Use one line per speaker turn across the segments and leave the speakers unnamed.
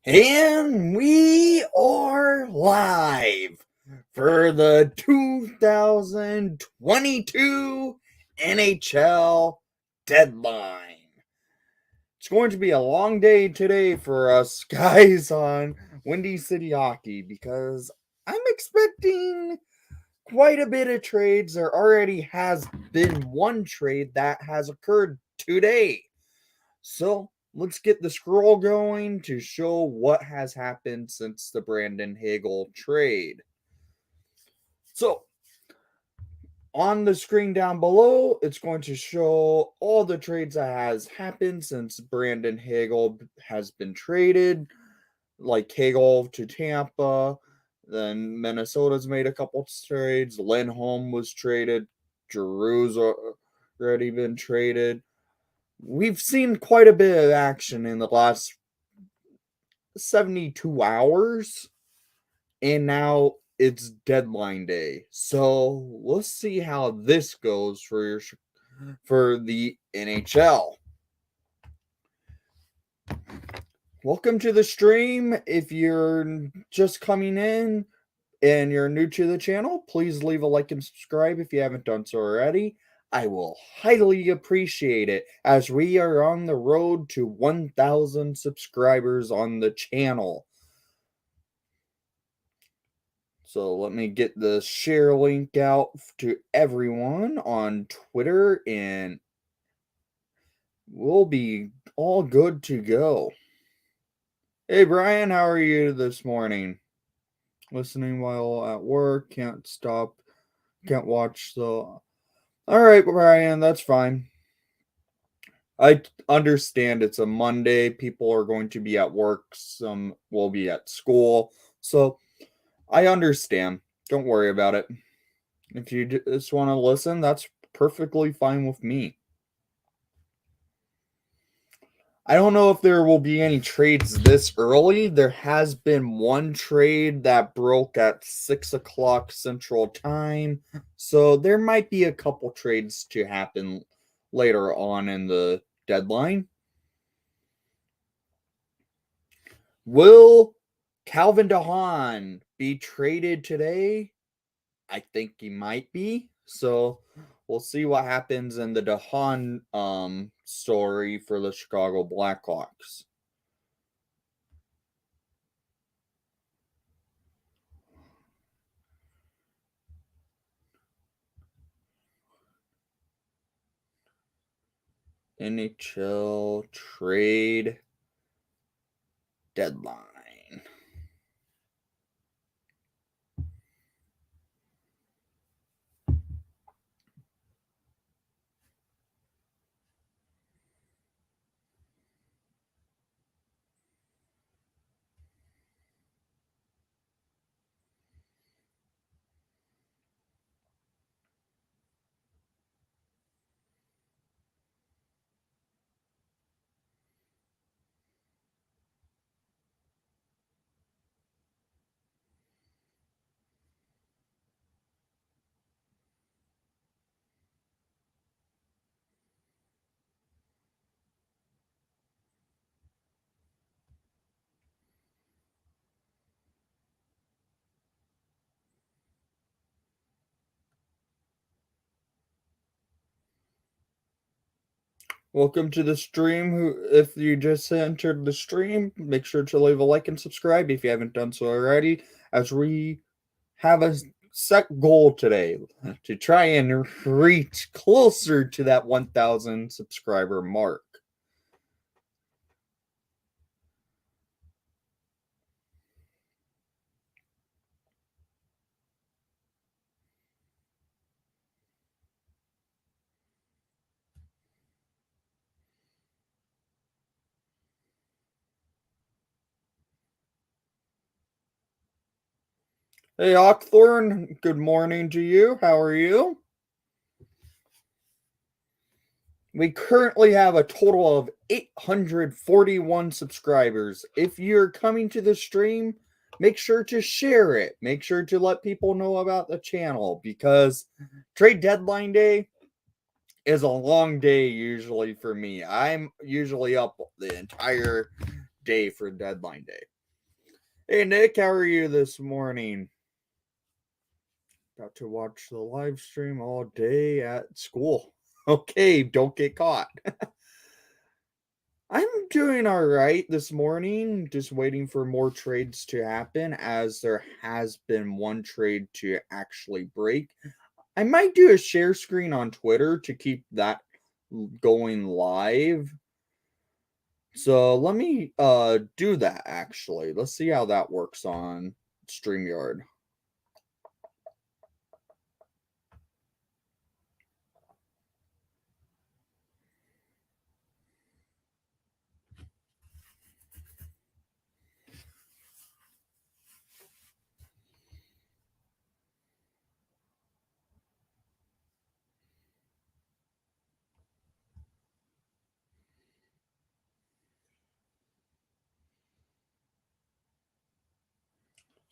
And we are live for the 2022 NHL Deadline. It's going to be a long day today for us guys on Windy City Hockey because I'm expecting quite a bit of trades. There already has been one trade that has occurred today. So let's get the scroll going to show what has happened since the Brandon Hegel trade. So on the screen down below, it's going to show all the trades that has happened since Brandon Hegel has been traded, like Hegel to Tampa. Then Minnesota's made a couple trades. Lindholm was traded. Giroux's already been traded. We've seen quite a bit of action in the last 72 hours, and now it's deadline day. So let's see how this goes for the NHL. Welcome to the stream. If you're just coming in and you're new to the channel, please leave a like and subscribe if you haven't done so already. I will highly appreciate it as we are on the road to 1,000 subscribers on the channel. So let me get the share link out to everyone on Twitter and we'll be all good to go. Hey Brian, how are you this morning? Listening while at work, can't watch the... Alright Brian, that's fine. I understand it's a Monday, people are going to be at work, some will be at school, so I understand. Don't worry about it. If you just want to listen, that's perfectly fine with me. I don't know if there will be any trades this early. There has been one trade that broke at 6 o'clock Central Time. So there might be a couple trades to happen later on in the deadline. Will Calvin Dahan be traded today? I think he might be. So we'll see what happens in the Dahan story for the Chicago Blackhawks. NHL Trade Deadline. Welcome to the stream. If you just entered the stream, make sure to leave a like and subscribe if you haven't done so already, as we have a set goal today to try and reach closer to that 1,000 subscriber mark. Hey, Hawkthorne, good morning to you. How are you? We currently have a total of 841 subscribers. If you're coming to the stream, make sure to share it. Make sure to let people know about the channel because trade deadline day is a long day usually for me. I'm usually up the entire day for deadline day. Hey Nick, how are you this morning? Got to watch the live stream all day at school. Okay, don't get caught. I'm doing all right this morning, just waiting for more trades to happen, as there has been one trade to actually break. I might do a share screen on Twitter to keep that going live. So let me do that actually. Let's see how that works on StreamYard.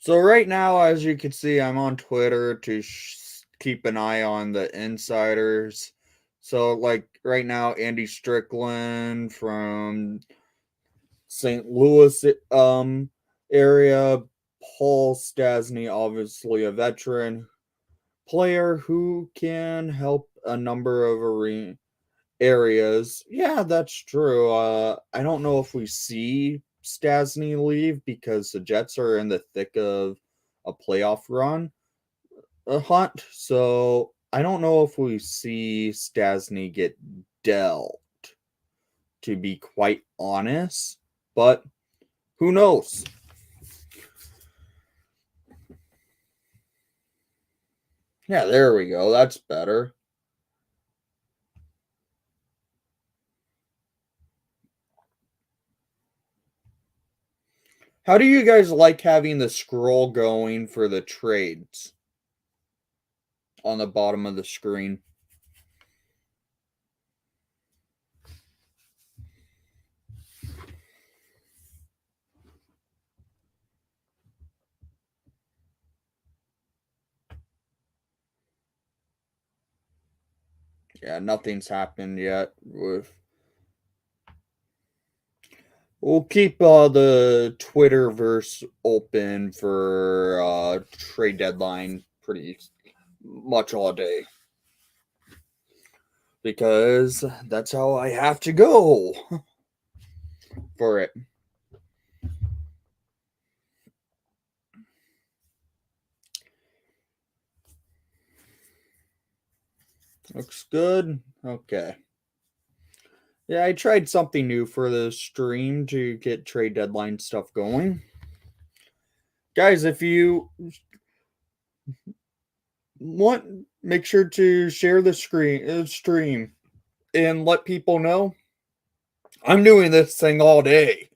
So right now, as you can see, I'm on Twitter to keep an eye on the insiders. So like right now, Andy Strickland from St. Louis area, Paul Stastny, obviously a veteran player who can help a number of areas. Yeah, that's true. I don't know if we see Stastny leave because the Jets are in the thick of a playoff run, a hunt. So I don't know if we see Stastny get dealt, to be quite honest. But who knows? Yeah, there we go. That's better. How do you guys like having the scroll going for the trades on the bottom of the screen? Yeah, nothing's happened yet with. We'll keep the Twitterverse open for trade deadline pretty much all day, because that's how I have to go for it. Looks good. Okay. Yeah, I tried something new for the stream to get trade deadline stuff going. Guys, if you want, make sure to share the stream and let people know I'm doing this thing all day.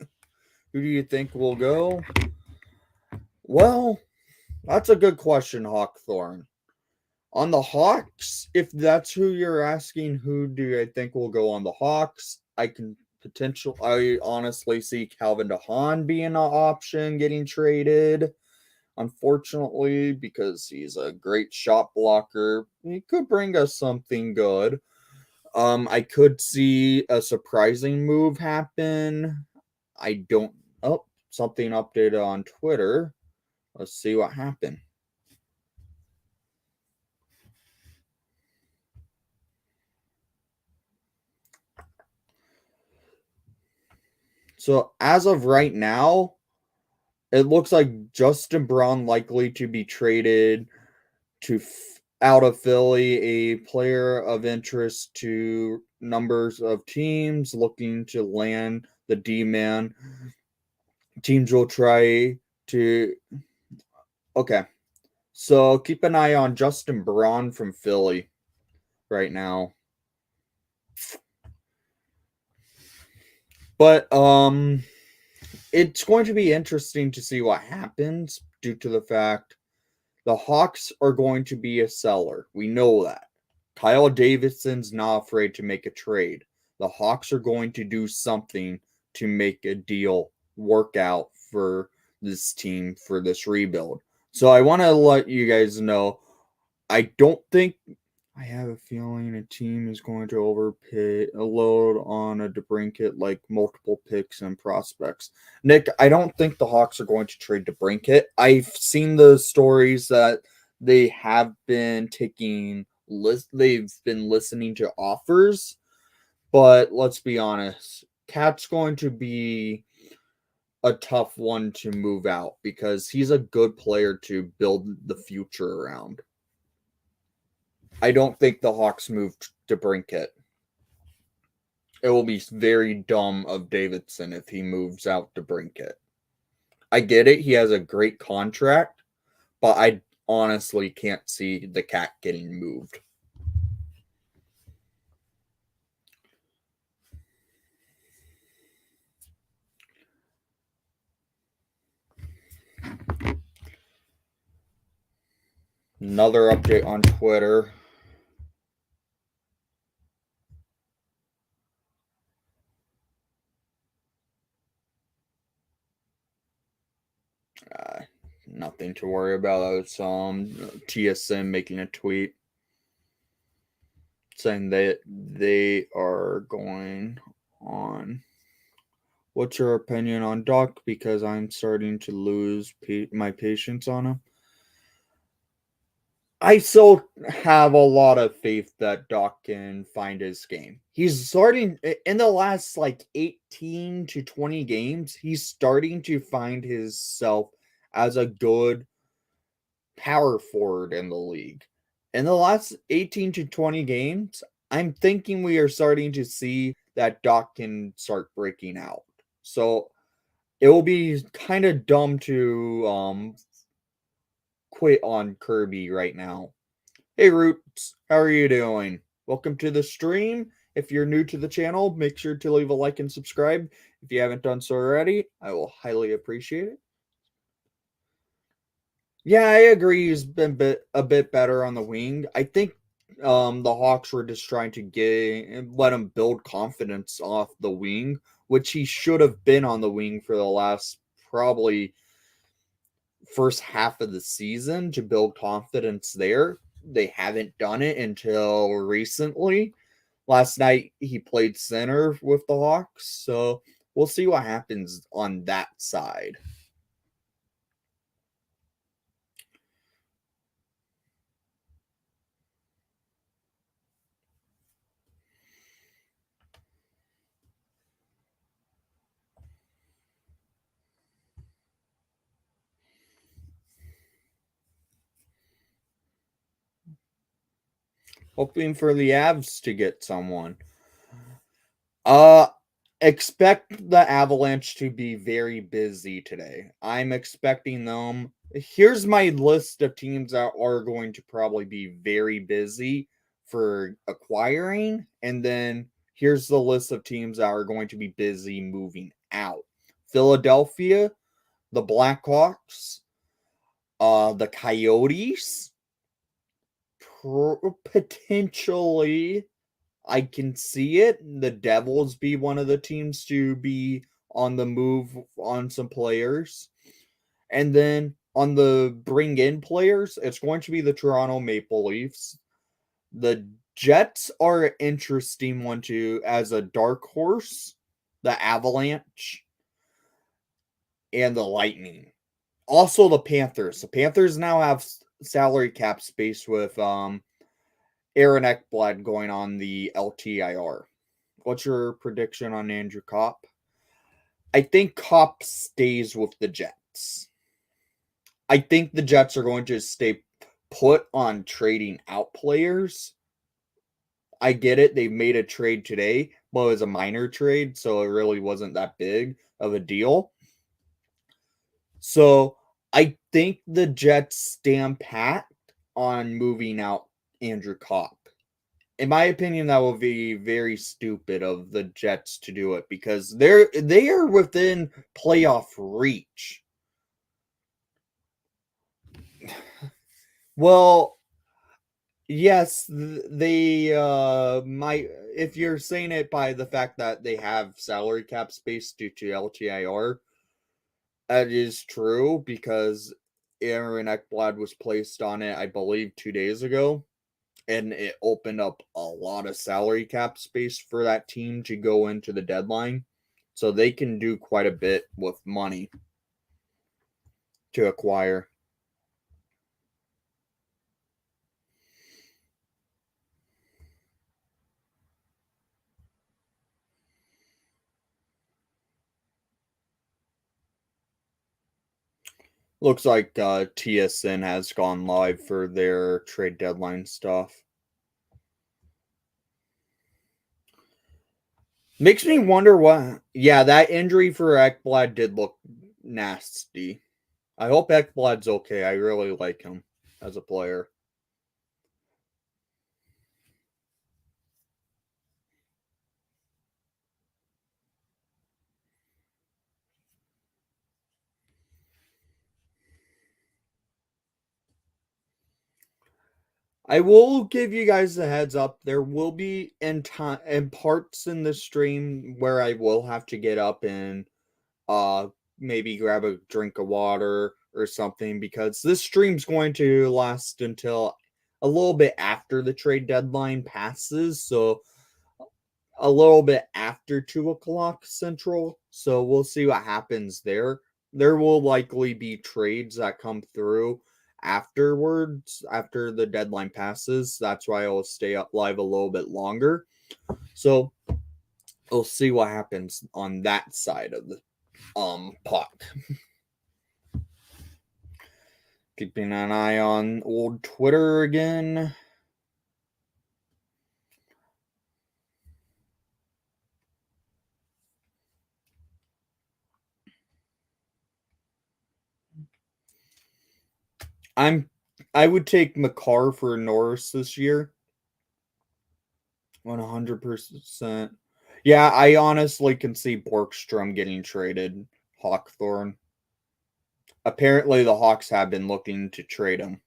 Who do you think will go? Well, that's a good question, Hawkthorne. On the Hawks, if that's who you're asking, who do I think will go on the Hawks? I honestly see Calvin Dahan being an option getting traded. Unfortunately, because he's a great shot blocker, he could bring us something good. I could see a surprising move happen. I don't. Oh, something updated on Twitter. Let's see what happened. So as of right now, it looks like Justin Braun likely to be traded to out of Philly, a player of interest to numbers of teams looking to land the D-man. Teams will try to. Okay, so keep an eye on Justin Braun from Philly right now. But it's going to be interesting to see what happens due to the fact the Hawks are going to be a seller. We know that. Kyle Davidson's not afraid to make a trade. The Hawks are going to do something to make a deal work out for this team for this rebuild. So I want to let you guys know, I don't think I have a feeling a team is going to overpay a load on a DeBrincat, like multiple picks and prospects. Nick, I don't think the Hawks are going to trade DeBrincat. I've seen the stories that they have been they've been listening to offers, but let's be honest, Cat's going to be a tough one to move out because he's a good player to build the future around. I don't think the Hawks moved to DeBrincat. It will be very dumb of Davidson if he moves out to DeBrincat. I get it, he has a great contract, but I honestly can't see the Cat getting moved. Another update on Twitter. Nothing to worry about. It's TSM making a tweet saying that they are going on. What's your opinion on Doc? Because I'm starting to lose my patience on him. I still have a lot of faith that Doc can find his game. He's starting in the last like 18 to 20 games. He's starting to find himself as a good power forward in the league. In the last 18 to 20 games, I'm thinking we are starting to see that Doc can start breaking out. So it will be kind of dumb to quit on Kirby right now. Hey Roots, how are you doing? Welcome to the stream. If you're new to the channel, make sure to leave a like and subscribe. If you haven't done so already, I will highly appreciate it. Yeah, I agree. He's been a bit better on the wing. I think the Hawks were just trying to let him build confidence off the wing, which he should have been on the wing for the last probably first half of the season to build confidence there. They haven't done it until recently. Last night he played center with the Hawks, so we'll see what happens on that side. Hoping for the Avs to get someone. Uh expect the Avalanche to be very busy today. I'm expecting them. Here's my list of teams that are going to probably be very busy for acquiring, and then here's the list of teams that are going to be busy moving out. Philadelphia, the Blackhawks, the Coyotes, potentially I can see it. The Devils be one of the teams to be on the move on some players. And then on the bring in players, it's going to be the Toronto Maple Leafs. The Jets are an interesting one too as a dark horse. The Avalanche and the Lightning. Also the Panthers. The Panthers now have salary cap space with Aaron Ekblad going on the LTIR. What's your prediction on Andrew Kopp? I think Kopp stays with the Jets. I think the Jets are going to stay put on trading out players. I get it. They made a trade today, but it was a minor trade, so it really wasn't that big of a deal. So I think the Jets stand pat on moving out Andrew Kopp. In my opinion, that will be very stupid of the Jets to do it because they are within playoff reach. Well, yes, they might. If you're saying it by the fact that they have salary cap space due to LTIR, that is true because Aaron Ekblad was placed on it, I believe, 2 days ago. and it opened up a lot of salary cap space for that team to go into the deadline. So they can do quite a bit with money to acquire. Looks like TSN has gone live for their trade deadline stuff. Makes me wonder what. Yeah, that injury for Ekblad did look nasty. I hope Ekblad's okay. I really like him as a player. I will give you guys a heads up. There will be in parts in the stream where I will have to get up and uh maybe grab a drink of water or something, because this stream's going to last until a little bit after the trade deadline passes. So a little bit after 2 o'clock Central. So we'll see what happens there. There will likely be trades that come through afterwards, after the deadline passes. That's why I'll stay up live a little bit longer. So we'll see what happens on that side of the puck. Keeping an eye on old Twitter again. I would take Makar for Norris this year. 100%. Yeah, I honestly can see Borkstrom getting traded. Hawkthorne. Apparently, the Hawks have been looking to trade him.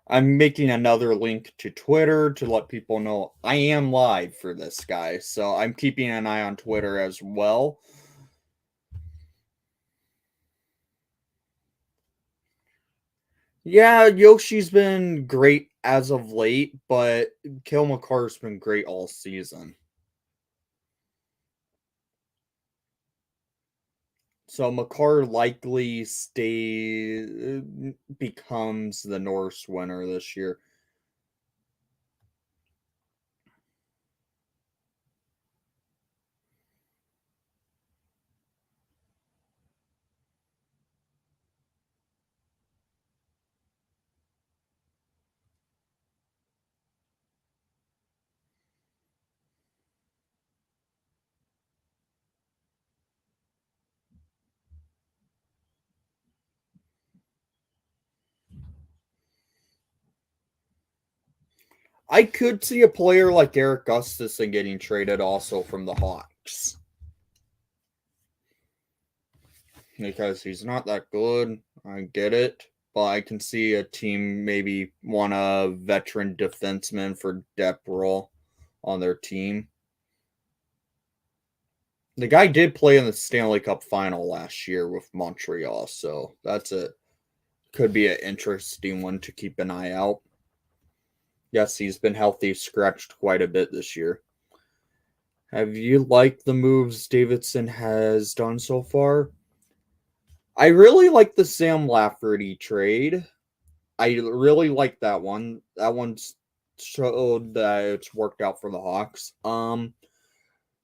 I'm making another link to Twitter to let people know I am live for this guy. So I'm keeping an eye on Twitter as well. Yeah, Yoshi's been great as of late, but Kale McCarr's been great all season. So McCarr likely becomes the Norse winner this year. I could see a player like Eric Gustafson getting traded also from the Hawks, because he's not that good. I get it. But I can see a team maybe want a veteran defenseman for depth role on their team. The guy did play in the Stanley Cup final last year with Montreal, so could be an interesting one to keep an eye out. Yes, he's been healthy, scratched quite a bit this year. Have you liked the moves Davidson has done so far? I really like the Sam Lafferty trade. I really like that one. That one's showed that it's worked out for the Hawks.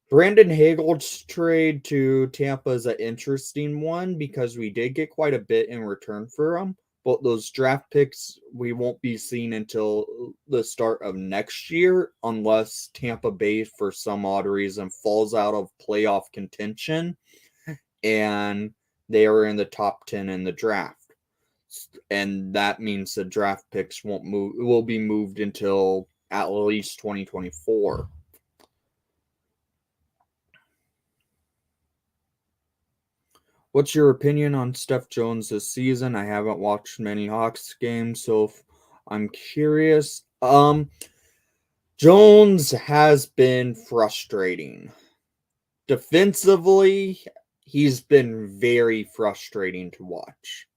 Brandon Hagel's trade to Tampa is an interesting one because we did get quite a bit in return for him, but those draft picks we won't be seeing until the start of next year unless Tampa Bay, for some odd reason, falls out of playoff contention and they are in the top 10 in the draft. And that means the draft picks will be moved until at least 2024. What's your opinion on Steph Jones this season? I haven't watched many Hawks games, so I'm curious. Jones has been frustrating. Defensively, he's been very frustrating to watch.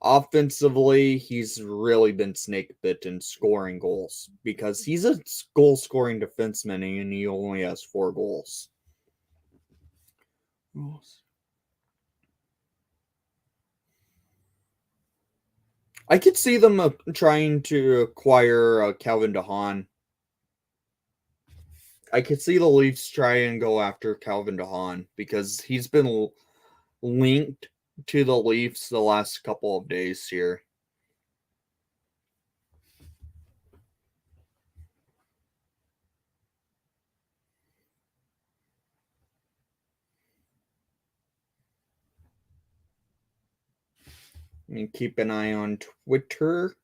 Offensively, he's really been snake bitten scoring goals because he's a goal scoring defenseman and he only has 4 goals. I could see them trying to acquire Calvin Dahan. I could see the Leafs try and go after Calvin Dahan because he's been linked to the Leafs the last couple of days here. I mean, keep an eye on Twitter.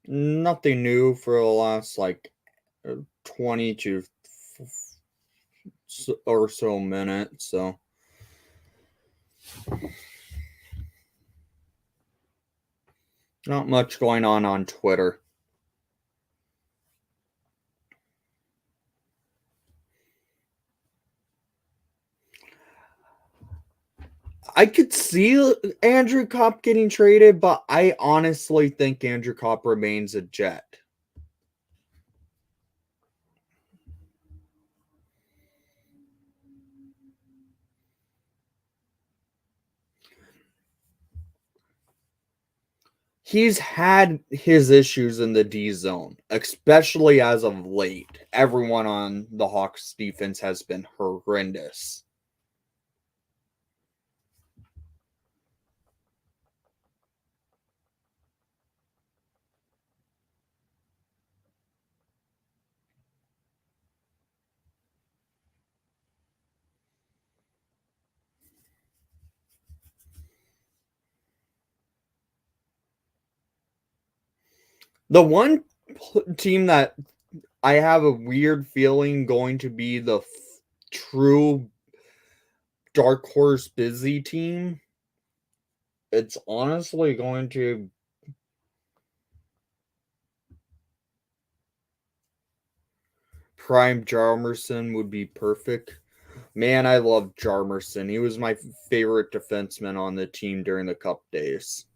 Nothing new for the last 20 to or so minutes. So not much going on Twitter. I could see Andrew Kopp getting traded, but I honestly think Andrew Kopp remains a Jet. He's had his issues in the D zone, especially as of late. Everyone on the Hawks defense has been horrendous. The one team that I have a weird feeling going to be the true dark horse busy team, it's honestly going to Prime Jarmerson would be perfect. Man, I love Jarmerson. He was my favorite defenseman on the team during the Cup days.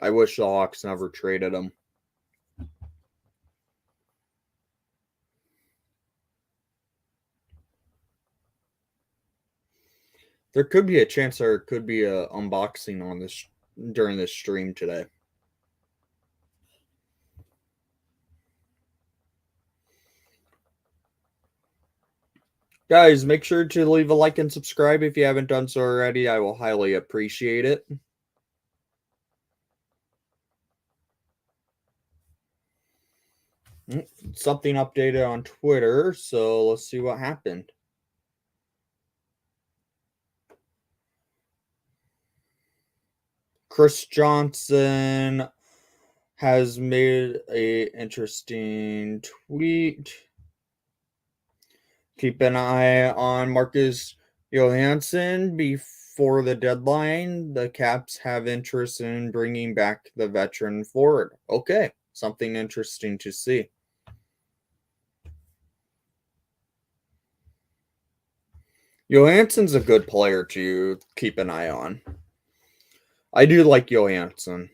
I wish the Hawks never traded him. There could be a chance there could be a unboxing on this during this stream today. Guys, make sure to leave a like and subscribe if you haven't done so already. I will highly appreciate it. Something updated on Twitter, so let's see what happened. Chris Johnson has made a interesting tweet. Keep an eye on Marcus Johansen before the deadline. The Caps have interest in bringing back the veteran forward. Okay, something interesting to see. Johansen's a good player to keep an eye on. I do like Johansen.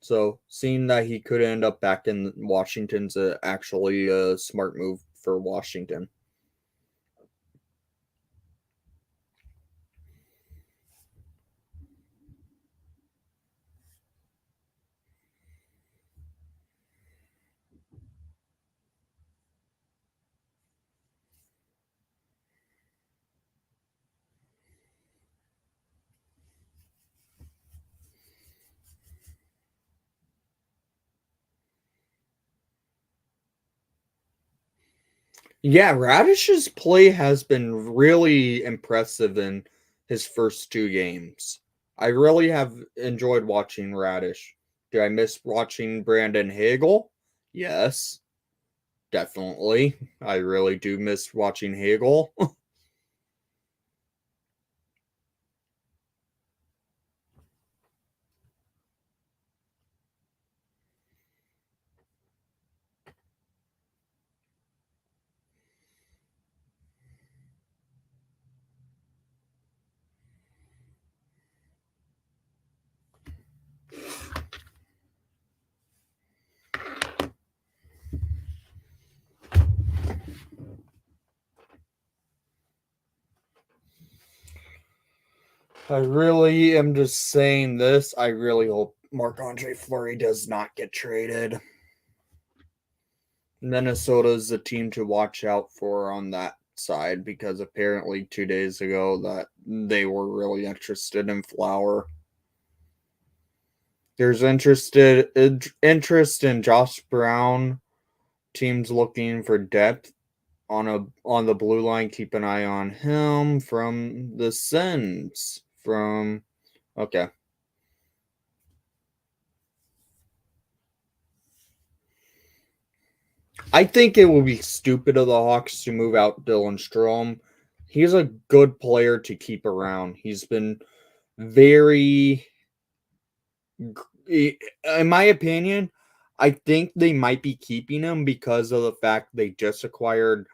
So seeing that he could end up back in Washington's actually a smart move for Washington. Yeah, Radish's play has been really impressive in his first 2 games. I really have enjoyed watching Radish. Do I miss watching Brandon Hegel? Yes, definitely. I really do miss watching Hegel. I really am just saying this. I really hope Marc-Andre Fleury does not get traded. Minnesota is the team to watch out for on that side because apparently 2 days ago that they were really interested in Flower. There's interest in Josh Brown. Teams looking for depth on the blue line. Keep an eye on him from the Sens. From okay. I think it would be stupid of the Hawks to move out Dylan Strome. He's a good player to keep around. He's been very, in my opinion, I think they might be keeping him because of the fact they just acquired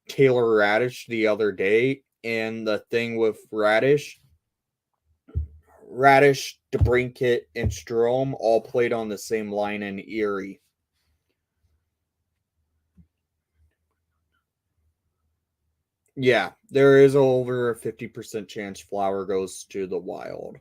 Taylor Radish the other day. And the thing with Radish, DeBrincat, and Strome all played on the same line in Erie. Yeah, there is over a 50% chance Flower goes to the Wild.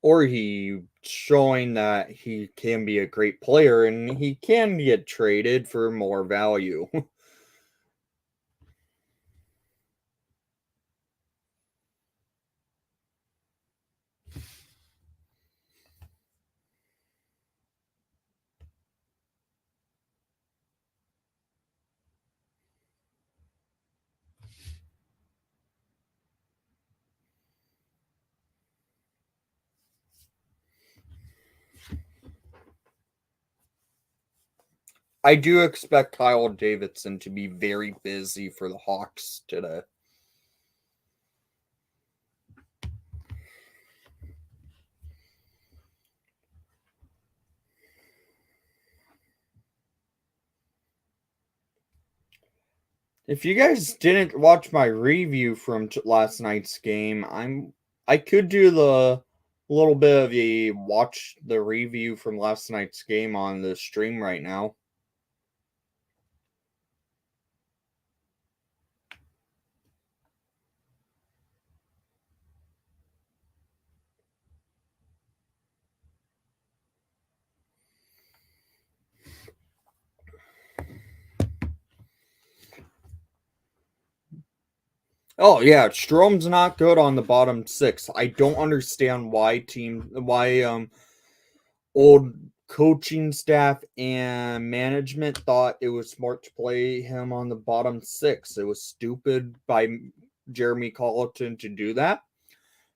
Or he showing that he can be a great player and he can get traded for more value. I do expect Kyle Davidson to be very busy for the Hawks today. If you guys didn't watch my review from last night's game, I could do the little bit of a watch the review from last night's game on the stream right now. Oh yeah, Strome's not good on the bottom six. I don't understand why old coaching staff and management thought it was smart to play him on the bottom six. It was stupid by Jeremy Colleton to do that.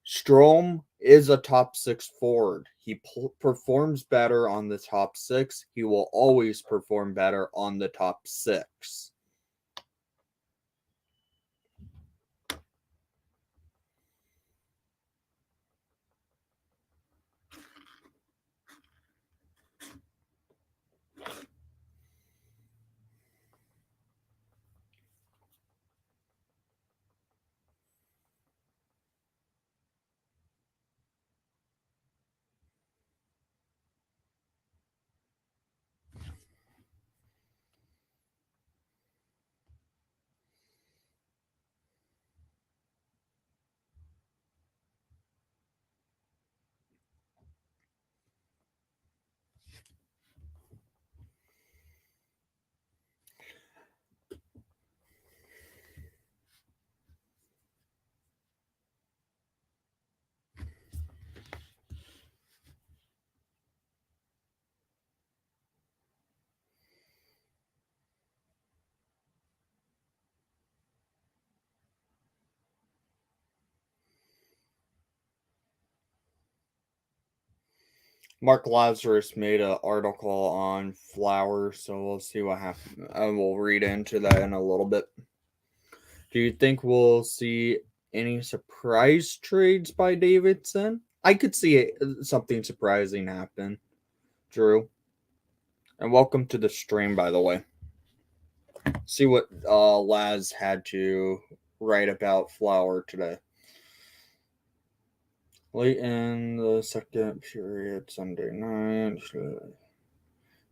Strome is a top six forward. He performs better on the top six. He will always perform better on the top six. Mark Lazarus made an article on Flower, so we'll see what happens. I will read into that in a little bit. Do you think we'll see any surprise trades by Davidson? I could see something surprising happen. Drew, and welcome to the stream, by the way. See what Laz had to write about Flower today. Late in the second period, Sunday night.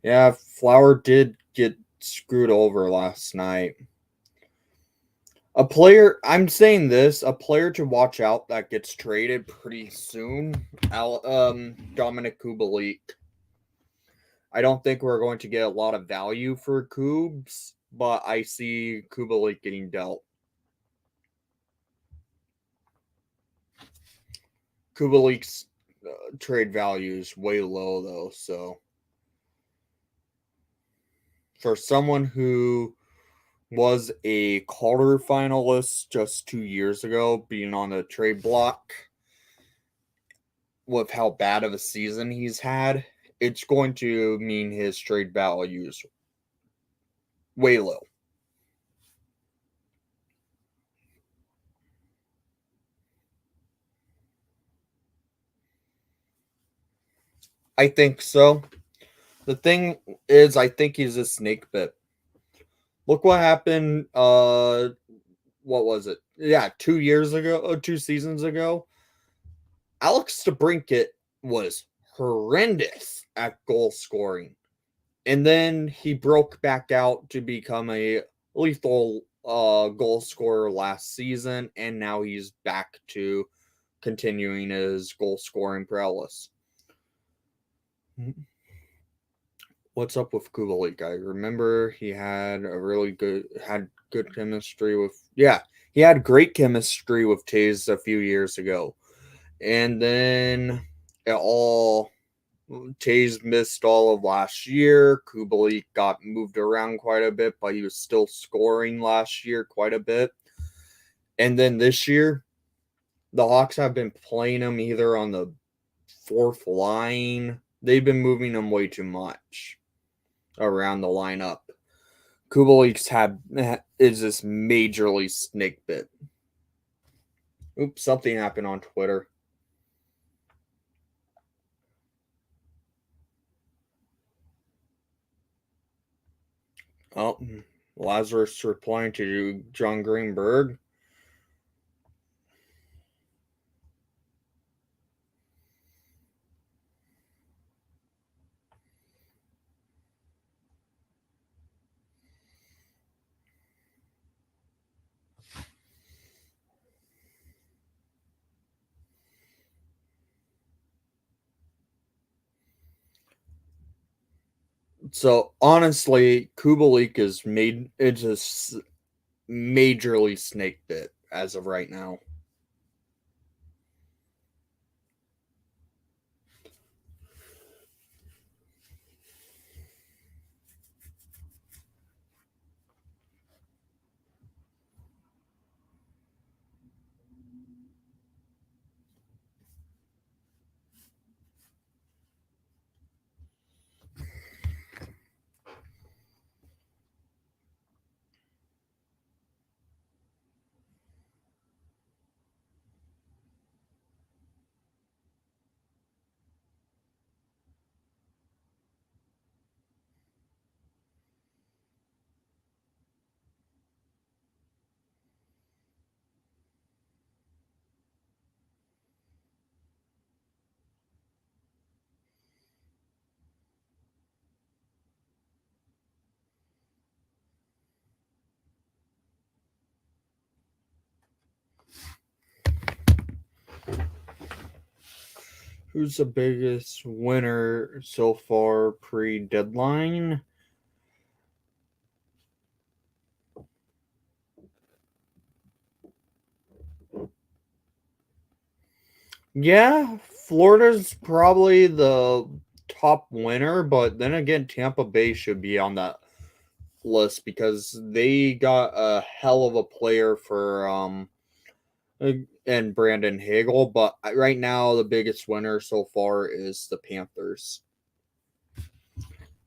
Yeah, Flower did get screwed over last night. A player, I'm saying this, a player to watch out that gets traded pretty soon. Dominic Kubalik. I don't think we're going to get a lot of value for Kubes, but I see Kubalik getting dealt. Kubalik's trade value is way low, though, so for someone who was a Calder finalist just 2 years ago, being on the trade block with how bad of a season he's had, it's going to mean his trade value is way low. I think so. The thing is, I think he's a snake bit. Look what happened. What was it? Yeah, 2 years ago, 2 seasons ago. Alex DeBrincat was horrendous at goal scoring, and then he broke back out to become a lethal goal scorer last season, and now he's back to continuing his goal scoring prowess. What's up with Kubalik? I remember he had good chemistry with he had great chemistry with Taze a few years ago. And then Taze missed all of last year. Kubalik got moved around quite a bit, but he was still scoring last year quite a bit. And then this year, the Hawks have been playing him either on the fourth line. They've been moving him way too much around the lineup. Kubalik's is this majorly snake bit. Oops, something happened on Twitter. Oh, Lazarus replying to John Greenberg. So honestly, Kubalik is just majorly snake bit as of right now. Who's the biggest winner so far pre-deadline? Yeah, Florida's probably the top winner, but then again, Tampa Bay should be on that list because they got a hell of a player for and Brandon Hegel, but right now the biggest winner so far is the Panthers.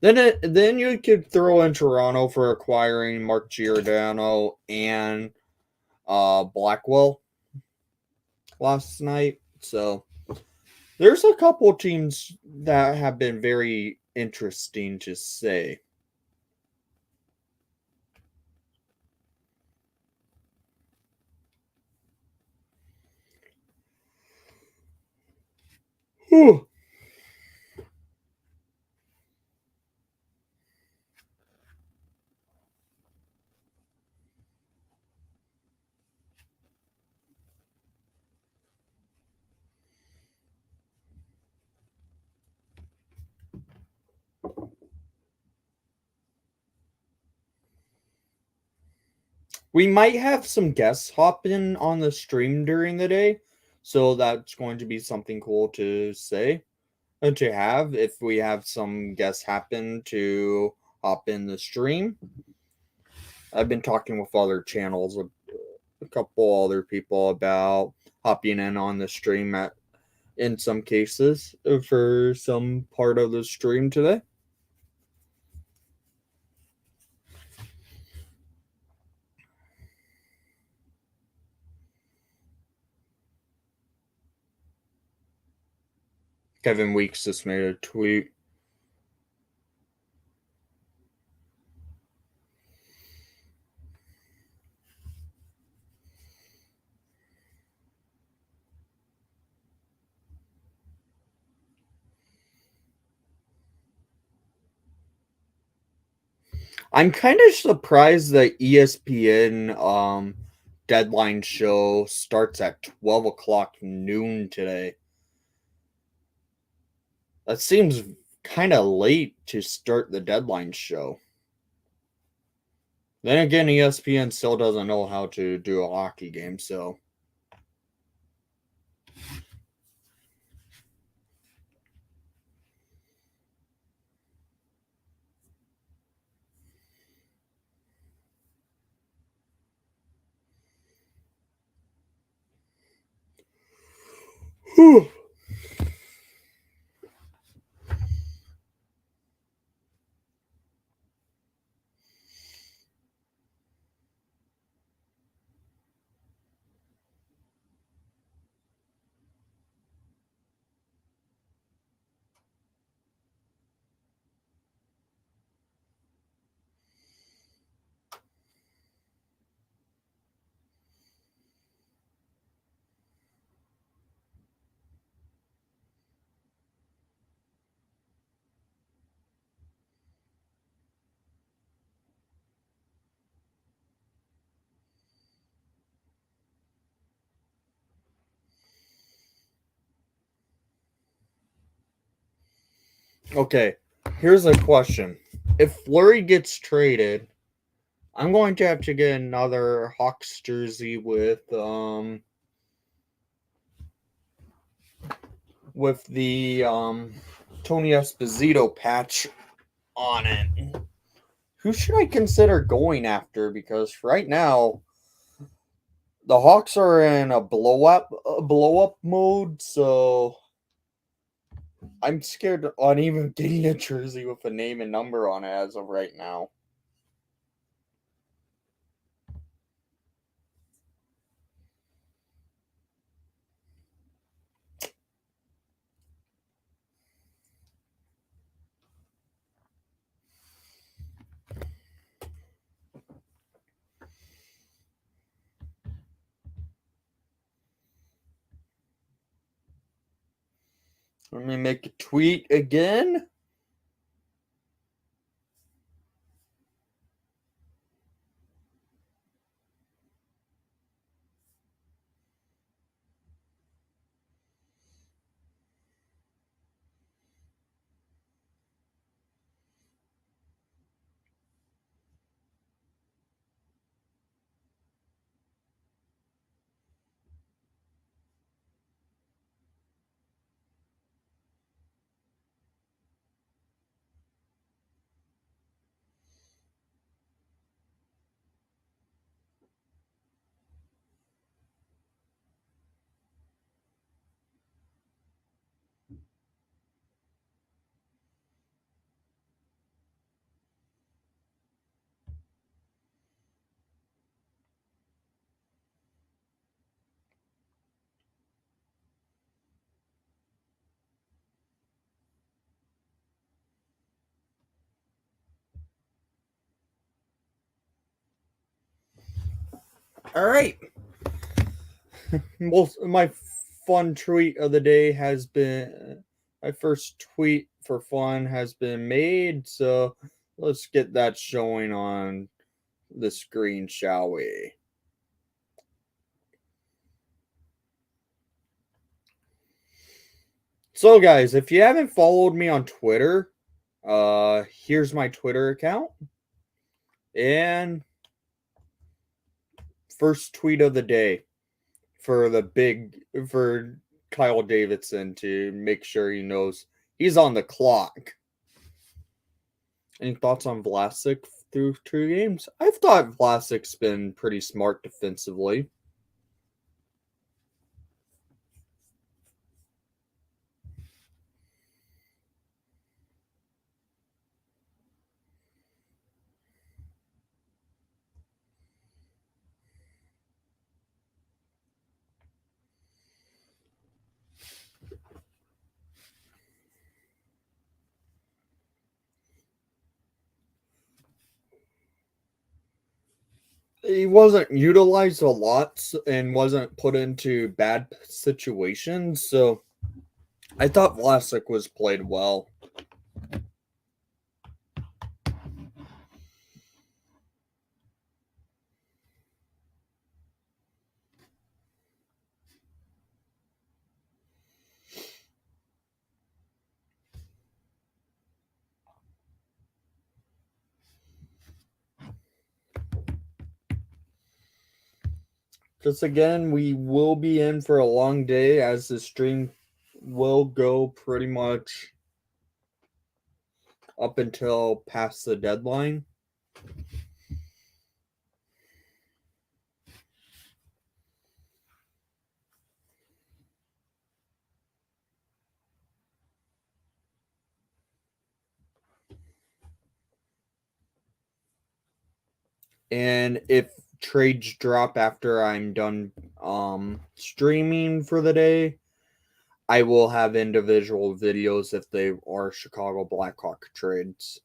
Then you could throw in Toronto for acquiring Mark Giordano and Blackwell last night. So there's a couple teams that have been very interesting to say. Whew. We might have some guests hop in on the stream during the day, so that's going to be something cool to say and to have if we have some guests happen to hop in the stream. I've been talking with other channels, a couple other people about hopping in on the stream in some cases for some part of the stream today. Kevin Weeks just made a tweet. I'm kind of surprised that ESPN deadline show starts at 12 o'clock noon today. That seems kind of late to start the deadline show. Then again, ESPN still doesn't know how to do a hockey game, so. Whew. Okay, here's a question. If Fleury gets traded, I'm going to have to get another Hawks jersey with the Tony Esposito patch on it. Who should I consider going after? Because right now the Hawks are in a blow up mode, so I'm scared on even getting a jersey with a name and number on it as of right now. Let me make a tweet again. All right. Well, my fun tweet of the day has been my first tweet for fun has been made. So let's get that showing on the screen, shall we? So, guys, if you haven't followed me on Twitter, here's my Twitter account. And first tweet of the day for Kyle Davidson to make sure he knows he's on the clock. Any thoughts on Vlasic through 2 games? I've thought Vlasic's been pretty smart defensively. He wasn't utilized a lot and wasn't put into bad situations, so I thought Vlasic was played well. Just again, we will be in for a long day as the stream will go pretty much up until past the deadline. And if trades drop after I'm done streaming for the day, I will have individual videos if they are Chicago Blackhawk trades.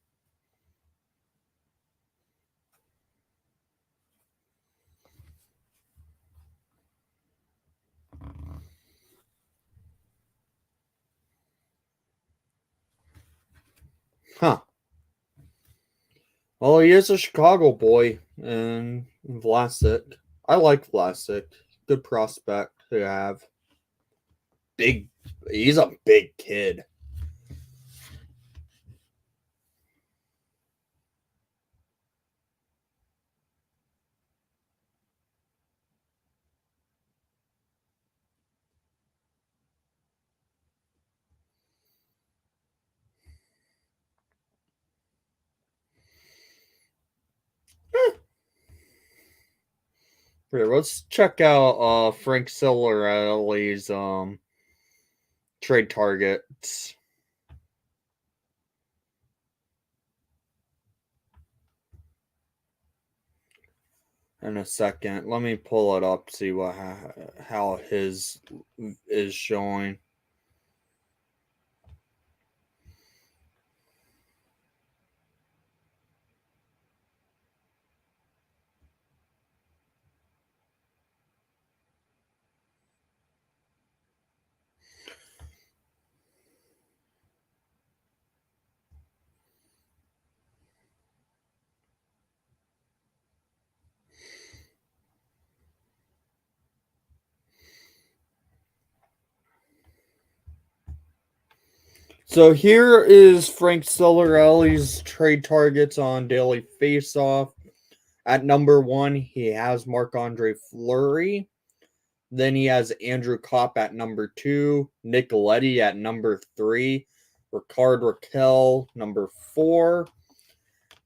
Huh. Well, he is a Chicago boy, and Vlasic. I like Vlasic. Good prospect to have. He's a big kid. Here, let's check out Frank Sillarelli's trade targets. In a second. Let me pull it up, see how his is showing. So here is Frank Sillarelli's trade targets on Daily Faceoff. At number 1, he has Marc-Andre Fleury. Then he has Andrew Kopp at number 2, Nick Leddy at number 3, Ricard Raquel number 4,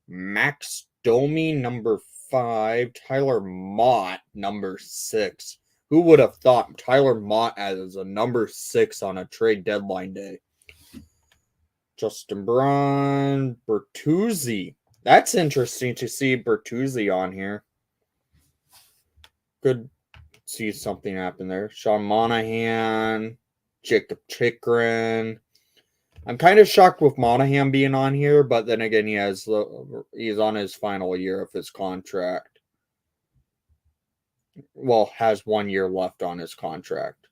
Max Domi number 5, Tyler Mott number 6. Who would have thought Tyler Mott as a number 6 on a trade deadline day? Justin Braun, Bertuzzi. That's interesting to see Bertuzzi on here. Good see something happen there. Sean Monahan, Jacob Chikrin. I'm kind of shocked with Monahan being on here, but then again, he's on his final year of his contract. well, has 1 year left on his contract.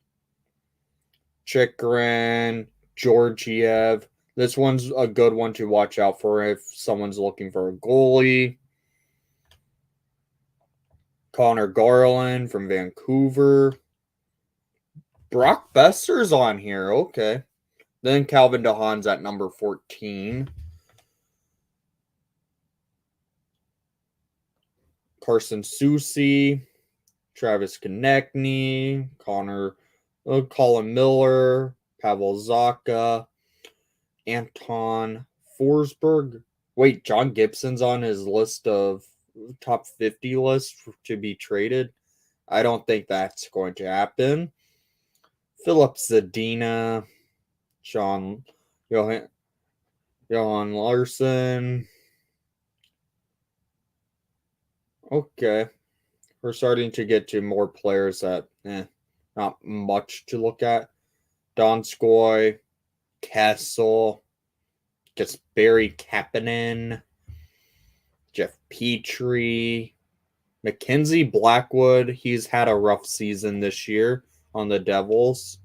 Chikrin, Georgiev. This one's a good one to watch out for if someone's looking for a goalie. Connor Garland from Vancouver. Brock Besser's on here. Okay. Then Calvin Dahan's at number 14. Carson Soucy, Travis Konechny, Colin Miller, Pavel Zacha, Anton Forsberg. Wait, John Gibson's on his list of top 50 list to be traded. I don't think that's going to happen. Philip Zadina, Johan Larson. Okay. We're starting to get to more players that not much to look at. Donskoy, Kessel, just Barry Kapanen, Jeff Petrie, Mackenzie Blackwood. He's had a rough season this year on the Devils.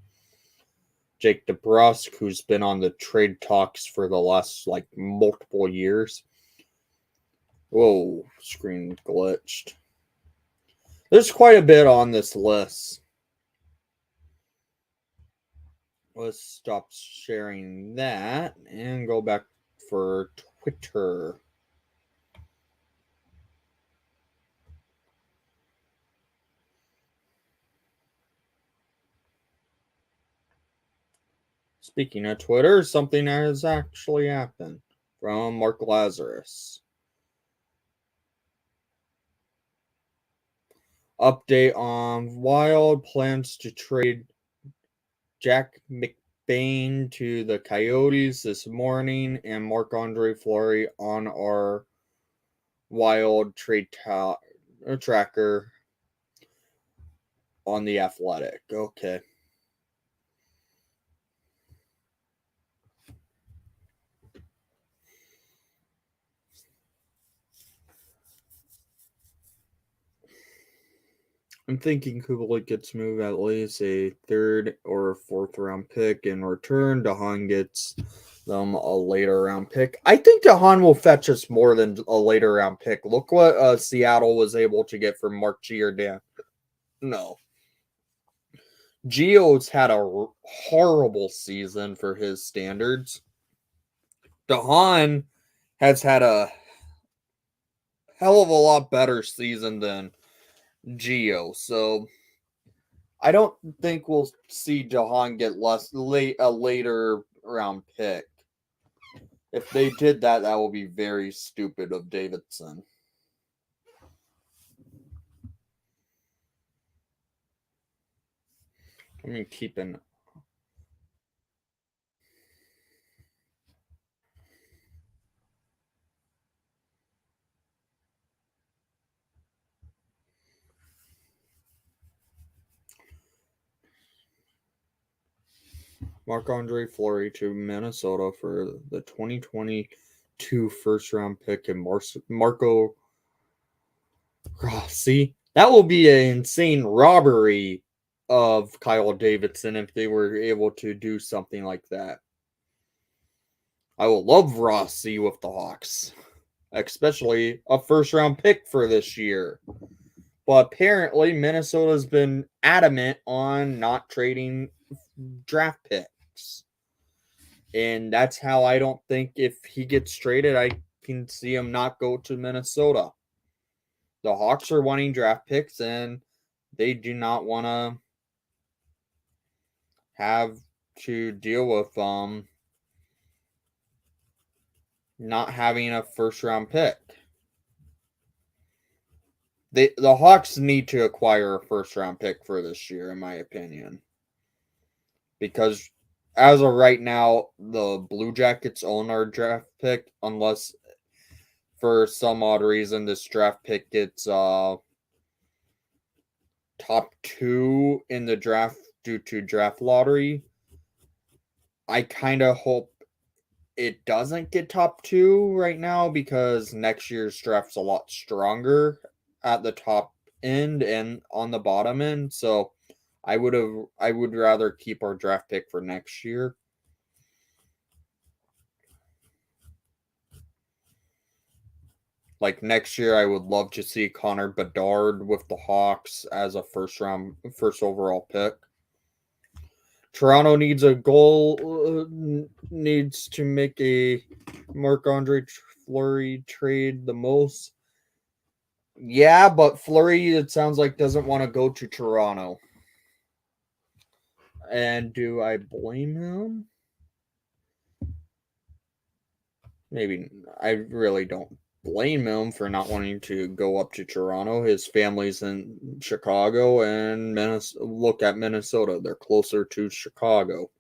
Jake DeBrusk, who's been on the trade talks for the last multiple years. Whoa, screen glitched. There's quite a bit on this list. Let's stop sharing that and go back for Twitter. Speaking of Twitter, something has actually happened from Mark Lazarus. Update on Wild plans to trade Jack Mcbain to the Coyotes this morning, and Marc-Andre Fleury on our Wild trade tracker on the Athletic. Okay. I'm thinking Kubalik gets moved at least a third or fourth round pick in return. Dahan gets them a later round pick. I think Dahan will fetch us more than a later round pick. Look what Seattle was able to get from Mark Giordano. No. Gio's had a horrible season for his standards. Dahan has had a hell of a lot better season than Gio. So I don't think we'll see Dahan get a later round pick. If they did that, that will be very stupid of Davidson. I mean, keeping Marc-Andre Fleury to Minnesota for the 2022 first round pick and Marco Rossi. That will be an insane robbery of Kyle Davidson if they were able to do something like that. I will love Rossi with the Hawks, especially a first round pick for this year. But apparently, Minnesota's been adamant on not trading draft picks. And that's how I don't think if he gets traded, I can see him not go to Minnesota. The Hawks are wanting draft picks, and they do not want to have to deal with not having a first round pick. The Hawks need to acquire a first round pick for this year, in my opinion. Because as of right now, the Blue Jackets own our draft pick, unless for some odd reason this draft pick gets top 2 in the draft due to draft lottery. I kind of hope it doesn't get top 2 right now because next year's draft's a lot stronger at the top end and on the bottom end. So I would rather keep our draft pick for next year. Like next year, I would love to see Connor Bedard with the Hawks as a first overall pick. Toronto needs a goal, needs to make a Marc-Andre Fleury trade the most. Yeah, but Fleury, it sounds like, doesn't want to go to Toronto. And do I blame him? Maybe I really don't blame him for not wanting to go up to Toronto. His family's in Chicago and look at Minnesota. They're closer to Chicago.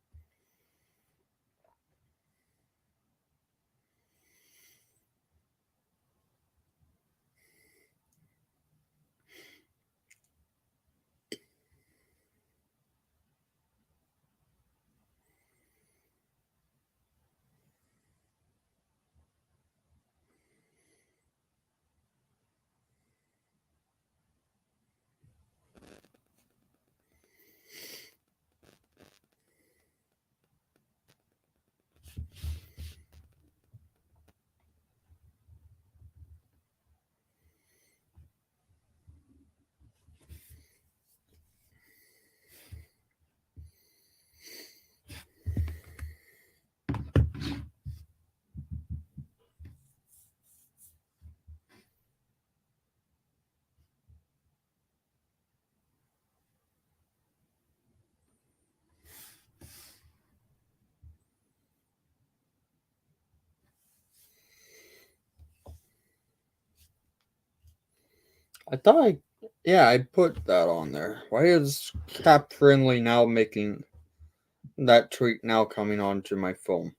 I thought I put that on there. Why is Cap Friendly now making that tweet now coming onto my phone?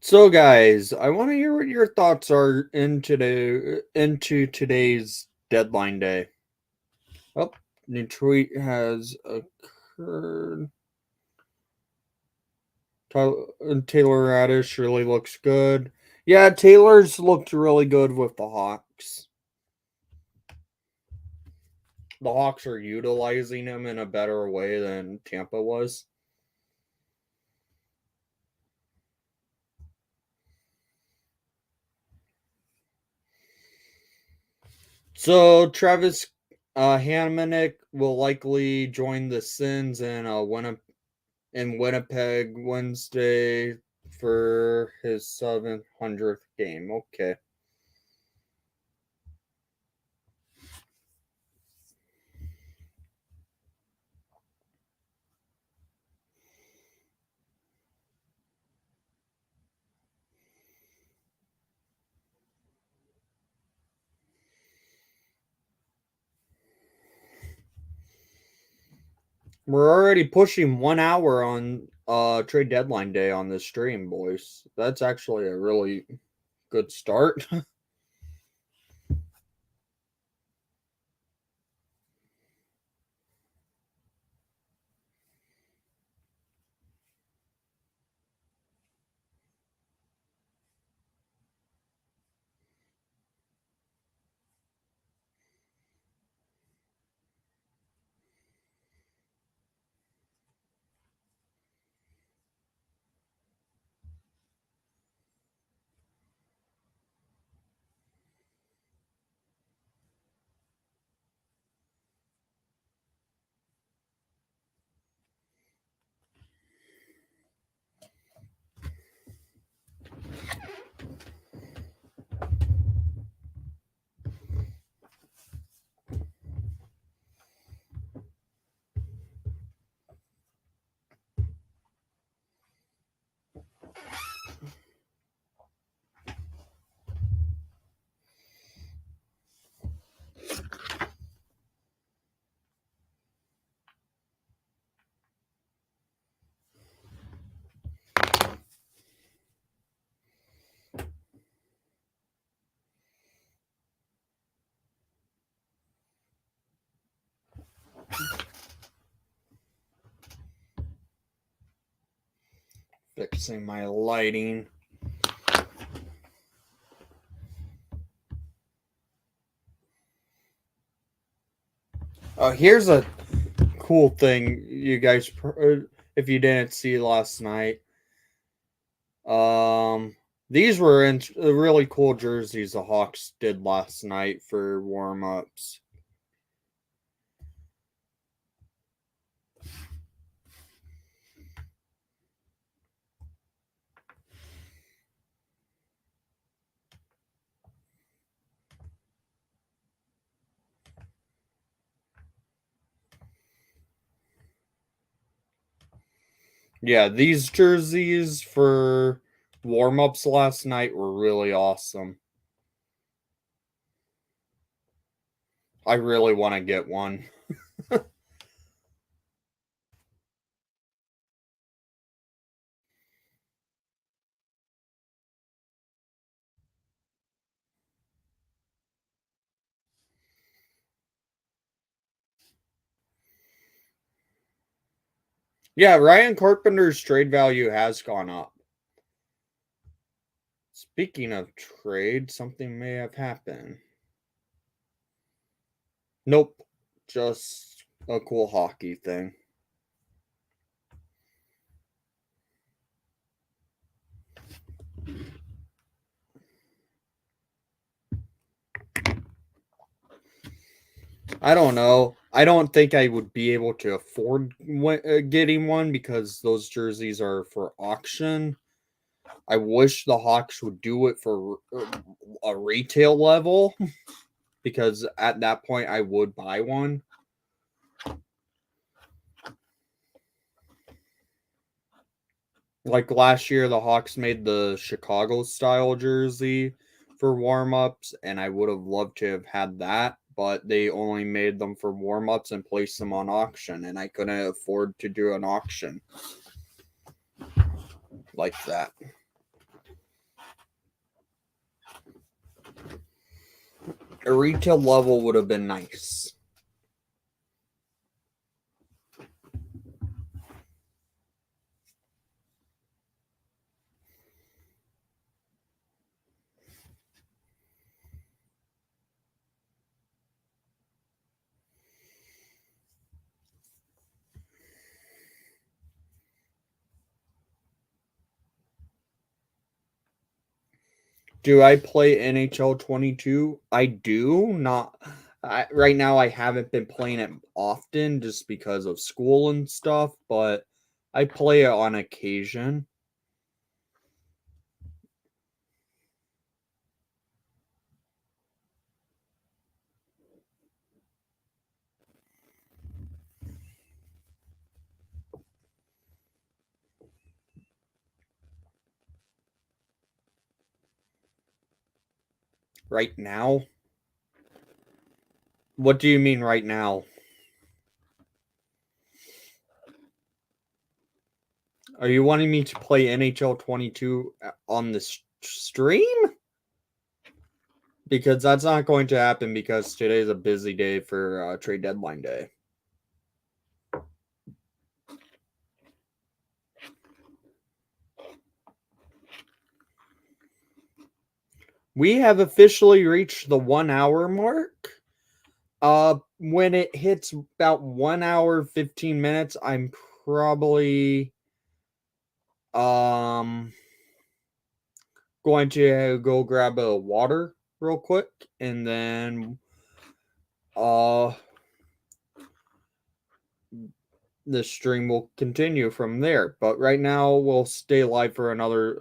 So, guys, I want to hear what your thoughts are into today's deadline day. Oh, new tweet has occurred. Taylor Radish really looks good. Yeah, Taylor's looked really good with the Hawks. The Hawks are utilizing him in a better way than Tampa was. So Travis Hamonic will likely join the Sens in Winnipeg Wednesday for his 700th game. Okay. We're already pushing 1 hour on trade deadline day on this stream, boys. That's actually a really good start. Fixing my lighting. Here's a cool thing, you guys, if you didn't see last night. These were really cool jerseys the Hawks did last night for warm-ups. Yeah, these jerseys for warm-ups last night were really awesome. I really want to get one. Yeah, Ryan Carpenter's trade value has gone up. Speaking of trade, something may have happened. Nope, just a cool hockey thing. I don't know. I don't think I would be able to afford getting one because those jerseys are for auction. I wish the Hawks would do it for a retail level because at that point I would buy one. Like last year, the Hawks made the Chicago style jersey for warm ups, and I would have loved to have had that, but they only made them for warm ups and placed them on auction, and I couldn't afford to do an auction like that. A retail level would have been nice. Do I play NHL 22? I do. Not right now. I haven't been playing it often just because of school and stuff, but I play it on occasion. Right now? What do you mean right now? Are you wanting me to play NHL 22 on the stream? Because that's not going to happen because today's a busy day for trade deadline day. We have officially reached the 1 hour mark. When it hits about 1 hour 15 minutes, I'm probably um going to go grab a water real quick and then the stream will continue from there. But right now we'll stay live for another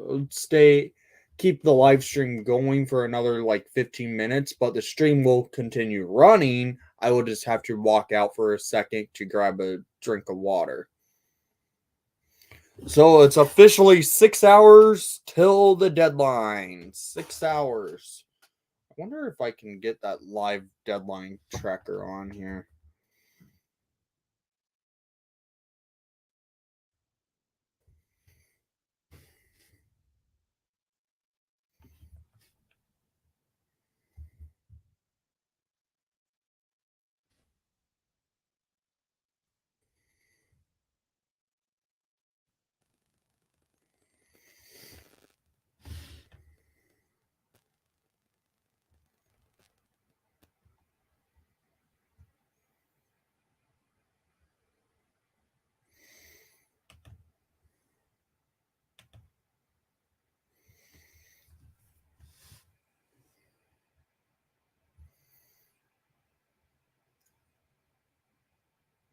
keep the live stream going for another like 15 minutes, but the stream will continue running. I will just have to walk out for a second to grab a drink of water. So it's officially 6 hours till the deadline. 6 hours. I wonder if I can get that live deadline tracker on here.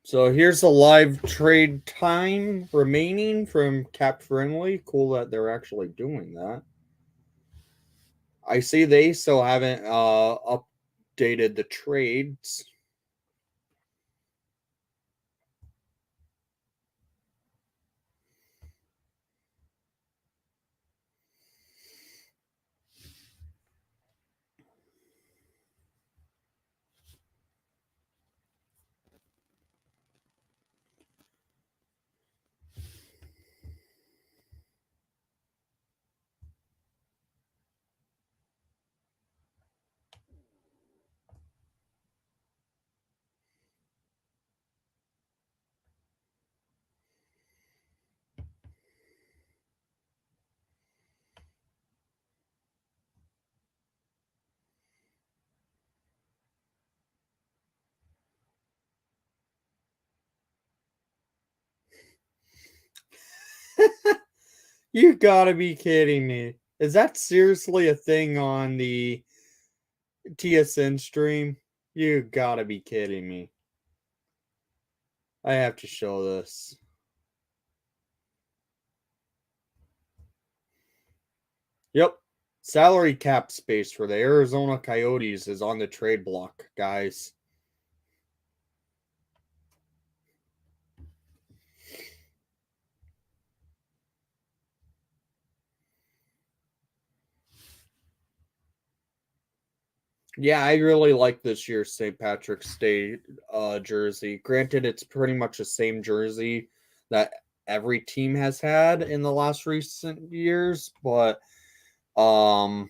So here's a live trade time remaining from Cap Friendly. Cool that they're actually doing that. I see they still haven't updated the trades. You gotta be kidding me. Is that seriously a thing on the TSN stream? You gotta be kidding me. I have to show this. Yep. Salary cap space for the Arizona Coyotes is on the trade block, guys. Yeah, I really like this year's St. Patrick's Day jersey. Granted, it's pretty much the same jersey that every team has had in the last recent years, but I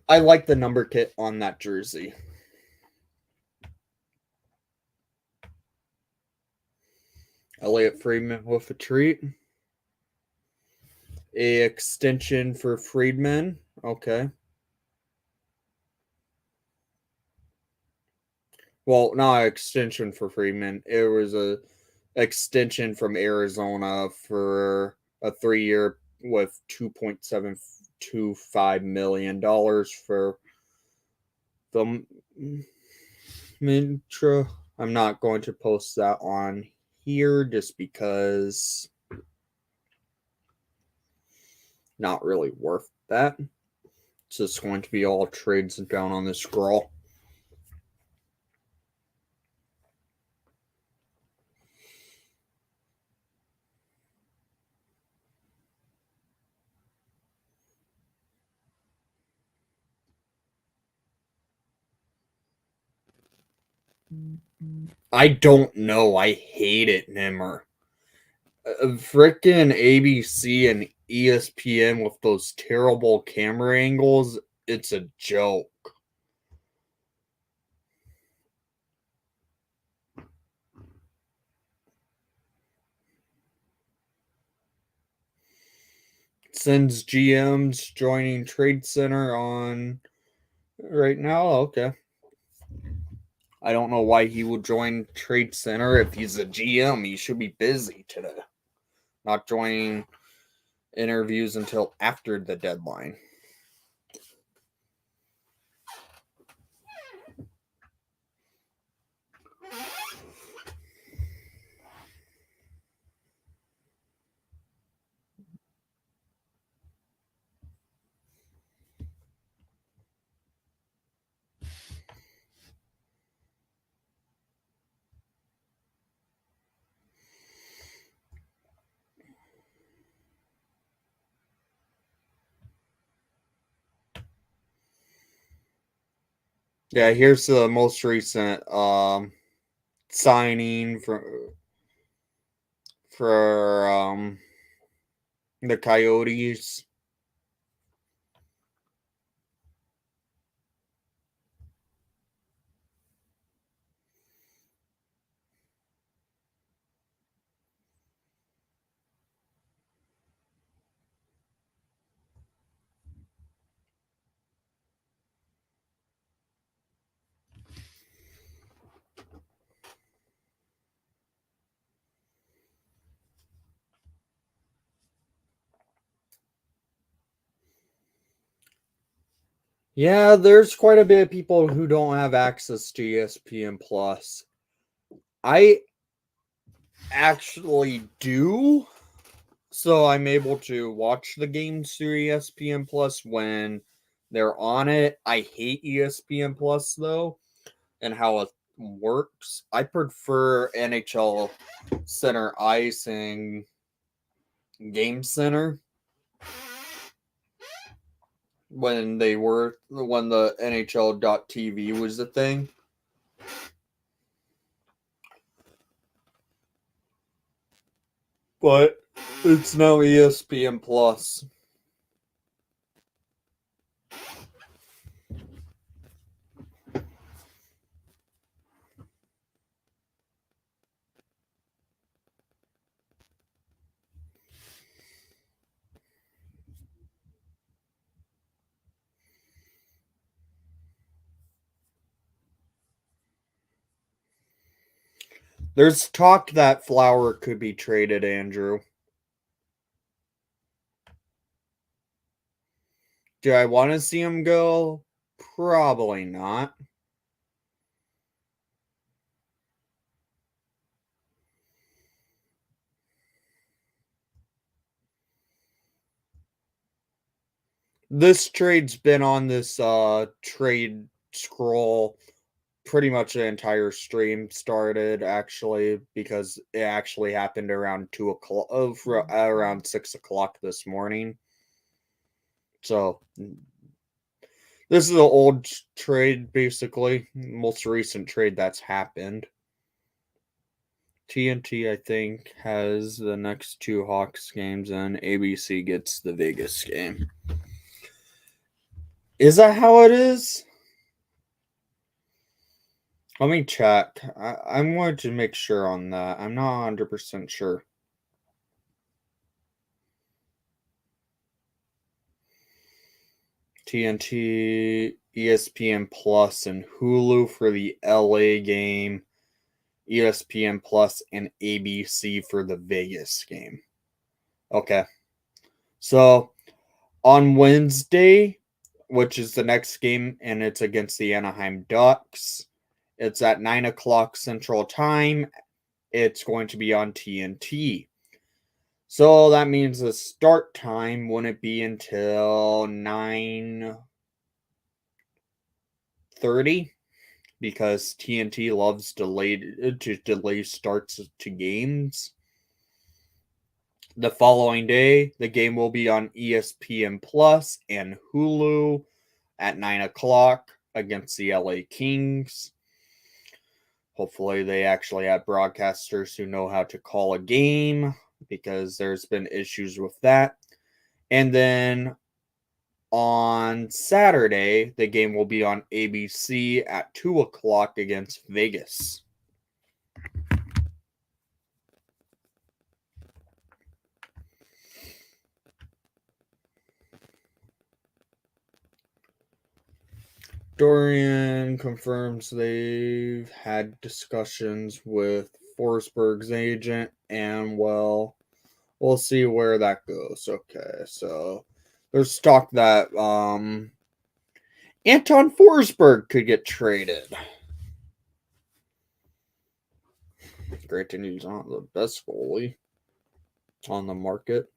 I like the number kit on that jersey. Elliot Freeman with a treat. A extension for Friedman. Okay. Well, not an extension for Freeman. It was a extension from Arizona for a 3 year with $2.725 million for the Mintra. I'm not going to post that on here just because not really worth that. It's just going to be all trades down on the scroll. I don't know. I hate it, Nimmer. Frickin' ABC and ESPN with those terrible camera angles. It's a joke. Sends GMs joining Trade Center on right now. Okay. I don't know why he would join Trade Center if he's a GM. He should be busy today. Not joining interviews until after the deadline. Yeah, here's the most recent signing for the Coyotes. Yeah, there's quite a bit of people who don't have access to ESPN Plus. I actually do, so I'm able to watch the games through ESPN Plus when they're on it. I hate ESPN Plus though, and how it works. I prefer NHL Center Ice and Game Center when the NHL.TV was a thing. But it's now ESPN Plus. There's talk that Flower could be traded, Andrew. Do I want to see him go? Probably not. This trade's been on this trade scroll pretty much the entire stream started actually because it actually happened around 2 o'clock around 6 o'clock this morning. So this is an old trade, basically, most recent trade that's happened. TNT, I think, has the next two Hawks games, and ABC gets the Vegas game. Is that how it is? Let me check. I'm going to make sure on that. I'm not 100% sure. TNT, ESPN Plus, and Hulu for the LA game. ESPN Plus and ABC for the Vegas game. Okay. So on Wednesday, which is the next game, and it's against the Anaheim Ducks, it's at 9 o'clock Central Time. It's going to be on TNT. So that means the start time wouldn't be until 9:30 because TNT loves to delay starts to games. The following day, the game will be on ESPN Plus and Hulu at 9 o'clock against the LA Kings. Hopefully, they actually have broadcasters who know how to call a game because there's been issues with that. And then on Saturday, the game will be on ABC at 2 o'clock against Vegas. Dorian confirms they've had discussions with Forsberg's agent, and well, we'll see where that goes. Okay, so there's talk that Anton Forsberg could get traded. Great to he's not the best goalie on the market.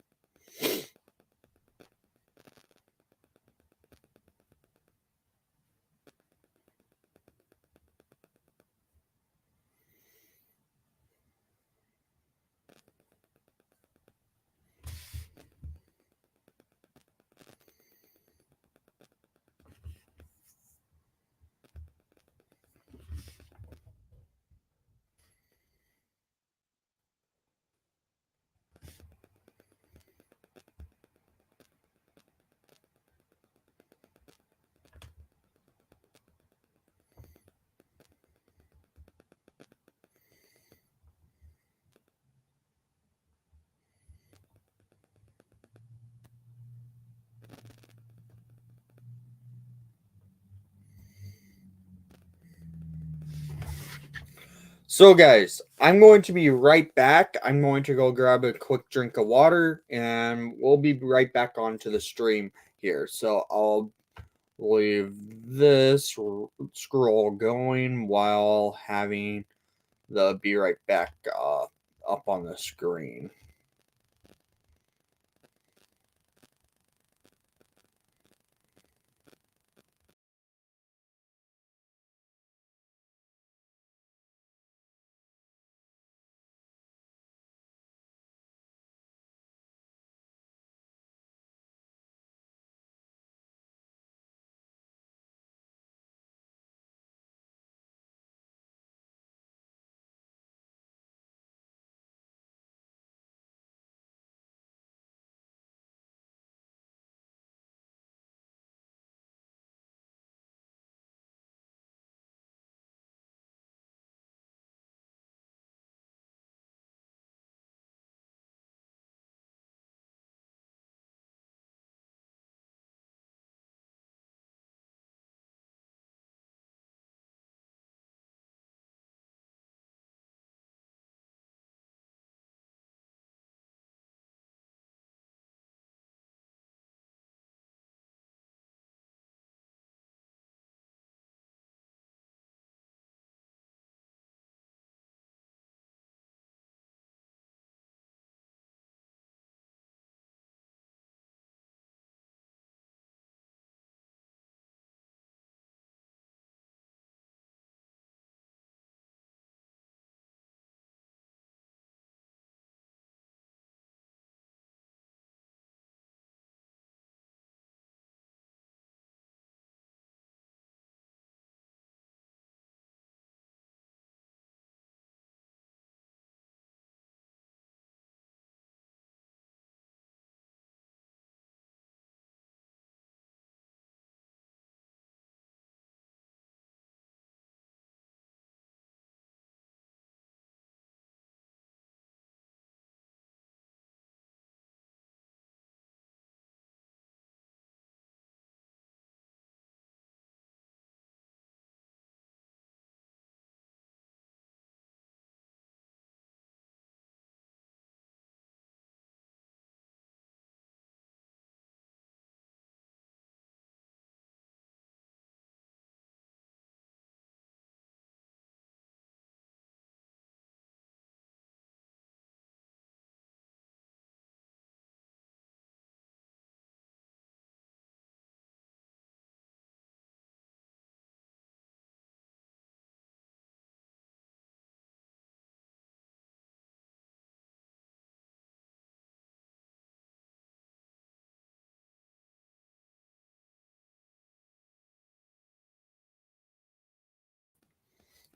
So, guys, I'm going to be right back. I'm going to go grab a quick drink of water, and we'll be right back onto the stream here. So, leave this scroll going while having the be right back up on the screen.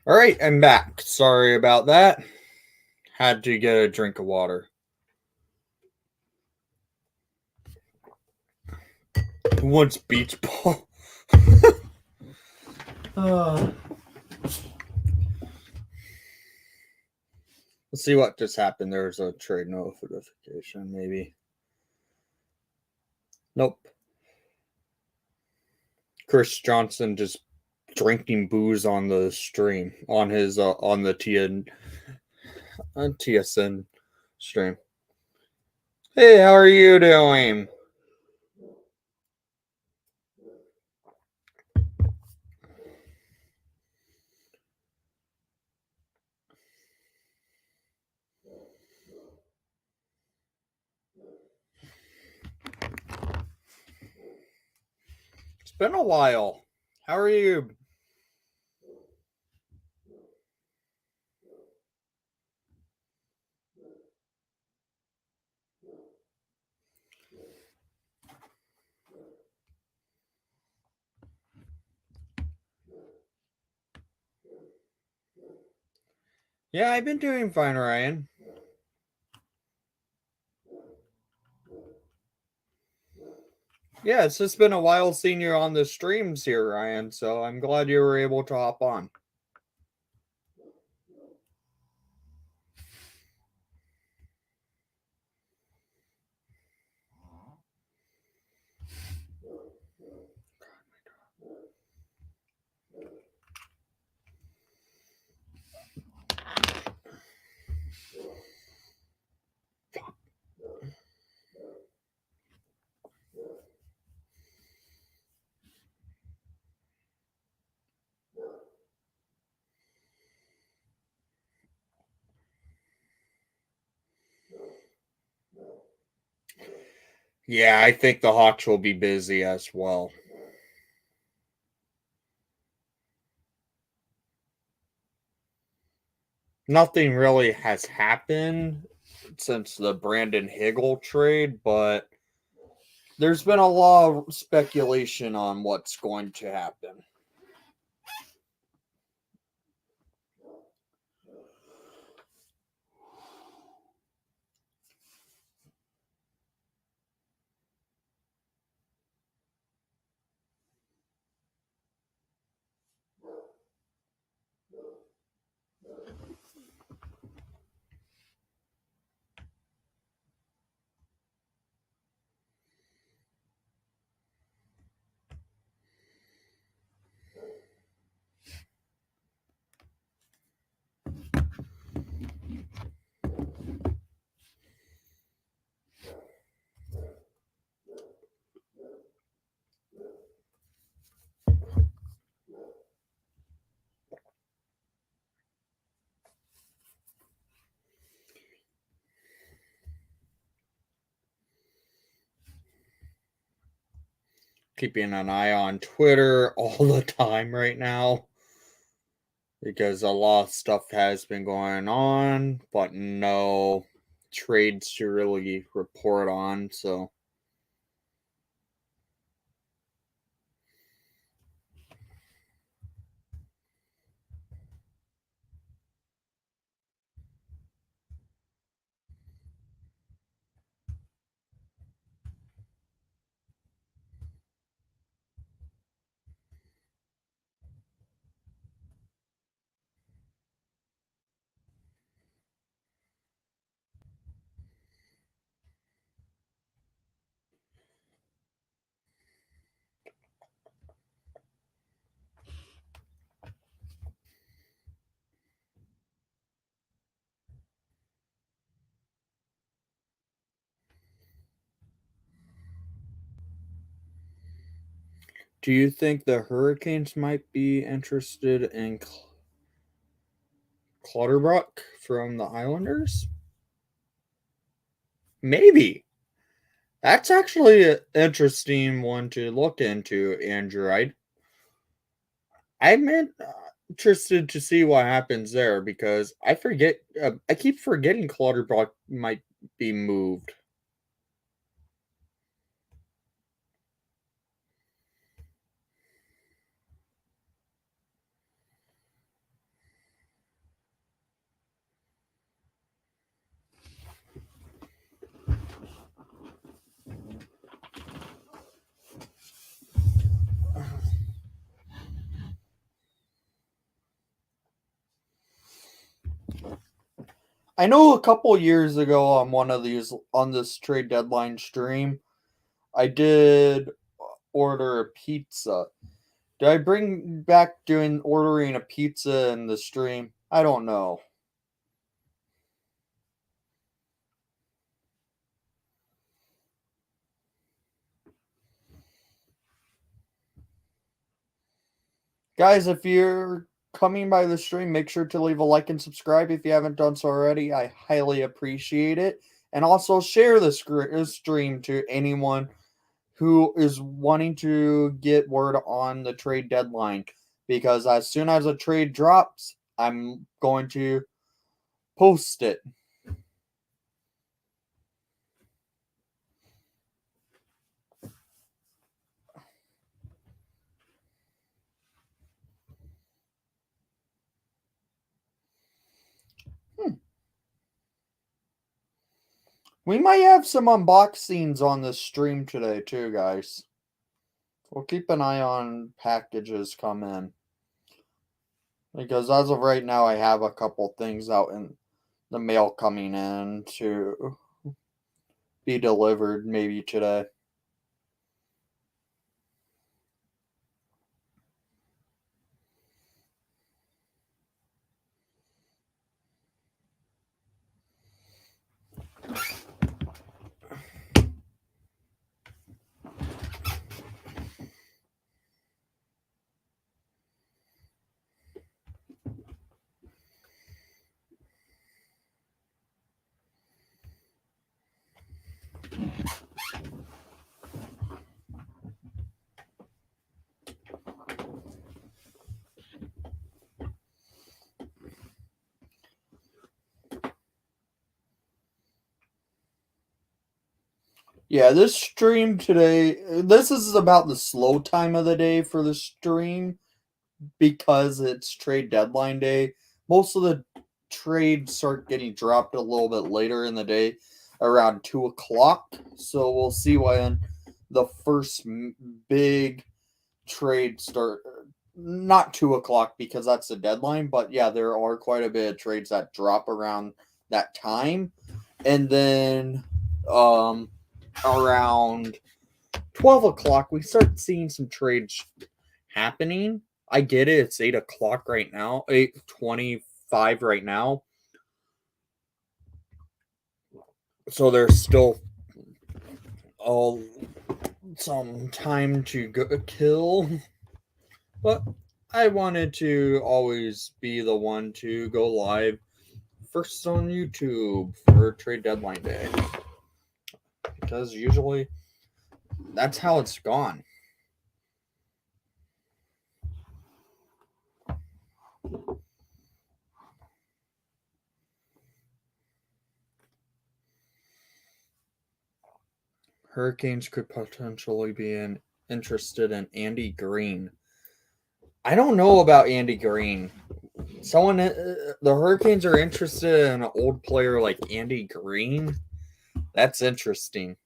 All right, I'm back. Sorry about that. Had to get a drink of water. Who wants beach ball? Let's see what just happened. There's a trade notification, maybe. Nope. Chris Johnson just drinking booze on the stream on his on the TSN stream. Hey, how are you doing? It's been a while. How are you? Yeah, I've been doing fine, Ryan. Yeah, it's just been a while seeing you on the streams here, Ryan, so I'm glad you were able to hop on. Yeah, I think the Hawks will be busy as well. Nothing really has happened since the Brandon Hegel trade, but there's been a lot of speculation on what's going to happen. Keeping an eye on Twitter all the time right now because a lot of stuff has been going on, but no trades to really report on. So, do you think the Hurricanes might be interested in Clutterbuck from the Islanders? Maybe. That's actually an interesting one to look into, Andrew. I'm interested to see what happens there because I forget. I keep forgetting Clutterbuck might be moved. I know a couple years ago on this trade deadline stream, I did order a pizza. Did I bring back doing ordering a pizza in the stream? I don't know. Guys, if you're coming by the stream, make sure to leave a like and subscribe if you haven't done so already. I highly appreciate it. And also share the stream to anyone who is wanting to get word on the trade deadline. Because as soon as a trade drops, I'm going to post it. We might have some unboxings on this stream today, too, guys. We'll keep an eye on packages come in. Because as of right now, I have a couple things out in the mail coming in to be delivered maybe today. Yeah, this stream today, this is about the slow time of the day for the stream because it's trade deadline day. Most of the trades start getting dropped a little bit later in the day, around 2 o'clock. So we'll see when the first big trade start. Not 2 o'clock because that's the deadline, but yeah, there are quite a bit of trades that drop around that time, and then around 12 o'clock we start seeing some trades happening. I get it, it's 8 o'clock right now, 8:25 right now. So there's still all some time to go kill. But I wanted to always be the one to go live first on YouTube for trade deadline day. Because usually that's how it's gone. Hurricanes could potentially be interested in Andy Green. I don't know about Andy Green. The Hurricanes are interested in an old player like Andy Green. That's interesting,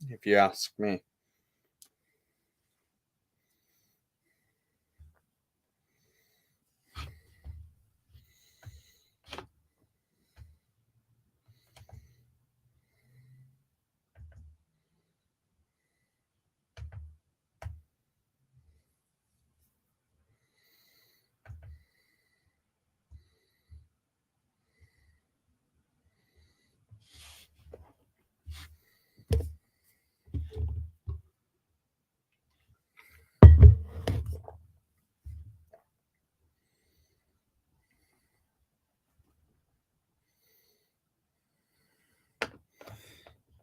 if you ask me.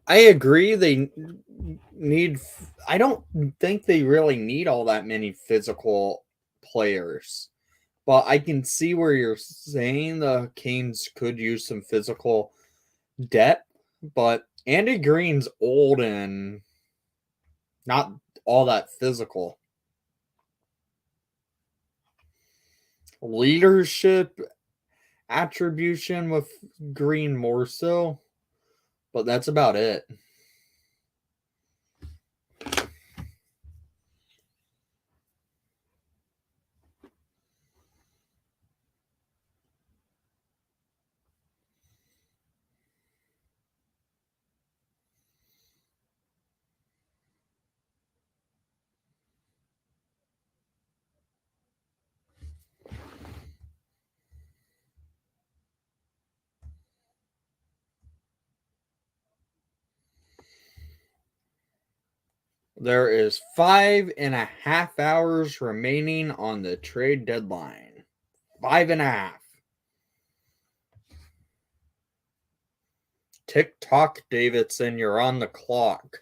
I agree. They need. I don't think they really need all that many physical players, but I can see where you're saying the Canes could use some physical depth. But Andy Green's old and not all that physical. Leadership attribution with Green more so, but that's about it. There is 5.5 hours remaining on the trade deadline. 5.5. Tick tock, Davidson, you're on the clock.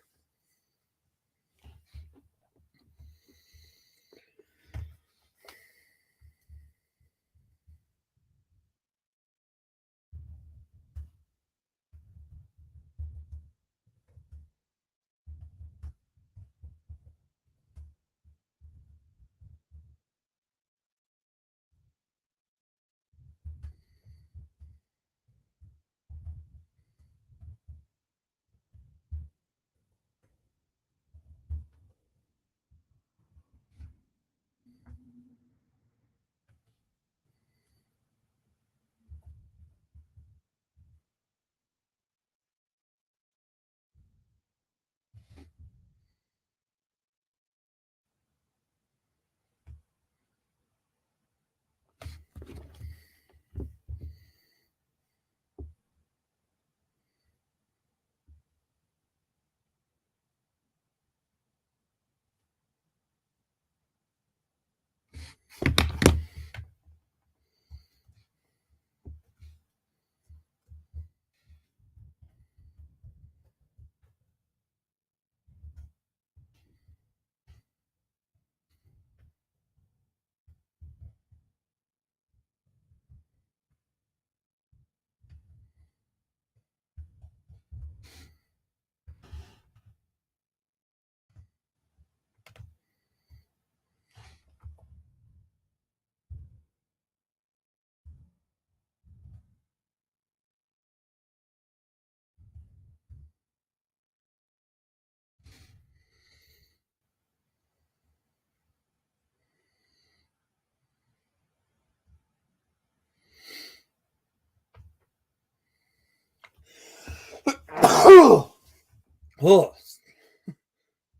Oh,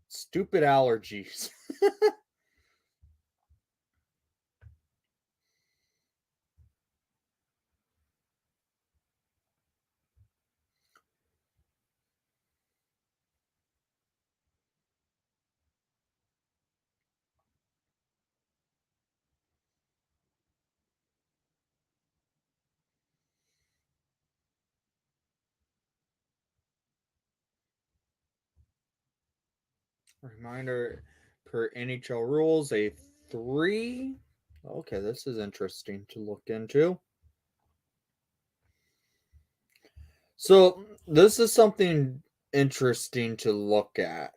stupid allergies. Reminder, per NHL rules, a 3. Okay, this is interesting to look into. So, this is something interesting to look at.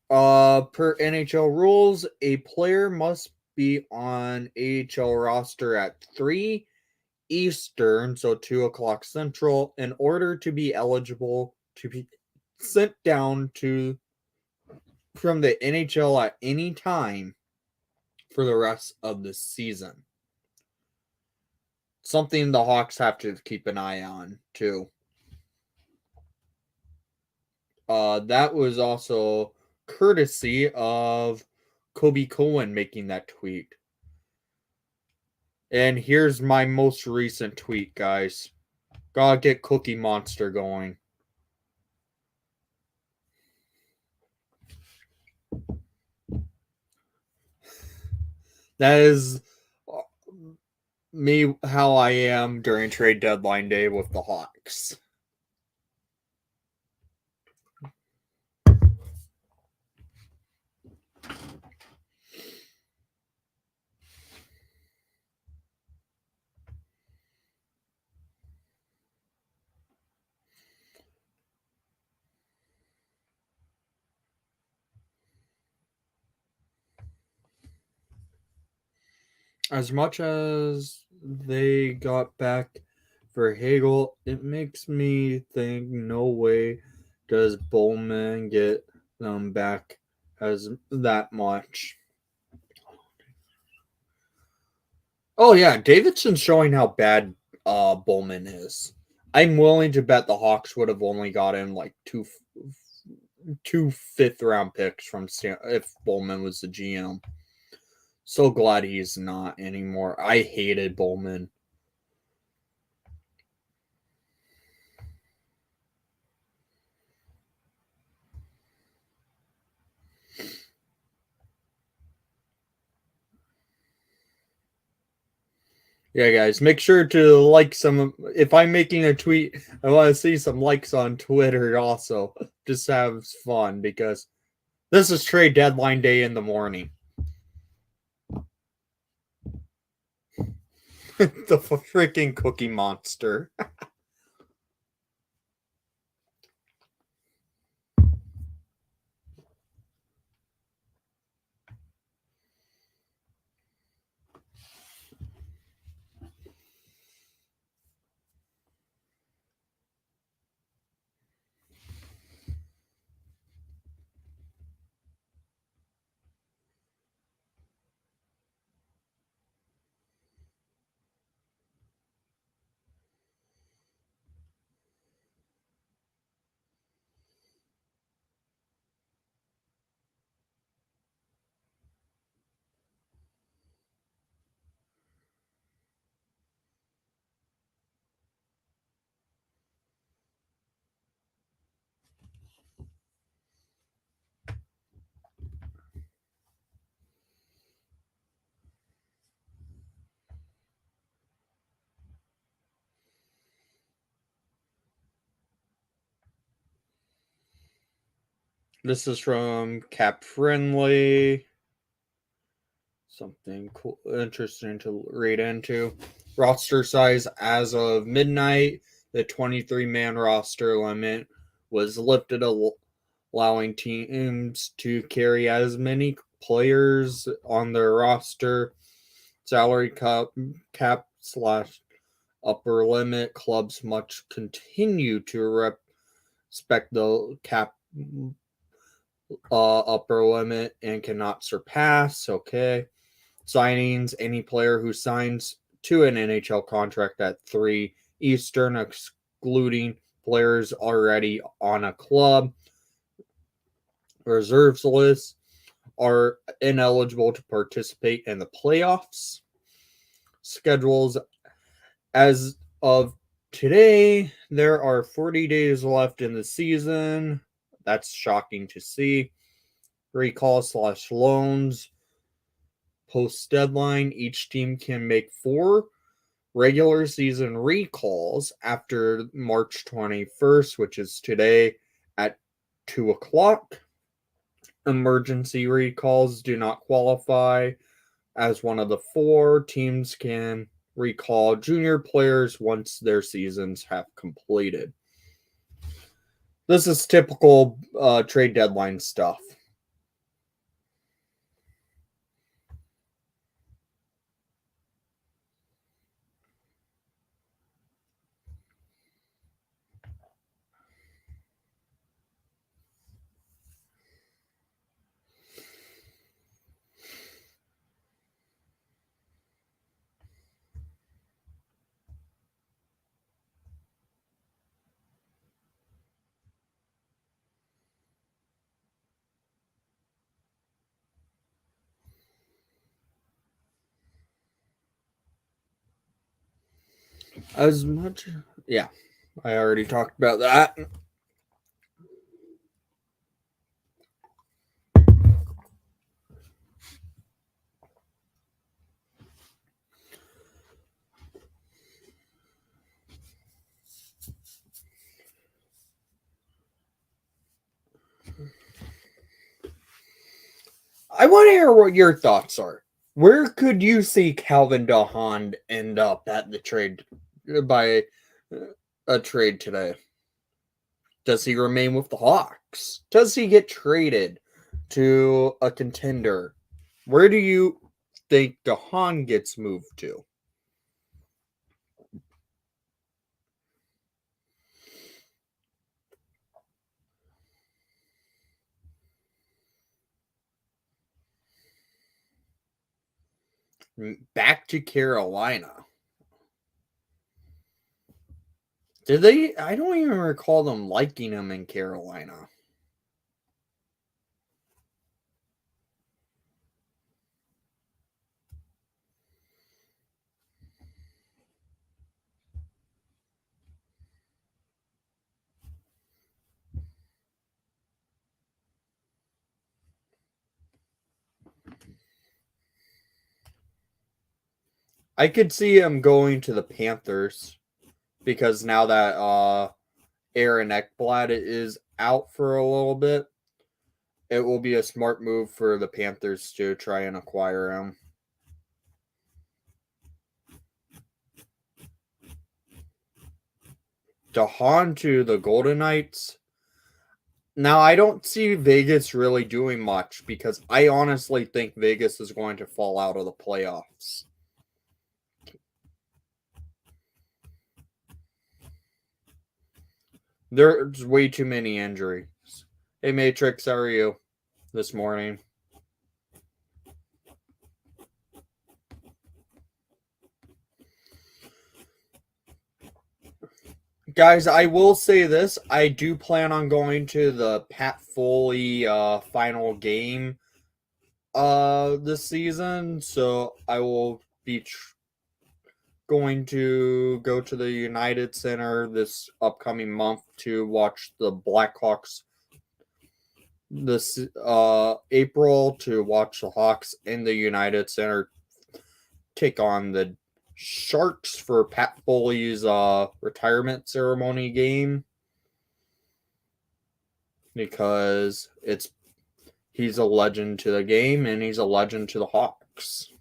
Per NHL rules, a player must be on AHL roster at 3 Eastern, so 2 o'clock Central, in order to be eligible to be sent down to from the NHL at any time for the rest of the season. Something the Hawks have to keep an eye on, too. That was also courtesy of Kobe Cohen making that tweet. And here's my most recent tweet, guys. Gotta get Cookie Monster going. That is me, how I am during trade deadline day with the Hawks. As much as they got back for Hegel, it makes me think no way does Bowman get them back as that much. Oh yeah, Davidson's showing how bad Bowman is. I'm willing to bet the Hawks would have only gotten like two fifth-round picks from if Bowman was the GM. So glad he's not anymore. I hated Bowman. Yeah, guys, make sure to like some. If I'm making a tweet, I want to see some likes on Twitter also. Just have fun because this is trade deadline day in the morning. The freaking Cookie Monster. This is from Cap Friendly. Something cool, interesting to read into. Roster size as of midnight, the 23-man roster limit was lifted, allowing teams to carry as many players on their roster. Salary cap slash upper limit. Clubs must continue to respect the cap upper limit and cannot surpass. Okay. Signings, any player who signs to an NHL contract at 3 Eastern, excluding players already on a club reserves list are ineligible to participate in the playoffs. Schedules as of today, there are 40 days left in the season. That's shocking to see. Recall/loans. Post deadline, each team can make 4 regular season recalls after March 21st, which is today at 2 o'clock. Emergency recalls do not qualify as one of the 4. Teams can recall junior players once their seasons have completed. This is typical trade deadline stuff. As much, yeah, I already talked about that. I want to hear what your thoughts are. Where could you see Calvin Dahan end up at the trade by a trade today? Does he remain with the Hawks? Does he get traded to a contender? Where do you think Dahan gets moved to? Back to Carolina. Did they? I don't even recall them liking him in Carolina. I could see him going to the Panthers because now that Aaron Ekblad is out for a little bit, it will be a smart move for the Panthers to try and acquire him. Dahan to the Golden Knights. Now, I don't see Vegas really doing much because I honestly think Vegas is going to fall out of the playoffs. There's way too many injuries. Hey, Matrix, how are you this morning? Guys, I will say this. I do plan on going to the Pat Foley final game this season, so I will be going to go to the United Center this upcoming month to watch the Blackhawks this April, to watch the Hawks in the United Center take on the Sharks for Pat Foley's retirement ceremony game, because he's a legend to the game and he's a legend to the Hawks.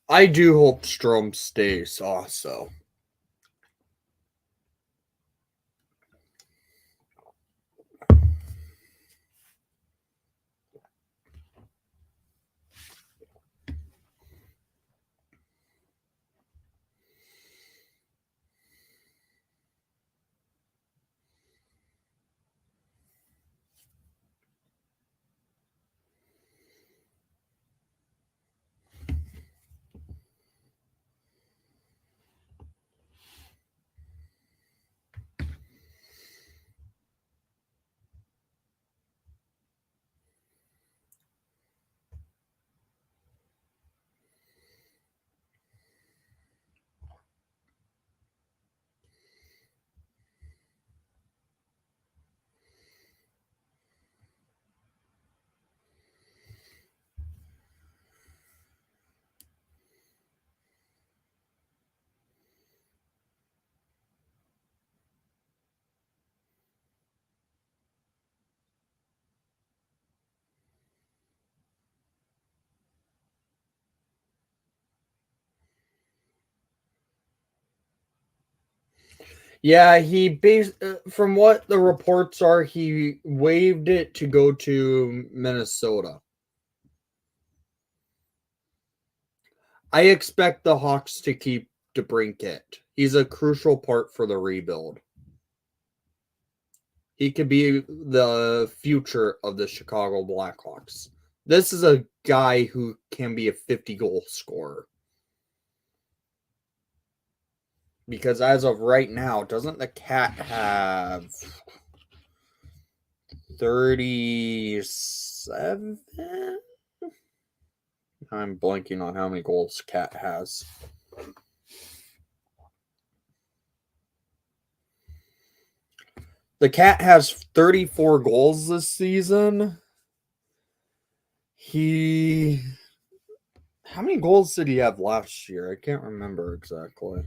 I do hope Strome stays also. Yeah, from what the reports are, he waived it to go to Minnesota. I expect the Hawks to keep DeBrincat. He's a crucial part for the rebuild. He could be the future of the Chicago Blackhawks. This is a guy who can be a 50-goal scorer. Because as of right now, doesn't the Cat have 37? I'm blanking on how many goals Cat has. The Cat has 34 goals this season. How many goals did he have last year? I can't remember exactly.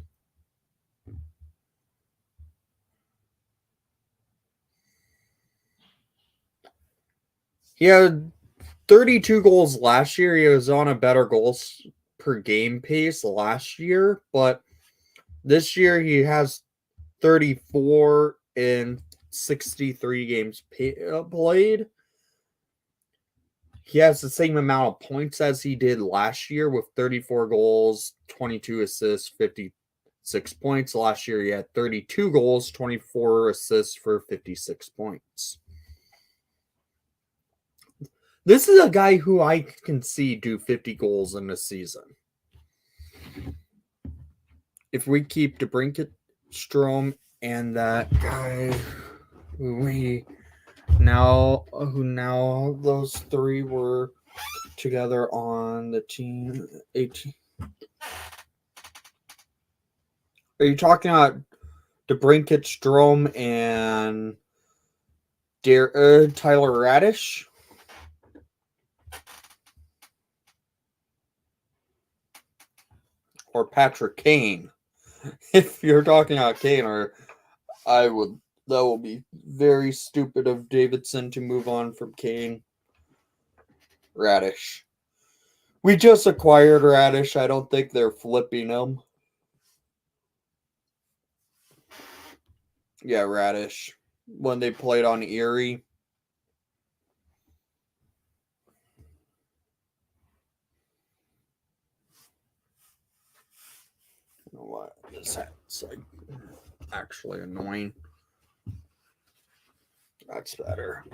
He had 32 goals last year. He was on a better goals per game pace last year, but this year he has 34 in 63 games played. He has the same amount of points as he did last year with 34 goals, 22 assists, 56 points. Last year he had 32 goals, 24 assists for 56 points. This is a guy who I can see do 50 goals in a season. If we keep DeBrincat, Strome, and that guy who now those three were together on the team 18. Are you talking about DeBrincat, Strome, and Tyler Radish? Or Patrick Kane? If you're talking about Kane, or that will be very stupid of Davidson to move on from Kane. Radish. We just acquired Radish. I don't think they're flipping him. Yeah, Radish. When they played on Erie. You know what? This hat's like actually annoying. That's better.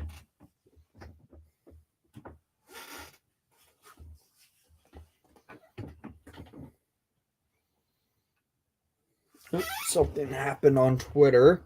Oops, something happened on Twitter.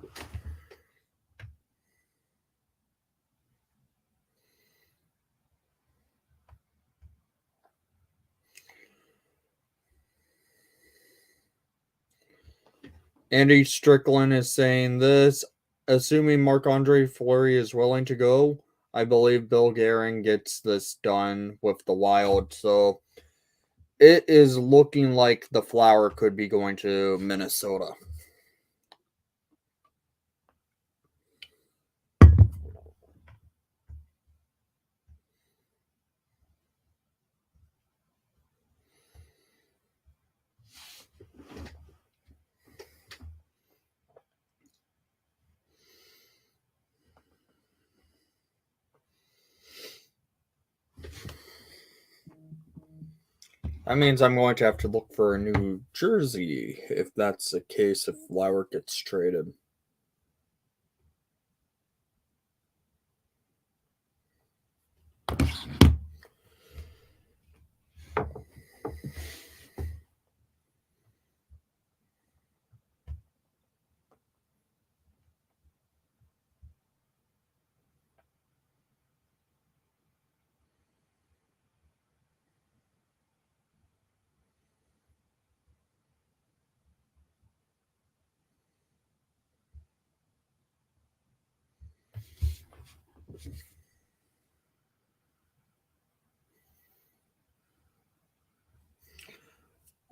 Andy Strickland is saying this. Assuming Marc-Andre Fleury is willing to go, I believe Bill Guerin gets this done with the Wild. So it is looking like the Flower could be going to Minnesota. That means I'm going to have to look for a new jersey if that's the case, if Lauer gets traded.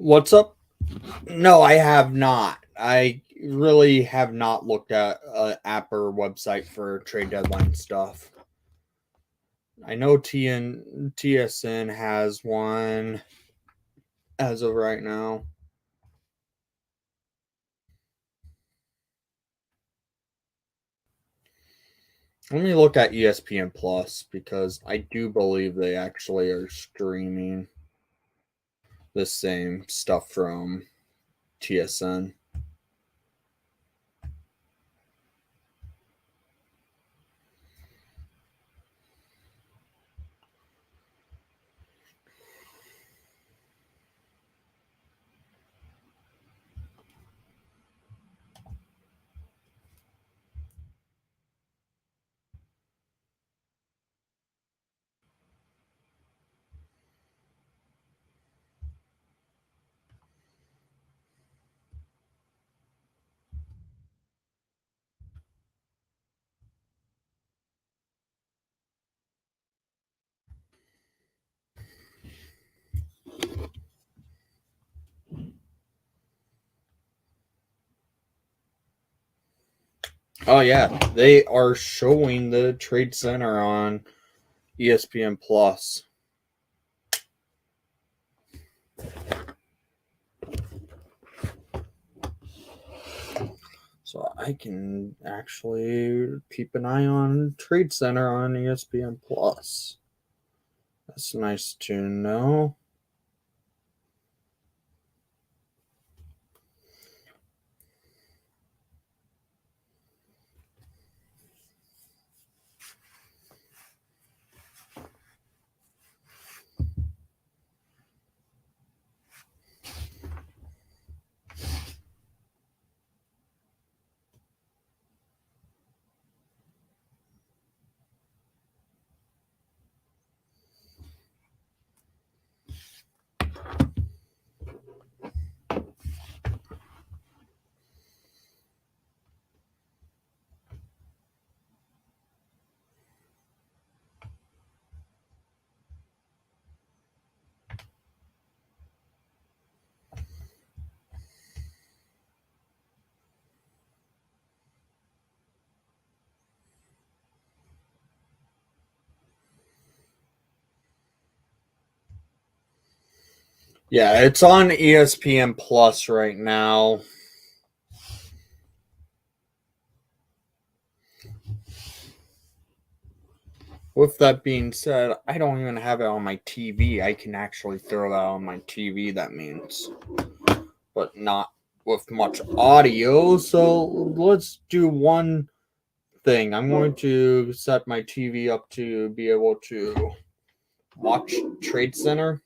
What's up? No, I have not. I really have not looked at an app or website for trade deadline stuff. I know TSN has one as of right now. Let me look at ESPN Plus because I do believe they actually are streaming the same stuff from TSN. Oh yeah, they are showing the Trade Center on ESPN Plus. So I can actually keep an eye on Trade Center on ESPN Plus. That's nice to know. Yeah, it's on ESPN Plus right now. With that being said, I don't even have it on my TV. I can actually throw that on my TV, that means. But not with much audio. So let's do one thing. I'm going to set my TV up to be able to watch Trade Center.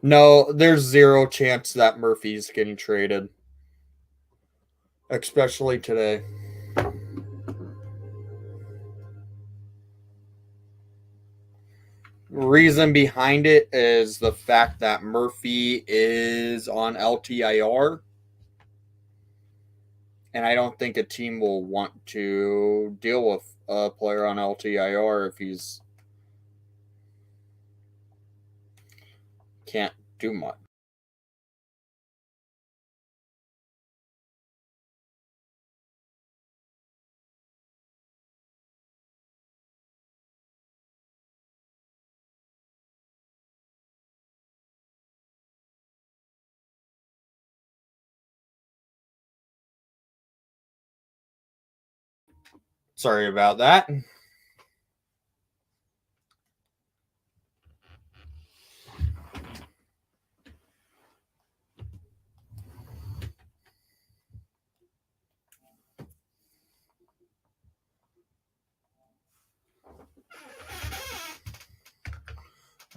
No, there's zero chance that Murphy's getting traded, especially today. Reason behind it is the fact that Murphy is on LTIR, and I don't think a team will want to deal with a player on LTIR if he's can't do much. Sorry about that.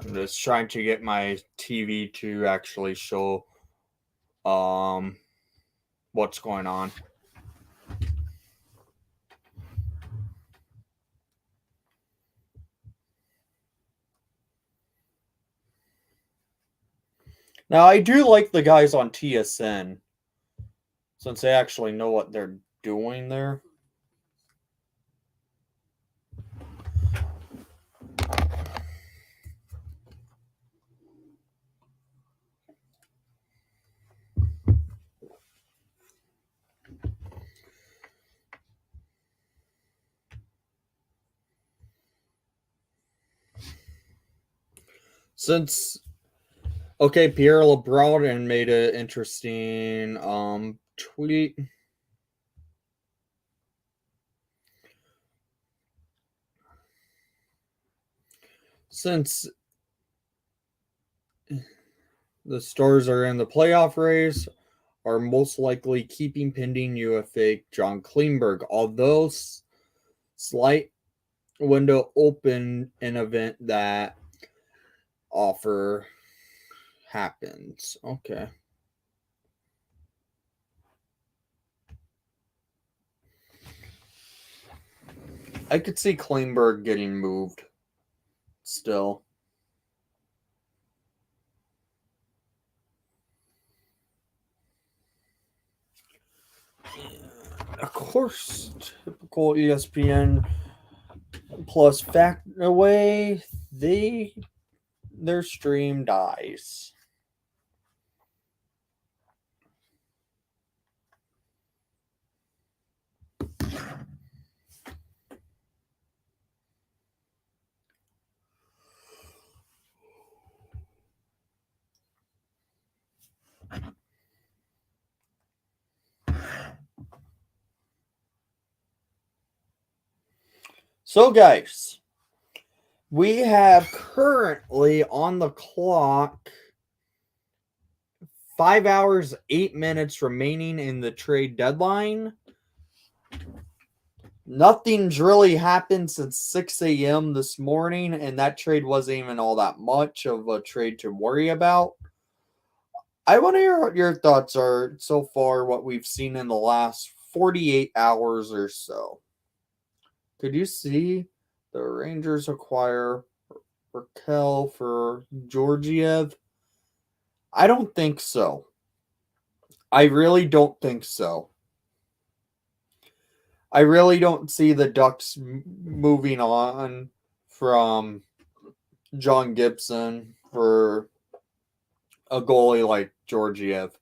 I'm just trying to get my TV to actually show what's going on. Now, I do like the guys on TSN, since they actually know what they're doing there. Since, okay, Pierre LeBron made an interesting tweet. Since the Stars are in the playoff race, are most likely keeping pending UFA John Klingberg, although slight window open in event that offer happens. Okay. I could see Klingberg getting moved still. Of course, typical ESPN Plus fact away, their stream dies. So, guys, we have currently on the clock 5 hours, 8 minutes remaining in the trade deadline. Nothing's really happened since 6 a.m. this morning, and that trade wasn't even all that much of a trade to worry about. I want to hear what your thoughts are so far, what we've seen in the last 48 hours or so. Could you see the Rangers acquire Raquel for Georgiev? I don't think so. I really don't think so. I really don't see the Ducks moving on from John Gibson for a goalie like Georgiev.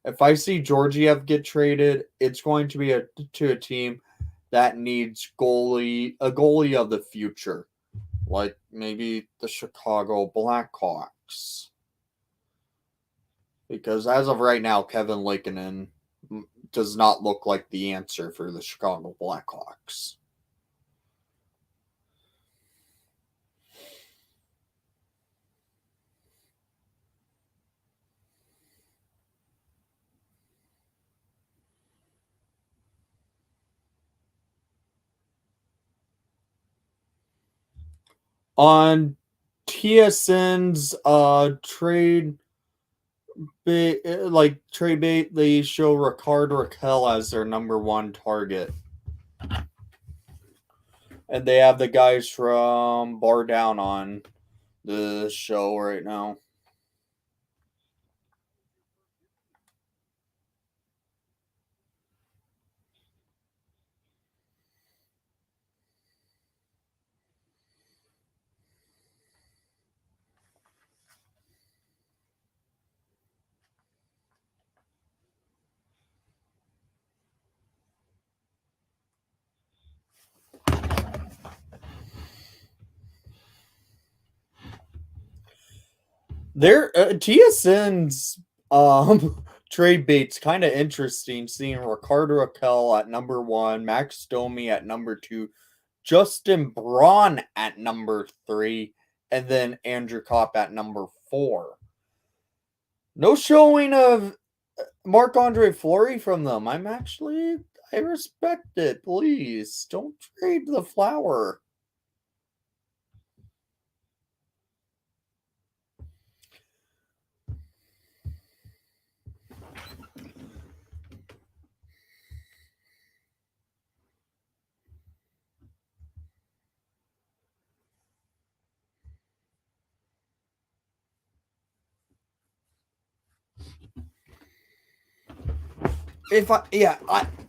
If I see Georgiev get traded, it's going to be to a team that needs a goalie of the future, like maybe the Chicago Blackhawks. Because as of right now, Kevin Lankinen does not look like the answer for the Chicago Blackhawks. On TSN's trade bait, they show Raquel as their number one target. And they have the guys from Bar Down on the show right now. Their TSN's trade bait's kind of interesting. Seeing Ricardo Raquel at number one, Max Domi at number two, Justin Braun at number three, and then Andrew Kopp at number four. No showing of Marc-Andre Fleury from them. I respect it. Please don't trade the flower.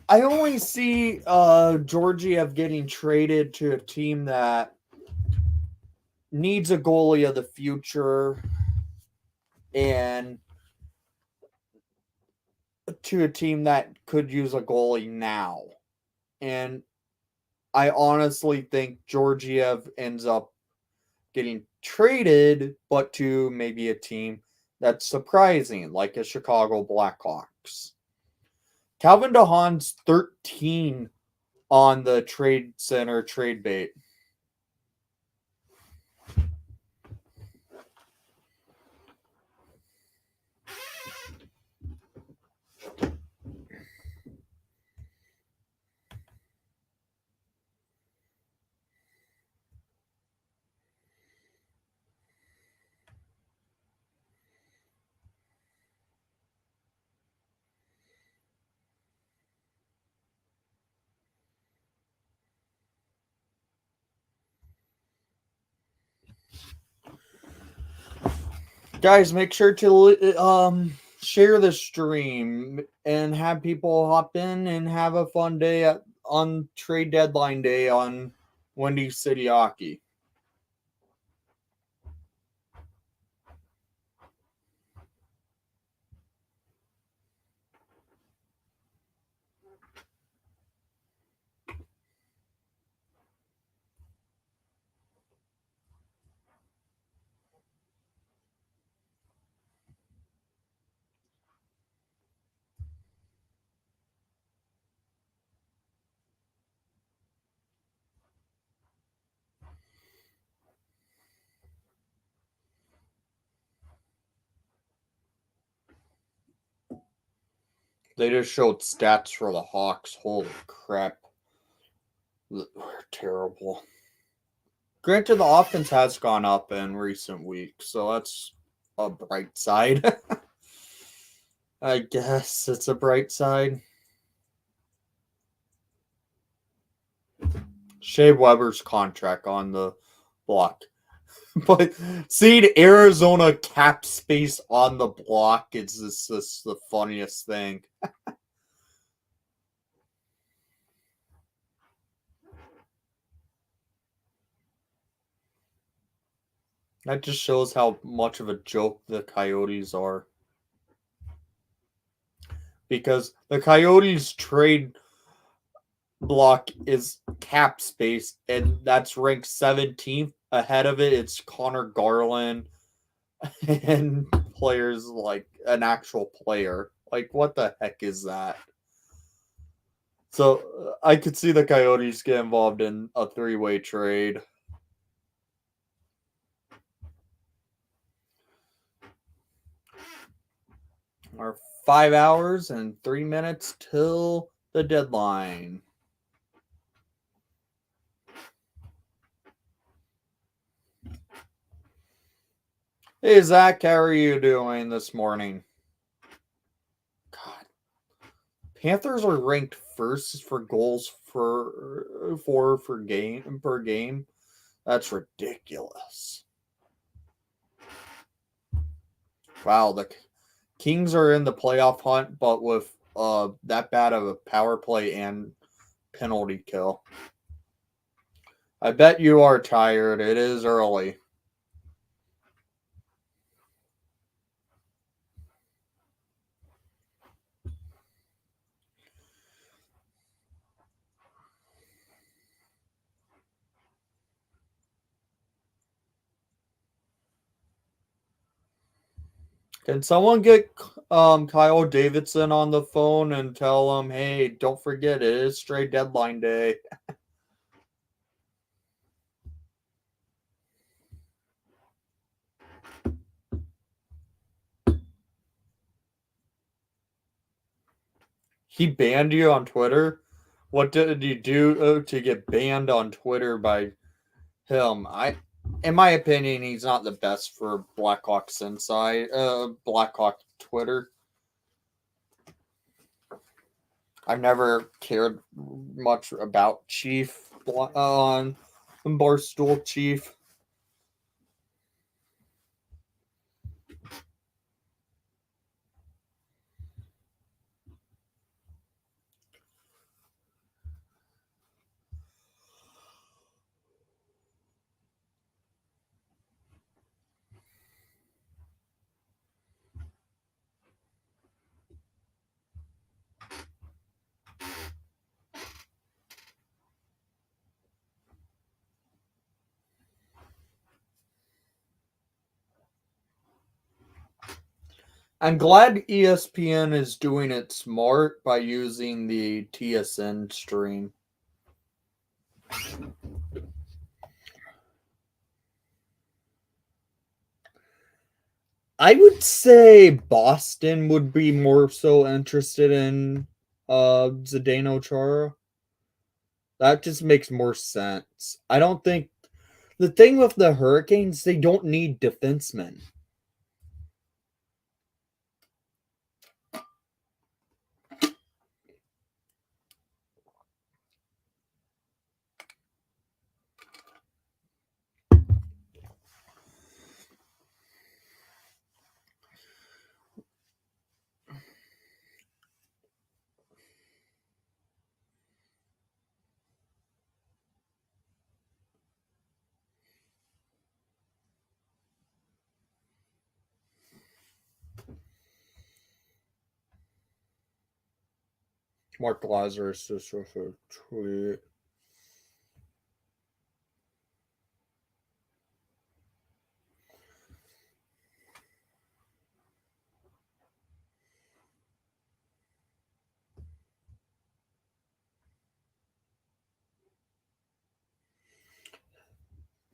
I only see Georgiev getting traded to a team that needs a goalie of the future and to a team that could use a goalie now. And I honestly think Georgiev ends up getting traded, but to maybe a team that's surprising, like a Chicago Blackhawks. Calvin Dahan's 13 on the trade center trade bait. Guys, make sure to share the stream and have people hop in and have a fun day on trade deadline day on Windy City Hockey. They just showed stats for the Hawks. Holy crap. We're terrible. Granted, the offense has gone up in recent weeks, so that's a bright side. I guess it's a bright side. Shea Weber's contract on the block. But seeing Arizona cap space on the block is just the funniest thing. That just shows how much of a joke the Coyotes are. Because the Coyotes trade block is cap space, and that's ranked 17th. Ahead of it, it's Connor Garland and players like an actual player. Like, what the heck is that? So I could see the Coyotes get involved in a three-way trade. Our 5 hours and 3 minutes till the deadline. Hey, Zach, how are you doing this morning? God. Panthers are ranked first for goals per game. That's ridiculous. Wow, the Kings are in the playoff hunt, but with that bad of a power play and penalty kill. I bet you are tired. It is early. Can someone get Kyle Davidson on the phone and tell him, hey, don't forget it is trade deadline day. He banned you on Twitter? What did you do to get banned on Twitter by him? In my opinion, he's not the best for Blackhawks inside Blackhawk Twitter. I've never cared much about Chief on Barstool Chief. I'm glad ESPN is doing it smart by using the TSN stream. I would say Boston would be more so interested in Zdeno Chara. That just makes more sense. I don't think the thing with the Hurricanes, they don't need defensemen. Mark Lazarus just with a tweet.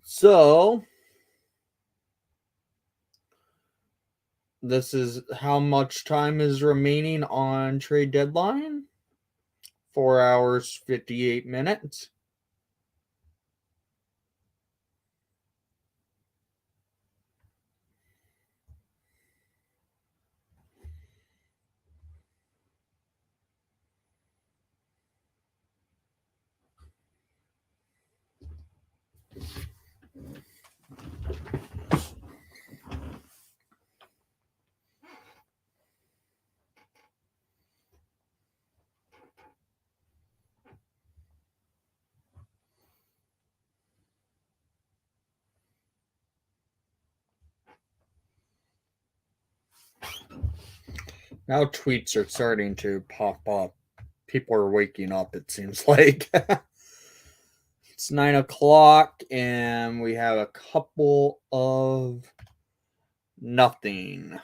So, this is how much time is remaining on trade deadline. 4 hours, 58 minutes. Now tweets are starting to pop up. People are waking up, it seems like. It's 9 o'clock, and we have a couple of nothing.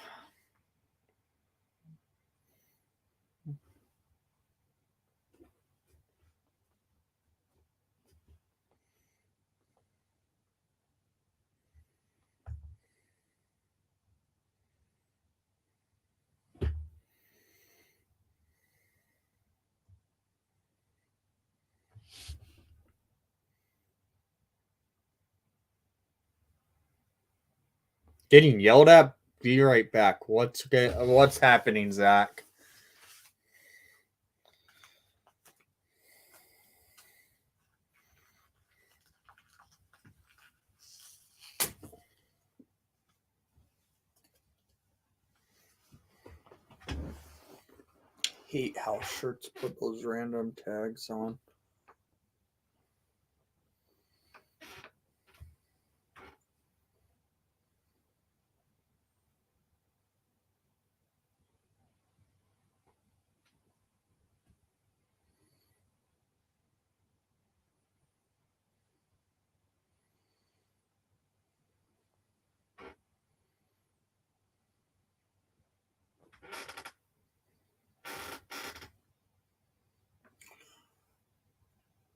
Getting yelled at? Be right back. What's happening, Zach? Hate how shirts put those random tags on.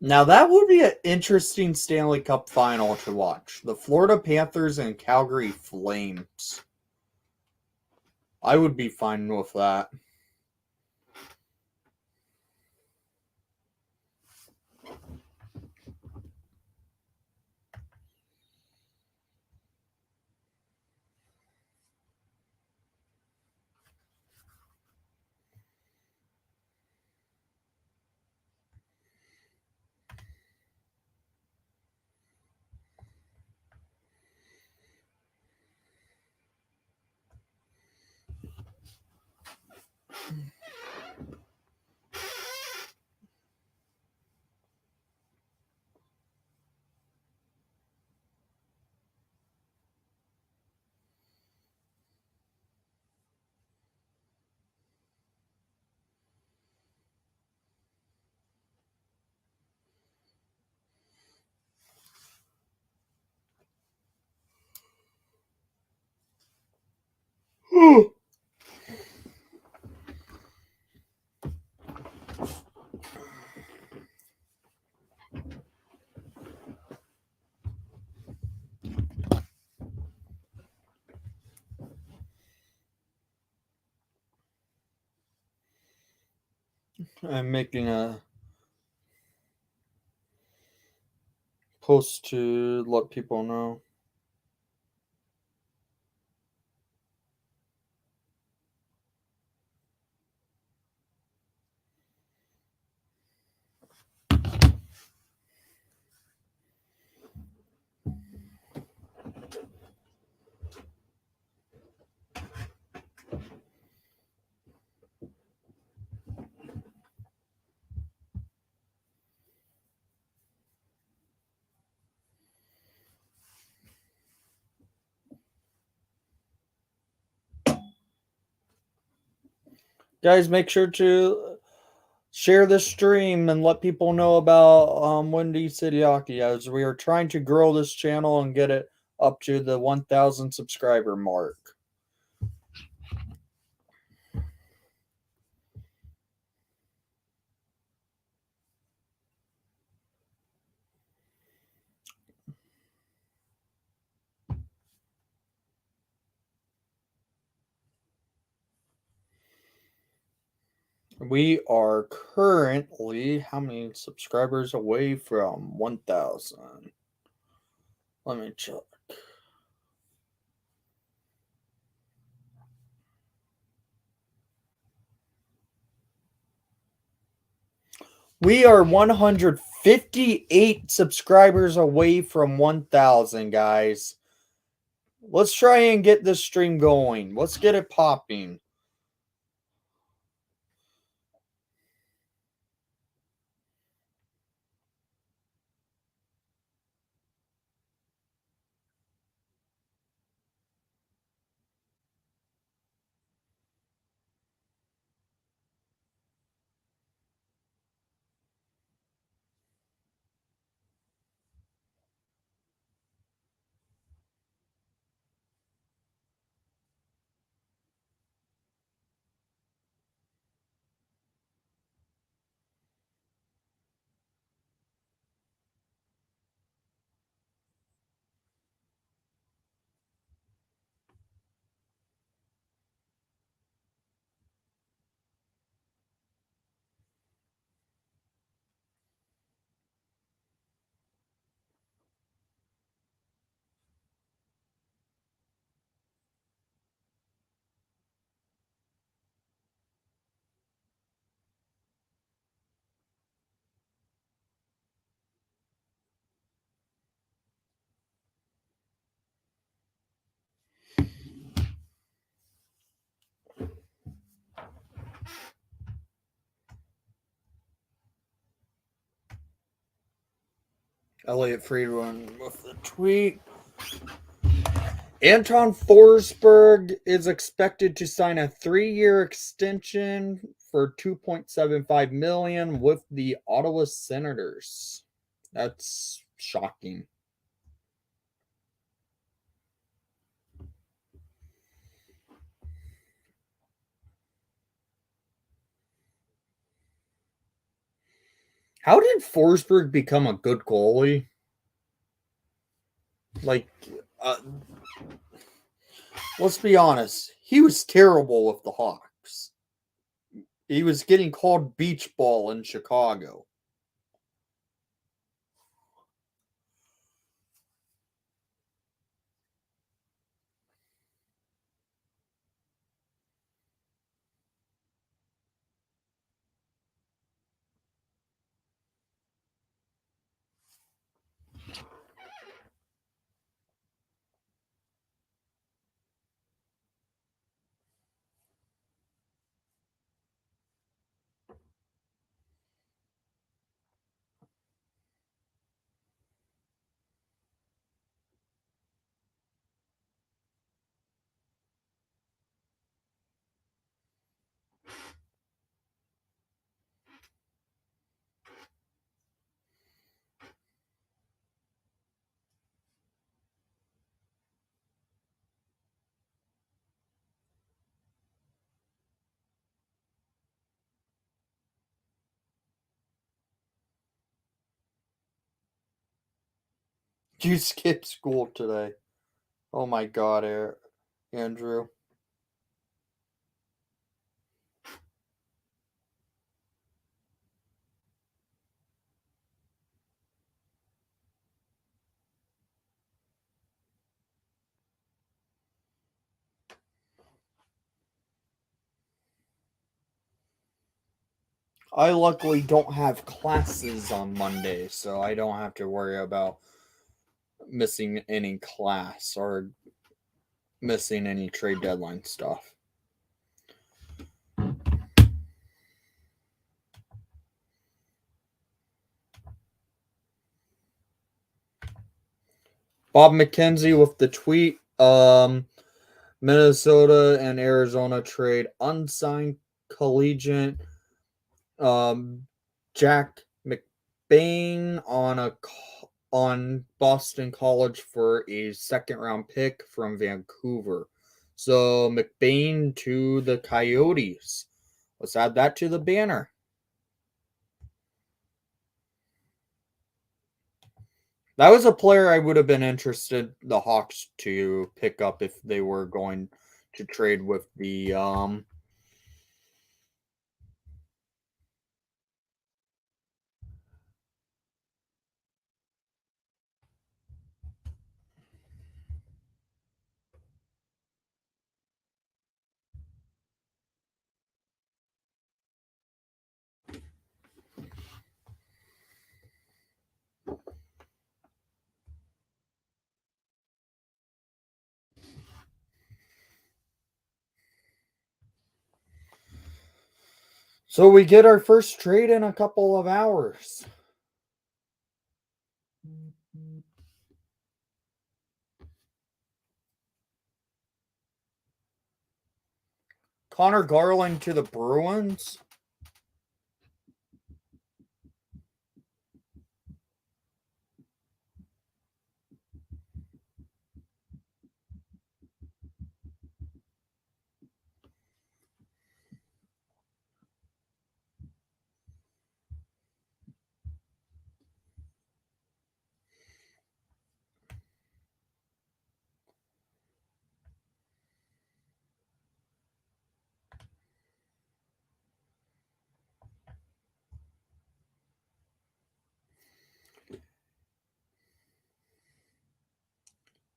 Now that would be an interesting Stanley Cup final to watch. The Florida Panthers and Calgary Flames. I would be fine with that. I'm making a post to let people know. Guys, make sure to share this stream and let people know about Windy City Hockey, as we are trying to grow this channel and get it up to the 1,000 subscriber mark. We are currently how many subscribers away from 1,000? Let me check. We are 158 subscribers away from 1,000, guys. Let's try and get this stream going. Let's get it popping. Elliot Freeman with the tweet. Anton Forsberg is expected to sign a 3-year extension for $2.75 million with the Ottawa Senators. That's shocking. How did Forsberg become a good goalie? Like, uh, let's be honest. He was terrible with the Hawks. He was getting called beach ball in Chicago. You skipped school today. Oh my god, Andrew. I luckily don't have classes on Monday, so I don't have to worry about missing any class or missing any trade deadline stuff. Bob McKenzie with the tweet. Minnesota and Arizona trade unsigned collegiate Jack Mcbain on Boston College for a second round pick from Vancouver. So Mcbain to the Coyotes. Let's add that to the banner. That was a player I would have been interested the Hawks to pick up if they were going to trade with the So we get our first trade in a couple of hours. Connor Garland to the Bruins.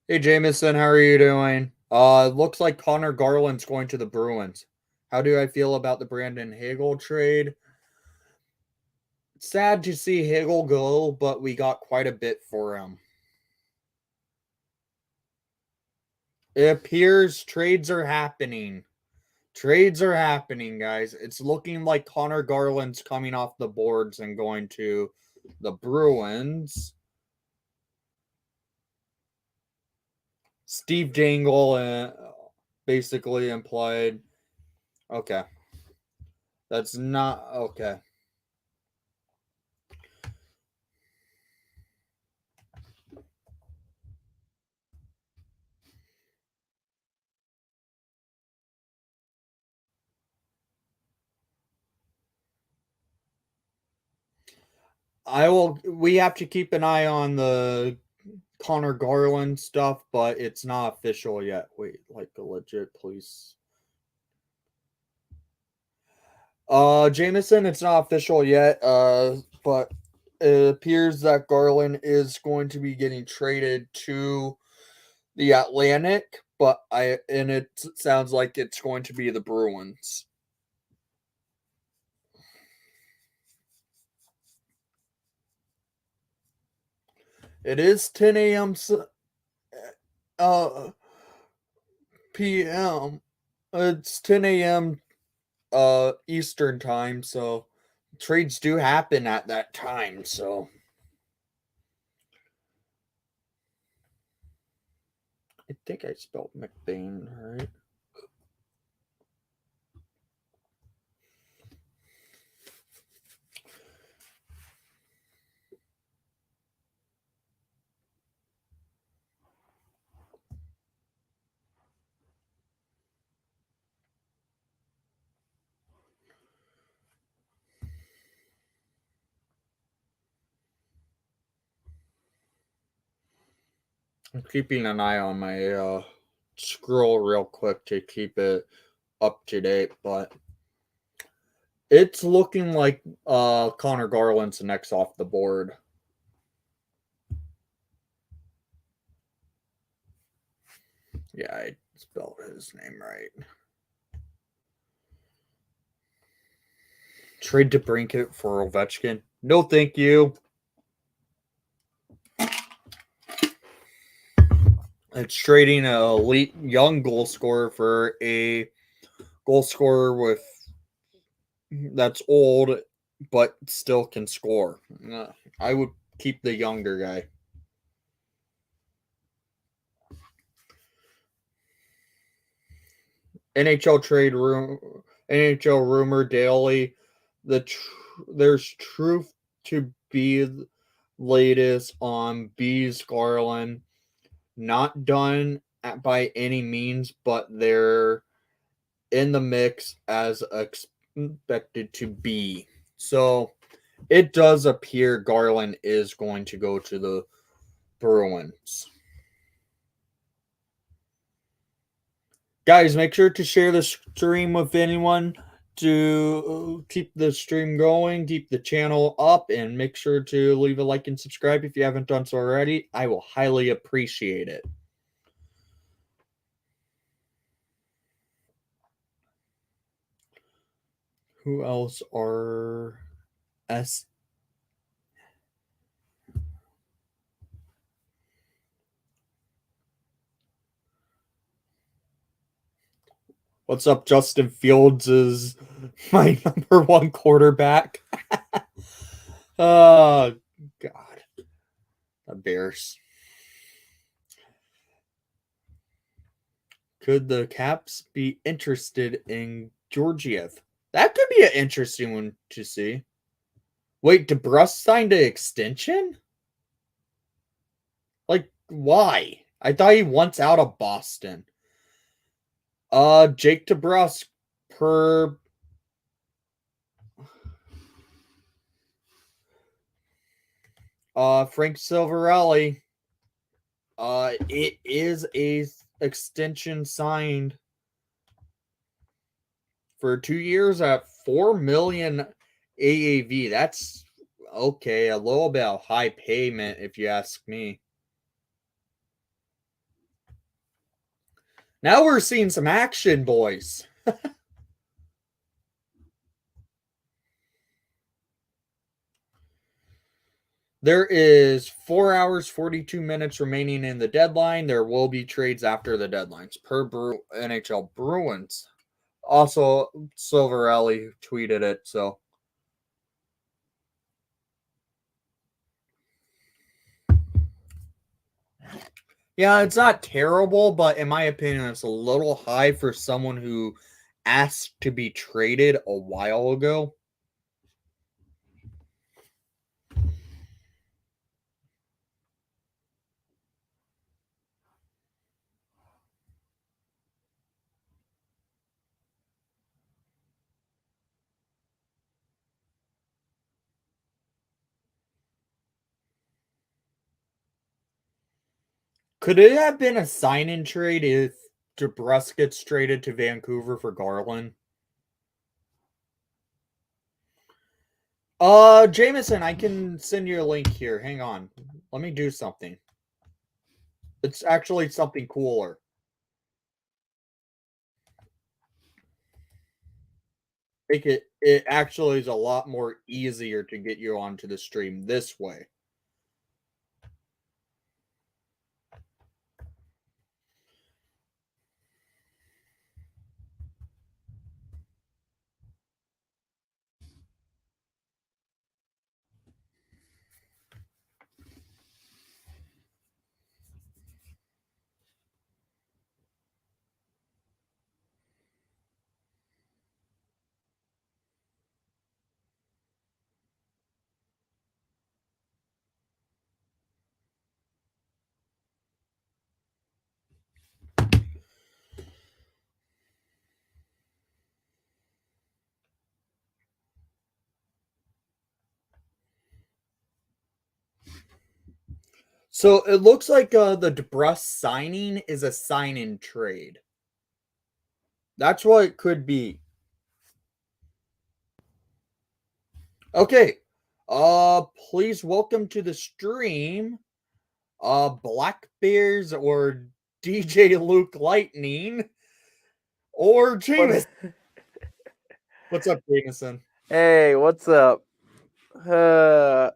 Hey Jameson, how are you doing? Looks like Connor Garland's going to the Bruins. How do I feel about the Brandon Hegel trade? Sad to see Hegel go, but we got quite a bit for him. It appears trades are happening. Trades are happening, guys. It's looking like Connor Garland's coming off the boards and going to the Bruins. Steve Dangle basically implied. Okay. That's not okay. We have to keep an eye on the Connor Garland stuff, but it's not official yet. Wait, like a legit, please. Jameson, it's not official yet. But it appears that Garland is going to be getting traded to the Atlantic, and it sounds like it's going to be the Bruins. It is 10 a.m. Uh, p.m. It's 10 a.m. Eastern time, so trades do happen at that time, so I think I spelled McBain right. I'm keeping an eye on my scroll real quick to keep it up to date, but it's looking like Connor Garland's next off the board. Yeah, I spelled his name right. Trade DeBrincat for Ovechkin. No, thank you. It's trading an elite young goal scorer for a goal scorer with that's old but still can score. I would keep the younger guy. NHL rumor daily. There's truth to be latest on Bees Garland. Not done by any means, but they're in the mix as expected to be. So it does appear Garland is going to go to the Bruins. Guys, make sure to share the stream with anyone to keep the stream going, keep the channel up, and make sure to leave a like and subscribe if you haven't done so already. I will highly appreciate it. Who else are S? What's up, Justin Fields is my number one quarterback. Oh, God. The Bears. Could the Caps be interested in Georgiev? That could be an interesting one to see. Wait, DeBrus signed an extension? Like, why? I thought he wants out of Boston. Jake DeBrus per Frank Silverelli. It is a extension signed for 2 years at $4 million AAV. That's okay, a little bit of high payment if you ask me. Now we're seeing some action, boys. There is 4 hours, 42 minutes remaining in the deadline. There will be trades after the deadlines per NHL Bruins. Also, Silverelli tweeted it, so. Yeah, it's not terrible, but in my opinion, it's a little high for someone who asked to be traded a while ago. Could it have been a sign-in trade if DeBrus gets traded to Vancouver for Garland? Jameson, I can send you a link here. Hang on. Let me do something. It's actually something cooler. It actually is a lot more easier to get you onto the stream this way. So it looks like the DeBrus signing is a sign-in trade. That's what it could be. Okay. Please welcome to the stream. Black Bears or DJ Luke Lightning or Jameson. What's up, Jameson?
Hey, what's up? There's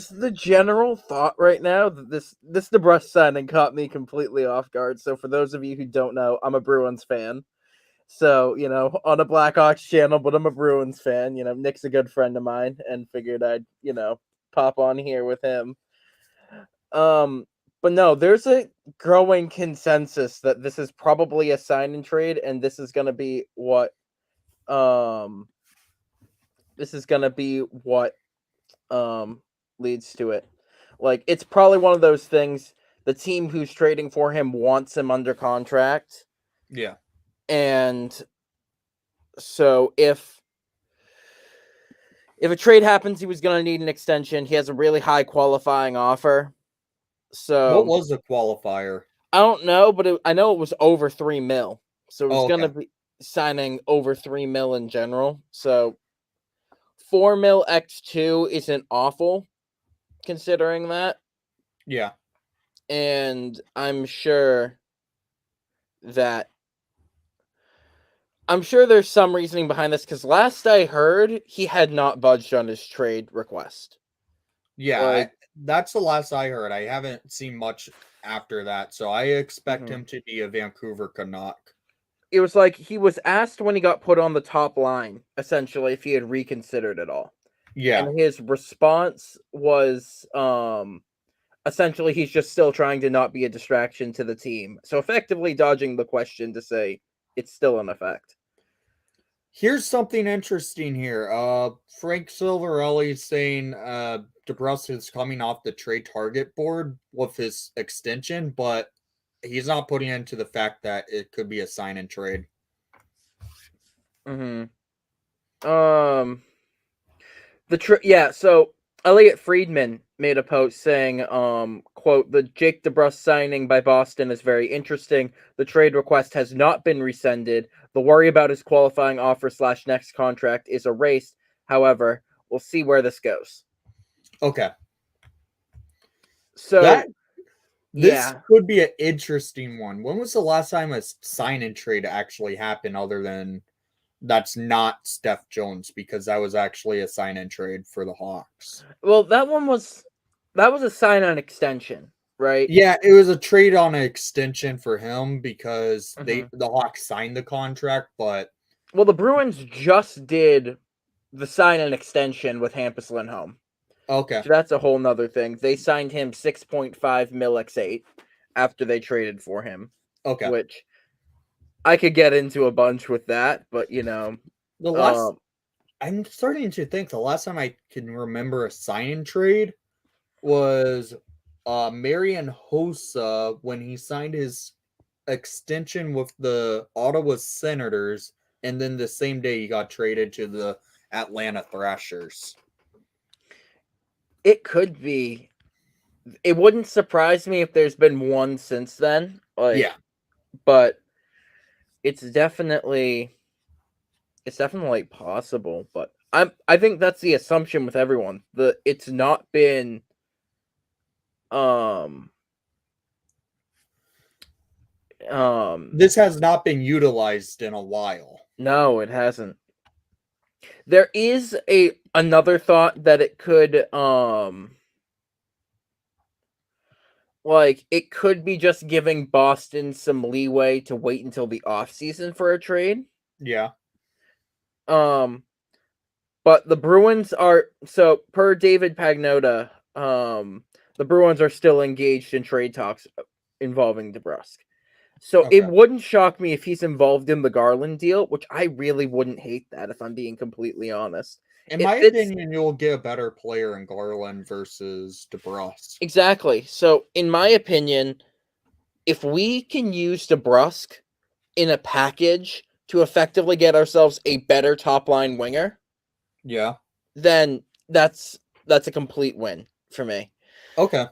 the general thought right now that this DeBrusk signing caught me completely off guard. So for those of you who don't know, I'm a Bruins fan. So, on a Blackhawks channel, but I'm a Bruins fan. Nick's a good friend of mine and figured I'd, pop on here with him. But no, there's a growing consensus that this is probably a sign and trade, and this is gonna be what um leads to it. Like, it's probably one of those things. The team who's trading for him wants him under contract,
Yeah.
and so if a trade happens, he was going to need an extension. He has a really high qualifying offer. So
What was the qualifier?
I don't know, but I know it was over $3 million. So it was going to
Okay.
be signing over $3 million in general. So $4 million x2 isn't awful, considering that.
Yeah.
And I'm sure there's some reasoning behind this, because last I heard, he had not budged on his trade request.
Yeah, that's the last I heard. I haven't seen much after that, so I expect him to be a Vancouver Canuck.
It was like he was asked when he got put on the top line, essentially, if he had reconsidered it all.
Yeah.
And his response was essentially he's just still trying to not be a distraction to the team. So effectively dodging the question to say it's still in effect.
Here's something interesting here. Frank Silverelli saying DeBrusk is coming off the trade target board with his extension, but he's not putting into the fact that it could be a sign and trade.
So Elliot Freeman made a post saying, quote, "The Jake DeBrusk signing by Boston is very interesting. The trade request has not been rescinded. The worry about his qualifying offer / next contract is erased. However, we'll see where this goes."
Okay.
So
this could be an interesting one. When was the last time a sign and trade actually happened other than that's not Steph Jones, because that was actually a sign and trade for the Hawks?
Well, that was a sign on extension, right?
Yeah, it was a trade on an extension for him because the Hawks signed the contract, but
well, the Bruins just did the sign and extension with Hampus Lindholm.
okay.
So that's a whole nother thing. They signed him $6.5 million x8 after they traded for him.
Okay.
Which I could get into a bunch with that, but
I'm starting to think the last time I can remember a sign and trade was Marian Hossa when he signed his extension with the Ottawa Senators, and then the same day he got traded to the Atlanta Thrashers.
It could be. It wouldn't surprise me if there's been one since then. But it's definitely possible. But I think that's the assumption with everyone. It's not been
this has not been utilized in a while.
No, it hasn't. There is another thought that it could it could be just giving Boston some leeway to wait until the offseason for a trade.
Yeah.
But the Bruins are, so per David Pagnotta, the Bruins are still engaged in trade talks involving DeBrusk. So it wouldn't shock me if he's involved in the Garland deal, which I really wouldn't hate that, if I'm being completely honest.
In my opinion, you'll get a better player in Garland versus DeBrusk.
Exactly. So in my opinion, if we can use DeBrusk in a package to effectively get ourselves a better top line winger,
yeah,
then that's a complete win for me.
Okay.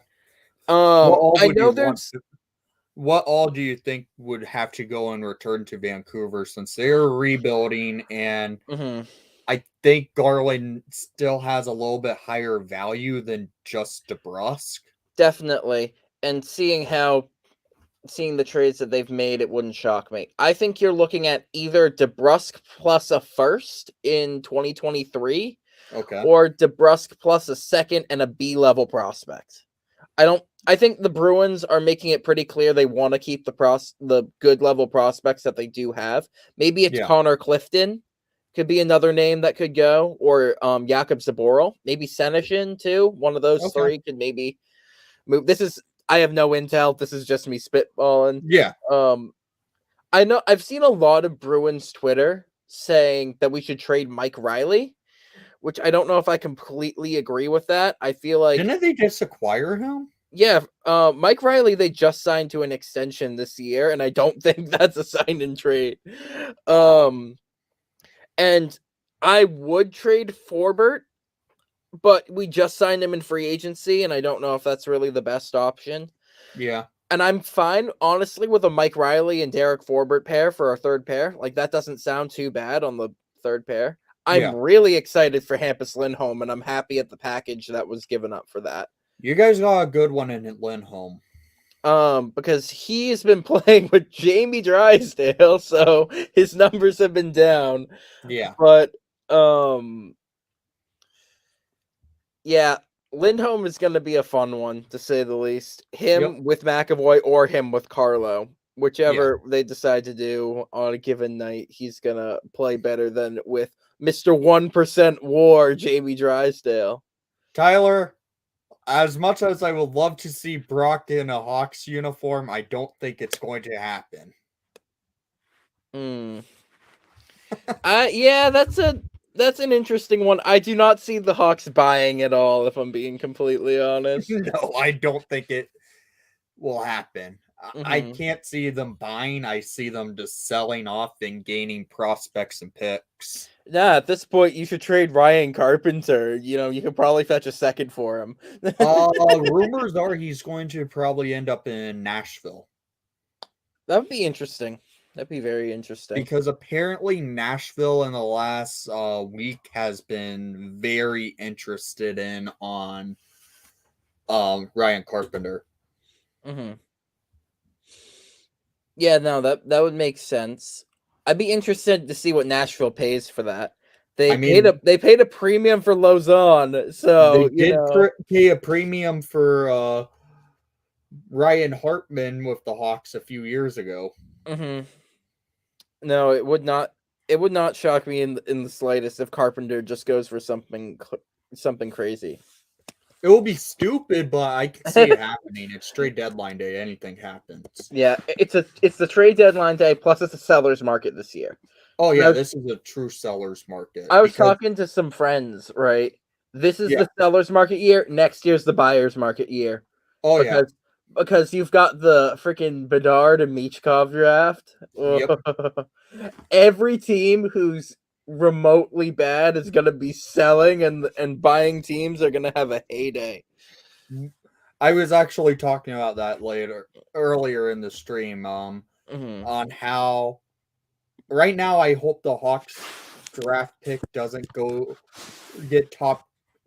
What all do you think would have to go in return to Vancouver, since they're rebuilding, and I think Garland still has a little bit higher value than just DeBrusk?
Definitely. And seeing how seeing the trades that they've made, it wouldn't shock me. I think you're looking at either DeBrusque plus a first in 2023
Okay.
or DeBrusque plus a second and a B-level prospect. I think the Bruins are making it pretty clear they want to keep the good level prospects that they do have. Maybe it's
Yeah.
Connor Clifton could be another name that could go, or Jakub Zaboral, maybe Senyshyn too. One of those
Okay.
three could maybe move. I have no intel. This is just me spitballing.
Yeah.
I know I've seen a lot of Bruins Twitter saying that we should trade Mike Riley, which I don't know if I completely agree with that. I feel like
Didn't they just acquire him?
yeah, Mike Riley, they just signed to an extension this year, and I don't think that's a sign and trade. And I would trade Forbert, but we just signed him in free agency, and I don't know if that's really the best option.
Yeah.
And I'm fine, honestly, with a Mike Riley and Derek Forbert pair for our third pair. Like, that doesn't sound too bad on the third pair. I'm really excited for Hampus Lindholm, and I'm happy at the package that was given up for that.
You guys got a good one in Lindholm.
Because he's been playing with Jamie Drysdale, so his numbers have been down.
Yeah.
But yeah, Lindholm is going to be a fun one, to say the least. Him with McAvoy or him with Carlo. Whichever they decide to do on a given night, he's going to play better than with Mr. 1% WAR, Jamie Drysdale.
Tyler, as much as I would love to see Brock in a Hawks uniform, I don't think it's going to happen.
Yeah, that's an interesting one. I do not see the Hawks buying at all, if I'm being completely honest.
No, I don't think it will happen. I can't see them buying. I see them just selling off and gaining prospects and picks.
Yeah, at this point, you should trade Ryan Carpenter. You know, you could probably fetch a second for him.
Rumors are he's going to probably end up in Nashville.
That would be interesting. That'd be very interesting.
Because apparently Nashville in the last week has been very interested in on Ryan Carpenter.
Yeah, no, that would make sense. I'd be interested to see what Nashville pays for that. They paid a premium for Lauzon, so
they did pay a premium for Ryan Hartman with the Hawks a few years ago.
No, it would not shock me in the slightest if Carpenter just goes for something crazy.
It will be stupid, but I can see it happening. It's trade deadline day. Anything happens.
Yeah, it's the trade deadline day, plus it's a seller's market this year.
Oh, yeah, this is a true seller's market.
I was talking to some friends, right? This is the seller's market year. Next year's the buyer's market year.
Oh,
because you've got the freaking Bedard and Michkov draft. Yep. Every team who's remotely bad is going to be selling, and buying teams are going to have a heyday.
I was actually talking about that earlier in the stream on how right now I hope the Hawks draft pick doesn't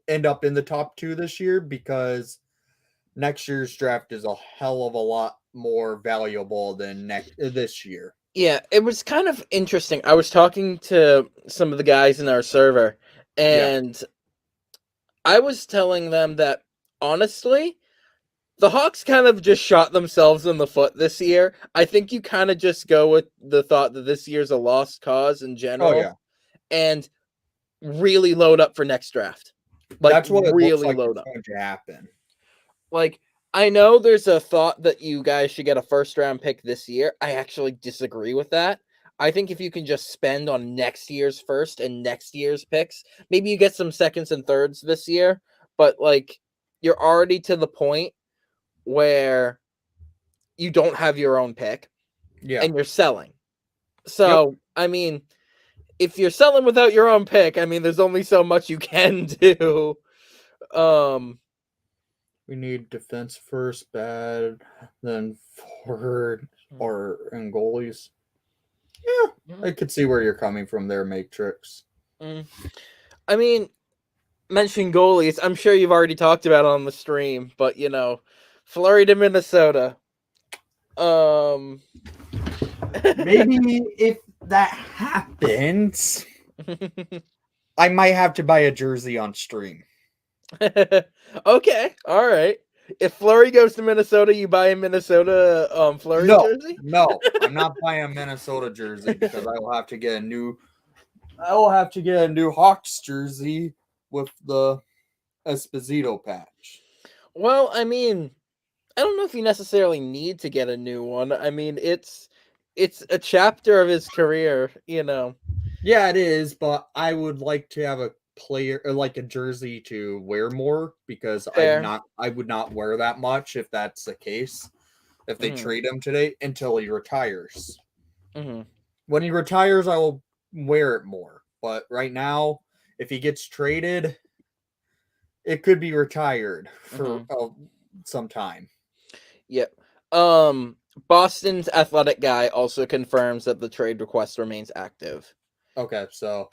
end up in the top 2 this year, because next year's draft is a hell of a lot more valuable than this year.
Yeah, it was kind of interesting. I was talking to some of the guys in our server, and I was telling them that, honestly, the Hawks kind of just shot themselves in the foot this year. I think you kind of just go with the thought that this year's a lost cause in general, and really load up for next draft. Like,
that's what
really
it looks like
load up.
Going to happen.
Like, I know there's a thought that you guys should get a first-round pick this year. I actually disagree with that. I think if you can just spend on next year's first and next year's picks, maybe you get some seconds and thirds this year, but, like, you're already to the point where you don't have your own pick, and you're selling. So, I mean, if you're selling without your own pick, I mean, there's only so much you can do.
We need defense first, bad, then forward and goalies. Yeah, I could see where you're coming from there, Matrix.
I mean, mention goalies. I'm sure you've already talked about it on the stream, but, Flurry to Minnesota.
Maybe if that happens, I might have to buy a jersey on stream.
Okay, all right. If Fleury goes to Minnesota, you buy a Minnesota Fleury jersey?
No, I'm not buying a Minnesota jersey because I will have to get a new Hawks jersey with the Esposito patch.
Well, I mean, I don't know if you necessarily need to get a new one. I mean, it's a chapter of his career, you know.
Yeah, it is, but I would like to have a player or like a jersey to wear more because
Fair.
I would not wear that much if that's the case. If they
Mhm.
trade him today until he retires.
Mhm.
When he retires, I will wear it more. But right now, if he gets traded, it could be retired for
Mhm.
some time.
Yep. Boston's athletic guy also confirms that the trade request remains active.
Okay, so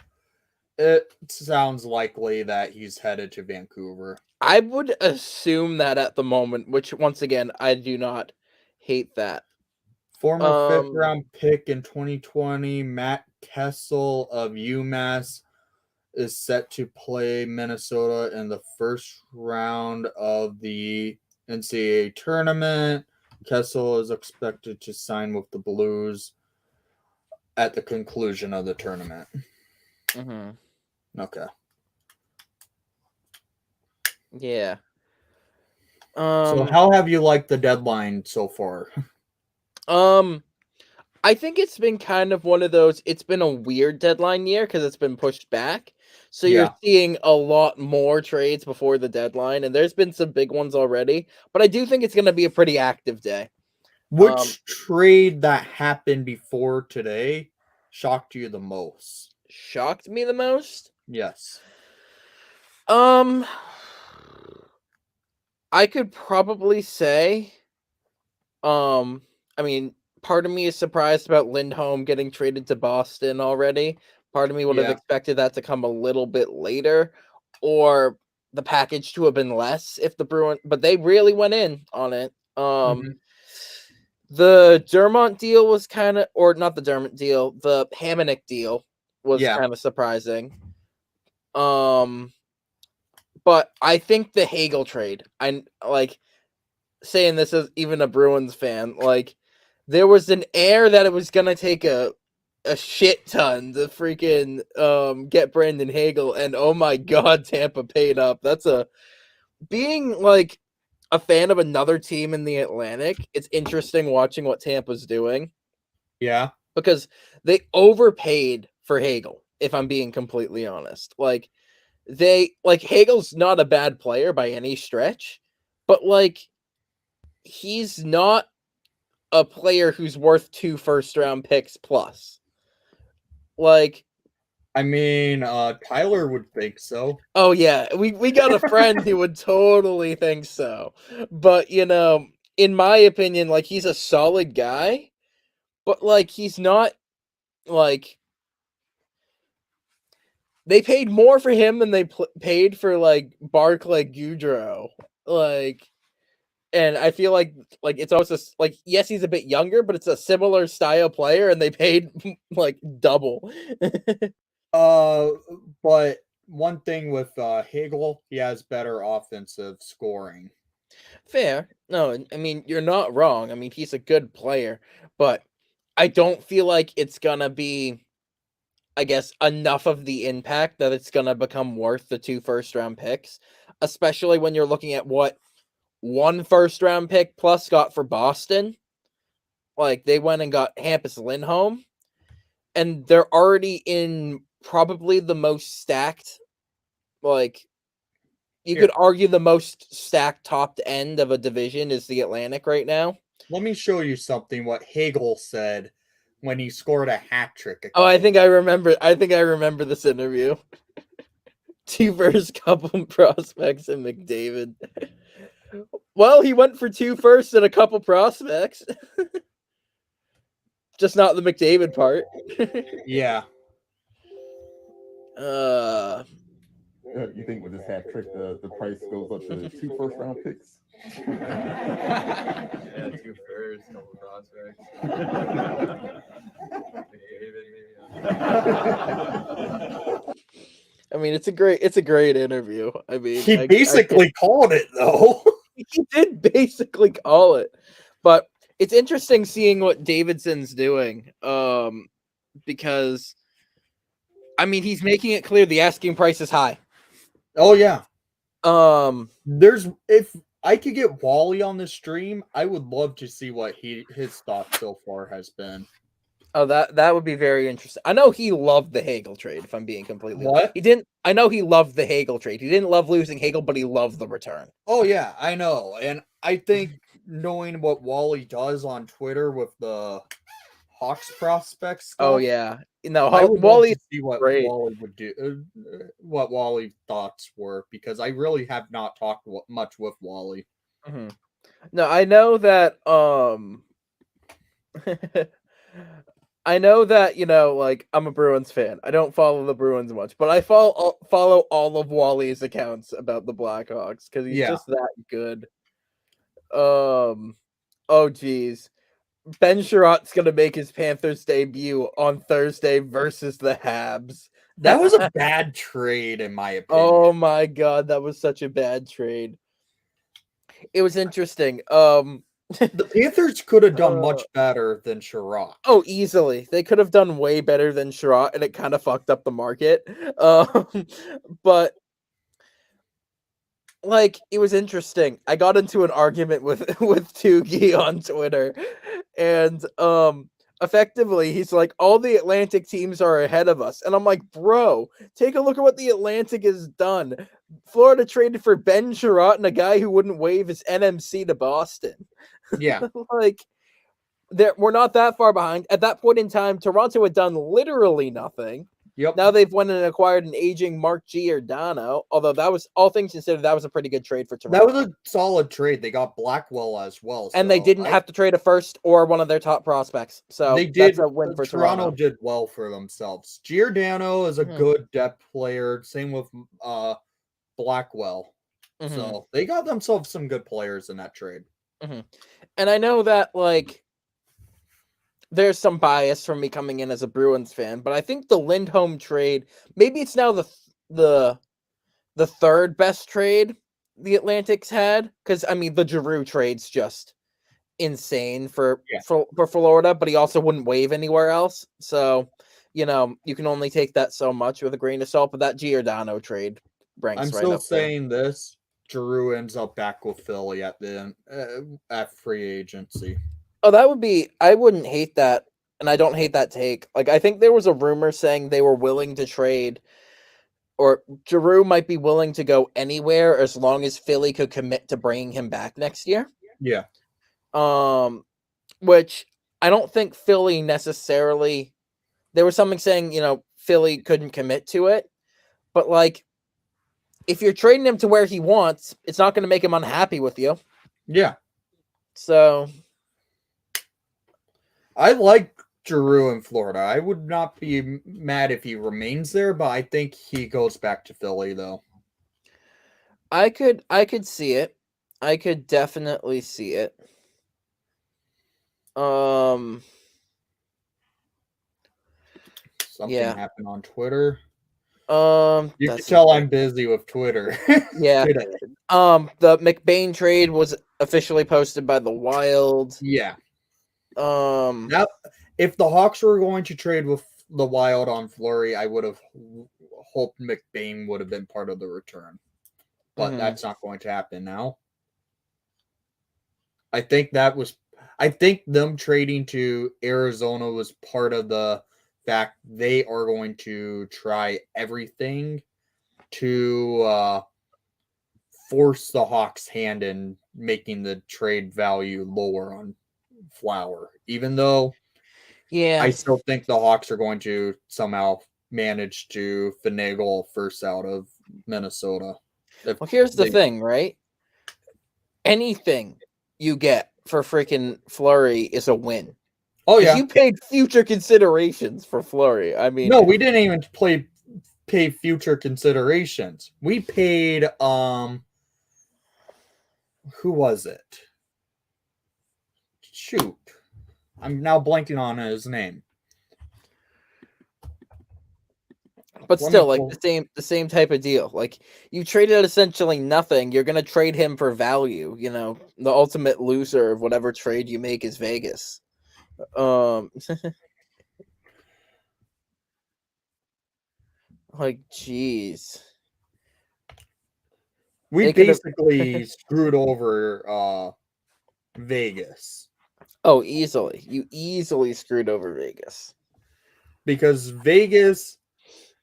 it sounds likely that he's headed to Vancouver.
I would assume that at the moment, which once again, I do not hate that.
Former fifth
Um,
round pick in 2020, Matt Kessel of UMass is set to play Minnesota in the first round of the NCAA tournament. Kessel is expected to sign with the Blues at the conclusion of the tournament.
mhm.
Okay.
Yeah.
So how have you liked the deadline so far?
Um, I think it's been kind of one of those. It's been a weird deadline year because it's been pushed back. So you're
Yeah.
seeing a lot more trades before the deadline, and there's been some big ones already. But I do think it's going to be a pretty active day. Um,
Which trade that happened before today shocked you the most?
shocked me the most.
Yes.
Um, I could probably say, um, I mean, part of me is surprised about Lindholm getting traded to Boston already. Part of me would have
Yeah.
expected that to come a little bit later, or the package to have been less if the Bruin, but they really went in on it.
Mhm.
The Dermont deal was kind of, or not the Dermont deal, the Hamonic deal was
Yeah.
kind of surprising. Um, but I think the Hegel trade, I like saying this as even a Bruins fan, like there was an air that it was gonna take a shit ton to freaking get Brandon Hagel, and oh my god, Tampa paid up. That's a being like a fan of another team in the Atlantic. It's interesting watching what Tampa's doing
Yeah.
because they overpaid for Hagel. If I'm being completely honest, like Hagel's not a bad player by any stretch, but like he's not a player who's worth 2 first round picks plus. Like,
I mean, Tyler would think so.
oh yeah, we got a friend who would totally think so. But, you know, in my opinion, like he's a solid guy, but like he's not like they paid more for him than they paid for like Barclay Goodrow. Like and I feel like it's also like yes, he's a bit younger, but it's a similar style player, and they paid like double.
Uh, but one thing with Hegel, he has better offensive scoring.
Fair. No, I mean you're not wrong. I mean he's a good player, but I don't feel like it's gonna be, I guess, enough of the impact that it's gonna become worth the 2 first round picks, especially when you're looking at what 1 first round pick plus got for Boston. Like they went and got Hampus Lindholm, and they're already in probably the most stacked, like you could
Here,
argue the most stacked top end of a division is the Atlantic right now.
let me show you something what Hegel said when he scored a hat trick a
Oh, I
couple
think I remember. I think I remember this interview. 2 first, couple prospects, and McDavid. Well, he went for 2 firsts and a couple prospects, just not the McDavid part.
Yeah.
uh,
You think with this hat trick, the price goes up to 2 first round picks?
Yeah, 2 first. Flyers, couple prospects. McDavid,
I mean, it's a great interview. I mean,
He basically called it though.
he did basically call it, but it's interesting seeing what Davidson's doing. Because I mean, he's making it clear the asking price is high.
Oh yeah.
There's
If I could get Wally on the stream, I would love to see what his thoughts so far has been.
Oh, that would be very interesting. I know he loved the Hegel trade, if I'm being completely honest.
What?
He didn't. I know he loved the Hegel trade. He didn't love losing Hegel, but he loved the return.
Oh yeah, I know. And I think knowing what Wally does on Twitter with the Hawks prospects stuff,
Oh yeah. No,
I would
Wally
love to see what
great.
Wally would do, what Wally's thoughts were, because I really have not talked much with Wally.
Mm-hmm. No, I know that. I know that, you know, like, I'm a Bruins fan. I don't follow the Bruins much, but I follow all of Wally's accounts about the Blackhawks because he's just that good. Oh geez. Ben Sherratt's gonna make his Panthers debut on Thursday versus the Habs.
That was a bad trade, in my opinion.
Oh my god, that was such a bad trade. It was interesting.
The Panthers could have done much better than Sherratt.
Oh, easily. They could have done way better than Sherratt, and it kind of fucked up the market. But like, it was interesting. I got into an argument with Tugi on Twitter, and effectively he's like, all the Atlantic teams are ahead of us, and I'm like, bro, take a look at what the Atlantic has done. Florida traded for Ben Sherratt and a guy who wouldn't waive his NMC to Boston.
Yeah.
Like, we're not that far behind. At that point in time, Toronto had done literally nothing.
Yep.
Now they've went and acquired an aging Mark Giordano, although that was, all things considered, that was a pretty good trade for Toronto.
That was a solid trade. They got Blackwell as well.
And they didn't have to trade a first or one of their top prospects. So
they did.
That's a win for
Toronto did well for themselves. Giordano is a good depth player. Same with Blackwell.
Mm-hmm.
So they got themselves some good players in that trade.
Mm-hmm. And I know that, like, there's some bias from me coming in as a Bruins fan, but I think the Lindholm trade, maybe it's now the third best trade the Atlantic's had, because I mean the Giroux trade's just insane for Florida, but he also wouldn't waive anywhere else. So, you know, you can only take that so much with a grain of salt. But that Giordano trade ranks.
I'm
right
still
up
saying there. This Giroux ends up back with Philly at the at free agency.
Oh, that would be, I wouldn't hate that, and I don't hate that take. Like, I think there was a rumor saying they were willing to trade, or Giroux might be willing to go anywhere as long as Philly could commit to bringing him back next year.
Yeah.
Which I don't think Philly necessarily, there was something saying, you know, Philly couldn't commit to it, but like, if you're trading him to where he wants, it's not going to make him unhappy with you.
Yeah.
So
I like Giroux in Florida. I would not be mad if he remains there, but I think he goes back to Philly though.
I could see it. I could definitely see it.
Something happened on Twitter. You can tell I'm busy with Twitter.
Yeah. The Mcbain trade was officially posted by the Wild.
Yeah. Now, if the Hawks were going to trade with the Wild on Fleury, I would have hoped Mcbain would have been part of the return. But that's not going to happen now. I think them trading to Arizona was part of the fact they are going to try everything to force the Hawks' hand in making the trade value lower on Flower, even though I still think the Hawks are going to somehow manage to finagle first out of Minnesota.
Well, here's the thing, right? Anything you get for freaking Fleury is a win.
Oh yeah,
you paid future considerations for Fleury. I mean,
no, we didn't even pay future considerations. We paid who was it? shoot. I'm now blanking on his name.
But
Let
still,
me
like
pull-
the same type of deal. Like you traded essentially nothing. You're gonna trade him for value. You know, the ultimate loser of whatever trade you make is Vegas. Like, jeez.
We
They could've-
basically screwed over Vegas
Oh, easily. You easily screwed over Vegas.
because Vegas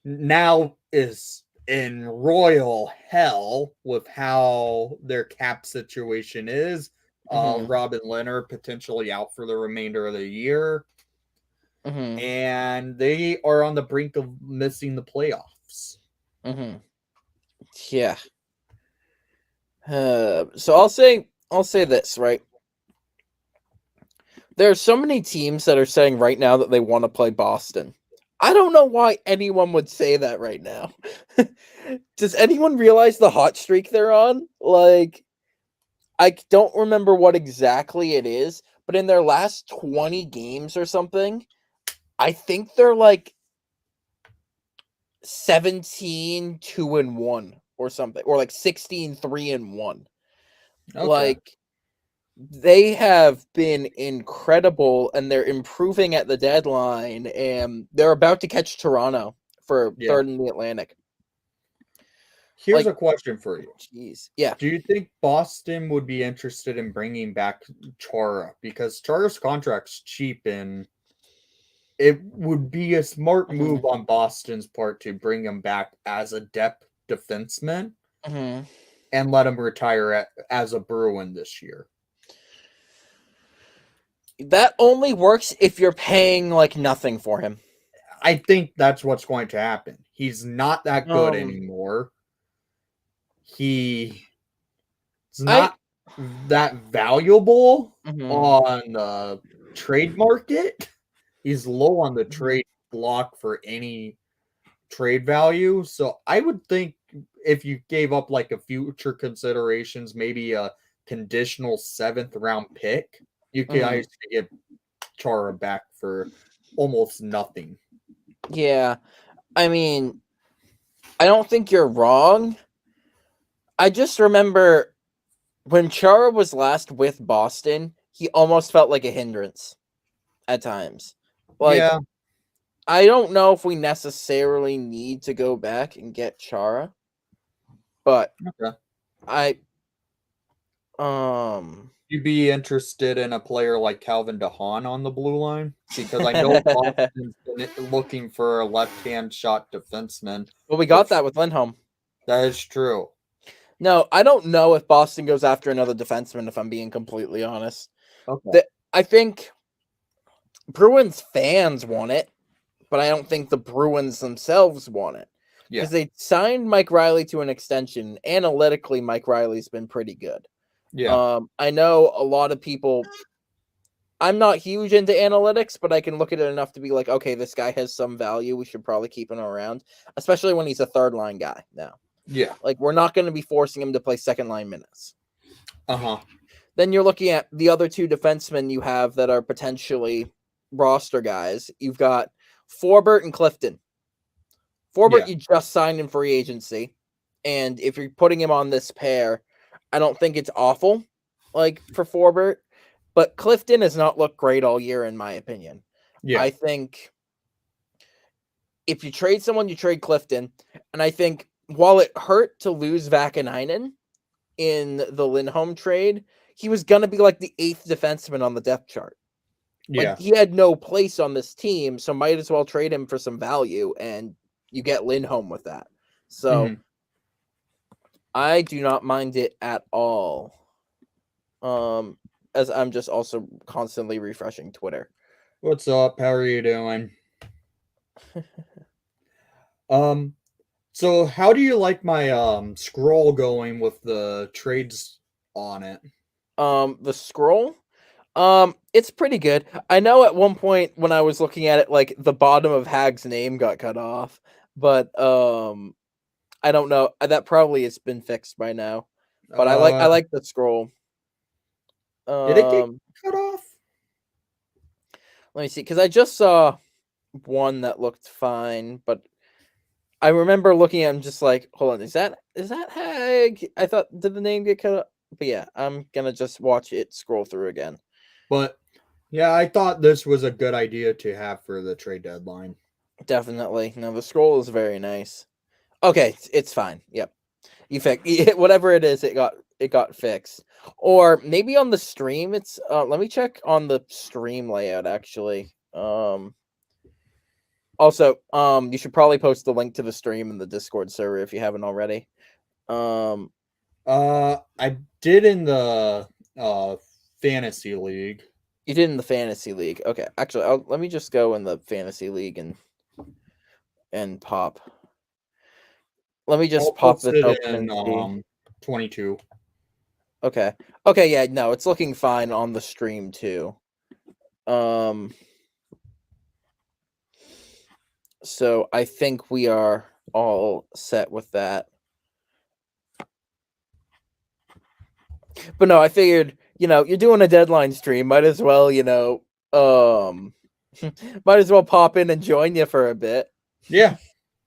now is in royal hell with how their cap situation is.
Mhm.
Robin Leonard potentially out for the remainder of the year,
Mhm.
and they are on the brink of missing the playoffs.
Mhm. Yeah. So I'll say this, right? There are so many teams that are saying right now that they want to play Boston. I don't know why anyone would say that right now. Does anyone realize the hot streak they're on? Like, I don't remember what exactly it is, but in their last 20 games or something, I think they're like 17-2-1 or something, or like 16-3-1.
Okay.
Like, they have been incredible and they're improving at the deadline, and they're about to catch Toronto for
Yeah.
third in the Atlantic.
Here's
Like-
a question for you.
Jeez. Yeah.
Do you think Boston would be interested in bringing back Chara? Because Chara's contract's cheap and it would be a smart move on Boston's part to bring him back as a depth defenseman
Mhm.
and let him retire as a Bruin this year.
That only works if you're paying like nothing for him.
I think that's what's going to happen. He's not that good
Um,
anymore. He's
I-
not that valuable
Mhm.
on the trade market. He's low on the
Mhm.
trade block for any trade value. So I would think if you gave up like a future considerations, maybe a conditional 7th round pick, you guys could get Chara back for almost nothing.
Yeah. I mean, I don't think you're wrong. I just remember when Chara was last with Boston, he almost felt like a hindrance at times. Like,
Yeah,
I don't know if we necessarily need to go back and get Chara, but
okay. You'd be interested in a player like Calvin Dahan on the blue line? Because I know Boston's been looking for a left-hand shot defenseman.
Well, we got that with Lindholm.
That is true.
No, I don't know if Boston goes after another defenseman, if I'm being completely honest.
Okay.
I think Bruins fans want it, but I don't think the Bruins themselves want it.
Yeah.
Because they signed Mike Riley to an extension. Analytically, Mike Riley's been pretty good.
Yeah.
I know a lot of people. I'm not huge into analytics, but I can look at it enough to be like, okay, this guy has some value. We should probably keep him around, especially when he's a third line guy now.
Yeah.
Like, we're not going to be forcing him to play second line minutes.
Uh-huh.
Then you're looking at the other two defensemen you have that are potentially roster guys. You've got Forbert and Clifton. Forbert, you just signed in free agency. And if you're putting him on this pair, I don't think it's awful, like, for Forbert. But Clifton has not looked great all year, in my opinion.
Yeah.
I think if you trade someone, you trade Clifton. And I think while it hurt to lose Vakanainen in the Lindholm trade, he was going to be like the 8th defenseman on the depth chart.
Yeah.
Like, he had no place on this team, so might as well trade him for some value, and you get Lindholm with that. So I do not mind it at all. As I'm just also constantly refreshing Twitter.
What's up? How are you doing? So how do you like my scroll going with the trades on it?
The scroll? It's pretty good. I know at one point when I was looking at it, like, the bottom of Hag's name got cut off, but I don't know. That probably has been fixed by now. But I like the scroll.
Did it get cut off?
Let me see, because I just saw one that looked fine, but I remember looking at him just like, hold on, is that Hag? I thought, did the name get cut up? But yeah, I'm gonna just watch it scroll through again.
But yeah, I thought this was a good idea to have for the trade deadline.
Definitely. No, the scroll is very nice. Okay, it's fine. Yep. You fix whatever it is, it got fixed. Or maybe on the stream it's let me check on the stream layout actually. Also, you should probably post the link to the stream in the Discord server if you haven't already.
I did in the fantasy league.
You did in the fantasy league. Okay, actually, let me just go in the fantasy league and pop. Let me just pop this open and see.
22.
Okay. Okay, yeah, no, it's looking fine on the stream too. So I think we are all set with that. But no, I figured, you're doing a deadline stream, might as well, might as well pop in and join you for a bit.
Yeah,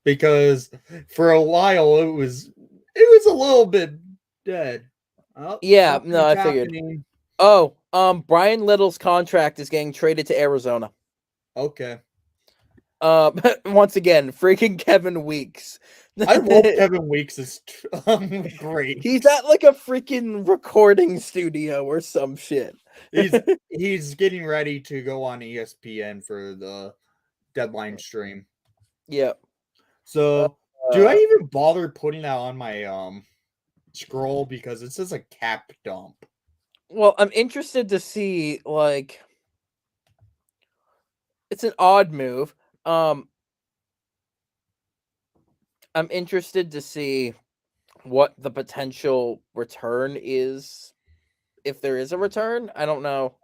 because for a while it was a little bit dead. Oh,
yeah, no, I figured.
happening.
Oh, Brian Little's contract is getting traded to Arizona.
Okay.
Once again, freaking Kevin Weeks.
I love Kevin Weeks is great.
He's at like a freaking recording studio or some shit.
He's getting ready to go on ESPN for the deadline stream.
Yep.
So do I even bother putting that on my scroll because it says a cap dump?
Well, I'm interested to see, like, it's an odd move. I'm interested to see what the potential return is, if there is a return. I don't know.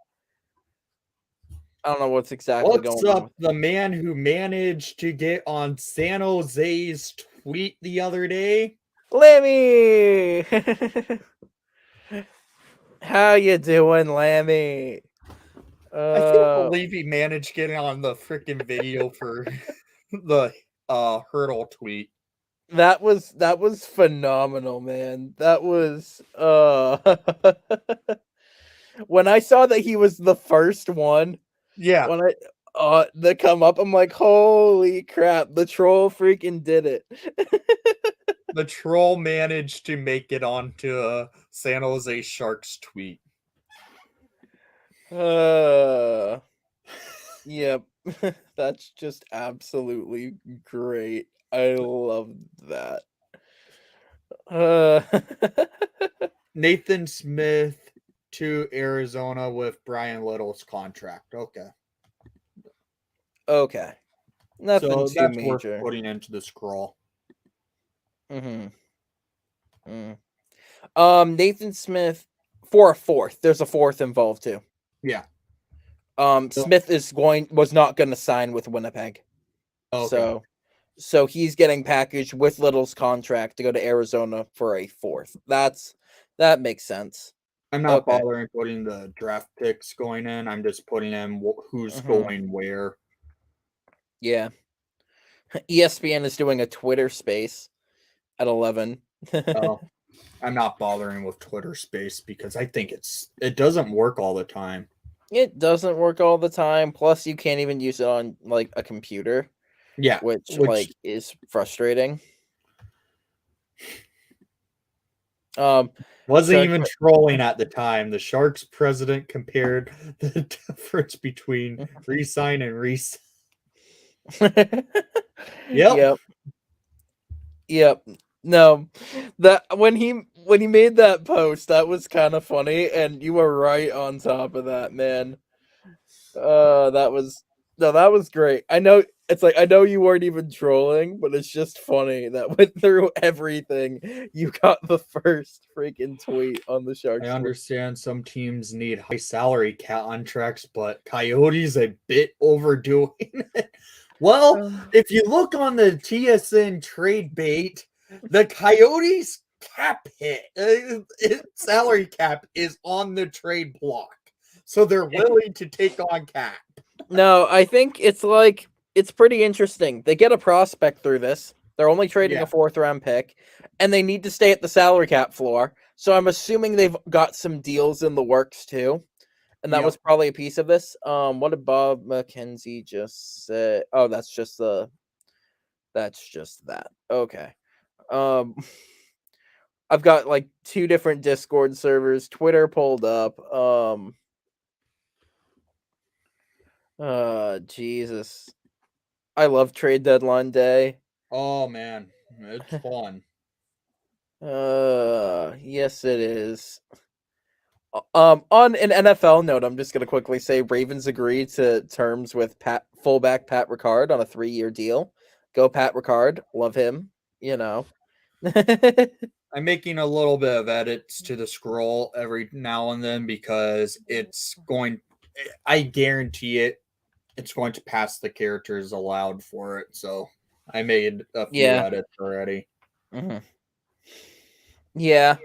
I don't know what's exactly going on.
What's up, the man who managed to get on San Jose's tweet the other day?
Lammy! How you doing, Lammy?
I can't believe he managed getting on the freaking video for the hurdle tweet.
That was phenomenal, man. That was when I saw that he was the first one.
Yeah.
When they come up, I'm like, holy crap, the troll freaking did it.
The troll managed to make it onto a San Jose Sharks tweet.
Yep. That's just absolutely great. I love that.
Nathan Smith to Arizona with Brian Little's contract.
Okay. Nothing
so
too
that's
major.
Worth putting into the scroll.
Nathan Smith for a fourth. There's a fourth involved too.
Yeah.
Smith was not going to sign with Winnipeg.
Okay.
So he's getting packaged with Little's contract to go to Arizona for a fourth. That makes sense.
I'm not bothering putting the draft picks going in. I'm just putting in who's going where. Yeah.
ESPN is doing a Twitter space at 11.
I'm not bothering with Twitter space because I think it doesn't work all the time.
It doesn't work all the time. Plus, you can't even use it on like a computer.
Yeah,
which like is frustrating.
Wasn't even trolling at the time. The Sharks president compared the difference between re-sign and re-sign.
Yep. No, that when he made that post, that was kind of funny, and you were right on top of that, man. That was great. I know it's like I know you weren't even trolling, but it's just funny that went through everything. You got the first freaking tweet on the Sharks.
I understand some teams need high salary contracts, but Coyotes a bit overdoing it. Well, if you look on the TSN trade bait, the Coyotes cap hit, salary cap is on the trade block, so they're willing to take on cap.
No, I think it's pretty interesting. They get a prospect through this. They're only trading
Yeah.
a 4th-round pick, and they need to stay at the salary cap floor. So I'm assuming they've got some deals in the works too, and that
Yep.
was probably a piece of this. What did Bob McKenzie just say? Oh, that's just that. Okay. Um, I've got like 2 different Discord servers, Twitter pulled up. Jesus. I love trade deadline day.
Oh man, it's fun.
Yes it is. On an NFL note, I'm just gonna quickly say Ravens agree to terms with fullback Pat Ricard on a 3-year deal. Go Pat Ricard, love him. You know.
I'm making a little bit of edits to the scroll every now and then because it's going. I guarantee it. It's going to pass the characters allowed for it. So I made a few
Yeah.
edits already.
Mhm. Yeah.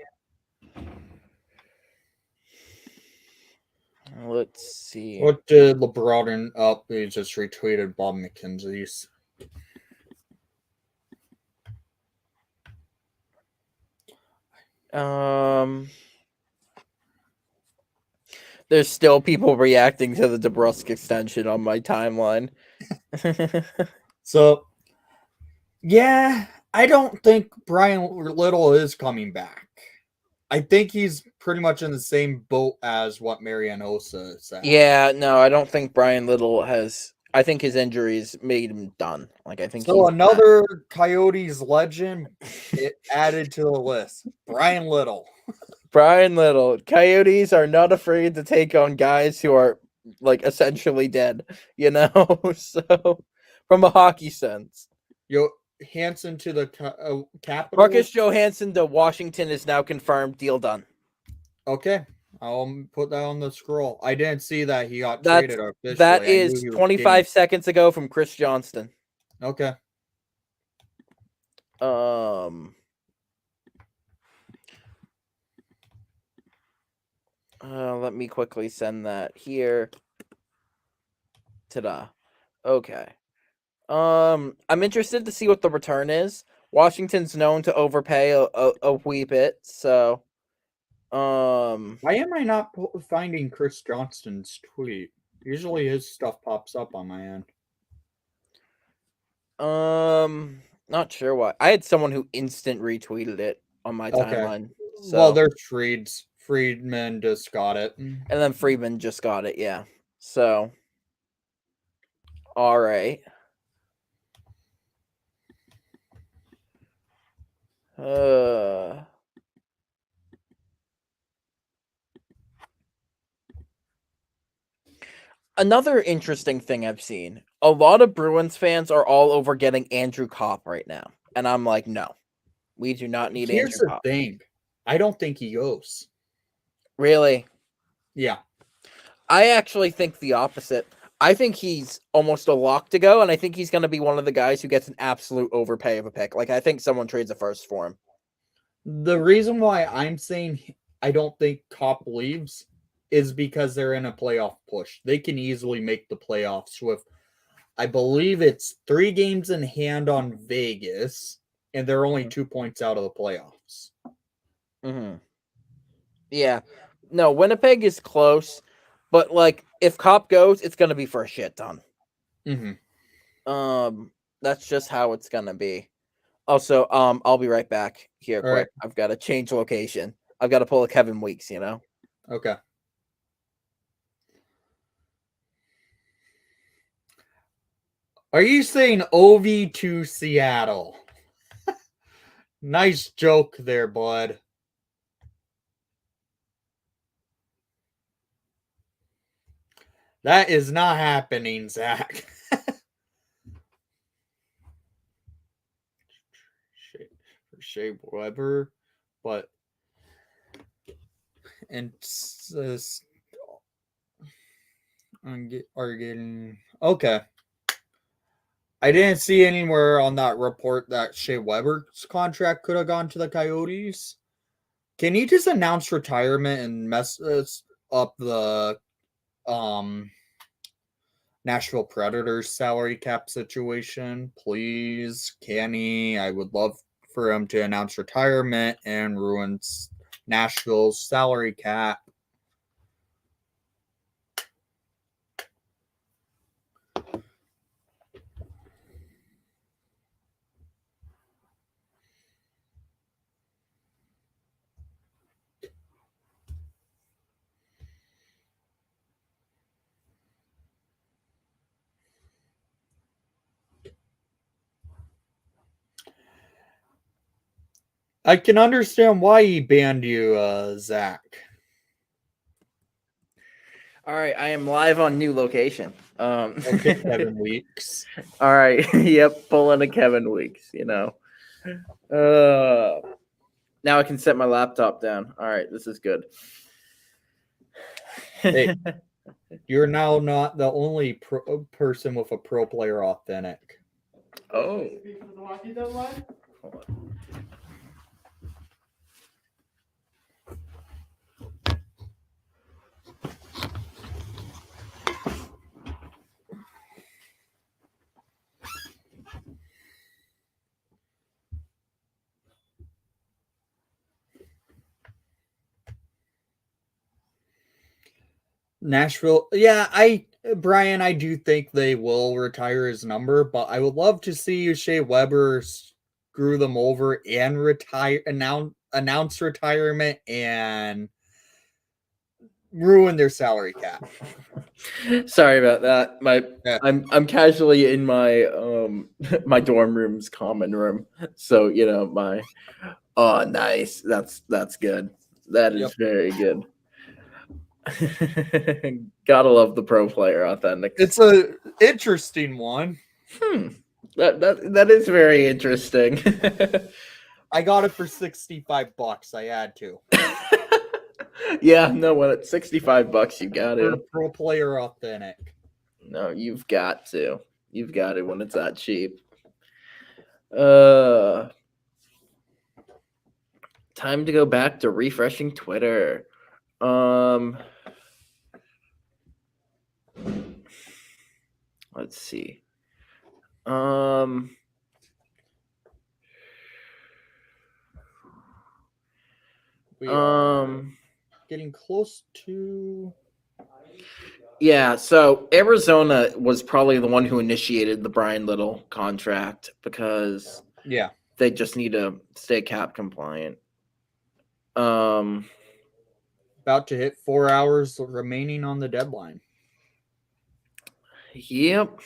Let's see.
What did LeBron up? He just retweeted Bob McKenzie's.
There's still people reacting to the DeBrusque extension on my timeline.
So, yeah, I don't think Brian Little is coming back. I think he's pretty much in the same boat as what Marianosa said.
Yeah, no, I don't think Brian Little has. I think his injuries made him done. Like, I think
So
he's
another Coyotes legend added to the list. Brian Little.
Brian Little. Coyotes are not afraid to take on guys who are like essentially dead, you know? So from a hockey sense.
Johansen to the Capitals.
Marcus Johansson to Washington is now confirmed. Deal done.
Okay. I'll put that on the scroll. I didn't see that he got
That's,
traded officially.
that
I
is
knew he was
25 seconds ago from Chris Johnston.
Okay.
Let me quickly send that here. Ta-da. Okay. I'm interested to see what the return is. Washington's known to overpay a wee bit, so
Why am I not finding Chris Johnston's tweet? Usually his stuff pops up on my end.
not sure why. I had someone who instant retweeted it on my timeline. So.
Well, there's Friedman just got it.
And then Freeman just got it, yeah. So all right. Another interesting thing I've seen, a lot of Bruins fans are all over getting Andrew Kopp right now. And I'm like, no, we do not need
Here's
Andrew
the
Kopp.
thing. I don't think he goes.
Really?
Yeah.
I actually think the opposite. I think he's almost a lock to go, and I think he's going to be one of the guys who gets an absolute overpay of a pick. Like, I think someone trades a first for him.
The reason why I'm saying I don't think Kopp leaves is because they're in a playoff push. They can easily make the playoffs with, I believe it's 3 games in hand on Vegas, and they're only 2 points out of the playoffs.
Mm-hmm. Yeah. No, Winnipeg is close, but like if Kopp goes, it's gonna be for a shit ton.
Mm-hmm.
That's just how it's gonna be. Also, I'll be right back here quick.
Right.
I've got to change location. I've got to pull a Kevin Weeks, you know?
Okay. Are you saying Ovi to Seattle? Nice joke there, bud. That is not happening, Zach. Shea Weber, but and are getting okay. I didn't see anywhere on that report that Shea Weber's contract could have gone to the Coyotes. Can you just announce retirement and mess up the Nashville Predators salary cap situation. Please, Kenny, I would love for him to announce retirement and ruin Nashville's salary cap. I can understand why he banned you, Zach.
All right, I am live on new location.
Okay, Kevin Weeks.
All right, yep, pulling a Kevin Weeks. Now I can set my laptop down. All right, this is good.
Hey, you're now not the only person with a Pro Player Authentic.
Oh. Hold on.
Nashville, Brian, I do think they will retire his number, but I would love to see Shea Weber screw them over and announce retirement and ruin their salary cap.
Sorry about that. I'm casually in my my dorm room's common room. So, nice. That's good. That is very good. Gotta love the Pro Player Authentic.
It's a interesting one.
That is very interesting.
I got it for $65. I had to.
Yeah, no, when it's $65, you got
For
it.
a Pro Player Authentic.
No, you've got to. You've got it when it's that cheap. Time to go back to refreshing Twitter. Let's see.
We are getting close to.
Yeah, so Arizona was probably the one who initiated the Brian Little contract because they just need to stay cap compliant.
About to hit 4 hours remaining on the deadline.
Yep.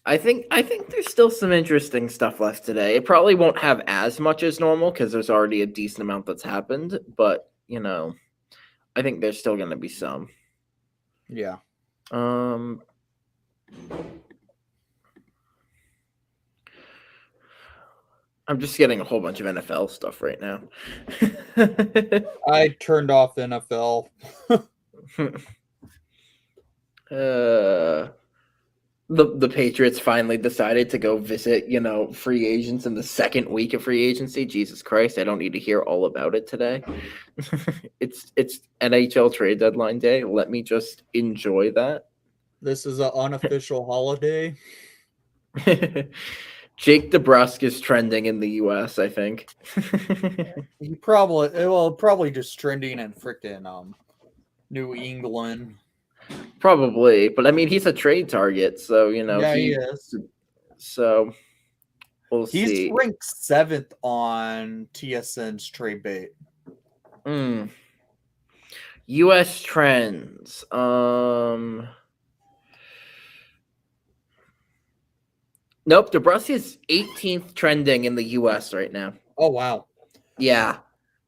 I think there's still some interesting stuff left today. It probably won't have as much as normal because there's already a decent amount that's happened, but I think there's still going to be some.
Yeah.
I'm just getting a whole bunch of NFL stuff right now.
I turned off NFL.
The Patriots finally decided to go visit, free agents in the second week of free agency. Jesus Christ, I don't need to hear all about it today. It's NHL trade deadline day. Let me just enjoy that.
This is an unofficial holiday.
Jake DeBrusk is trending in the US, I think.
He probably just trending in frickin' New England.
Probably, but I mean he's a trade target, so he
is.
So we'll see.
He's ranked 7th on TSN's trade bait.
US trends. Nope, DeBrusk is 18th trending in the US right now.
Oh wow.
Yeah.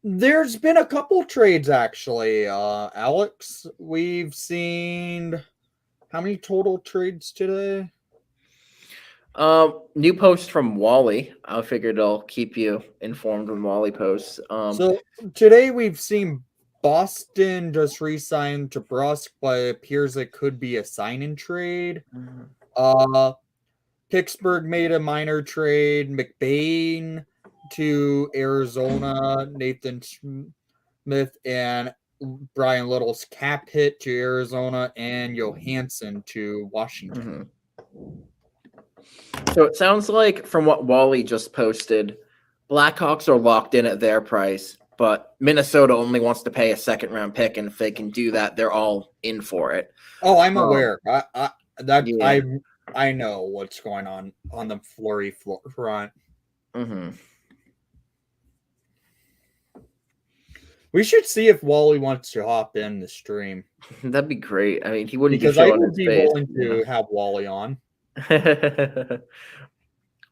There's been a couple trades actually. Alex, we've seen how many total trades today?
New post from Wally. I figured I'll keep you informed when Wally posts.
So today we've seen Boston just re-signed DeBrusk, but it appears it could be a sign-in trade. Pittsburgh made a minor trade. Mcbain to Arizona, Nathan Smith, and Brian Little's cap hit to Arizona and Johansen to Washington.
So it sounds like from what Wally just posted, Blackhawks are locked in at their price, but Minnesota only wants to pay a second-round pick, and if they can do that, they're all in for it.
Oh, I'm aware.
Yeah.
I know what's going on the Fleury front.
Mm-hmm.
We should see if Wally wants to hop in the stream.
That'd be great. I mean, he wouldn't
Because
be
I
showing
would
his
be
face.
willing to have Wally on.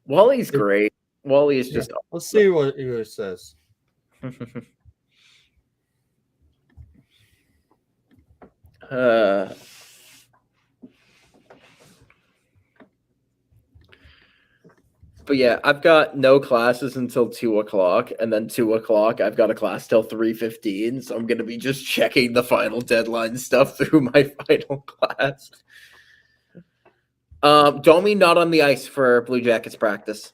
Wally's great. Wally is just.
Let's see what he says.
But yeah, I've got no classes until 2:00, and then 2:00 I've got a class till 3:15. So I'm gonna be just checking the final deadline stuff through my final class. Domi not on the ice for Blue Jackets practice.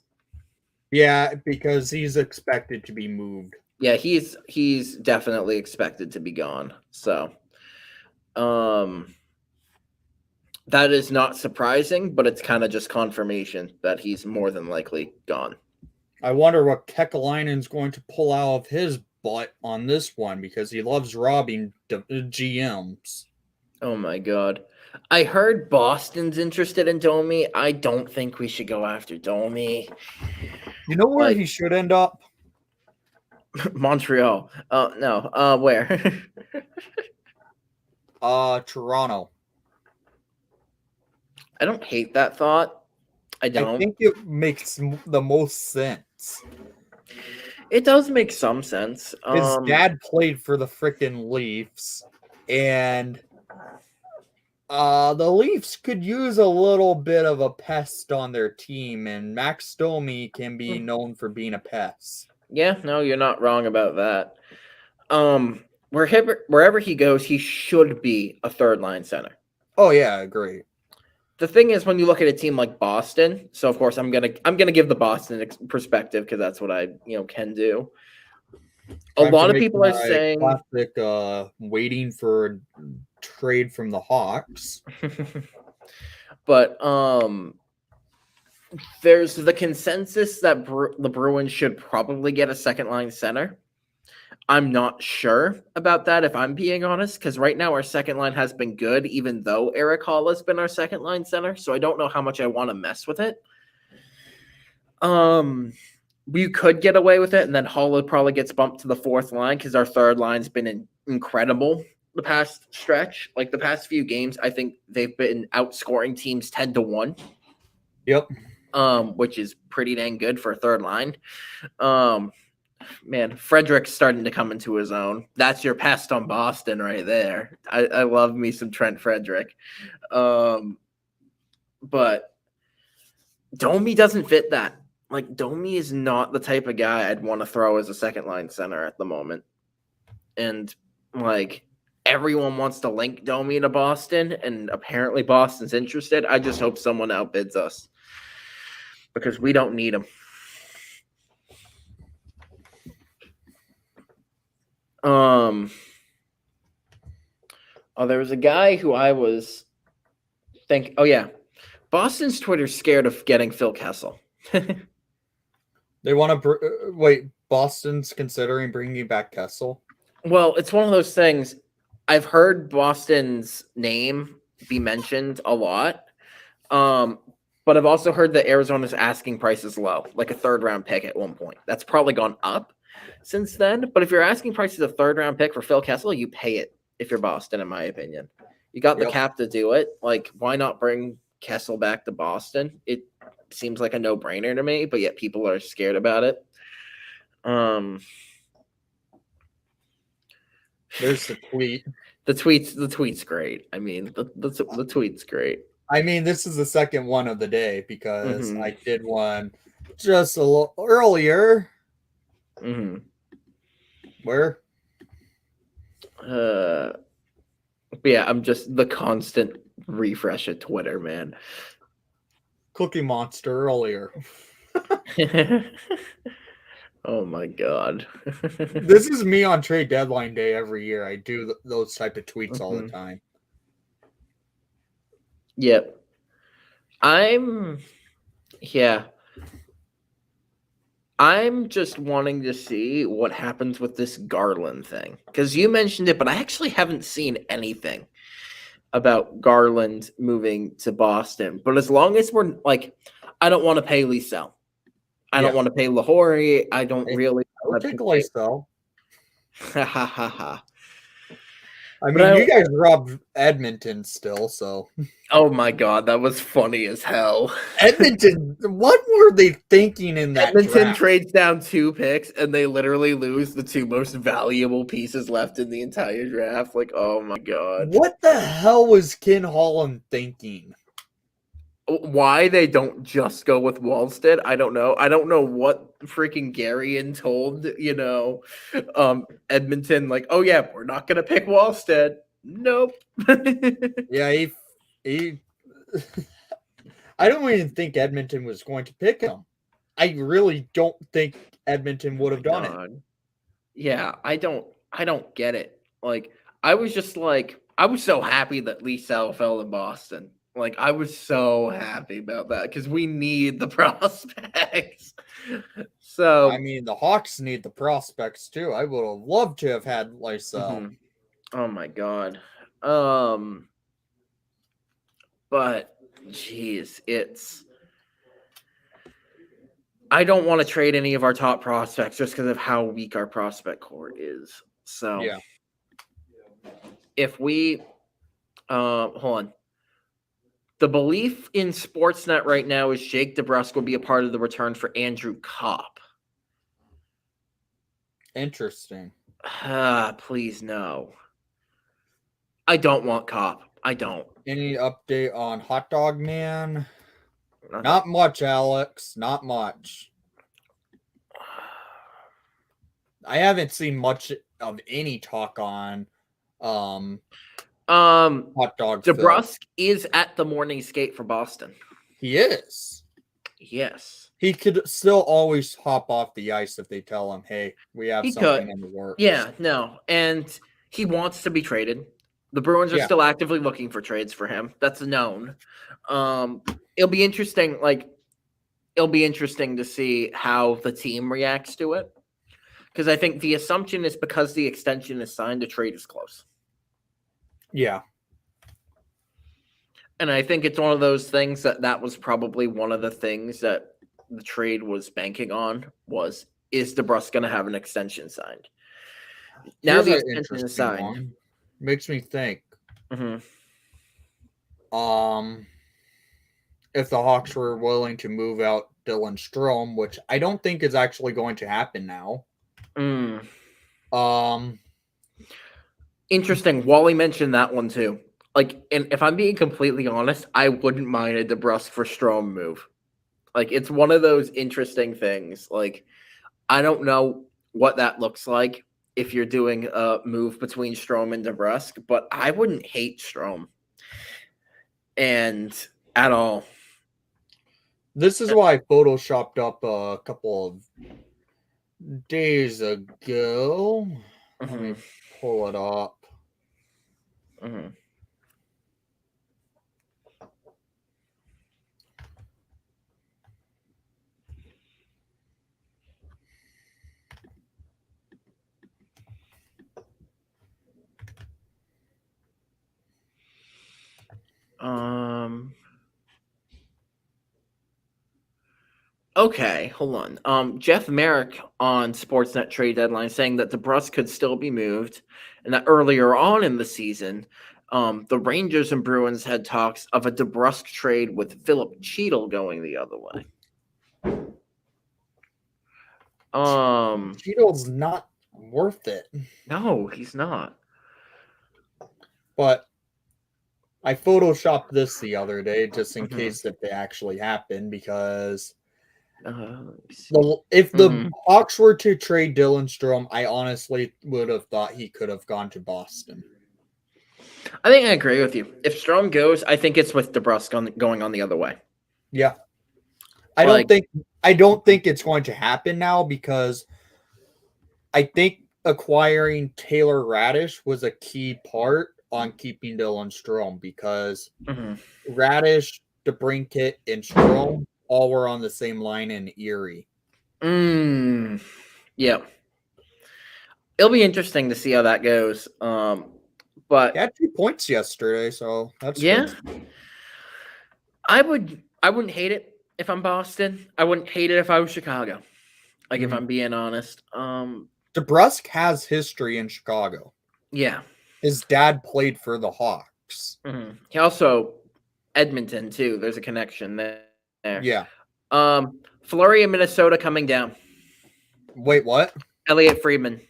Yeah, because he's expected to be moved.
Yeah, he's definitely expected to be gone. So, that is not surprising, but it's kind of just confirmation that he's more than likely gone.
I wonder what Kekalainen's going to pull out of his butt on this one because he loves robbing GMs.
Oh my god. I heard Boston's interested in Domi. I don't think we should go after Domi.
You know where he should end up?
Montreal. No. Where?
Toronto.
I don't hate that thought. I don't.
I think it makes the most sense.
It does make some sense.
His dad played for the freaking Leafs, and the Leafs could use a little bit of a pest on their team, and Max Domi can be known for being a pest.
Yeah, no, you're not wrong about that. Wherever he goes, he should be a third line center.
Oh yeah, I agree.
The thing is, when you look at a team like Boston, so of course I'm gonna give the Boston perspective because that's what I can do. A lot of people are saying
classic waiting for a trade from the Hawks.
But there's the consensus that the Bruins should probably get a second line center. I'm not sure about that, if I'm being honest, because right now our second line has been good, even though Eric Hall has been our second line center. So I don't know how much I want to mess with it. We could get away with it, and then Hall probably gets bumped to the fourth line because our third line's been incredible the past stretch. Like the past few games, I think they've been outscoring teams 10-1.
Yep.
Which is pretty dang good for a third line. Man, Frederick's starting to come into his own. That's your pest on Boston right there. I love me some Trent Frederick. But Domi doesn't fit that. Like, Domi is not the type of guy I'd want to throw as a second line center at the moment. And, like, everyone wants to link Domi to Boston, and apparently Boston's interested. I just hope someone outbids us because we don't need him. There was a guy who I was thinking. Oh yeah, Boston's Twitter's scared of getting Phil Kessel.
They want to wait. Boston's considering bringing back Kessel.
Well, it's one of those things. I've heard Boston's name be mentioned a lot, but I've also heard that Arizona's asking price is low, like a third-round pick at one point. That's probably gone up since then. But if you're asking prices a third-round pick for Phil Kessel, you pay it if you're Boston, in my opinion. You got the cap to do it. Like, why not bring Kessel back to Boston? It seems like a no-brainer to me, but yet people are scared about it.
There's the tweet.
The tweet's great. I mean, the tweet's great.
I mean, this is the second one of the day because I did one just a little earlier. Where?
But yeah, I'm just the constant refresh of Twitter, man.
Cookie Monster earlier.
Oh my god.
This is me on trade deadline day every year. I do those type of tweets all the time.
Yep. I'm just wanting to see what happens with this Garland thing. Because you mentioned it, but I actually haven't seen anything about Garland moving to Boston. But as long as we're like, I don't want to pay Lysell. I don't want to pay Lahori. I don't really
I'll
want to
take
pay.
Lysell.
Ha ha ha ha.
I mean, you guys robbed Edmonton still, so.
Oh my god, that was funny as hell.
Edmonton, what were they thinking in that
Edmonton
draft?
trades down 2 picks and they literally lose the 2 most valuable pieces left in the entire draft. Like, oh my god.
What the hell was Ken Holland thinking?
Why they don't just go with Wallstead, I don't know. I don't know what freaking Garrian told, Edmonton, like, oh yeah, we're not gonna pick Wallstead. Nope.
Yeah, he I don't even think Edmonton was going to pick him. I really don't think Edmonton would have done it.
Yeah, I don't get it. Like, I was so happy that Lysell fell in Boston. Like, I was so happy about that because we need the prospects. So,
I mean, the Hawks need the prospects too. I would have loved to have had Lysell.
Oh my god. But geez, I don't want to trade any of our top prospects just because of how weak our prospect core is. So
yeah.
If we hold on. The belief in Sportsnet right now is Jake DeBrusk will be a part of the return for Andrew Kopp.
Interesting.
Please no. I don't want Kopp. I don't.
Any update on Hot Dog Man? Not much, Alex. Not much. I haven't seen much of any talk on Hot Dog.
DeBrusk is at the morning skate for Boston.
He is.
Yes.
He could still always hop off the ice if they tell him, hey, we have something in the works.
Yeah, no. And he wants to be traded. The Bruins are still actively looking for trades for him. That's known. It'll be interesting. It'll be interesting to see how the team reacts to it. Because I think the assumption is because the extension is signed, the trade is close.
Yeah.
And I think it's one of those things that was probably one of the things that the trade was banking on was, is DeBrusk going to have an extension signed? Now the extension is signed.
Makes me think.
Mm-hmm.
If the Hawks were willing to move out Dylan Strome, which I don't think is actually going to happen now.
Interesting. Wally mentioned that one too. And if I'm being completely honest, I wouldn't mind a DeBrusk for Strome move. It's one of those interesting things. I don't know what that looks like if you're doing a move between Strome and DeBrusk, but I wouldn't hate Strome. And at all.
This is why I photoshopped up a couple of days ago. Let me pull it up.
Okay, hold on. Jeff Merrick on Sportsnet Trade Deadline saying that DeBrusk could still be moved, and that earlier on in the season, the Rangers and Bruins had talks of a DeBrusk trade with Philip Cheadle going the other way.
Cheadle's not worth it.
No, he's not.
But I photoshopped this the other day just in case if they actually happen, because if the Hawks were to trade Dylan Strome, I honestly would have thought he could have gone to Boston.
I think I agree with you. If Strome goes, I think it's with DeBrusk going on the other way.
Yeah. I don't think it's going to happen now because I think acquiring Taylor Radish was a key part on keeping Dylan Strome because Radish, DeBrincat, and Strome all were on the same line in Erie.
Yeah. It'll be interesting to see how that goes. But
He had 2 points yesterday, so that's
yeah,
good.
I wouldn't hate it if I'm Boston. I wouldn't hate it if I was Chicago. Like if I'm being honest.
DeBrusk has history in Chicago.
Yeah.
His dad played for the Hawks.
He also Edmonton too. There's a connection there.
Yeah.
Fleury in Minnesota coming down.
Wait, what?
Elliot Freeman.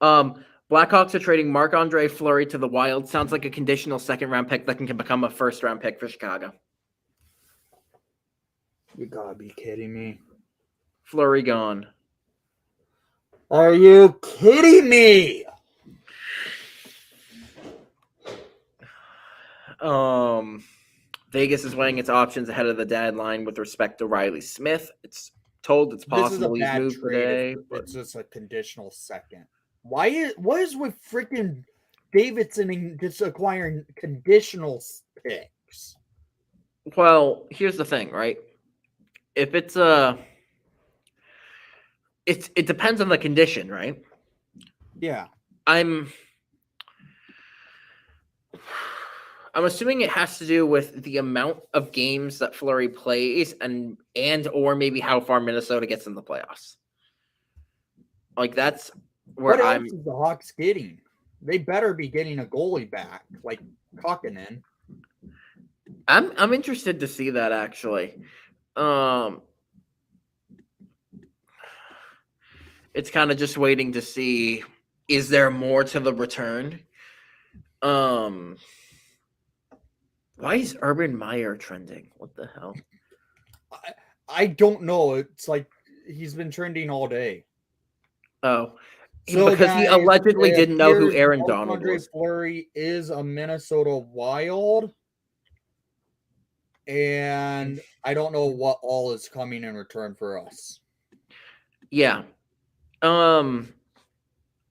Blackhawks are trading Marc-Andre Fleury to the Wild. Sounds like a conditional second-round pick that can become a first-round pick for Chicago.
You gotta be kidding me.
Fleury gone.
Are you kidding me?
Vegas is weighing its options ahead of the deadline with respect to Riley Smith. It's told it's possible he's moved today.
It's just a conditional second. What is with freaking Davidson and just acquiring conditional picks?
Well, here's the thing, right? If it's it depends on the condition, right?
Yeah.
I'm assuming it has to do with the amount of games that Fleury plays and or maybe how far Minnesota gets in the playoffs. Like that's where
what else is the Hawks getting? They better be getting a goalie back, like Kokkinen.
I'm interested to see that actually. It's kind of just waiting to see, is there more to the return? Why is Urban Meyer trending? What the hell?
I don't know. It's like he's been trending all day.
Oh, so because he allegedly didn't know who Aaron Donald was.
Fleury is a Minnesota Wild, and I don't know what all is coming in return for us.
Yeah.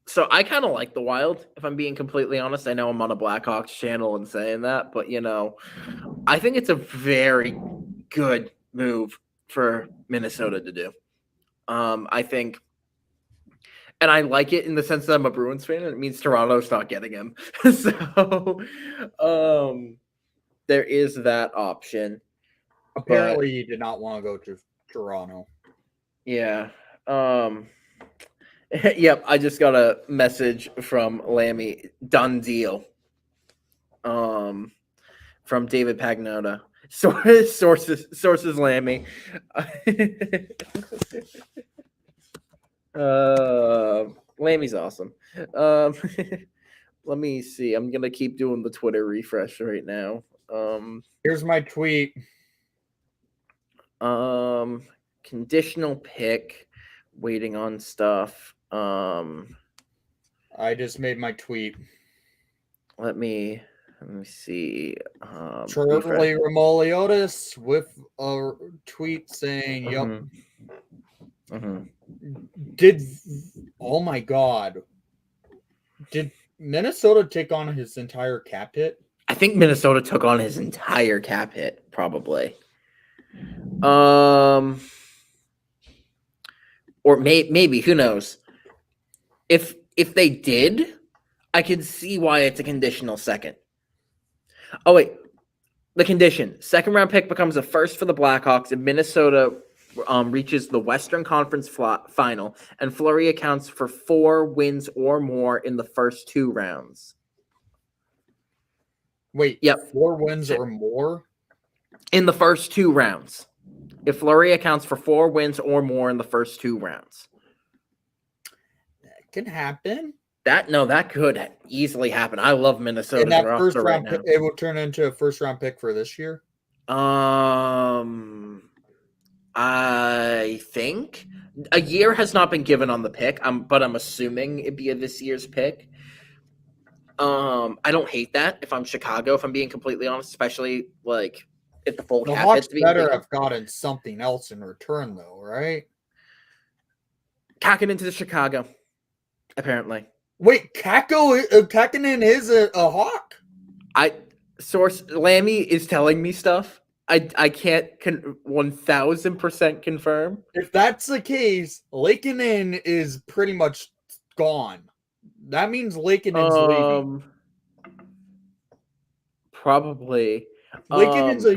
So I kind of like the Wild, if I'm being completely honest. I know I'm on a Blackhawks channel and saying that, but I think it's a very good move for Minnesota to do. I think, and I like it in the sense that I'm a Bruins fan, and it means Toronto's not getting him. So, there is that option.
Apparently, he did not want to go to Toronto.
Yeah. Yep, I just got a message from Lammy. Done deal. From David Pagnotta. Sources Lammy. Lammy's awesome. Let me see. I'm gonna keep doing the Twitter refresh right now.
Here's my tweet.
Conditional pick. Waiting on stuff.
I just made my tweet.
Let me see.
Charlie Remoliotis with a tweet saying, "Yep." Oh my God! Did Minnesota take on his entire cap hit?
I think Minnesota took on his entire cap hit, probably. Or maybe, who knows? If they did, I could see why it's a conditional second. Oh, wait. The condition. Second round pick becomes a first for the Blackhawks if Minnesota reaches the Western Conference final and Fleury accounts for 4 wins or more in the first 2 rounds.
Wait,
yep.
4 wins or more?
In the first 2 rounds. If Fleury accounts for 4 wins or more in the first 2 rounds.
That can happen.
That could easily happen. I love Minnesota.
And that first round pick, it will turn into a first round pick for this year?
I think a year has not been given on the pick. But I'm assuming it'd be this year's pick. I don't hate that if I'm Chicago, if I'm being completely honest, especially like if the full
the
cap
Hawks
being
better
taken.
have gotten something else in return, though, right?
Kakinen to Chicago, apparently.
Wait, Kakinen is a Hawk?
Source Lammy is telling me stuff. I can't 1000% confirm.
If that's the case, Lakeinen is pretty much gone. That means Lakenen's leaving.
Probably.
Lakenen's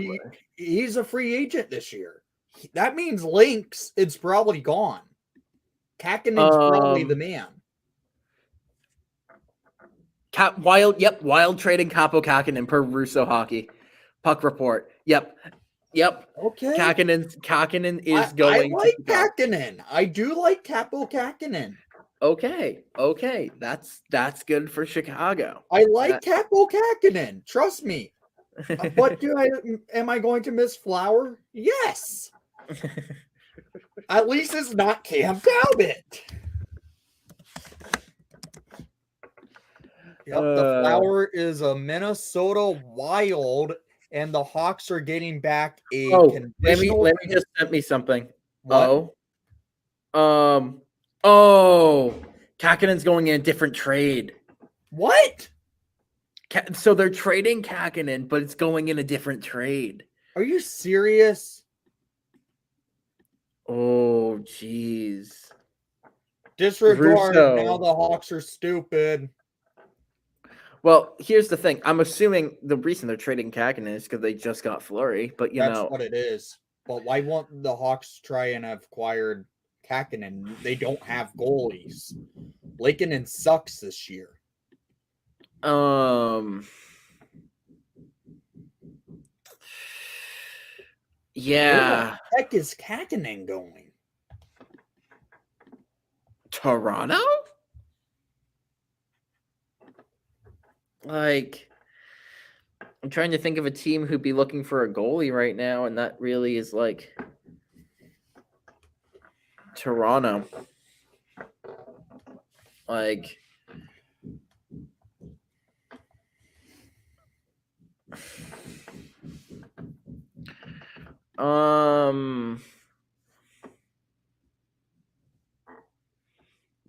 he's a free agent this year. That means Lynx is probably gone. Kakinen's probably the man.
Wild trading Capo Kakinen per Russo Hockey. Puck report. Yep.
Okay.
Kakinen is going.
I like Kakinen. I do like Capo Kakinen.
Okay. That's good for Chicago.
I like Capo Kakinen. Trust me. But am I going to miss Flower? Yes. At least it's not Cam Talbot. Yep, the Flower is a Minnesota Wild, and the Hawks are getting back a conditional.
Let me just sent me something.
What?
Kakinen's going in a different trade.
What?
So they're trading Kakinen, but it's going in a different trade.
Are you serious?
Oh, jeez.
Disregard.
Russo.
Now the Hawks are stupid.
Well, here's the thing. I'm assuming the reason they're trading Kakinen is because they just got Fleury, but
That's what it is. But why won't the Hawks try and have acquired Kakinen? They don't have goalies. Lakeinen sucks this year.
Yeah.
Where the heck is Kakinen going?
Toronto? Like, I'm trying to think of a team who'd be looking for a goalie right now, and that really is like Toronto. Like,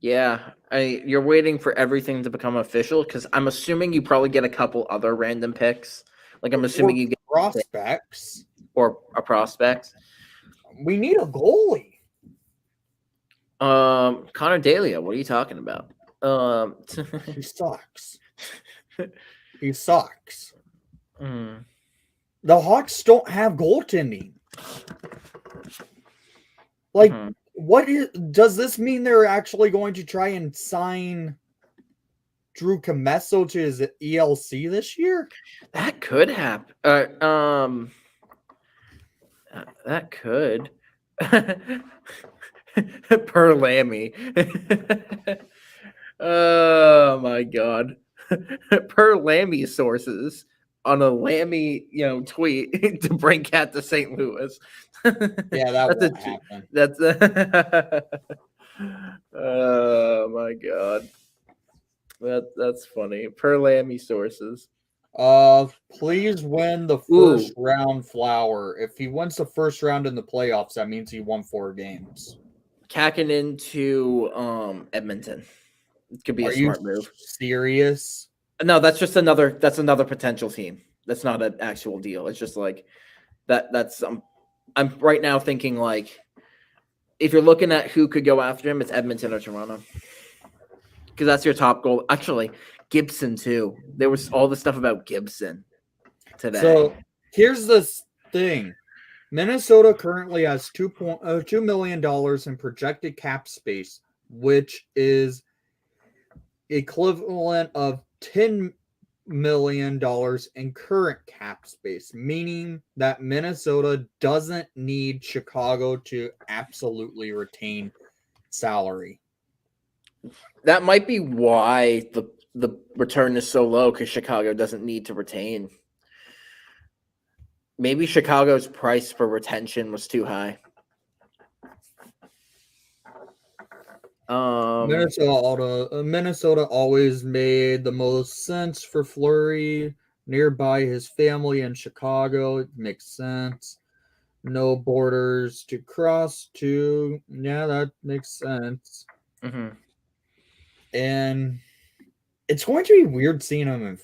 yeah, you're waiting for everything to become official because I'm assuming you probably get a couple other random picks. Like, I'm assuming you get
prospects
or a prospect.
We need a goalie.
Connor Dalia, what are you talking about?
He sucks. He sucks.
Mm.
The Hawks don't have goaltending. Like, does this mean they're actually going to try and sign Drew Comesso to his ELC this year?
That could happen. That could. Per Lammy. Oh my god. Per Lammy sources on a Lammy, tweet to bring Cat to St. Louis.
Yeah, that won't happen.
That's oh my god. That's funny. Per Lammy sources.
Please win the first round, Flower. If he wins the first round in the playoffs, that means he won 4 games.
Kakinen to Edmonton. It could be a smart move.
Serious?
No, that's another potential team. That's not an actual deal. It's just like that's I'm right now thinking like if you're looking at who could go after him, it's Edmonton or Toronto. Because that's your top goal. Actually, Gibson too. There was all the stuff about Gibson today.
So here's the thing. Minnesota currently has $2 million in projected cap space, which is equivalent of $10 million in current cap space, meaning that Minnesota doesn't need Chicago to absolutely retain salary.
That might be why the return is so low, because Chicago doesn't need to retain. Maybe Chicago's price for retention was too high.
Minnesota always made the most sense for Fleury, nearby his family in Chicago. It makes sense. no borders to cross to. Yeah, that makes sense.
Mm-hmm.
And it's going to be weird seeing him in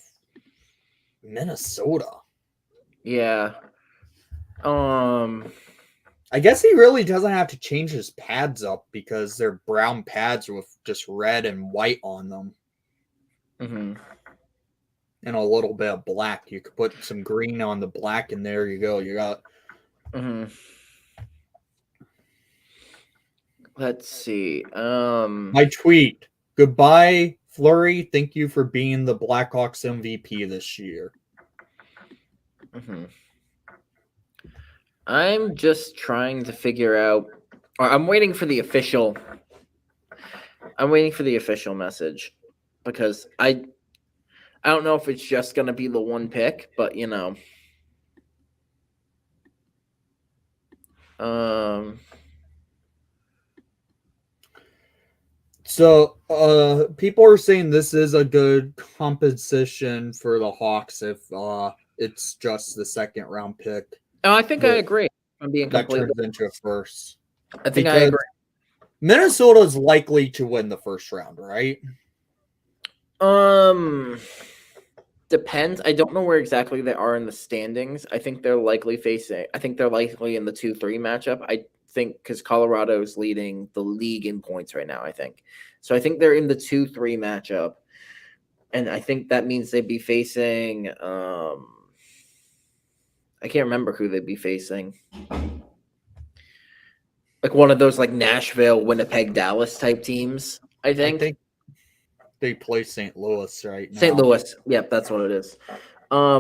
Minnesota.
Yeah.
I guess he really doesn't have to change his pads up because they're brown pads with just red and white on them.
Mm-hmm.
And a little bit of black. You could put some green on the black, and there you go. You got.
Mm-hmm. Let's see.
My tweet. Goodbye, Fleury. Thank you for being the Blackhawks MVP this year.
Mm-hmm. I'm just trying to figure out. Or I'm waiting for the official. I'm waiting for the official message because I don't know if it's just gonna be the one pick, but you know.
So, people are saying this is a good composition for the Hawks if it's just the second round pick.
Oh, I think I agree. I'm being
that
completely.
turns into a first.
I think I agree.
Minnesota's likely to win the first round, right?
Depends. I don't know where exactly they are in the standings. I think they're likely in the 2-3 matchup. I think because Colorado is leading the league in points right now, I think. So I think they're in the 2-3 matchup. And I think that means they'd be facing I can't remember who they'd be facing. Like one of those like Nashville, Winnipeg, Dallas type teams, I think
they play St. Louis right now.
St. Louis. Yep, that's what it is.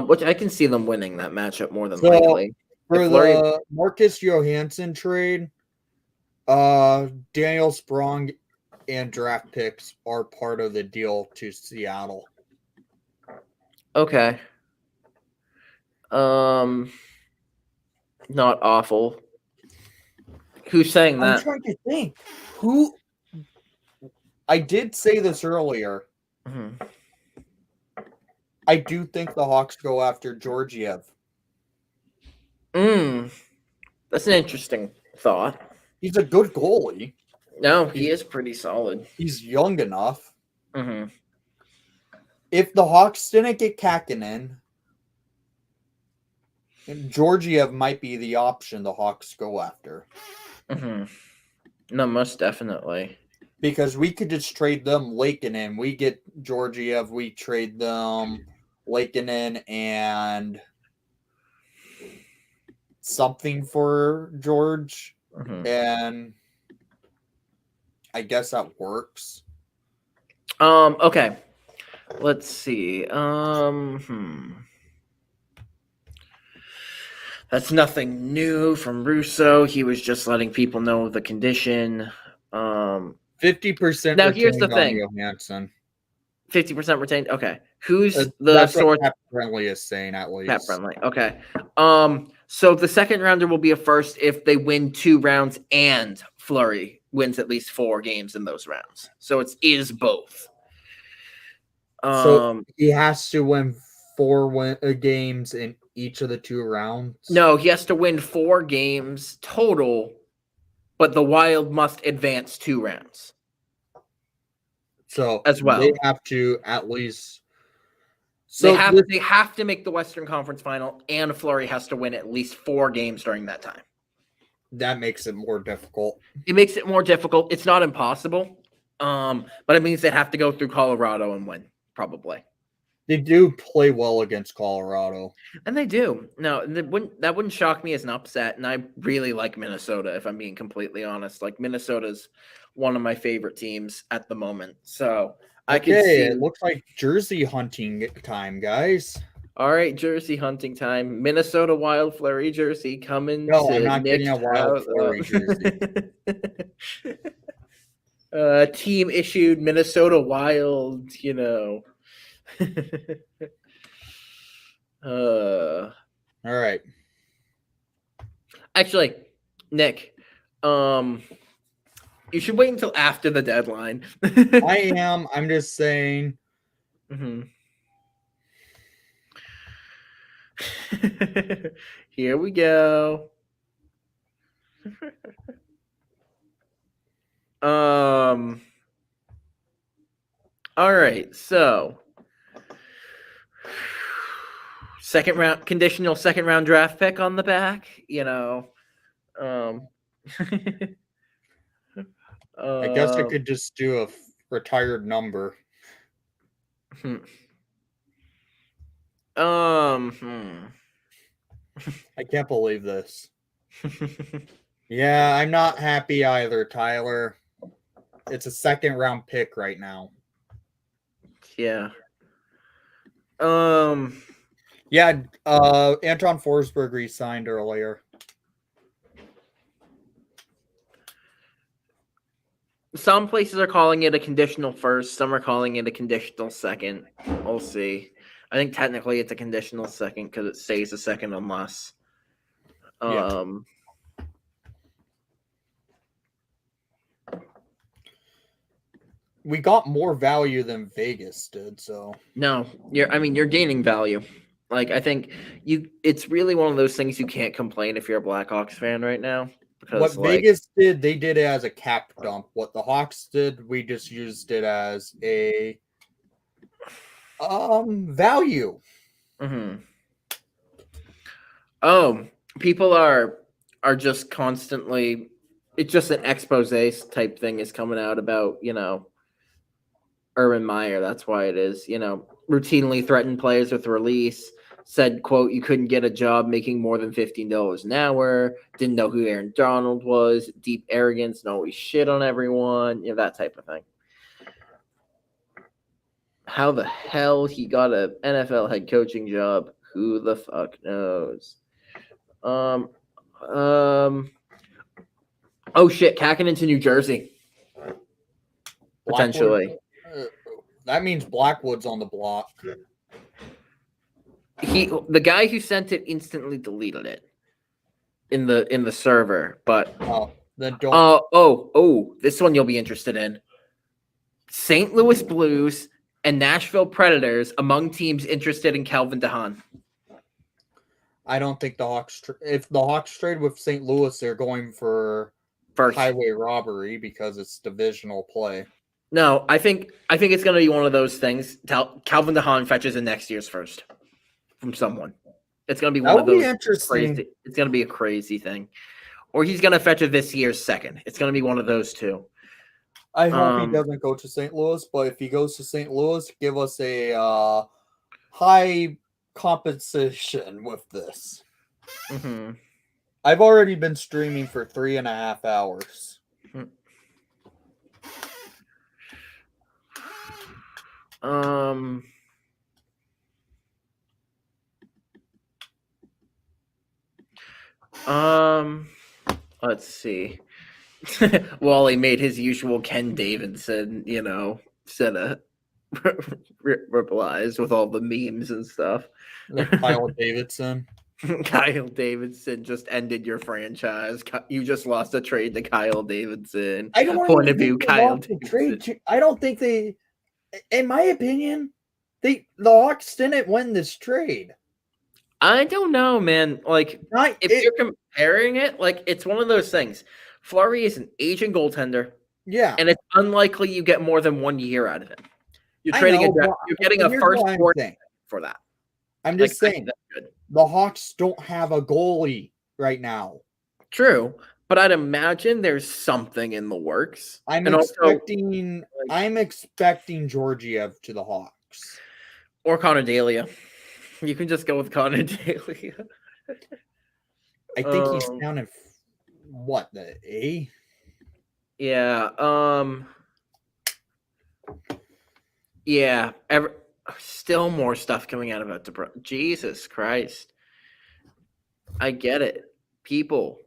Which I can see them winning that matchup more than likely.
For the Marcus Johansen trade, Daniel Sprong and draft picks are part of the deal to Seattle.
Okay. Not awful. Who's saying that?
I'm trying to think. Who? I did say this earlier.
Mm-hmm.
I do think the Hawks go after Georgiev.
That's an interesting thought.
He's a good goalie.
No, he is pretty solid.
He's young enough.
Mm-hmm.
If the Hawks didn't get Kakinen, Georgiev might be the option the Hawks go after.
Mm-hmm. No, most definitely.
Because we could just trade them Lakeinen. We get Georgiev, we trade them Lakeinen and something for George.
Mm-hmm.
And I guess that works.
Okay. Let's see. That's nothing new from Russo. He was just letting people know the condition.
50%.
Now here's the thing.
Johansen.
50% retained. Okay. Who's the source?
Pat Friendly is saying at least.
Pat Friendly. Okay. So the second rounder will be a first if they win 2 rounds and Fleury wins at least 4 games in those rounds. So it is both.
So he has to win 4 games in each of the 2 rounds?
No, he has to win 4 games total, but the Wild must advance 2 rounds.
So
as well,
they have to at least.
So they have to make the Western Conference Final, and Fleury has to win at least 4 games during that time.
That makes it more difficult.
It makes it more difficult. It's not impossible, but it means they have to go through Colorado and win, probably.
They do play well against Colorado,
and they do. No, that wouldn't shock me as an upset. And I really like Minnesota, if I'm being completely honest. Like Minnesota's one of my favorite teams at the moment. So I can see.
It looks like jersey hunting time, guys.
All right, jersey hunting time. Minnesota Wild Fleury jersey coming.
No, I'm not getting a Wild Fleury jersey.
Team issued Minnesota Wild. You know.
All right.
Actually, Nick, you should wait until after the deadline.
I am. I'm just saying.
Mm-hmm. Here we go. All right, so conditional second round draft pick on the back,
I guess I
uh,
could just do a retired number.
hmm. Hmm.
I can't believe this. Yeah, I'm not happy either, Tyler. It's a second round pick right now.
Yeah.
Yeah, Anton Forsberg re-signed earlier.
Some places are calling it a conditional first. Some are calling it a conditional second. We'll see. I think technically it's a conditional second because it stays a second unless.
Yeah. We got more value than Vegas did, so.
No, you're gaining value. Like I think it's really one of those things you can't complain if you're a Blackhawks fan right now. Because
What Vegas did, they did it as a cap dump. What the Hawks did, we just used it as a value.
Mm-hmm. Oh, people are just constantly. It's just an expose type thing is coming out about Urban Meyer. That's why it is. Routinely threatened players with release. Said, quote, you couldn't get a job making more than $15 an hour. Didn't know who Aaron Donald was. Deep arrogance and always shit on everyone. That type of thing. How the hell he got an NFL head coaching job? Who the fuck knows? Oh shit, Kakkinen to New Jersey. Potentially.
That means Blackwood's on the block.
The guy who sent it instantly deleted it in the server, but
then don't.
This one you'll be interested in. St. Louis Blues and Nashville Predators among teams interested in Calvin Dahan.
I don't think the Hawks. If the Hawks trade with St. Louis, they're going for
First.
Highway robbery because it's divisional play.
No, I think it's going to be one of those things. Calvin Dahan fetches in next year's first from someone. It's going to be one of those.
Interesting.
Crazy, it's going to be a crazy thing, or he's going to fetch it this year's second. It's going to be one of those two.
I hope he doesn't go to St. Louis, but if he goes to St. Louis, give us a high compensation with this.
Mm-hmm.
I've already been streaming for 3.5 hours.
Let's see. Wally made his usual Ken Davidson, set of replies with all the memes and stuff.
Kyle Davidson.
Kyle Davidson just ended your franchise. You just lost a trade to Kyle Davidson.
I don't
point of view, Kyle
Davidson. I don't think they, in my opinion, the Hawks didn't win this trade.
I don't know, man. Like, you're comparing it, like, it's one of those things. Fleury is an aging goaltender.
Yeah.
And it's unlikely you get more than 1 year out of him. You're getting a first for that.
I'm just saying, the Hawks don't have a goalie right now.
True, but I'd imagine there's something in the works.
I'm expecting Georgiev to the Hawks.
Or Connor Dalia. You can just go with Connor Dalia.
I think he's down in the A?
Yeah. Yeah. Still more stuff coming out about DeBrusque. Jesus Christ. I get it. People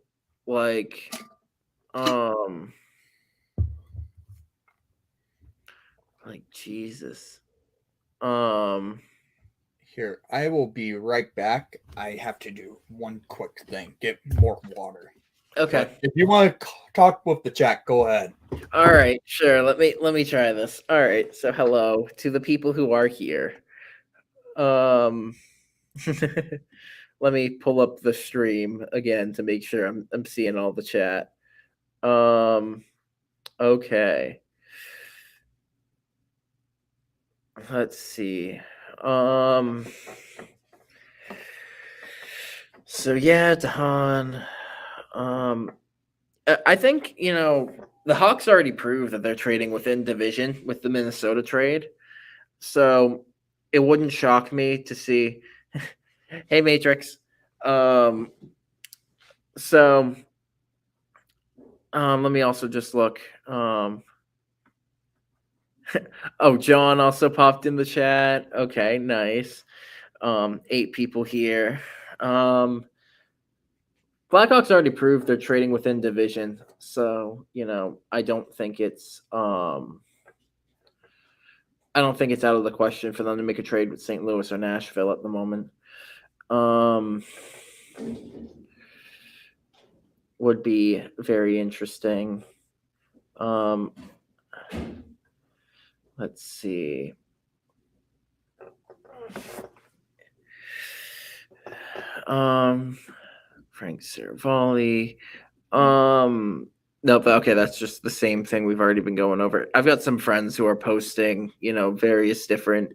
like Jesus.
Here, I will be right back. I have to do one quick thing. Get more water.
Okay.
But if you want to talk with the chat, go ahead.
All right, sure. Let me try this. All right. So hello to the people who are here. let me pull up the stream again to make sure I'm seeing all the chat. Okay. Let's see. So yeah, Dahan. I think, the Hawks already proved that they're trading within division with the Minnesota trade. So it wouldn't shock me to see. Hey, Matrix. So let me also just look. Oh, John also popped in the chat. Okay, nice. 8 people here. Blackhawks already proved they're trading within division, so I don't think it's out of the question for them to make a trade with St. Louis or Nashville at the moment. Would be very interesting. Let's see. Frank Saravalli. Nope. Okay, that's just the same thing we've already been going over. I've got some friends who are posting, various different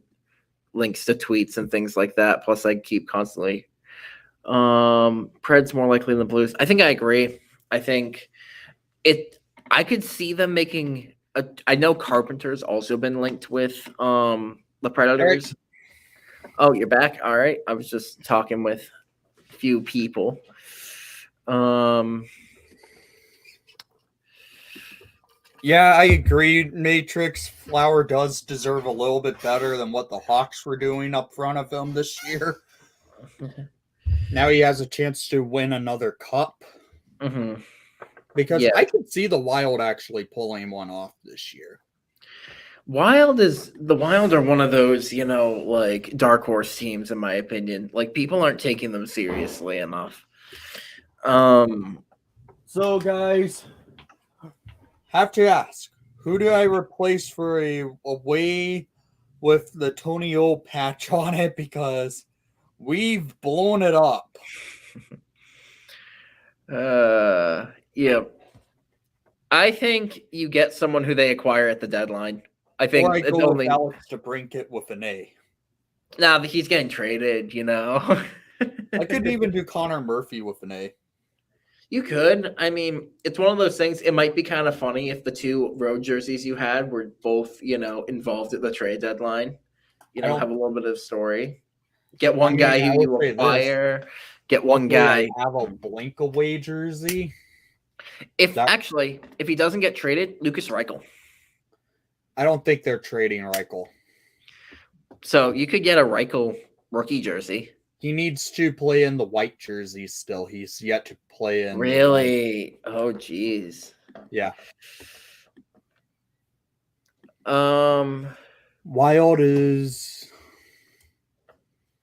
links to tweets and things like that. Plus, I keep constantly. Preds more likely than the Blues. I think I agree. I think I could see them making. I know Carpenter's also been linked with the Predators. Eric. Oh, you're back. All right. I was just talking with a few people.
Yeah, I agree. Matrix Flower does deserve a little bit better than what the Hawks were doing up front of him this year. Now he has a chance to win another cup.
Mm-hmm.
Because I could see the Wild actually pulling one off this year.
The Wild are one of those, like dark horse teams, in my opinion. Like, people aren't taking them seriously enough.
So, guys, have to ask, who do I replace for a away with the Tony O patch on it? Because we've blown it up.
Yeah. I think you get someone who they acquire at the deadline. I think
or I go with Alex DeBrincat with an A.
Nah, but he's getting traded,
I couldn't even do Connor Murphy with an A.
You could. I mean, it's one of those things. It might be kind of funny if the 2 road jerseys you had were both, involved at the trade deadline. Have a little bit of story. Get one guy who you acquire. Get one guy.
Have a blink away jersey.
If he doesn't get traded, Lucas Reichel.
I don't think they're trading Reichel.
So you could get a Reichel rookie jersey.
He needs to play in the white jersey still. He's yet to play in.
Really? Oh, geez.
Yeah.
Wild is.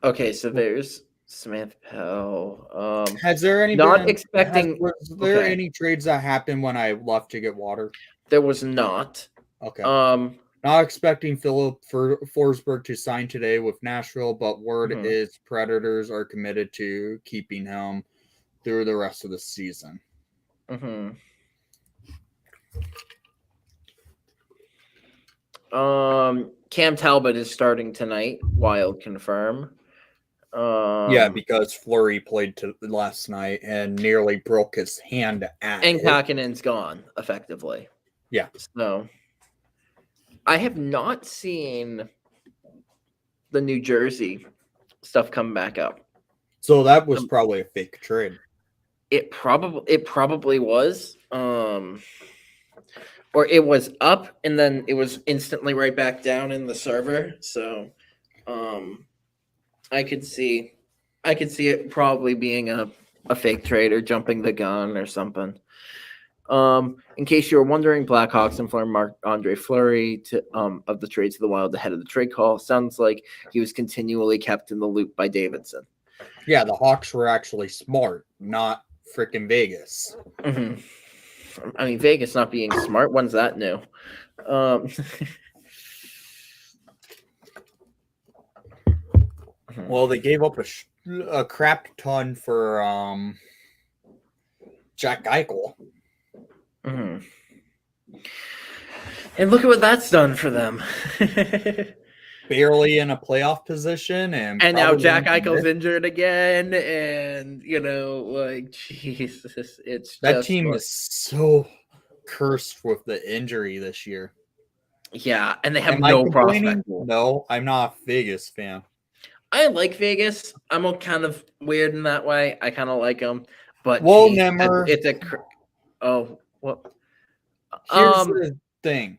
Okay, so there's Samantha Pell.
Has there any
not expecting?
Was there any trades that happened when I left to get water?
There was not.
Okay. Not expecting Philip Forsberg to sign today with Nashville, but word is Predators are committed to keeping him through the rest of the season.
Cam Talbot is starting tonight. Wild confirm.
Yeah, because Fleury played last night and nearly broke his hand at
and Kakinen's gone, effectively.
Yeah.
So I have not seen the New Jersey stuff come back up.
So that was probably a fake trade.
It probably was. Or it was up and then it was instantly right back down in the server. So I could see it probably being a fake trade or jumping the gun or something. In case you were wondering, Blackhawks informed Marc-Andre Fleury of the trade to the Wild ahead of the trade call. Sounds like he was continually kept in the loop by Davidson.
Yeah, the Hawks were actually smart, not freaking Vegas.
I mean, Vegas not being smart. When's that new?
Well, they gave up a crap ton for Jack Eichel.
Mm-hmm. And look at what that's done for them.
Barely in a playoff position, and
now Jack
probably
Eichel's injured again, and Jesus, it's
that
just
team is so cursed with the injury this year.
Yeah, and they have
Am I
no
complaining?
prospect pool.
No, I'm not a Vegas fan.
I like Vegas. I'm all kind of weird in that way. I kind of like them, but
Well,
geez,
Nemmer,
it's a what?
Here's the thing.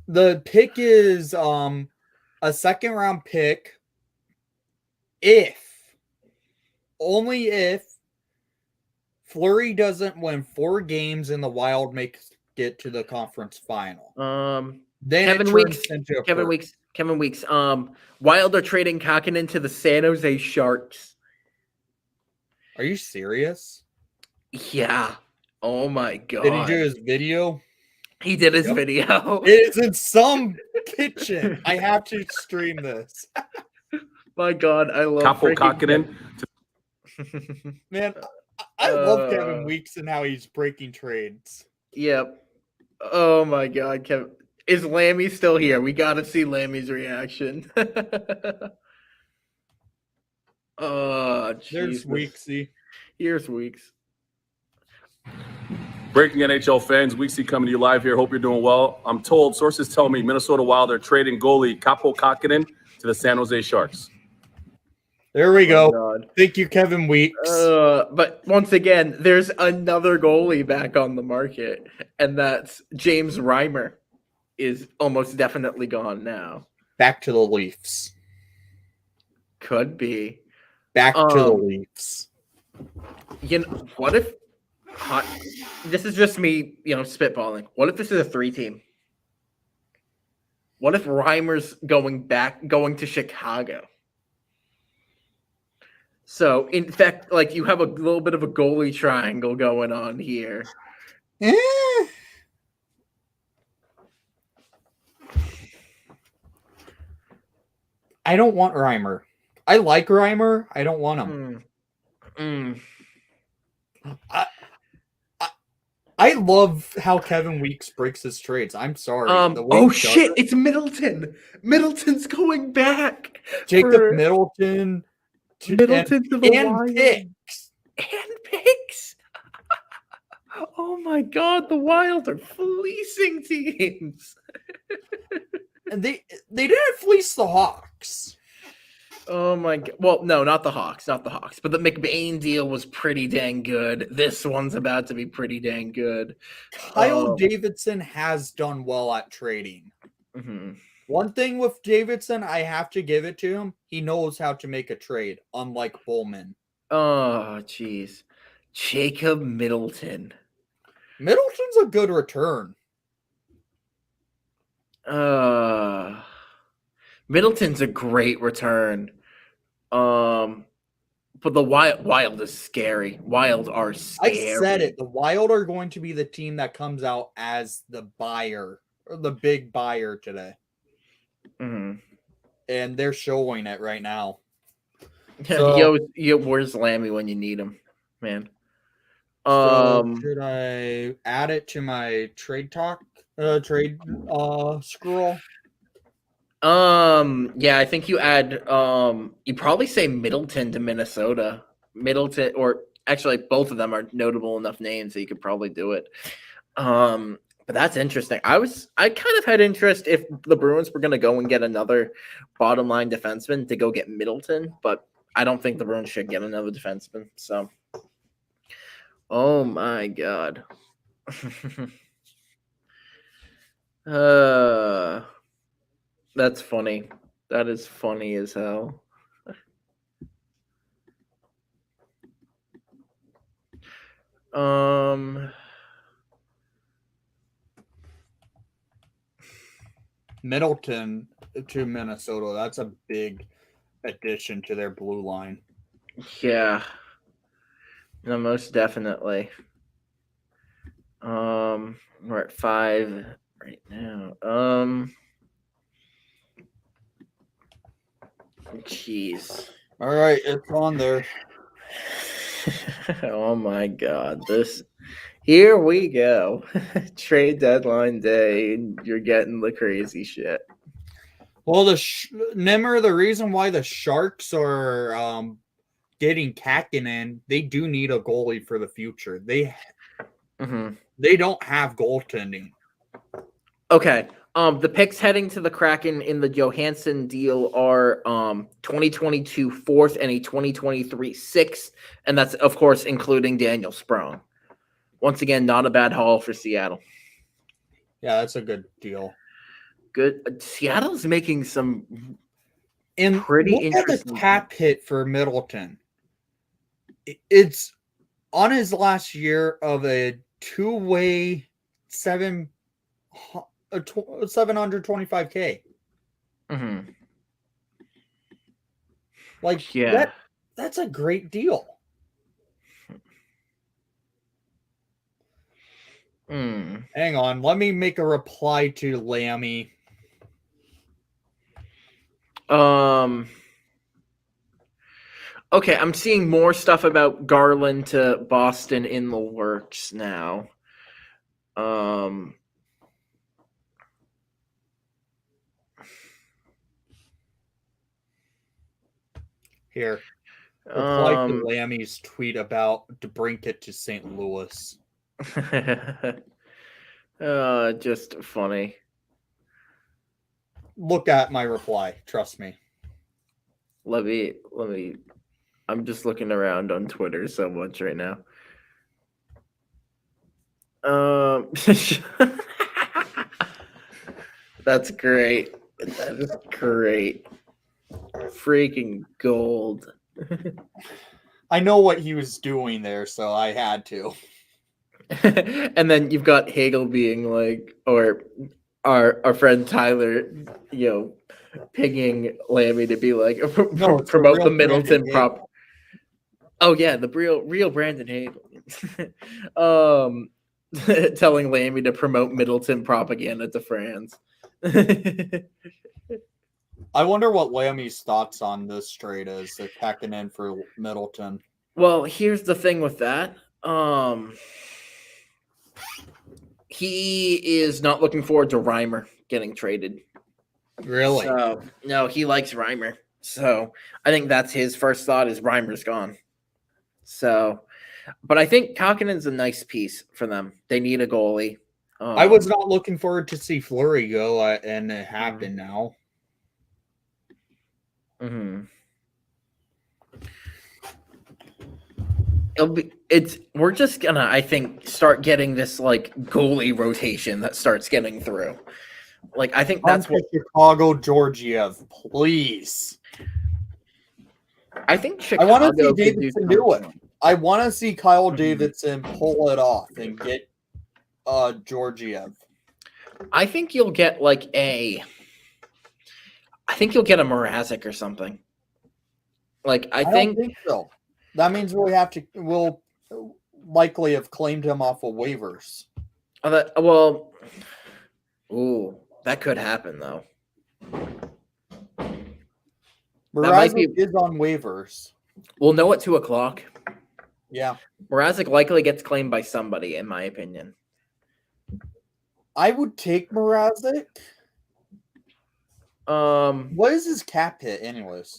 The pick is a second round pick only if Fleury doesn't win 4 games and the Wild makes it to the conference final. Then
Kevin Weeks. Kevin Weeks. Wild are trading Kakinen to the San Jose Sharks.
Are you serious?
Yeah. Oh my god.
Did he do his video?
He did his video.
It's in some kitchen. I have to stream this.
My god, I love
Capo Kakinen.
Man, I love Kevin Weeks and how he's breaking trades.
Yep. Oh my god, Kevin. Is Lammy still here? We got to see Lammy's reaction. Oh,
there's Weeksy.
Here's Weeks.
Breaking NHL fans, Weeksy coming to you live here. Hope you're doing well. I'm told, sources tell me Minnesota Wild are trading goalie Capo Kakinen to the San Jose Sharks.
There we go. Thank you, Kevin Weeks.
But once again, there's another goalie back on the market, and that's James Reimer. Is almost definitely gone now.
Back to the Leafs.
Could be.
Back to the Leafs.
What if this is just me, spitballing. What if this is a 3-team? What if Reimer's going to Chicago? So, in fact, you have a little bit of a goalie triangle going on here.
I don't want Reimer. I like Reimer. I don't want him. I love how Kevin Weeks breaks his trades. I'm sorry.
Shit! It's Middleton. Middleton's going back.
Jacob Middleton.
To the
Wild. Picks.
And picks. Oh my god, the Wild are fleecing teams.
And they didn't fleece the Hawks.
Oh my god. Well, no, not the Hawks. But the Mcbain deal was pretty dang good. This one's about to be pretty dang good.
Kyle Davidson has done well at trading.
Mm-hmm.
One thing with Davidson, I have to give it to him. He knows how to make a trade, unlike Bowman.
Oh, jeez. Jacob Middleton.
Middleton's a good return.
Middleton's a great return. But the Wild is scary. Wild are scary.
I said it. The Wild are going to be the team that comes out as the buyer, or the big buyer today.
Mm-hmm.
And they're showing it right now.
So, where's Lammy when you need him, man?
Should I add it to my trade scroll?
Yeah, I think you add you probably say Middleton to Minnesota. Middleton, or actually both of them are notable enough names that you could probably do it. But that's interesting. I kind of had interest if the Bruins were going to go and get another bottom line defenseman to go get Middleton, but I don't think the Bruins should get another defenseman. So, oh my god. That's funny. That is funny as hell.
Middleton to Minnesota. That's a big addition to their blue line.
Yeah. No, most definitely. We're at 5 right now. Jeez.
All right, it's on there.
Oh my God! Here we go. Trade deadline day. And you're getting the crazy shit.
Well, Nimmer, the reason why the Sharks are getting Kakkonen, they do need a goalie for the future. They don't have goaltending.
Okay. The picks heading to the Kraken in the Johansen deal are 2022 fourth and a 2023 sixth, and that's of course including Daniel Sprong. Once again, not a bad haul for Seattle.
Yeah, that's a good deal.
Good. Seattle's making some
And
pretty
look at the
interesting
cap hit for Middleton. It's on his last year of a two-way 725K. Like,
Yeah.
that's a great deal. Hang on, let me make a reply to Lammy.
Okay, I'm seeing more stuff about Garland to Boston in the works now.
Here. Reply to Lammy's tweet about DeBrincat to St. Louis.
Just funny.
Look at my reply. Trust me.
Let me. I'm just looking around on Twitter so much right now. That's great. That is great. Freaking gold.
I know what he was doing there, so I had to.
And then you've got Hegel being like, or our friend Tyler, pigging Lammy to be like, promote the Middleton prop. Oh yeah, the real Brandon Hegel. Telling Lammy to promote Middleton propaganda to France.
I wonder what Lammy's thoughts on this trade is, the Kakkonen for Middleton.
Well, here's the thing with that. He is not looking forward to Reimer getting traded.
Really?
So, no, he likes Reimer. So I think that's his first thought is Reimer's gone. So, but I think Kakkonen's a nice piece for them. They need a goalie.
I was not looking forward to see Fleury go, and it happened now.
We're just gonna, I think, start getting this like goalie rotation that starts getting through. Like, I think that's what
Chicago Georgiev, please.
I think Chicago.
I want to see Davidson do it. I want to see Kyle Davidson pull it off and get Georgiev.
I think you'll get I think you'll get a Mrazek or something. Like I
don't think so. That means we'll likely have claimed him off of waivers.
That could happen though.
Mrazek is on waivers.
We'll know at 2:00.
Yeah.
Mrazek likely gets claimed by somebody, in my opinion.
I would take Mrazek. What is his cap hit, anyways?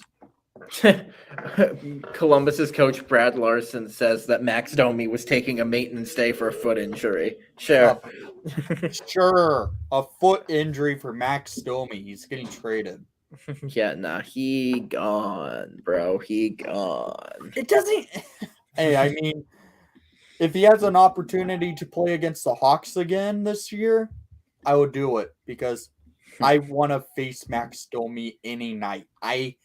Columbus's coach Brad Larson says that Max Domi was taking a maintenance day for a foot injury. Sure.
Sure. A foot injury for Max Domi. He's getting traded.
Yeah, nah, he gone, bro. He gone.
It doesn't. Hey, I mean, if he has an opportunity to play against the Hawks again this year, I would do it because I want to face Max Domi any night. I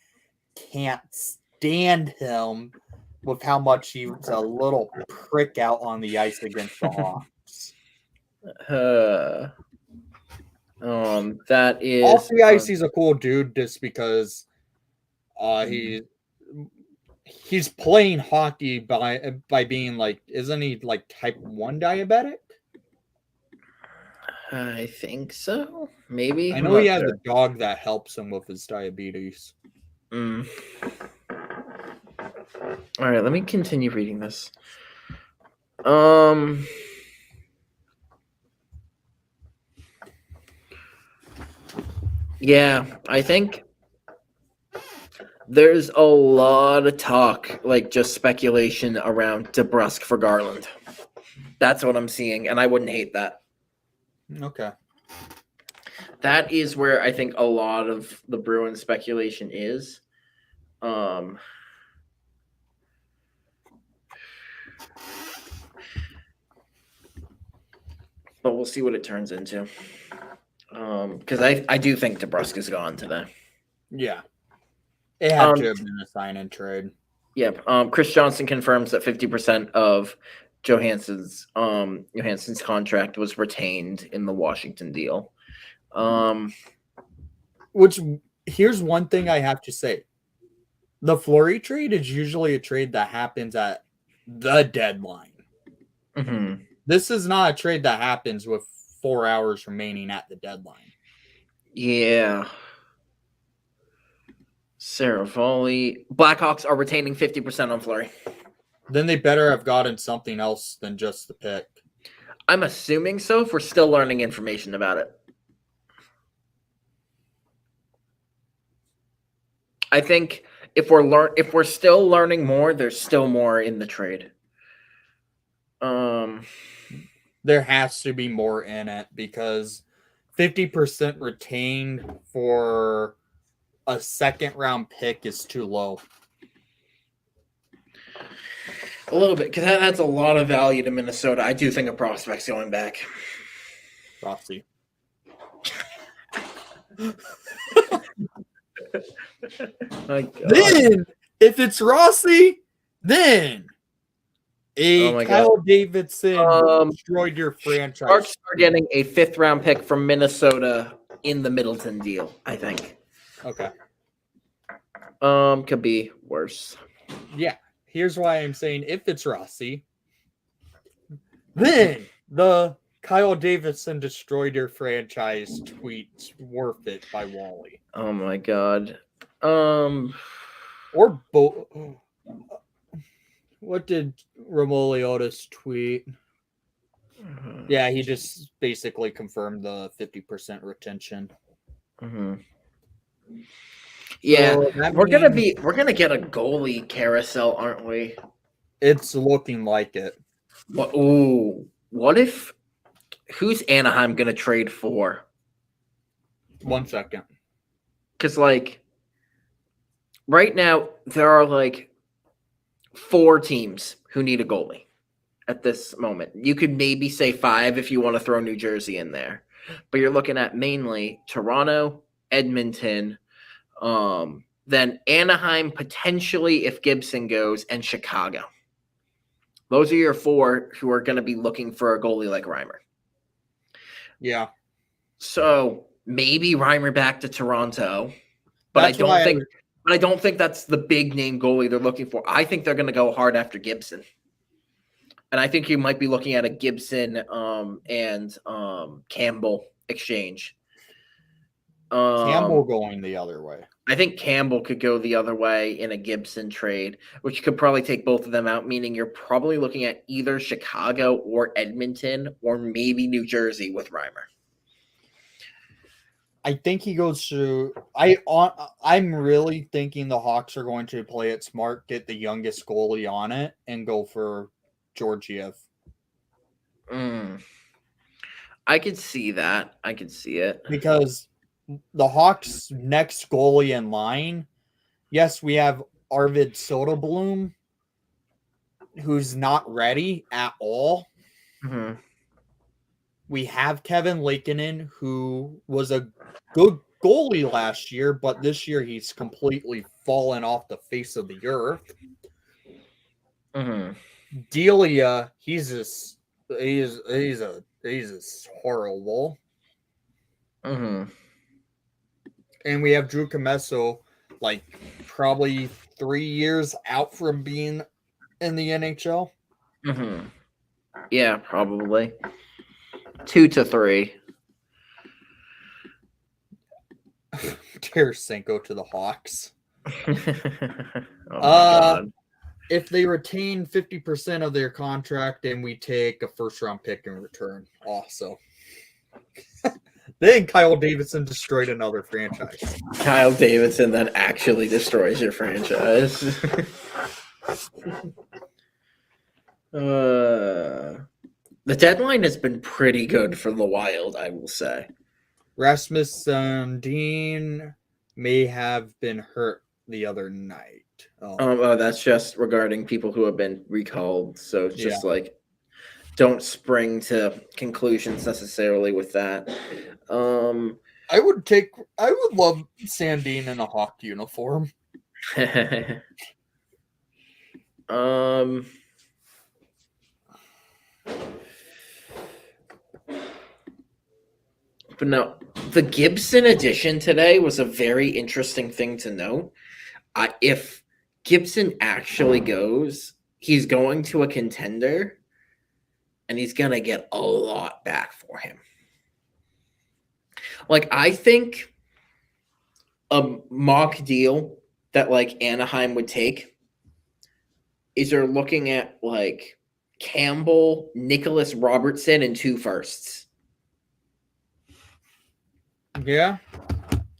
can't stand him with how much he's a little prick out on the ice against the Hawks.
That is
off the ice. He's a cool dude just because he's playing hockey by being like, isn't he like type 1 diabetic?
I think so. Maybe.
I know he has a dog that helps him with his diabetes.
All right, let me continue reading this. Yeah, I think there's a lot of talk, like just speculation around DeBrusque for Garland. That's what I'm seeing, and I wouldn't hate that.
Okay.
That is where I think a lot of the Bruins speculation is. But we'll see what it turns into. Because I do think DeBrusque is gone today.
Yeah. It had to have been a sign and trade.
Yep. Chris Johnson confirms that 50% of Johansen's contract was retained in the Washington deal.
Which, here's one thing I have to say. The Fleury trade is usually a trade that happens at the deadline.
Mm-hmm.
This is not a trade that happens with 4 hours remaining at the deadline.
Yeah. Saravalli. Blackhawks are retaining 50% on Fleury.
Then they better have gotten something else than just the pick.
I'm assuming so if we're still learning information about it. I think if we're still learning more, there's still more in the trade.
There has to be more in it because 50% retained for a second round pick is too low.
A little bit, because that adds a lot of value to Minnesota. I do think a prospect's going back.
Rossi. Then, if it's Rossi, then Kyle Davidson destroyed your franchise.
Sharks are getting a 5th round pick from Minnesota in the Middleton deal, I think.
Okay.
Could be worse.
Yeah. Here's why I'm saying if it's Rossi, then the Kyle Davidson destroyed your franchise tweets worth it by Wally.
Oh my god.
Or what did Romoliotis tweet? Yeah, he just basically confirmed the 50% retention.
Mm-hmm. Yeah,
So
we're gonna get a goalie carousel, aren't we?
It's looking like it.
What if? Who's Anaheim gonna trade for?
1 second.
Because right now there are 4 teams who need a goalie at this moment. You could maybe say 5 if you want to throw New Jersey in there, but you're looking at mainly Toronto, Edmonton. Then Anaheim, potentially if Gibson goes, and Chicago. Those are your 4 who are going to be looking for a goalie like Reimer.
Yeah.
So maybe Reimer back to Toronto, but I don't think that's the big name goalie they're looking for. I think they're going to go hard after Gibson, and I think you might be looking at a Gibson and Campbell exchange.
Campbell going the other way.
I think Campbell could go the other way in a Gibson trade, which could probably take both of them out, meaning you're probably looking at either Chicago or Edmonton or maybe New Jersey with Reimer.
I think he goes to I'm really thinking the Hawks are going to play it smart, get the youngest goalie on it, and go for Georgiev.
I could see that. I could see it.
Because the Hawks' next goalie in line, yes, we have Arvid Soderblom, who's not ready at all.
Mm-hmm.
We have Kevin Laakkonen, who was a good goalie last year, but this year he's completely fallen off the face of the earth.
Mm-hmm.
Delia, he's horrible.
Mm-hmm.
And we have Drew Comesso, probably 3 years out from being in the NHL.
Mm-hmm. Yeah, probably 2 to 3.
Tarasenko to the Hawks.
Oh my God.
If they retain 50% of their contract and we take a first-round pick in return, also. Then Kyle Davidson destroyed another franchise.
Kyle Davidson then actually destroys your franchise. The deadline has been pretty good for the Wild, I will say.
Rasmus Sandin may have been hurt the other night.
That's just regarding people who have been recalled. So it's just
Yeah.
like, don't spring to conclusions necessarily with that.
I would love Sandin in a Hawk uniform.
But no, the Gibson edition today was a very interesting thing to note. If Gibson actually goes, he's going to a contender, and he's going to get a lot back for him. Like, I think a mock deal that, like, Anaheim would take is they're looking at, like, Campbell, Nicholas Robertson, and 2 firsts.
Yeah.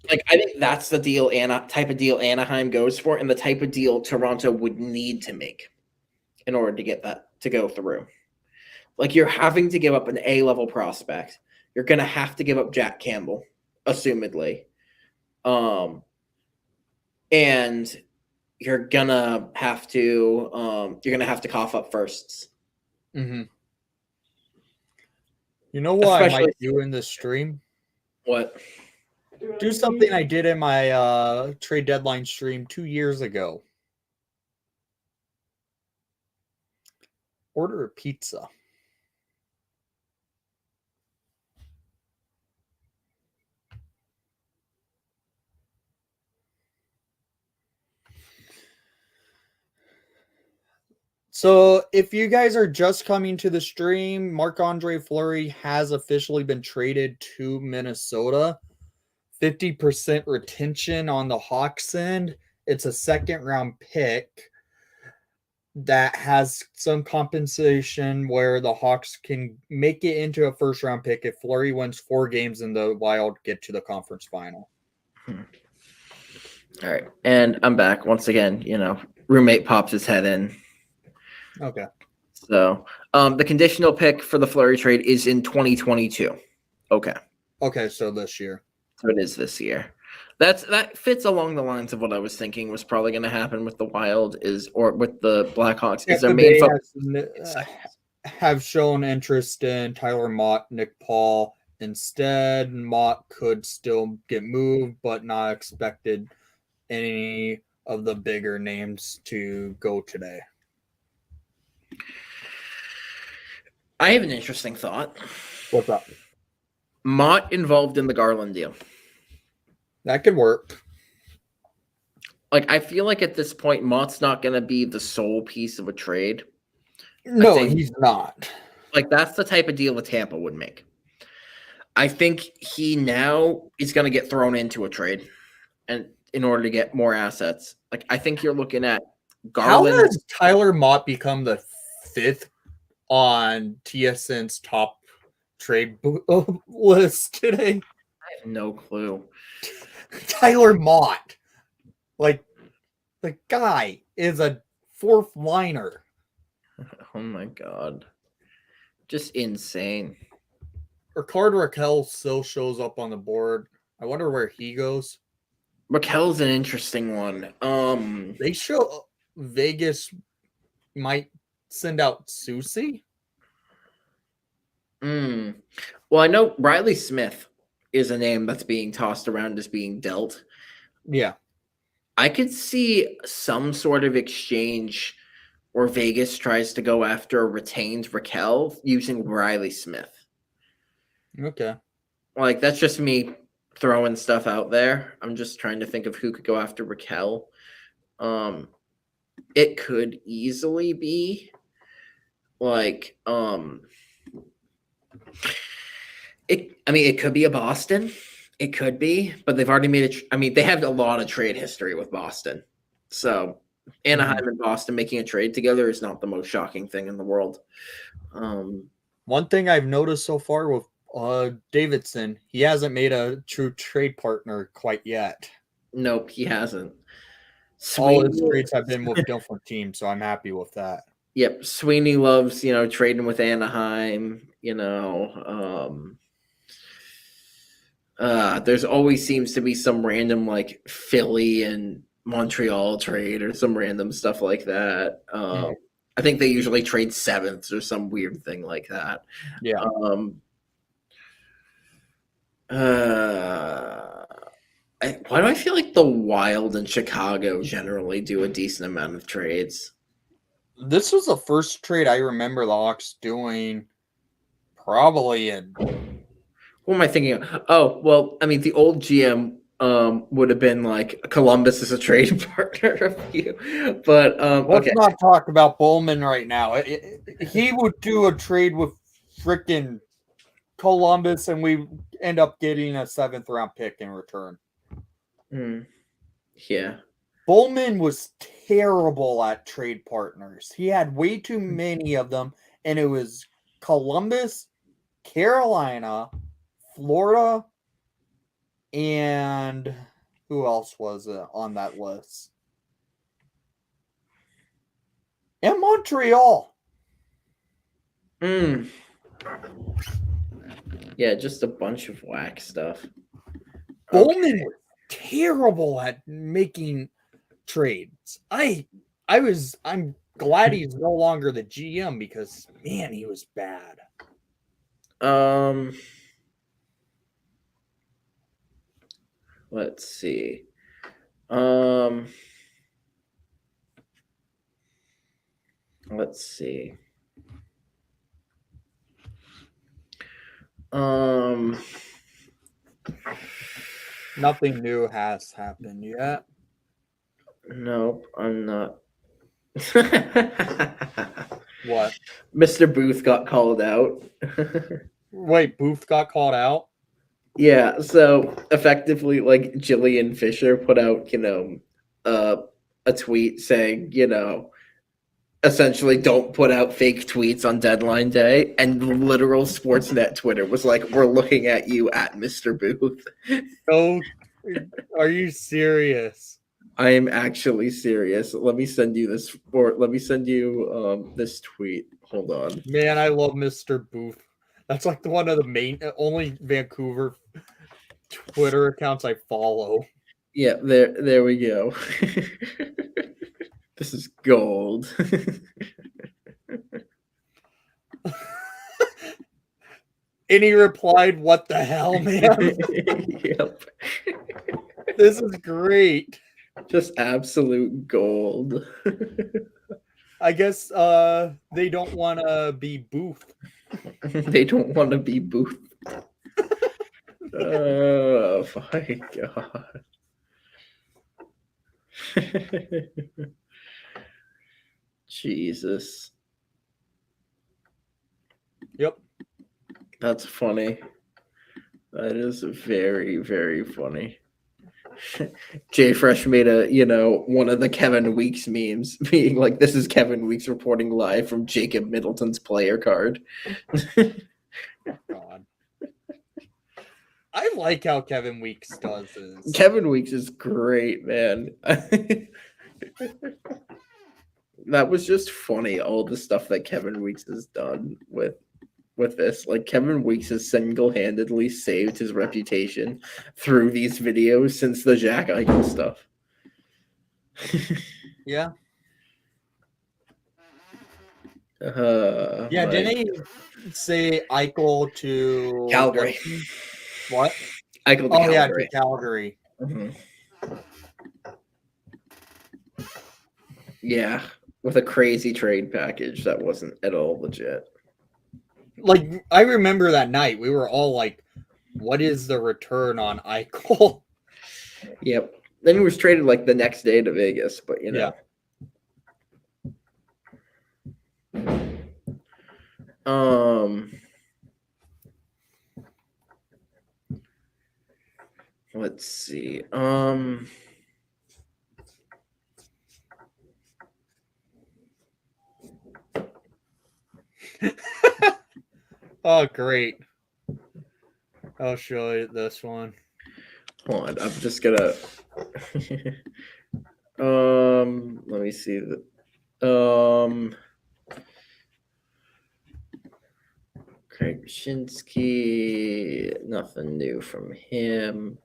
Like, I think that's the deal, type of deal Anaheim goes for, and the type of deal Toronto would need to make in order to get that to go through. Like, you're having to give up an A-level prospect. You're going to have to give up Jack Campbell, assumedly. And you're going to have to cough up firsts.
Mm-hmm. You know what I might do in this stream?
What?
Do something I did in my trade deadline stream 2 years ago. Order a pizza. So if you guys are just coming to the stream, Marc-Andre Fleury has officially been traded to Minnesota. 50% retention on the Hawks end. It's a second-round pick that has some compensation where the Hawks can make it into a first-round pick if Fleury wins 4 games and the Wild get to the conference final.
All right. And I'm back. Once again, roommate pops his head in.
Okay.
So the conditional pick for the Fleury trade is in 2022. Okay.
Okay, so this year.
So it is this year. That fits along the lines of what I was thinking was probably going to happen with the Wild or with the Blackhawks. Is their main focus
have shown interest in Tyler Mott, Nick Paul. Instead, Mott could still get moved, but not expected any of the bigger names to go today.
I have an interesting thought.
What's up?
Mott involved in the Garland deal.
That could work.
Like, I feel like at this point, Mott's not going to be the sole piece of a trade.
No, he's not.
Like, that's the type of deal that Tampa would make. I think he now is going to get thrown into a trade, and in order to get more assets. Like, I think you're looking at Garland.
How has Tyler Mott become the 5th on TSN's top trade list today?
I have no clue.
Tyler Mott. Like, the guy is a 4th liner.
Oh my God. Just insane.
Rickard Rakell still shows up on the board. I wonder where he goes.
Rakell's an interesting one.
They show Vegas might send out Susie.
Well, I know Riley Smith is a name that's being tossed around as being dealt.
Yeah.
I could see some sort of exchange where Vegas tries to go after a retained Rakell using Riley Smith.
Okay.
Like, that's just me throwing stuff out there. I'm just trying to think of who could go after Rakell. It could easily be like it could be a Boston.
It could be, but they've already made it. I mean, they have a lot of trade history with Boston. So Anaheim and Boston making a trade together is not the most shocking thing in the world.
One thing I've noticed so far with Davidson, he hasn't made a true trade partner quite yet.
Nope, he hasn't.
All his trades have been with different teams, so I'm happy with that.
Yep, Sweeney loves, trading with Anaheim, there's always seems to be some random like Philly and Montreal trade or some random stuff like that. I think they usually trade sevenths or some weird thing like that.
Yeah.
Why do I feel like the Wild and Chicago generally do a decent amount of trades?
This was the first trade I remember the Hawks doing probably in.
What am I thinking of? Oh, well, I mean, the old GM would have been like Columbus is a trade partner of you. But
Let's not talk about Bowman right now. He would do a trade with freaking Columbus, and we end up getting a 7th round pick in return.
Yeah.
Bowman was terrible at trade partners. He had way too many of them, and it was Columbus, Carolina, Florida, and who else was on that list? And Montreal.
Yeah, just a bunch of whack stuff.
Bowman was terrible at making trades. I'm glad he's no longer the GM because man, he was bad.
Let's see. Let's see.
Nothing new has happened yet.
Nope, I'm not.
What?
Mr. Booth got called out.
Wait, Booth got called out?
Yeah, so effectively, like Jillian Fisher put out, a tweet saying, essentially don't put out fake tweets on deadline day, and literal Sportsnet Twitter was like, "We're looking at you at Mr. Booth."
Oh, are you serious?
I am actually serious. Let me send you this, or let me send you this tweet. Hold on.
Man, I love Mr. Booth. That's like one of the only Vancouver Twitter accounts I follow.
Yeah, there we go. This is gold.
And he replied, "What the hell, man?"
Yep.
This is great.
Just absolute gold.
I guess they don't want to be Booth.
They don't want to be Booth. Oh my god. Jesus.
Yep.
That's funny. That is very, very funny. Jay Fresh made one of the Kevin Weeks memes being like, "This is Kevin Weeks reporting live from Jacob Middleton's player card."
God. I like how Kevin Weeks does this.
Kevin Weeks is great, man. That was just funny, all the stuff that Kevin Weeks has done with this. Like, Kevin Weeks has single-handedly saved his reputation through these videos since the Jack Eichel stuff.
Yeah.
Yeah,
didn't he say Eichel to
Calgary?
What?
Eichel to Calgary.
Yeah, to Calgary.
Mm-hmm. Yeah, with a crazy trade package that wasn't at all legit.
Like, I remember that night, we were all like, what is the return on Eichel?
Yep. Then he was traded like the next day to Vegas, but
Yeah.
Let's see.
Oh, great. I'll show you this one.
Hold on, I'm just gonna. Let me see Craig Shinsky, nothing new from him.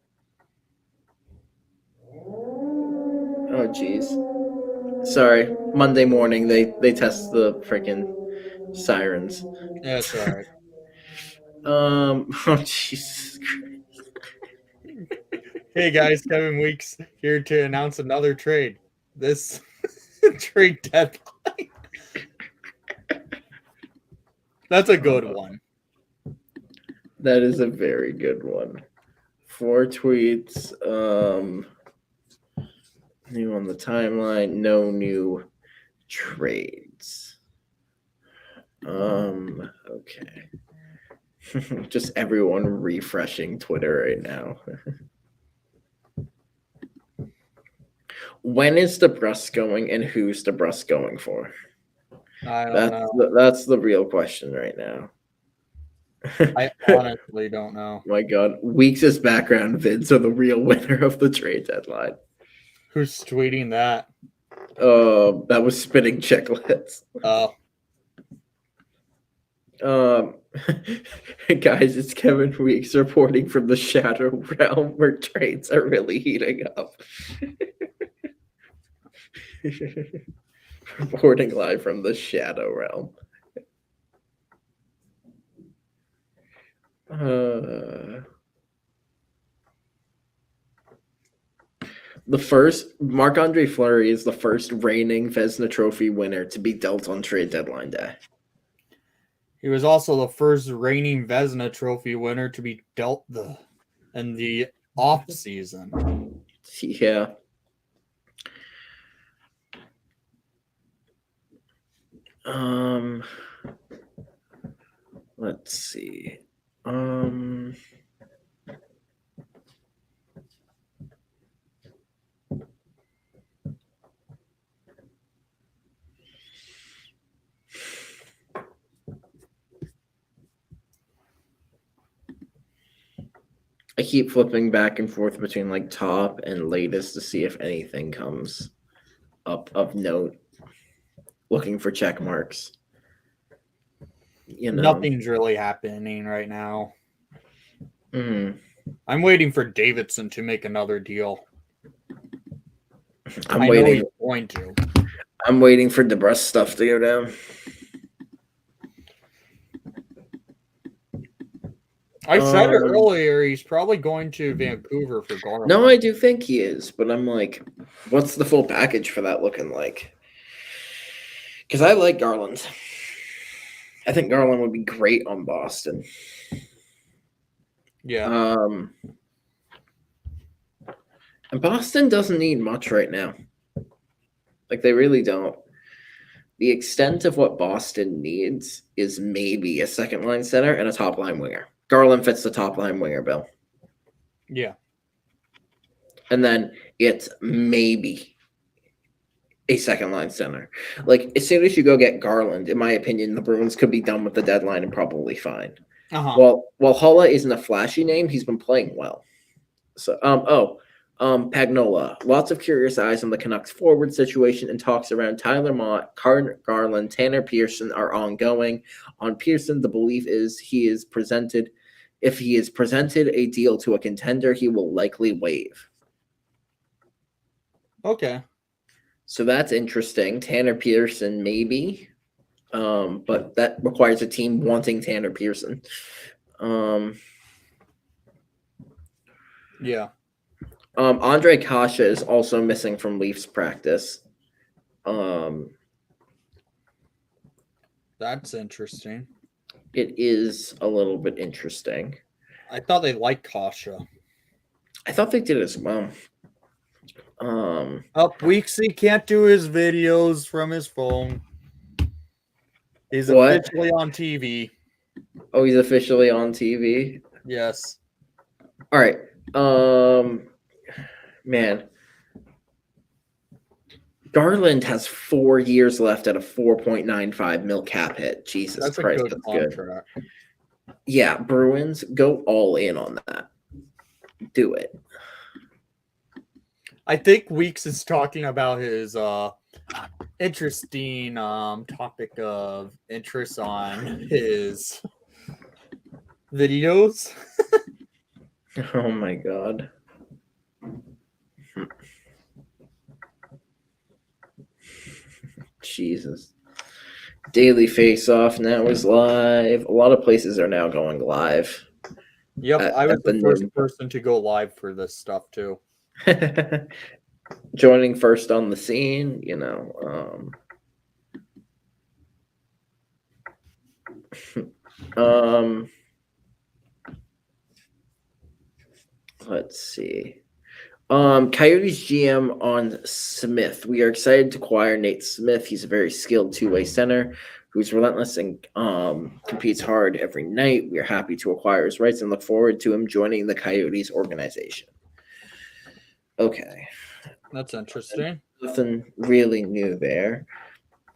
Oh, jeez. Sorry, Monday morning they test the freaking sirens.
That's all right.
Oh, Jesus Christ.
Hey guys, Kevin Weeks here to announce another trade. This trade deadline. That's a good one.
That is a very good one. 4 tweets. New on the timeline. No new trades. Okay. Just everyone refreshing Twitter right now. When is DeBrusque going and who's DeBrusque going for?
I don't know.
That's the real question right now.
I honestly don't know.
My God, Weeks' background vids are the real winner of the trade deadline.
Who's tweeting that?
That was spinning chicklets.
Oh,
Guys, it's Kevin Weeks reporting from the Shadow Realm where trades are really heating up. Reporting live from the Shadow Realm. The first Marc-Andre Fleury is the first reigning Vezina Trophy winner to be dealt on trade deadline day.
he was also the first reigning Vezina Trophy winner to be dealt in the off season.
Yeah. Let's see. I keep flipping back and forth between like top and latest to see if anything comes up of note. Looking for check marks. You know,
Nothing's really happening right now.
Mhm.
I'm waiting for Davidson to make another deal.
I'm
I know
waiting.
he's going to.
I'm waiting for DeBrusque stuff to go down.
I said it earlier. He's probably going to Vancouver for Garland.
No, I do think he is, but I'm like, what's the full package for that looking like? Because I like Garland. I think Garland would be great on Boston.
Yeah.
And Boston doesn't need much right now. Like, they really don't. The extent of what Boston needs is maybe a second line center and a top line winger. Garland fits the top line winger bill.
Yeah.
And then it's maybe a second line center. Like, as soon as you go get Garland, in my opinion, the Bruins could be done with the deadline and probably fine.
Uh-huh.
While Hulla isn't a flashy name, he's been playing well. So, Pagnola. Lots of curious eyes on the Canucks forward situation, and talks around Tyler Mott, Garland, Tanner Pearson are ongoing. On Pearson, the belief is if he is presented a deal to a contender, he will likely waive.
Okay.
So that's interesting. Tanner Pearson, maybe. But that requires a team wanting Tanner Pearson.
Yeah.
Andre Kasha is also missing from Leafs practice.
That's interesting.
It is a little bit interesting.
I thought they liked Kasha.
I thought they did as well.
Weeksy can't do his videos from his phone. He's
What?
officially on TV.
Oh, he's officially on TV.
Yes.
All right. Man, Garland has 4 years left at a 4.95 mil cap hit. Jesus
That's a
Christ,
good
that's good.
contract.
Yeah, Bruins, go all in on that. Do it.
I think Weeks is talking about his interesting topic of interest on his videos.
Oh my god. Jesus. Daily Face Off now is live. A lot of places are now going live.
Yep, I was
at the
the first
noon.
person to go live for this stuff too.
Joining first on the scene, let's see. Coyotes GM on Smith. We are excited to acquire Nate Smith. He's a very skilled two-way center who's relentless and competes hard every night. We are happy to acquire his rights and look forward to him joining the Coyotes organization. Okay.
That's interesting.
Nothing really new there.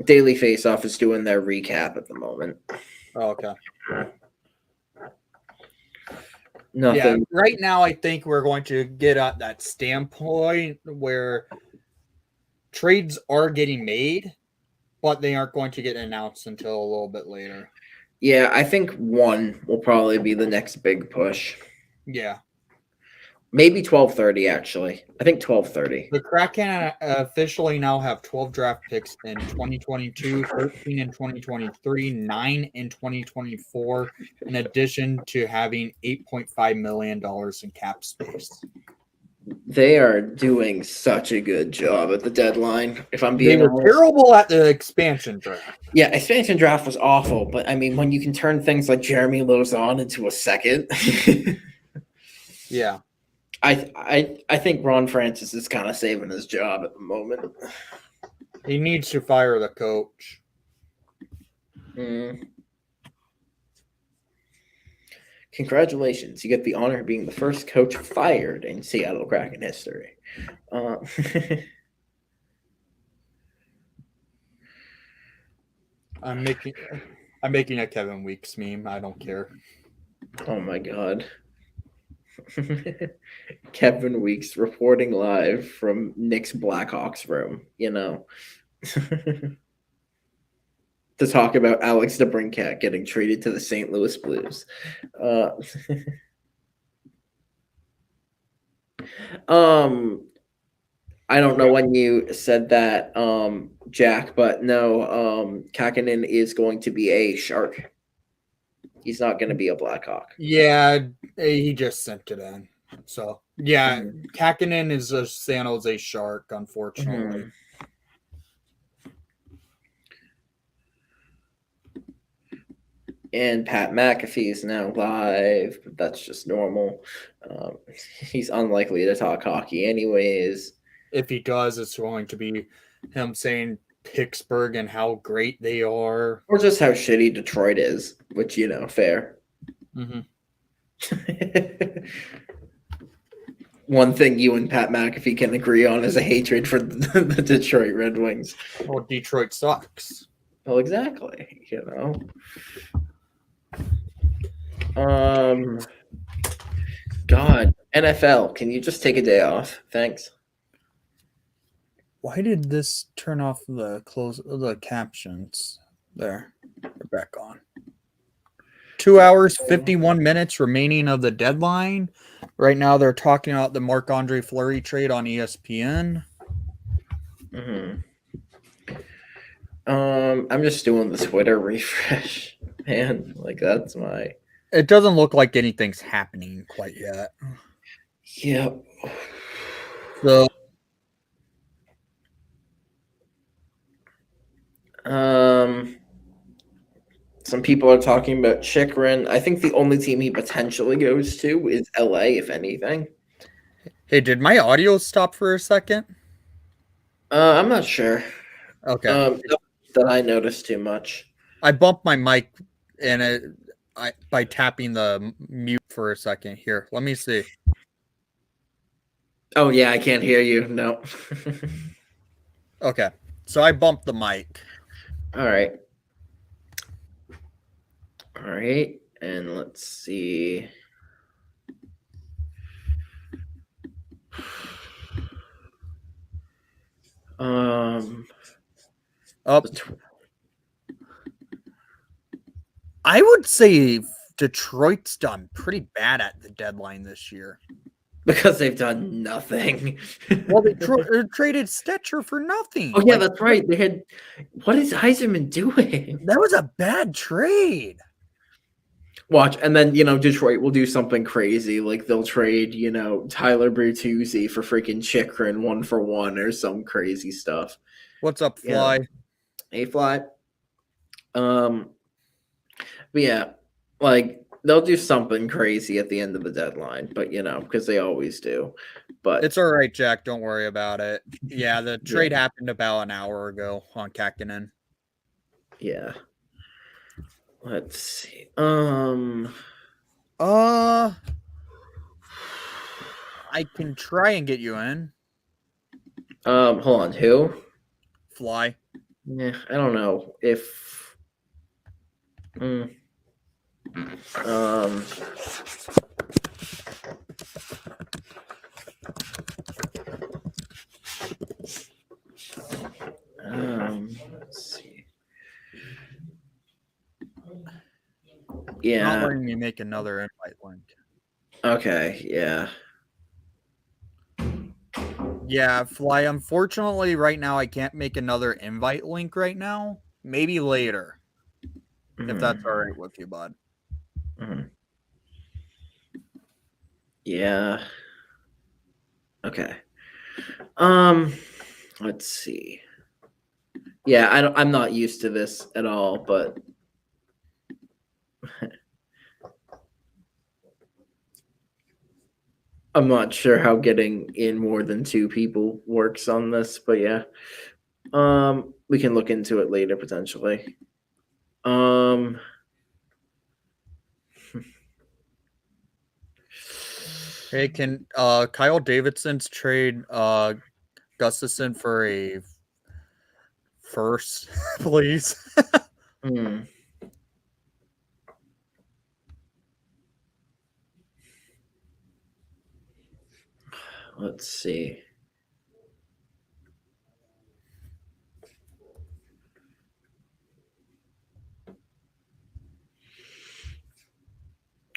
Daily Face-Off is doing their recap at the moment.
Oh, okay.
Nothing.
Yeah, right now I think we're going to get at that standpoint where trades are getting made, but they aren't going to get announced until a little bit later.
Yeah, I think one will probably be the next big push.
Yeah.
Maybe 12:30 actually. I think 12:30.
The Kraken officially now have 12 draft picks in 2022, 13 in 2023, 9 in 2024, in addition to having $8.5 million in cap space.
They are doing such a good job at the deadline. If I'm
They
being
were
honest.
terrible at the expansion draft.
Yeah, expansion draft was awful, but I mean, when you can turn things like Jeremy Lauzon into a second,
Yeah.
I think Ron Francis is kind of saving his job at the moment.
He needs to fire the coach.
Congratulations, you get the honor of being the first coach fired in Seattle Kraken history.
I'm making a Kevin Weeks meme. I don't care.
Oh my god. Kevin Weeks reporting live from Nick's Blackhawks room, to talk about Alex DeBrincat getting traded to the St. Louis Blues. I don't know when you said that, Jack, but no, Kakinen is going to be a Shark. He's not going to be a Blackhawk.
Yeah, he just sent it in. So, yeah, Kakinen is a San Jose Shark, unfortunately.
And Pat McAfee is now live, but that's just normal. He's unlikely to talk hockey anyways.
If he does, it's going to be him saying Pittsburgh and how great they are.
Or just how shitty Detroit is, which, fair.
Mm-hmm.
One thing you and Pat McAfee can agree on is a hatred for the Detroit Red Wings.
Well, Detroit sucks.
Well, exactly. God, NFL, can you just take a day off? Thanks.
Why did this turn off the captions? There, they're back on. 2 hours, 51 minutes remaining of the deadline. Right now, they're talking about the Marc-Andre Fleury trade on ESPN.
I'm just doing the Twitter refresh, man. Like, that's my...
It doesn't look like anything's happening quite yet.
Yep.
So,
some people are talking about Chikrin. I think the only team he potentially goes to is LA, if anything.
hey, did my audio stop for a second?
I'm not sure.
Okay.
That I noticed too much.
I bumped my mic and by tapping the mute for a second. Here, let me see.
Oh yeah, I can't hear you. No.
Okay, so I bumped the mic.
All right. All right, and let's see.
Up.
the tw-
I would say Detroit's done pretty bad at the deadline this year.
because they've done nothing.
Well, they traded Stetcher for nothing.
Oh yeah,
Like,
that's right. They had. What is Heiserman doing?
that was a bad trade.
Watch, and then Detroit will do something crazy, like they'll trade Tyler Bertuzzi for freaking Chikrin 1-for-1 or some crazy stuff.
What's up, Fly?
A fly. But yeah, like they'll do something crazy at the end of the deadline, but because they always do. But
It's all right, Jack. Don't worry about it. Yeah, the trade happened about an hour ago on Kakinen.
yeah. Let's see.
I can try and get you in.
Hold on. Who?
Fly.
Yeah, I don't know if. Let's see. Yeah.
Not letting me make another invite link.
Okay. Yeah.
Yeah, Fly. Unfortunately, right now I can't make another invite link right now. Maybe later, if that's all right with you, bud.
Yeah. Okay. Let's see. Yeah, I'm not used to this at all, but I'm not sure how getting in more than 2 people works on this, but yeah. We can look into it later potentially.
Hey, can Kyle Davidson's trade Gustafson for a first, please?
Let's see.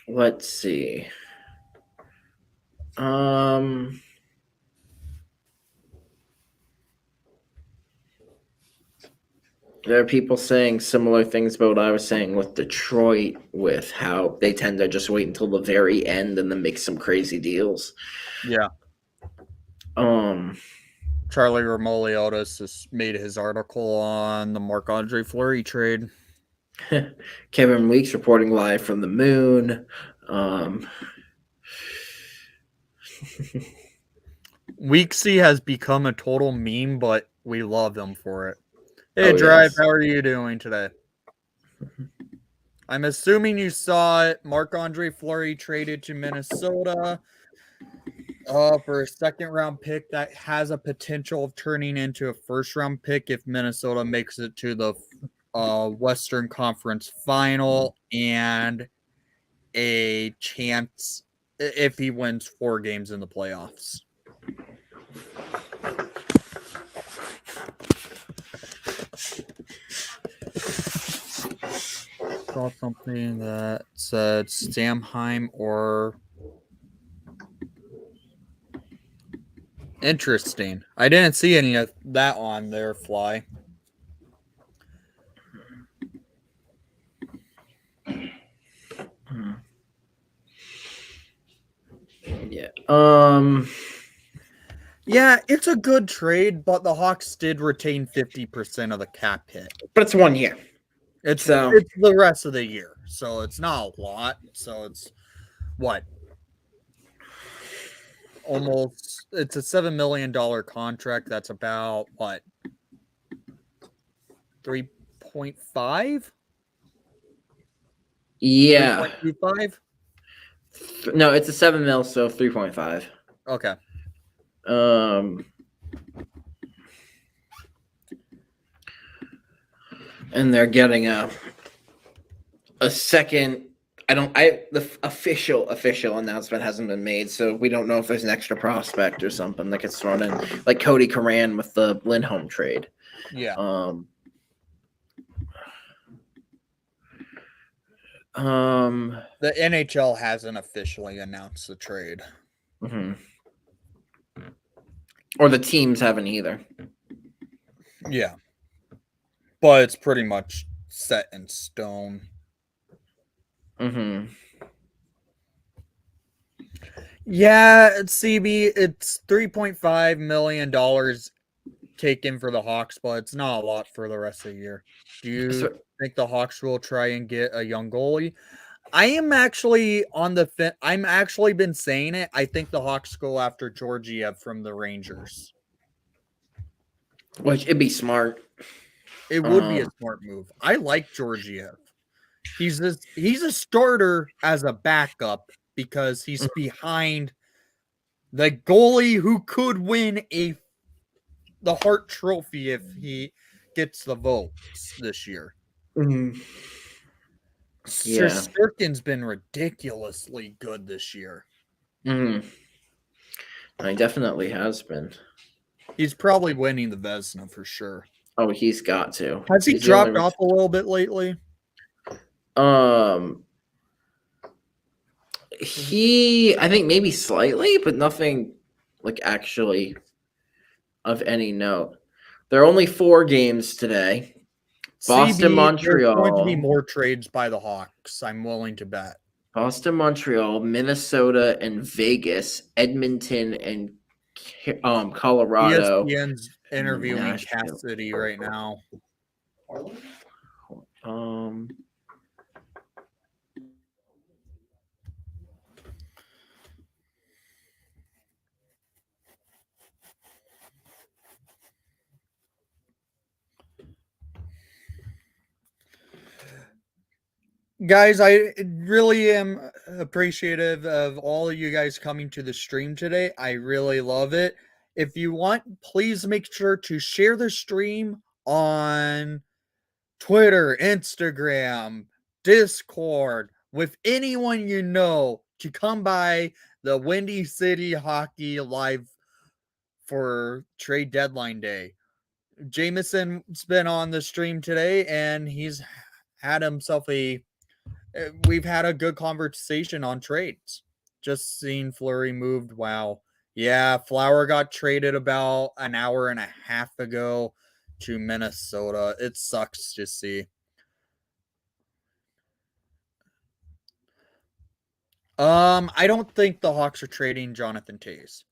Let's see. There are people saying similar things about what I was saying with Detroit, with how they tend to just wait until the very end and then make some crazy deals.
Yeah. Charlie Romoliotis has made his article on the Marc-Andre Fleury trade.
Kevin Weeks reporting live from the moon.
Weeksy has become a total meme, but we love him for it. Hey, Drive,
yes.
how are you doing today? I'm assuming you saw it. Marc-Andre Fleury traded to Minnesota for a second-round pick that has a potential of turning into a first-round pick if Minnesota makes it to the Western Conference Final, and a chance if he wins 4 games in the playoffs. Saw something that said Stamheim or interesting. I didn't see any of that on there, Fly.
Yeah.
Yeah, it's a good trade, but the Hawks did retain 50% of the cap hit.
But it's 1 year.
It's
So-
it's the rest of the year, so it's not a lot. So it's what? Almost, it's a $7 million contract. That's about what? 3.5?
Yeah.
3.25?
No, it's a 7 mil, so 3.5.
Okay.
And they're getting a second. The official announcement hasn't been made, so we don't know if there's an extra prospect or something that gets thrown in, like Cody Curran with the Lindholm trade.
Yeah. The NHL hasn't officially announced the trade.
Mhm. Or the teams haven't either.
Yeah. But it's pretty much set in stone.
Mm-hmm.
Yeah, CB, it's $3.5 million taken for the Hawks, but it's not a lot for the rest of the year. Do you think the Hawks will try and get a young goalie? I am actually on the I'm actually been saying it. I think the Hawks go after Georgiev from the Rangers.
Which it'd be smart.
It would be a smart move. I like Georgiev. He's a starter as a backup because he's behind the goalie who could win the Hart Trophy if he gets the votes this year.
Mm-hmm.
Yeah. Shesterkin's been ridiculously good this year.
Mm-hmm. He definitely has been.
He's probably winning the Vezina for sure.
Oh, he's got to.
Has he dropped off a little bit lately?
I think maybe slightly, but nothing like actually of any note. There are only 4 games today. Boston, Montreal.
There's going to be more trades by the Hawks. I'm willing to bet.
Boston, Montreal, Minnesota, and Vegas, Edmonton, and Colorado.
ESPN's interviewing Cassidy right now. Guys, I really am appreciative of all of you guys coming to the stream today. I really love it. If you want, please make sure to share the stream on Twitter, Instagram, Discord, with anyone you know to come by the Windy City Hockey live for trade deadline day. Jameson's been on the stream today and he's had himself we've had a good conversation on trades. Just seen Fleury moved. Wow. Yeah, Flower got traded about an hour and a half ago to Minnesota. It sucks to see. I don't think the Hawks are trading Jonathan Toews.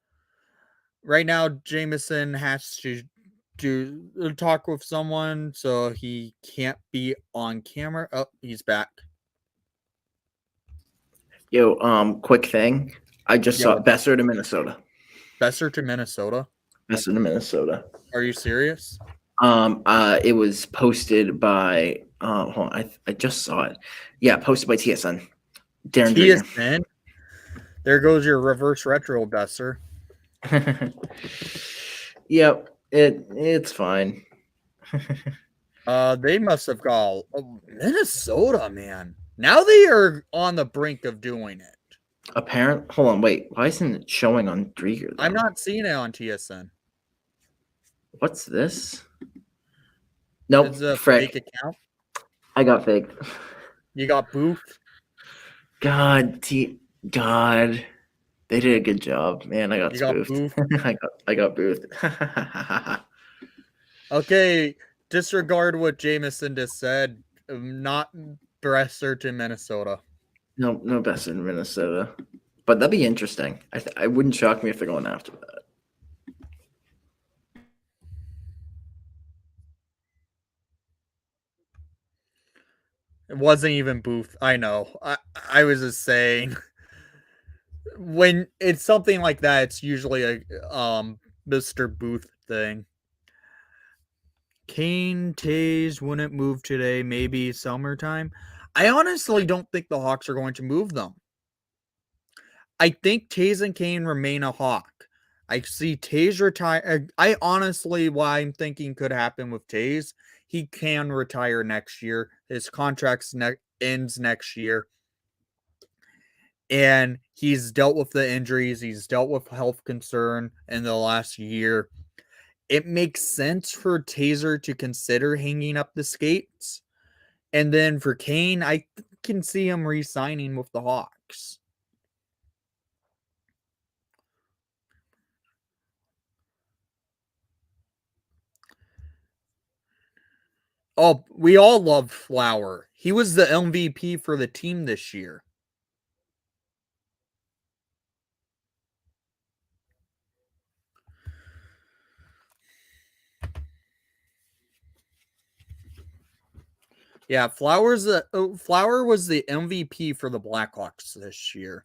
Right now, Jameson has to talk with someone, so he can't be on camera. Oh, he's back.
Yo, quick thing. I just saw Besser to Minnesota.
Besser to Minnesota?
Besser to Minnesota.
Are you serious?
It was posted by hold on, I just saw it. Yeah, posted by TSN. Darren
TSN? There goes your reverse retro, Besser.
Yep, it's fine.
They must have got Minnesota, man. Now they are on the brink of doing it.
Hold on, wait. Why isn't it showing on Drieger?
I'm not seeing it on TSN.
What's this? Nope.
It's a fake account.
I got fake.
You got Booth.
God, they did a good job, man. I got spoofed. I got Booth.
Okay, disregard what Jameson just said. Not Besser to Minnesota.
No Besser in Minnesota. But that'd be interesting. I wouldn't shock me if they're going after that.
It wasn't even Booth. I know. I was just saying. When it's something like that, it's usually a Mr. Booth thing. Kane Toews wouldn't move today. Maybe summertime. I honestly don't think the Hawks are going to move them. I think Toews and Kane remain a Hawk. I see Taze retire. I honestly, what I'm thinking could happen with Taze, he can retire next year. His contract ends next year. And he's dealt with the injuries. He's dealt with health concern in the last year. It makes sense for Taser to consider hanging up the skates. And then for Kane, I can see him re-signing with the Hawks. Oh, we all love Flower. He was the MVP for the team this year. Yeah, Flower was the MVP for the Blackhawks this year.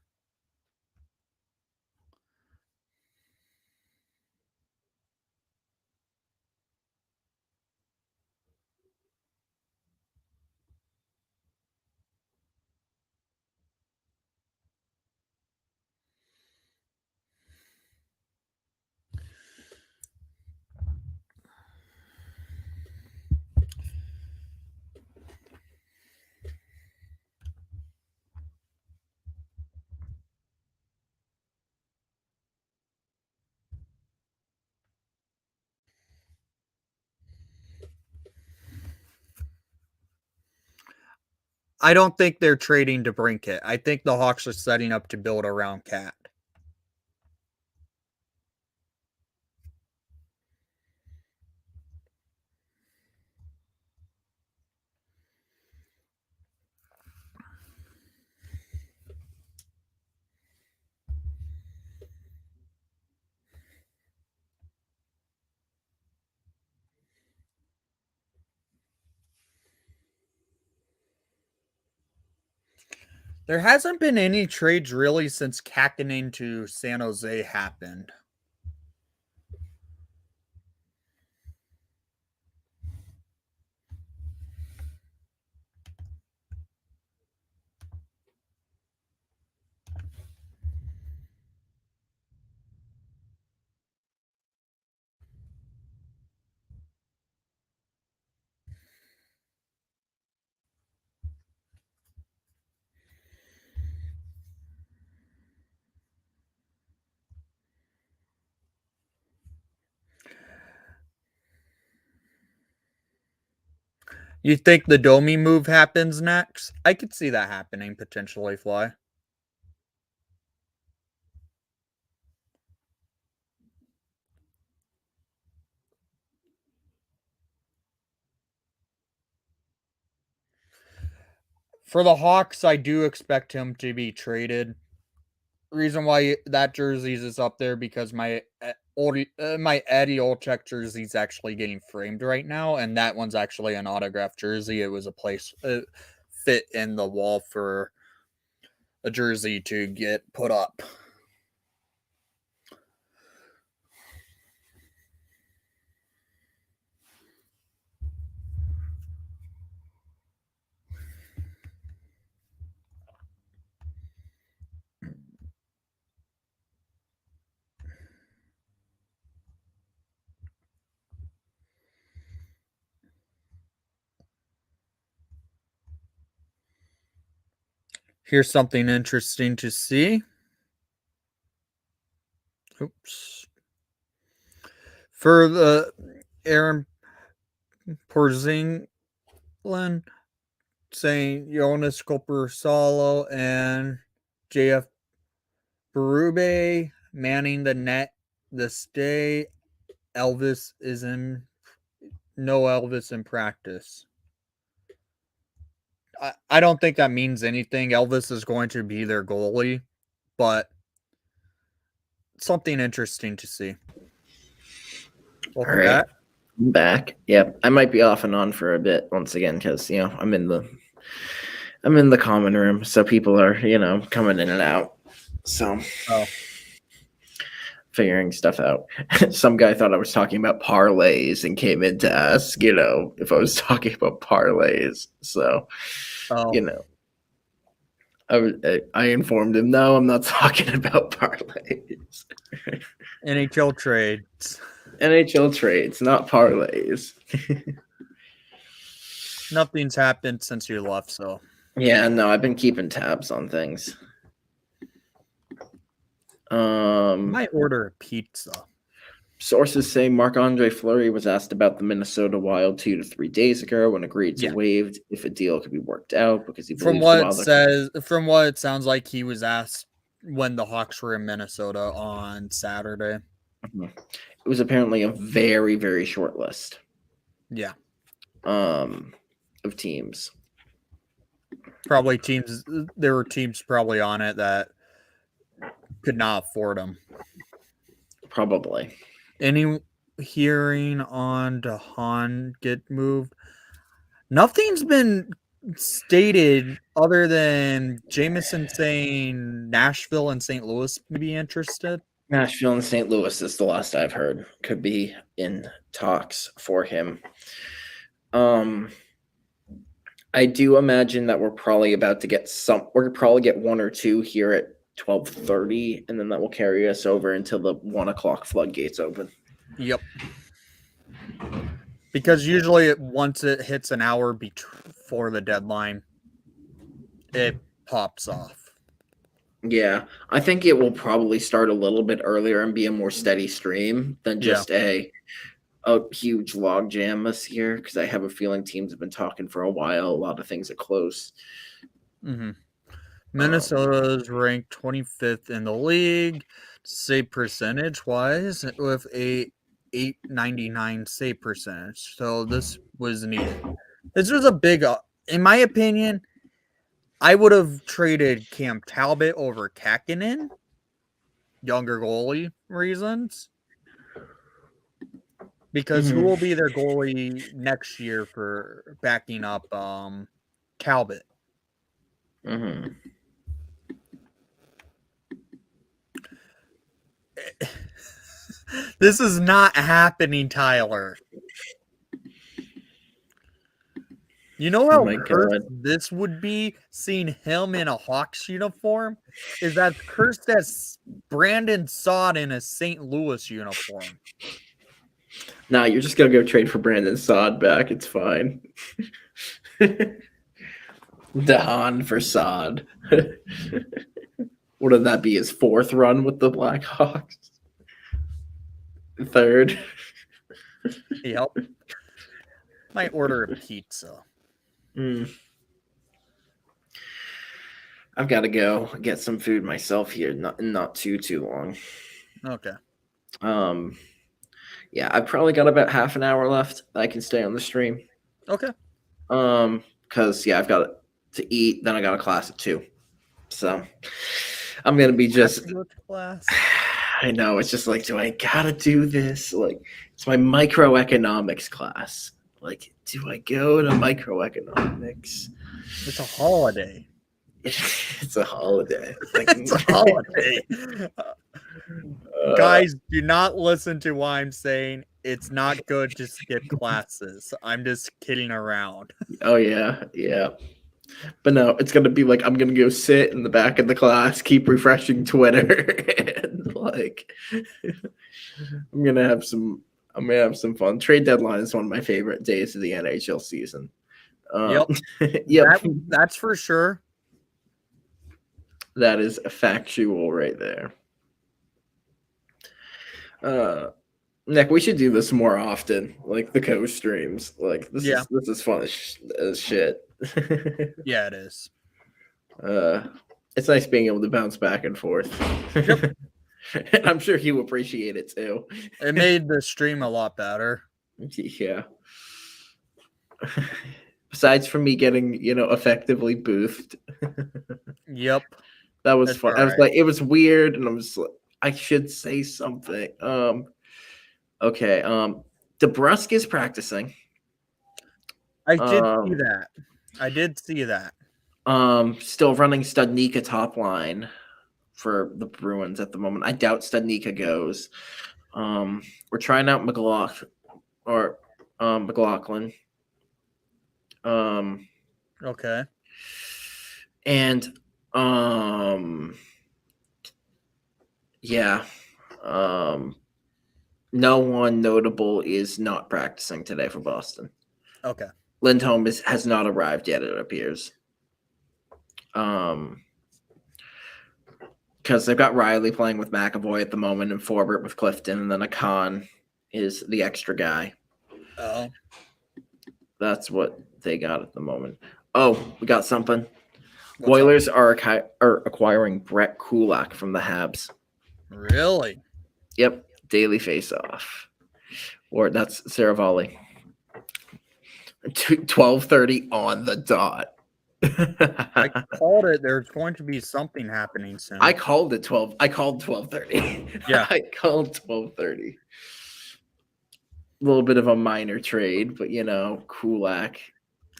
I don't think they're trading to Brinkett. I think the Hawks are setting up to build around Cat. There hasn't been any trades really since Kakinen to San Jose happened. You think the Domi move happens next? I could see that happening potentially, Fly. For the Hawks, I do expect him to be traded. Reason why that jersey's is up there because my Eddie Olczyk jersey's actually getting framed right now, and that one's actually an autographed jersey. It was a place fit in the wall for a jersey to get put up. Here's something interesting to see. Oops. For the Aaron Porzingis saying Jonas Corposalo and JF Berube manning the net this day. Elvis is in no Elvis in practice. I don't think that means anything. Elvis is going to be their goalie, but something interesting to see. Welcome back.
I'm back. Yep, I might be off and on for a bit once again because I'm in the common room, so people are coming in and out. So figuring stuff out. Some guy thought I was talking about parlays and came in to ask, if I was talking about parlays. So, I informed him, no, I'm not talking about parlays.
NHL trades.
NHL trades, not parlays.
Nothing's happened since you left, so.
Yeah, no, I've been keeping tabs on things.
Might order a pizza.
Sources say Marc-Andre Fleury was asked about the Minnesota Wild 2 to 3 days ago and agreed to waived if a deal could be worked out because he
From
believes
from what it sounds like, he was asked when the Hawks were in Minnesota on Saturday.
It was apparently a very, very short list.
Yeah.
Of teams.
Probably teams. There were teams probably on it that could not afford him.
Probably.
Any hearing on Dahan get moved? Nothing's been stated other than Jameson saying Nashville and St. Louis may be interested.
Nashville and St. Louis is the last I've heard. Could be in talks for him. I do imagine that we're probably about to get we're gonna probably get one or two here at 12:30, and then that will carry us over until the 1 o'clock floodgates open.
Yep. Because usually once it hits an hour before the deadline, it pops off.
Yeah, I think it will probably start a little bit earlier and be a more steady stream than just a huge log jam this year, because I have a feeling teams have been talking for a while. A lot of things are close.
Mm-hmm. Minnesota's ranked 25th in the league, save percentage wise, with a 899 save percentage. So this was needed. This was a big, in my opinion, I would have traded Cam Talbot over Kakinen, younger goalie reasons. Because who will be their goalie next year for backing up Talbot?
Mm-hmm.
This is not happening, Tyler. You know how cursed this would be, seeing him in a Hawks uniform? Is that cursed as Brandon Saad in a St. Louis uniform?
Nah, you're just going to go trade for Brandon Saad back. It's fine. Dahan for Saad. Wouldn't that be his fourth run with the Blackhawks? Third.
Yep. Might order a pizza.
I've got to go get some food myself here. Not too long.
Okay.
Yeah, I've probably got about half an hour left. I can stay on the stream.
Okay.
Because I've got to eat. Then I got a class at 2. So I'm gonna be just.
Class.
I know, it's just like, do I gotta do this? Like, it's my microeconomics class. Like, do I go to microeconomics?
It's a holiday.
It's a holiday.
It's a holiday. Guys, do not listen to what I'm saying. It's not good to skip classes. I'm just kidding around.
Oh, yeah. But no, it's going to be like, I'm going to go sit in the back of the class, keep refreshing Twitter, and like, I'm going to have some fun. Trade deadline is one of my favorite days of the NHL season.
Yep. That's for sure.
That is a factual right there. Nick, we should do this more often, like the co-streams. Like this is fun as shit.
Yeah, it is.
It's nice being able to bounce back and forth. Yep. And I'm sure you appreciate it too.
It made the stream a lot better.
Yeah. Besides from me getting, effectively boofed.
Yep.
That was fun. Right. I was like, it was weird, and I was like, I should say something. Okay. DeBrusk is practicing.
I did see that.
Still running Studnicka top line for the Bruins at the moment. I doubt Studnicka goes. We're trying out McLaughlin.
Okay.
And Yeah. No one notable is not practicing today for Boston.
Okay.
Lindholm has not arrived yet, it appears. Because they've got Riley playing with McAvoy at the moment and Forbert with Clifton, and then Akan is the extra guy.
Oh.
That's what they got at the moment. Oh, we got something.
What's
Oilers are acquiring Brett Kulak from the Habs.
Really?
Yep, daily face-off. Or that's Saravalli. 12:30 on the dot.
I called it. There's going to be something happening soon.
I called it 12. I called 12:30.
Yeah.
I called 12:30. A little bit of a minor trade, but Kulak,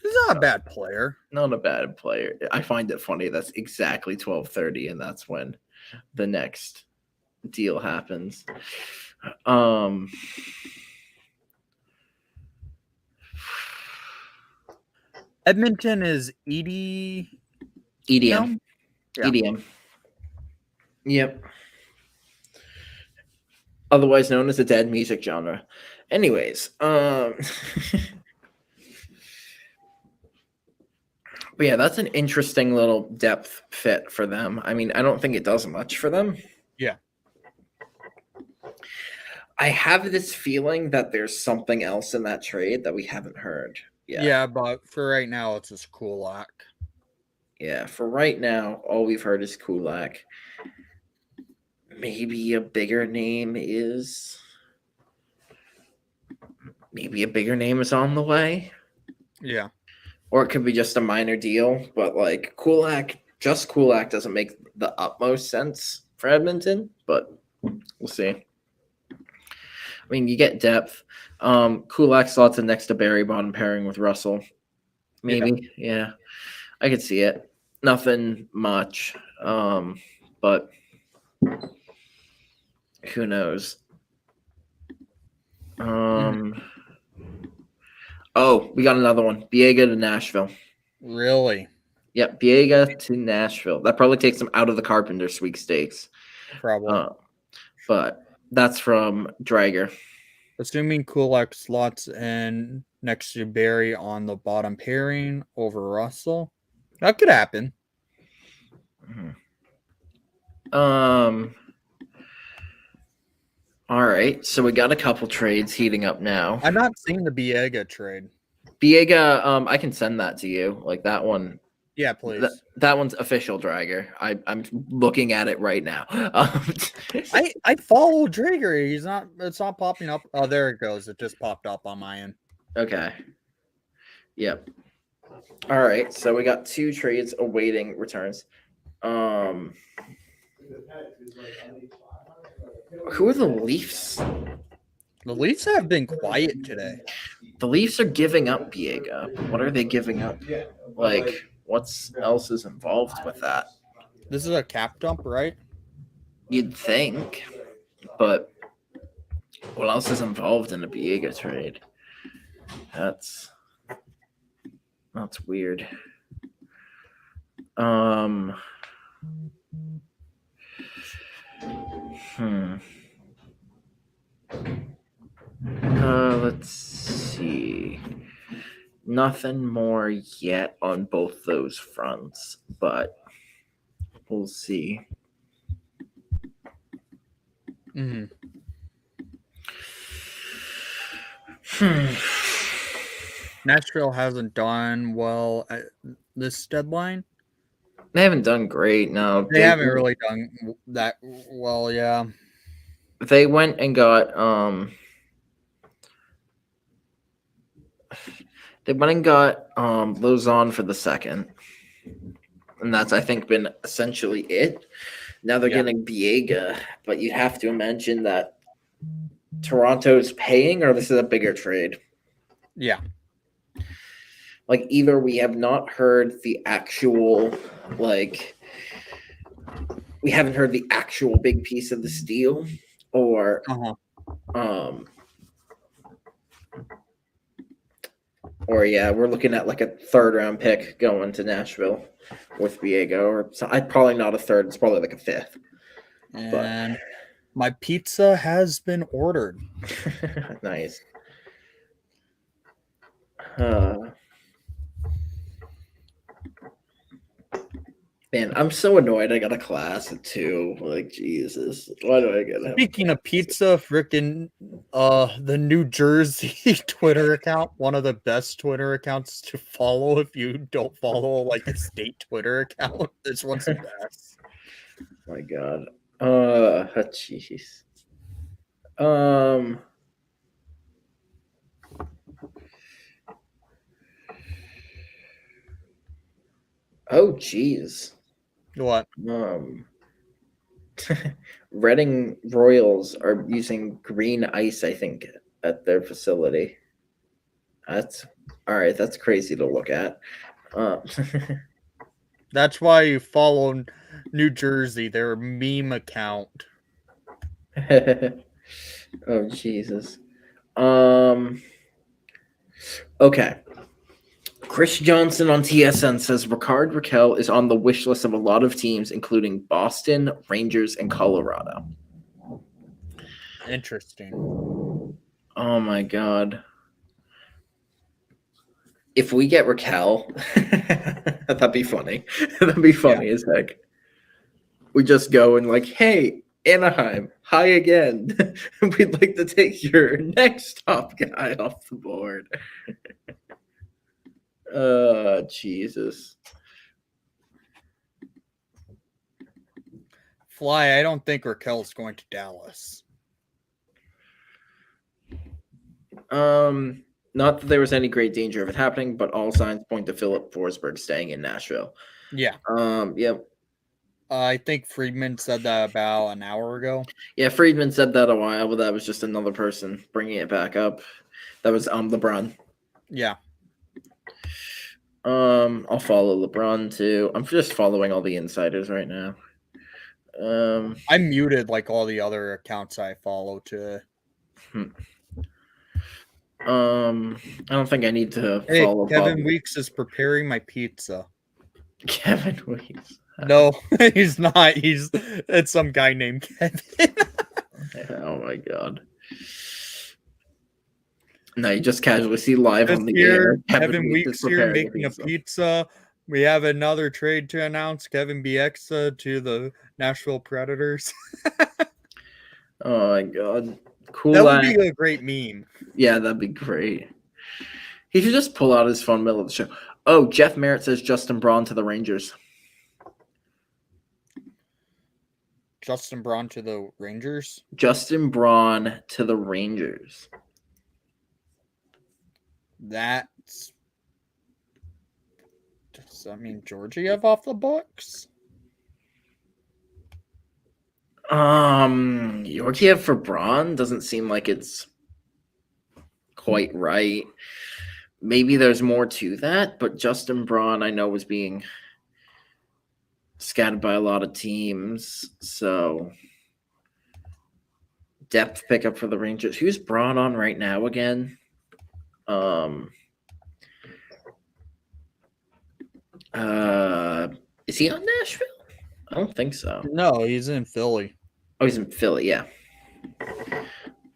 He's not a bad player.
not a bad player. I find it funny that's exactly 12:30, and that's when the next deal happens.
Edmonton is ED.
EDM.
Yeah.
EDM. Yep. Otherwise known as the dead music genre. Anyways, but yeah, that's an interesting little depth fit for them. I mean, I don't think it does much for them.
Yeah.
I have this feeling that there's something else in that trade that we haven't heard yet.
Yeah, but for right now, it's just Kulak.
Yeah, for right now, all we've heard is Kulak. Maybe a bigger name is on the way.
Yeah.
Or it could be just a minor deal, but like Kulak doesn't make the utmost sense for Edmonton, but we'll see. I mean, you get depth. Kulak slots in next to Barry Bond pairing with Russell. Maybe, yeah. I could see it. Nothing much, but who knows? Oh, we got another one. Biega to Nashville.
Really?
Yep, Biega to Nashville. That probably takes them out of the Carpenter sweepstakes.
Probably.
But that's from Drager.
Assuming Kulak slots in next to Barry on the bottom pairing over Russell, that could happen.
All right, so we got a couple trades heating up now.
I'm not seeing the Biega trade.
Biega, I can send that to you. Like that one.
Yeah, please.
That one's official Drager. I'm looking at it right now.
I follow Drager. It's not popping up. Oh, there it goes. It just popped up on my end.
Okay. Yep. All right. So we got two trades awaiting returns. Who are the Leafs?
The Leafs have been quiet today.
The Leafs are giving up Biega. What are they giving up? Like, what else is involved with that?
This is a cap dump, right?
You'd think, but what else is involved in a Biega trade? That's weird. Let's see. Nothing more yet on both those fronts, but we'll see.
Mm-hmm. Nashville hasn't done well at this deadline.
They haven't done great. No,
They haven't really done that well. Yeah,
they went and got Lozon for the second, and that's I think been essentially it. Now they're getting Biega, but you have to imagine that Toronto's paying, or this is a bigger trade.
yeah.
Like either we have not heard the actual, like we haven't heard the actual big piece of this deal, or Or yeah, we're looking at like a 3rd round pick going to Nashville with Viego, or so, probably not a 3rd. It's probably like a 5th.
And my pizza has been ordered.
Nice. Man, I'm so annoyed. I got a class at 2. Like, Jesus, why do I get it?
Speaking of pizza, freaking the New Jersey Twitter account, one of the best Twitter accounts to follow if you don't follow like a state Twitter account. This one's the best.
My God. Jeez. Oh, jeez.
What?
Reading Royals are using green ice, I think, at their facility. That's all right. That's crazy to look at.
That's why you follow New Jersey, their meme account.
Oh, Jesus. Okay. Chris Johnson on TSN says Rickard Rakell is on the wish list of a lot of teams, including Boston, Rangers, and Colorado.
Interesting.
Oh my God. If we get Rakell, that'd be funny. That'd be funny as heck. We just go and like, hey, Anaheim, hi again. We'd like to take your next top guy off the board. Jesus.
Fly, I don't think Rakell's going to Dallas.
Not that there was any great danger of it happening, but all signs point to Philip Forsberg staying in Nashville.
Yeah.
Yep.
I think Friedman said that about an hour ago.
Yeah, Friedman said that a while, but that was just another person bringing it back up. That was LeBron.
Yeah.
I'll follow LeBron too. I'm just following all the insiders right now.
I muted like all the other accounts I follow to.
I don't think I need to
Hey,
follow
Kevin
Bob.
Weeks is preparing my pizza.
Kevin Weeks.
No, he's not. It's some guy named Kevin.
Oh my God. No, you just casually see live
This
on the
year,
air.
Kevin
is
Weeks here
preparing
making a pizza. We have another trade to announce. Kevin Bieksa to the Nashville Predators.
Oh my God. Cool.
That would be a great meme.
Yeah, that'd be great. He should just pull out his phone middle of the show. Oh, Jeff Merritt says Justin Braun to the Rangers.
Justin Braun to the Rangers?
Justin Braun to the Rangers.
That's... Does that mean Georgiev off the books?
Georgiev for Braun doesn't seem like it's quite right. Maybe there's more to that, but Justin Braun I know was being scattered by a lot of teams, so depth pickup for the Rangers. Who's Braun on right now again? Is he on Nashville? I don't think so.
No, he's in Philly.
Oh, he's in Philly, yeah.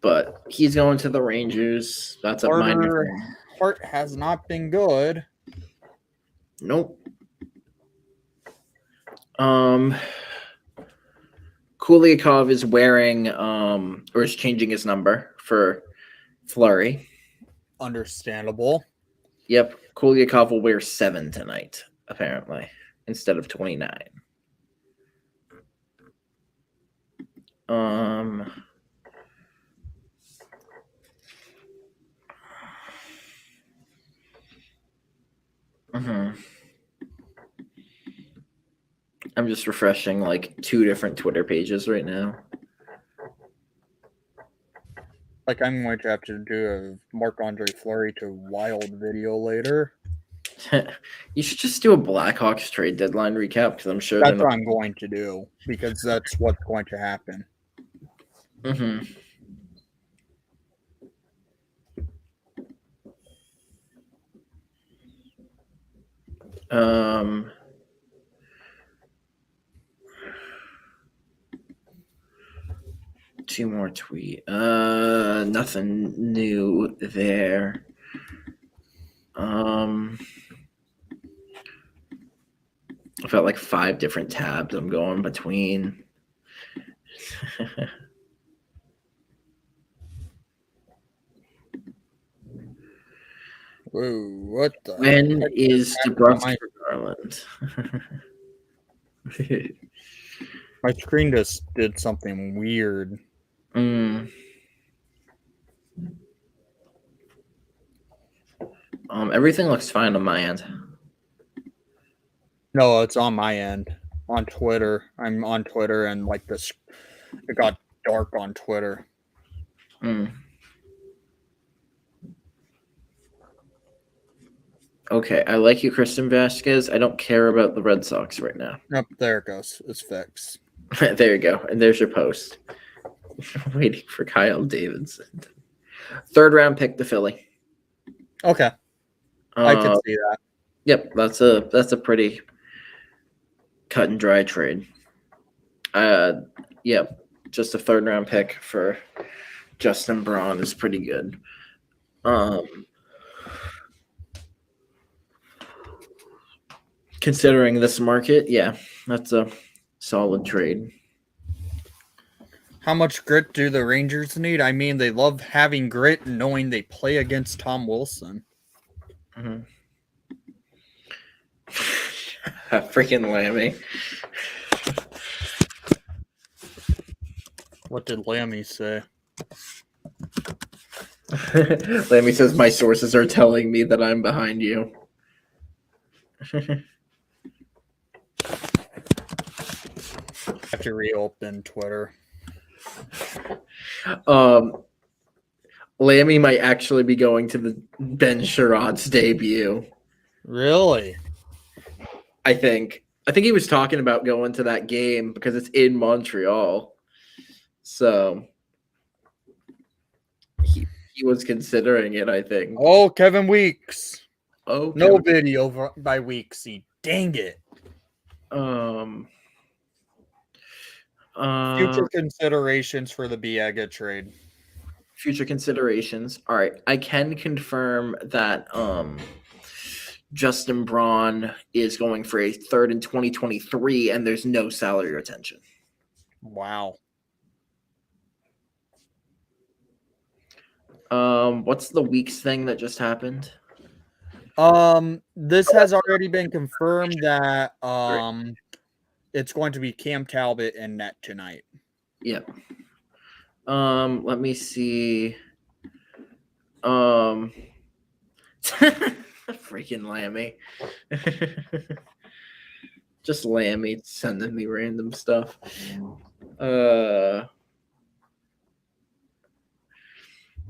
But he's going to the Rangers. That's a minor thing.
Hart has not been good.
Nope. Kuliakov is wearing or is changing his number for Fleury.
Understandable.
Yep. Kuliakov will wear 7 tonight, apparently, instead of 29. I'm just refreshing like 2 different Twitter pages right now.
Like I'm going to have to do a Marc-Andre Fleury to Wild video later.
You should just do a Blackhawks trade deadline recap because I'm sure
that's what I'm going to do because that's what's going to happen.
Um, two more tweet. Nothing new there. I've got like 5 different tabs I'm going between.
Whoa, what the?
When
heck
is
happened to
DeBrusque
my-
for Garland?
My screen just did something weird.
Everything looks fine on my end.
No, it's on my end. On Twitter. I'm on Twitter and like this it got dark on Twitter.
Okay, I like you, Kristen Vasquez. I don't care about the Red Sox right now.
Yep, there it goes. It's fixed.
There you go. And there's your post. Waiting for Kyle Davidson. 3rd round pick to Philly.
Okay. I can see that.
Yep, that's a pretty cut and dry trade. Yep, just a 3rd round pick for Justin Braun is pretty good. Considering this market, yeah, that's a solid trade.
How much grit do the Rangers need? I mean, they love having grit and knowing they play against Tom Wilson.
Freaking Lammy.
What did Lammy say?
Lammy says, my sources are telling me that I'm behind you.
I have to reopen Twitter.
Lammy might actually be going to the Ben Sherrod's debut.
Really?
I think he was talking about going to that game because it's in Montreal. So he was considering it, I think.
Oh, Kevin Weeks.
Oh,
No video by Weeksy. Dang it. Future considerations for the Biega trade.
Future considerations. All right. I can confirm that Justin Braun is going for a 3rd in 2023, and there's no salary retention.
Wow.
What's the Weeks thing that just happened?
This has already been confirmed that it's going to be Cam Talbot and net tonight.
Yep. Let me see. Freaking Lammy. Just Lammy sending me random stuff. And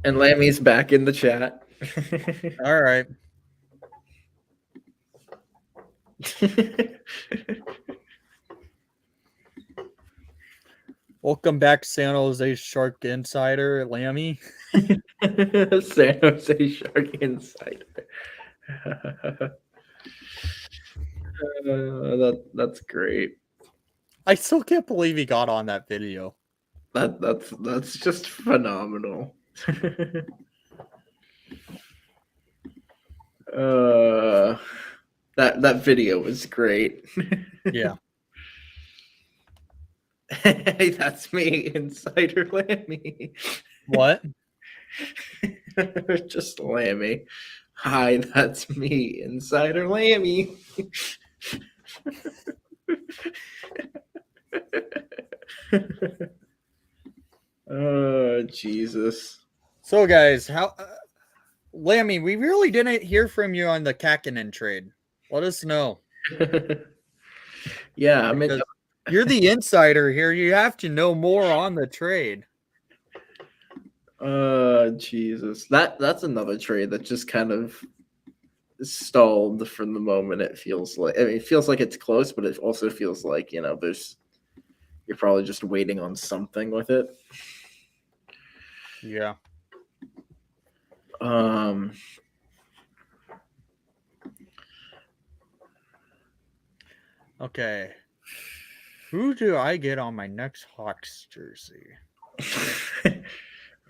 Lammy's back in the chat.
All right. Welcome back, San Jose Shark Insider, Lammy.
San Jose Shark Insider. That's great.
I still can't believe he got on that video.
That's just phenomenal. That video was great.
Yeah.
Hey, that's me, Insider Lammy.
What?
Just Lammy. Hi, that's me, Insider Lammy. Oh, Jesus.
So, guys, how Lammy, we really didn't hear from you on the Kakinen trade. Let us know.
Yeah, I mean,
Because you're the insider here. You have to know more on the trade.
Jesus. That's another trade that just kind of stalled from the moment. It feels like, I mean, it feels like it's close, but it also feels like, you're probably just waiting on something with it.
Yeah. Okay. Who do I get on my next Hawks jersey?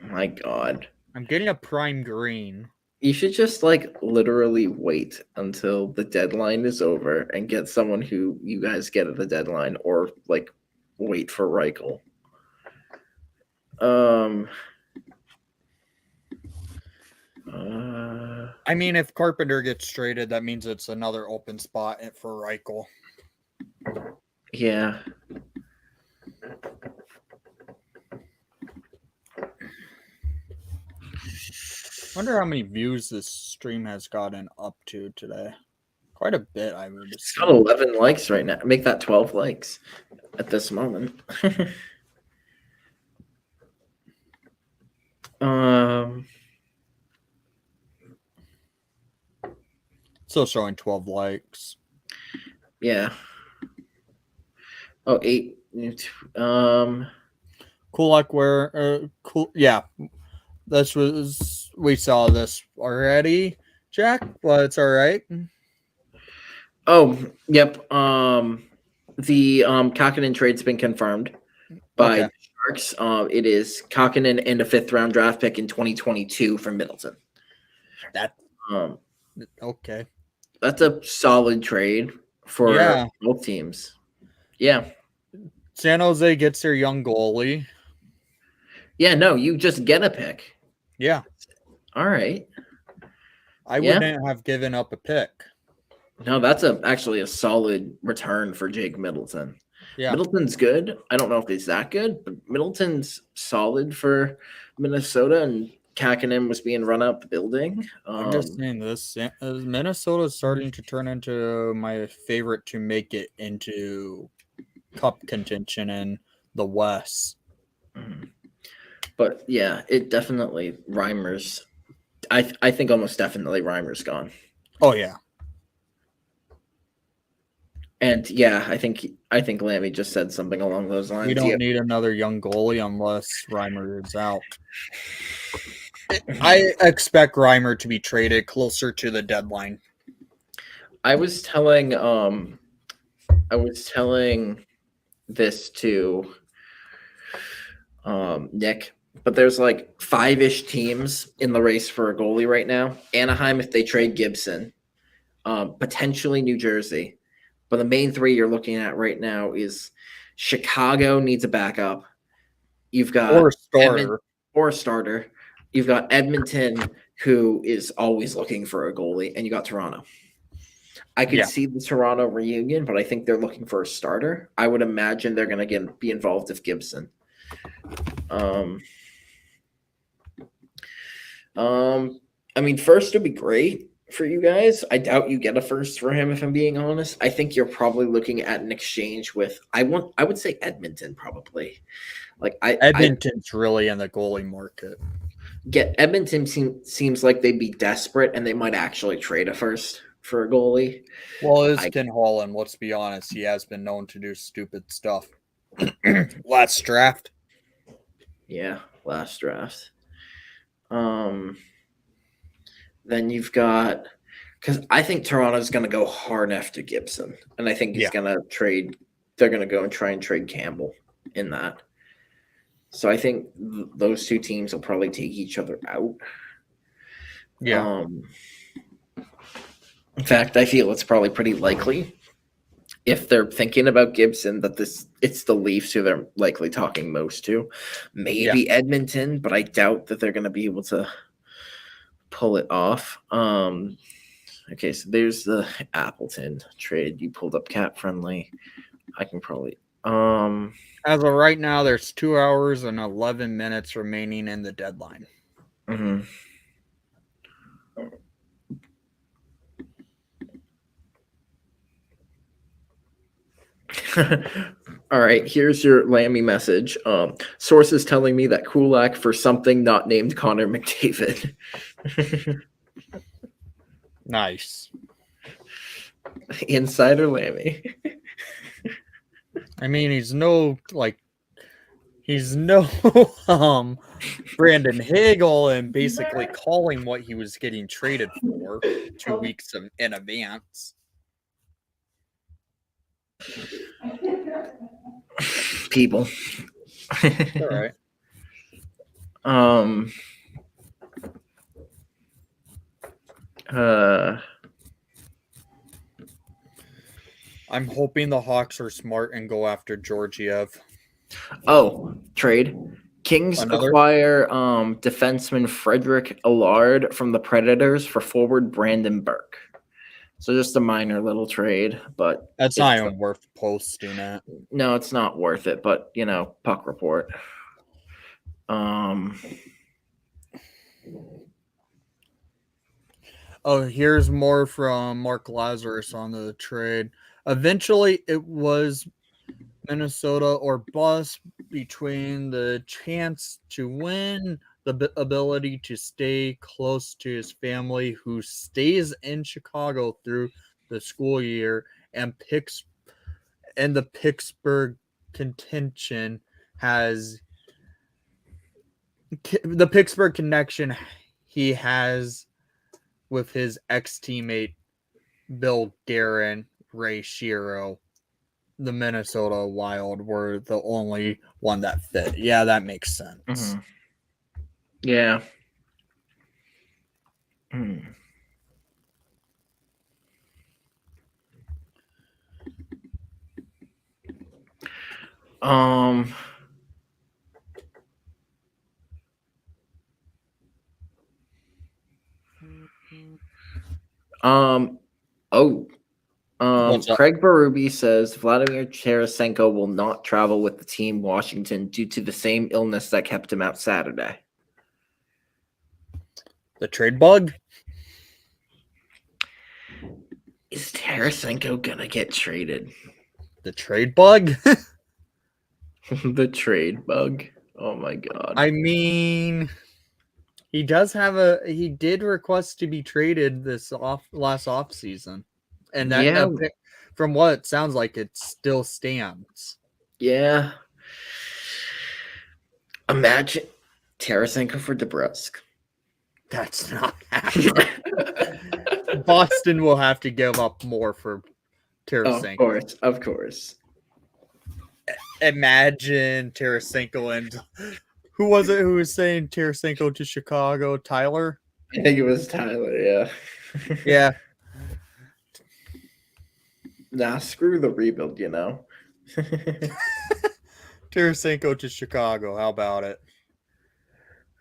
My God.
I'm getting a prime green.
You should just like literally wait until the deadline is over and get someone who you guys get at the deadline, or like wait for Reichel.
I mean, if Carpenter gets traded, that means it's another open spot for Reichel.
Yeah.
Wonder how many views this stream has gotten up to today. Quite a bit, I would
It's
assume.
got 11 likes right now. Make that 12 likes at this moment.
Still showing 12 likes.
Yeah. Oh, 8.
Kulak where cool yeah. This was we saw this already, Jack, but it's all right.
Oh, yep. The Kakinen trade's been confirmed by the Sharks. It is Kakinen and a 5th round draft pick in 2022 from Middleton.
That okay.
That's a solid trade for both teams. Yeah.
San Jose gets their young goalie.
Yeah, no, you just get a pick.
Yeah.
All right.
I wouldn't have given up a pick.
No, that's actually a solid return for Jake Middleton.
Yeah.
Middleton's good. I don't know if he's that good, but Middleton's solid for Minnesota, and Kakinen was being run out the building.
I'm just saying this. Minnesota is starting to turn into my favorite to make it into cup contention in the West.
But yeah, it definitely Reimer's. I think almost definitely Reimer's gone.
Oh yeah.
And yeah, I think Lammy just said something along those lines.
We don't need another young goalie unless Reimer is out. I expect Reimer to be traded closer to the deadline.
I was telling this to Nick, but there's like 5-ish teams in the race for a goalie right now. Anaheim, if they trade Gibson, potentially New Jersey. But the main 3 you're looking at right now is Chicago needs a backup. You've got
Or a starter.
You've got Edmonton, who is always looking for a goalie, and you got Toronto. I could see the Toronto reunion, but I think they're looking for a starter. I would imagine they're going to be involved with Gibson. I mean, first would be great for you guys. I doubt you get a first for him, if I'm being honest. I think you're probably looking at an exchange with I would say Edmonton probably. Like
Edmonton's really in the goalie market.
Edmonton seems like they'd be desperate, and they might actually trade a first for a goalie.
Well, it's Ken Holland. Let's be honest. He has been known to do stupid stuff. Last draft.
Yeah, last draft. Then you've got, because I think Toronto's going to go hard after Gibson, and I think he's going to trade. They're going to go and try and trade Campbell in that. So I think those 2 teams will probably take each other out.
Yeah.
In fact, I feel it's probably pretty likely, if they're thinking about Gibson, that it's the Leafs who they're likely talking most to. Maybe Edmonton, but I doubt that they're going to be able to pull it off. Okay, so there's the Appleton trade. You pulled up Cap Friendly. I can probably
as of right now, there's 2 hours and 11 minutes remaining in the deadline.
Mm-hmm. All right, here's your Lammy message. Sources telling me that Kulak for something not named Connor McDavid.
Nice.
Insider Lammy.
I mean, he's no Brandon Hegel, and basically calling what he was getting traded for 2 weeks in advance.
People.
All right.
Um.
I'm hoping the Hawks are smart and go after Georgiev.
Oh, trade. Kings
Another?
acquire defenseman Frederick Allard from the Predators for forward Brandon Burke. So just a minor little trade, but
That's not even worth posting it.
no, it's not worth it. But puck report.
Oh, here's more from Mark Lazarus on the trade. Eventually, it was Minnesota or bust between the chance to win, the ability to stay close to his family, who stays in Chicago through the school year, and the Pittsburgh contention has the Pittsburgh connection he has with his ex-teammate Bill Guerin, Ray Shero. The Minnesota Wild were the only one that fit. Yeah, that makes sense.
Mm-hmm. Yeah. Craig Berube says Vladimir Tarasenko will not travel with the team Washington due to the same illness that kept him out Saturday.
The trade bug?
Is Tarasenko gonna get traded?
The trade bug?
The trade bug. Oh my god.
I mean, he did request to be traded last off season. And that from what it sounds like, it still stands.
Yeah. Imagine Tarasenko for DeBrusque.
That's not happening. Boston will have to give up more for Tarasenko.
Of course.
Imagine Tarasenko and who was it who was saying Tarasenko to Chicago? Tyler?
I think it was Tyler, yeah.
Yeah.
Nah, screw the rebuild,
Tarasenko to Chicago. How about it?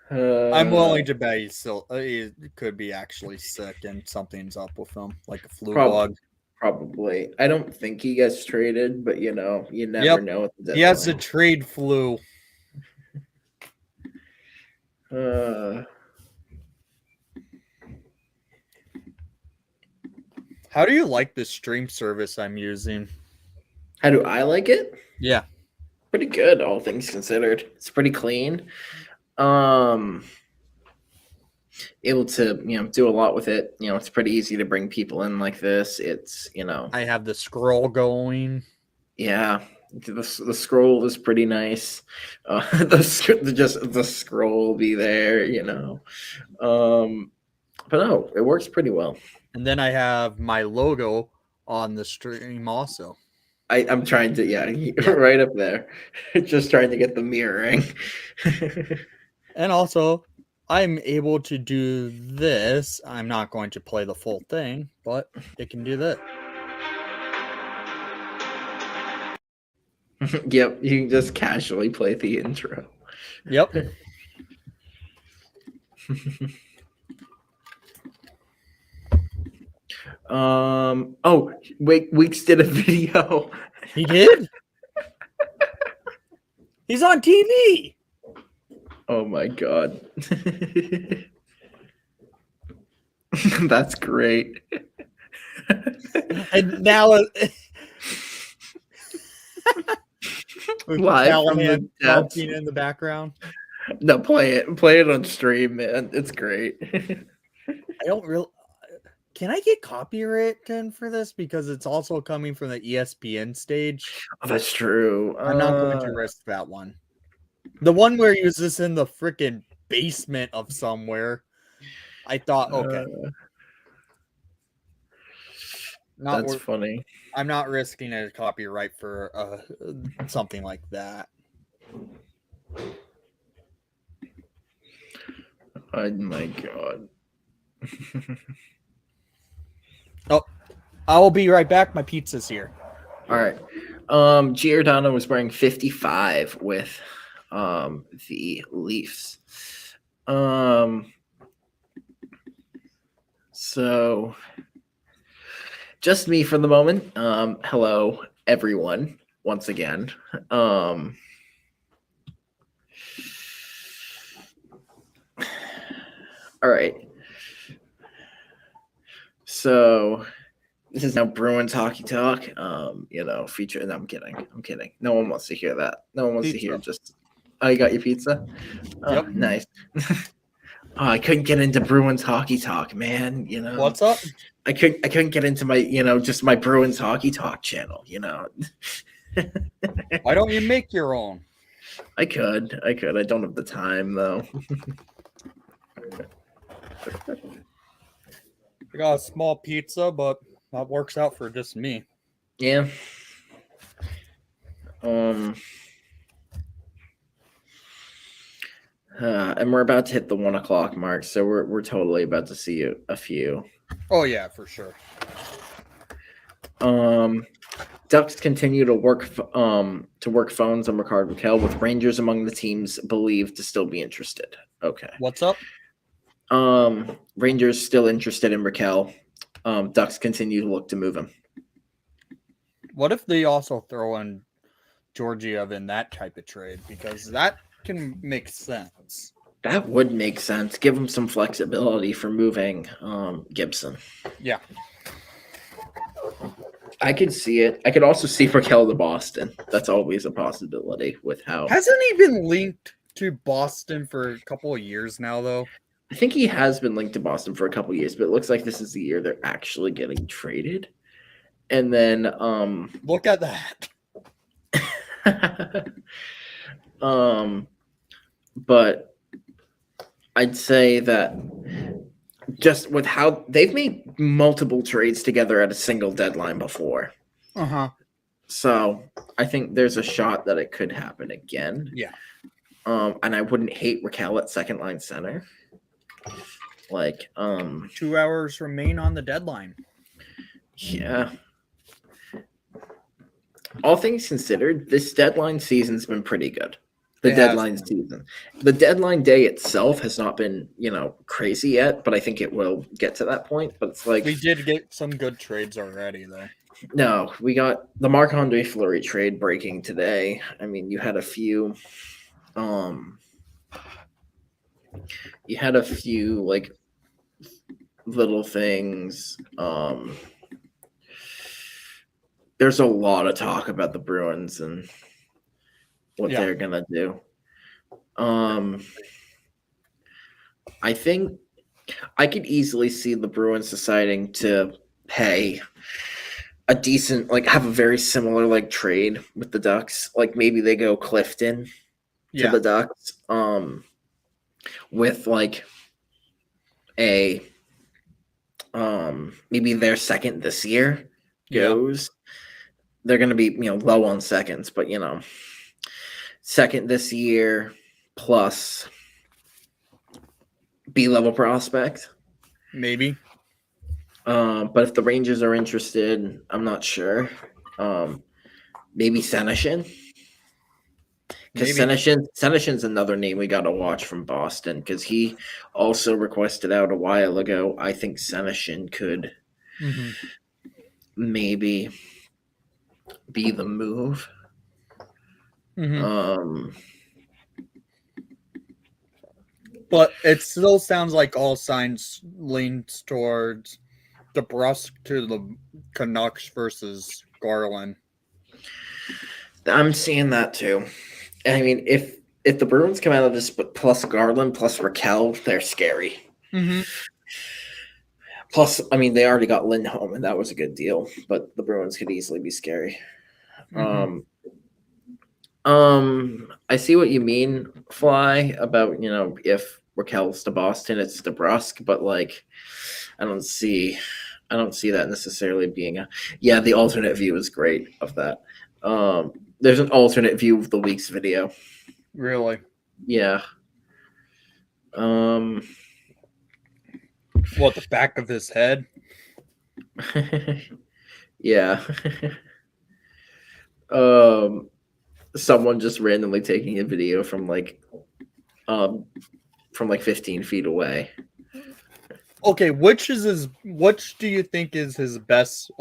I'm willing to bet he could be actually sick and something's up with him, like a flu bug.
Probably. I don't think he gets traded, but you never know.
He has the trade flu. How do you like the stream service I'm using?
How do I like it?
Yeah.
Pretty good, all things considered. It's pretty clean. Able to, do a lot with it. It's pretty easy to bring people in like this. It's,
I have the scroll going.
Yeah. The scroll is pretty nice. The scroll will be there, but no, it works pretty well.
And then I have my logo on the stream also.
I'm trying to, right up there. Just trying to get the mirroring.
And also, I'm able to do this. I'm not going to play the full thing, but it can do that.
Yep, you can just casually play the intro.
Yep.
Weeks did a video.
He did? He's on TV.
Oh my god. That's great.
And now
live from the depths.
In the background.
No, play it on stream, man. It's great.
I don't really. Can I get copyrighted for this because it's also coming from the ESPN stage?
Oh, that's true.
I'm not going to risk that one. The one where he was just in the freaking basement of somewhere. I thought, okay. Not
That's
wor-
funny.
I'm not risking a copyright for something like that.
Oh my god.
Oh, I will be right back. My pizza's here.
All right. Giordano was wearing 55 with the Leafs. So just me for the moment. Hello everyone once again. All right. So this is now Bruins hockey talk. Feature. No, I'm kidding. No one wants to hear that. No one wants to hear just. Oh, you got your pizza? Oh,
Yep.
Nice. I couldn't get into Bruins hockey talk, man.
What's up?
I couldn't get into my, just my Bruins hockey talk channel.
Why don't you make your own?
I could. I don't have the time though.
I got a small pizza, but that works out for just me.
Yeah. And we're about to hit the 1 o'clock mark, so we're totally about to see a few.
Oh yeah, for sure.
Ducks continue to work phones on Rickard Rakell, with Rangers among the teams believed to still be interested. Okay.
What's up?
Rangers still interested in Rakell. Ducks continue to look to move him.
What if they also throw in Georgiev in that type of trade? Because that can make sense.
That would make sense. Give him some flexibility for moving Gibson.
Yeah.
I could see it. I could also see Rakell to Boston. That's always a possibility with how.
Hasn't he been linked to Boston for a couple of years now, though?
I think he has been linked to Boston for a couple of years, but it looks like this is the year they're actually getting traded. And then
Look at that.
But I'd say that just with how they've made multiple trades together at a single deadline before.
Uh-huh.
So I think there's a shot that it could happen again.
Yeah.
And I wouldn't hate Rakell at second line center.
2 hours remain on the deadline.
Yeah. All things considered, this deadline season's been pretty good. The deadline season. The deadline day itself has not been, crazy yet, but I think it will get to that point. But it's like
we did get some good trades already, though.
No, we got the Marc-Andre Fleury trade breaking today. I mean, you had a few like little things. There's a lot of talk about the Bruins and what they're gonna do. I think I could easily see the Bruins deciding to pay a decent, have a very similar trade with the Ducks. Like maybe they go Clifton to the Ducks, with a maybe their second this year goes. They're going to be low on seconds, but second this year plus B-level prospect.
Maybe.
But if the Rangers are interested, I'm not sure. Maybe Senyshyn. Because Senyshyn's another name we got to watch from Boston, because he also requested out a while ago. I think Senyshyn could maybe be the move.
But it still sounds like all signs leans towards DeBrusk to the Canucks versus Garland.
I'm seeing that too. I mean, if the Bruins come out of this plus Garland plus Rakell, they're scary. Plus, I mean, they already got Lindholm, and that was a good deal. But the Bruins could easily be scary. I see what you mean, Fly, about if Rakell's to Boston, it's DeBrusk, but I don't see I don't see that necessarily being a. Yeah, the alternate view is great of that. There's an alternate view of the week's video.
Really?
Yeah.
What, the back of his head?
Yeah. Someone just randomly taking a video from like 15 feet away.
Okay, which do you think is his best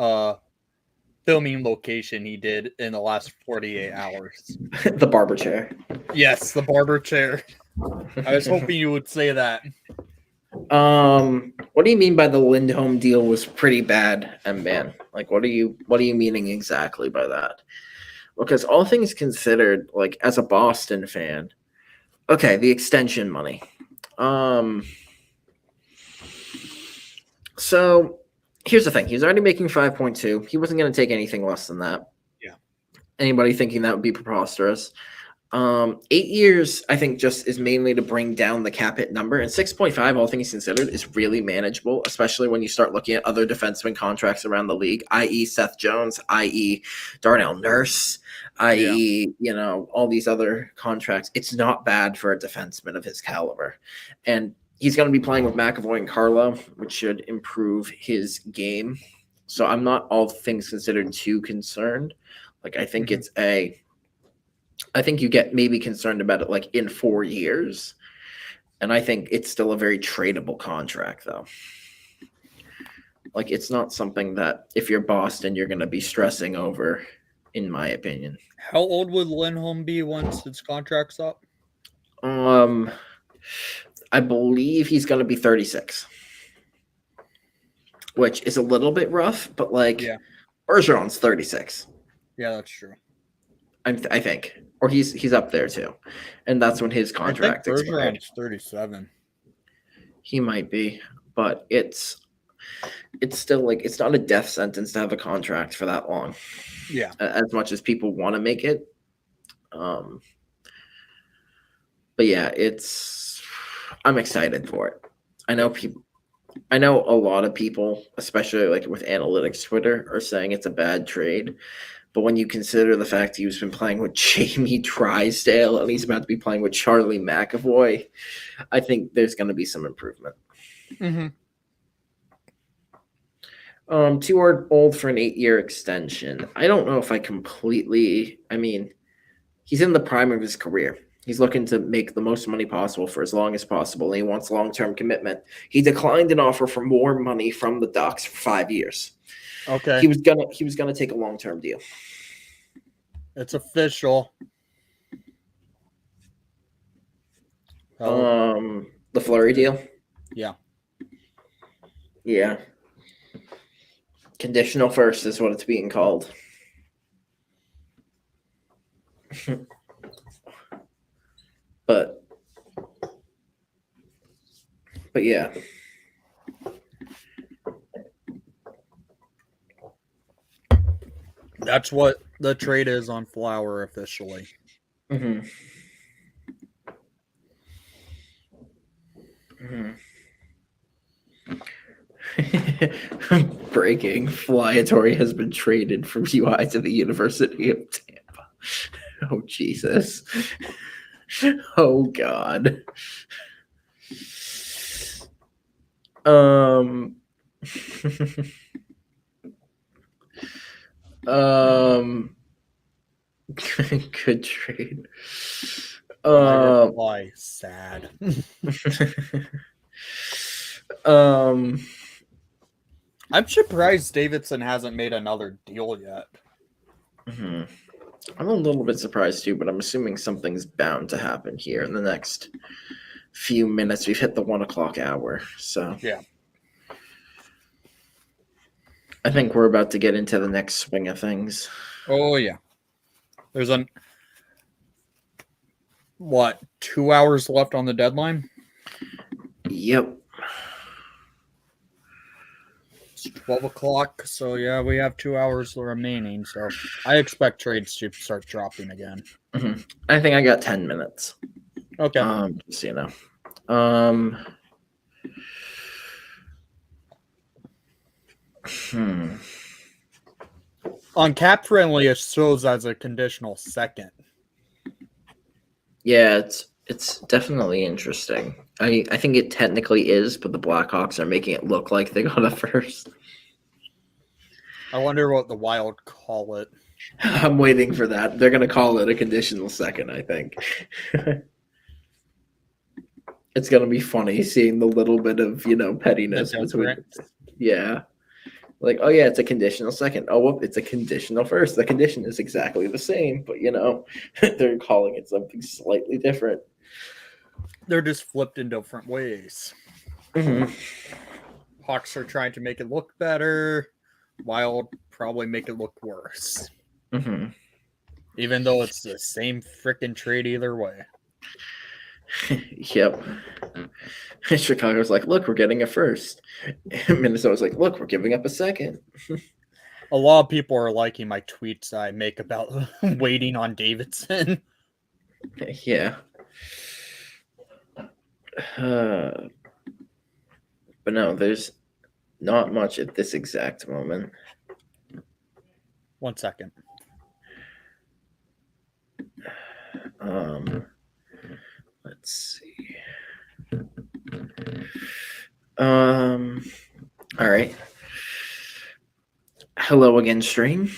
filming location he did in the last 48 hours?
The barber chair.
Yes, the barber chair. I was hoping you would say that.
What do you mean by the Lindholm deal was pretty bad, man? Like, what are you meaning exactly by that? Because all things considered, like as a Boston fan, okay, the extension money. So here's the thing: he's already making 5.2. He wasn't going to take anything less than that.
Yeah.
Anybody thinking that would be preposterous? 8 years, I think, just is mainly to bring down the cap hit number, and 6.5, all things considered, is really manageable, especially when you start looking at other defenseman contracts around the league, i.e. Seth Jones, i.e. Darnell Nurse, i.e. All these other contracts. It's not bad for a defenseman of his caliber, and he's going to be playing with McAvoy and Carlo, which should improve his game. So I'm not, all things considered, too concerned. Like, I think I think you get maybe concerned about it like in 4 years. And I think it's still a very tradable contract, though. Like, it's not something that if you're Boston, you're going to be stressing over, in my opinion.
How old would Lindholm be once his contract's up?
I believe he's going to be 36, which is a little bit rough, but Bergeron's 36.
Yeah, that's true.
I think, or he's up there too, and that's when his contract expired.
Bergeron's 37.
He might be, but it's still like it's not a death sentence to have a contract for that long.
Yeah,
as much as people want to make it. But yeah, I'm excited for it. I know a lot of people, especially like with analytics Twitter, are saying it's a bad trade. But when you consider the fact he's been playing with Jamie Drysdale and he's about to be playing with Charlie McAvoy, I think there's going to be some improvement.
Mm-hmm.
Too old for an 8-year extension. I don't know if I completely. I mean, he's in the prime of his career. He's looking to make the most money possible for as long as possible, and he wants long-term commitment. He declined an offer for more money from the Ducks for 5 years.
Okay.
He was gonna take a long-term deal.
It's official.
The Fleury deal?
Yeah.
Yeah. Conditional first is what it's being called. But yeah.
That's what the trade is on Flower officially.
Mm-hmm. Mm-hmm. Breaking. Flyatory has been traded from UI to the University of Tampa. Oh, Jesus. Oh, God. Good trade.
Why sad? I'm surprised Davidson hasn't made another deal yet.
Mm-hmm. I'm a little bit surprised too, but I'm assuming something's bound to happen here in the next few minutes. We've hit the 1 o'clock hour, so
yeah.
I think we're about to get into the next swing of things.
Oh yeah. There's 2 hours left on the deadline?
Yep.
It's 12 o'clock, so yeah, we have 2 hours remaining, so I expect trades to start dropping again.
Mm-hmm. I think I got 10 minutes.
Okay.
Just so you know. Hmm.
On Cap Friendly, it shows as a conditional second.
Yeah, it's definitely interesting. I think it technically is, but the Blackhawks are making it look like they got a first.
I wonder what the Wild call it.
I'm waiting for that. They're gonna call it a conditional second, I think. It's gonna be funny seeing the little bit of pettiness
The
between.
difference.
Yeah, like, oh yeah, it's a conditional second. Oh, whoop, it's a conditional first. The condition is exactly the same, but they're calling it something slightly different.
They're just flipped in different ways.
Mhm.
Hawks are trying to make it look better. Wild probably make it look worse.
Mhm.
Even though it's the same freaking trade either way.
Yep. Chicago's like, look, we're getting a first. Minnesota's like, look, we're giving up a second.
A lot of people are liking my tweets I make about waiting on Davidson.
Yeah. But no, there's not much at this exact moment.
1 second.
Let's see. All right. Hello again, stream.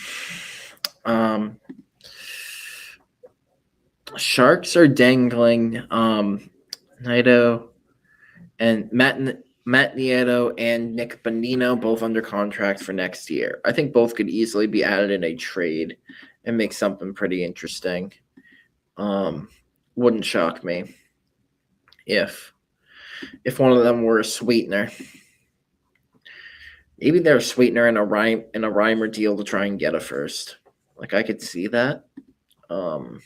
Sharks are dangling Naito and Matt Nieto and Nick Bonino both under contract for next year. I think both could easily be added in a trade and make something pretty interesting. Wouldn't shock me if one of them were a sweetener. Maybe they're a sweetener in a Reimer deal to try and get a first. Like, I could see that. Of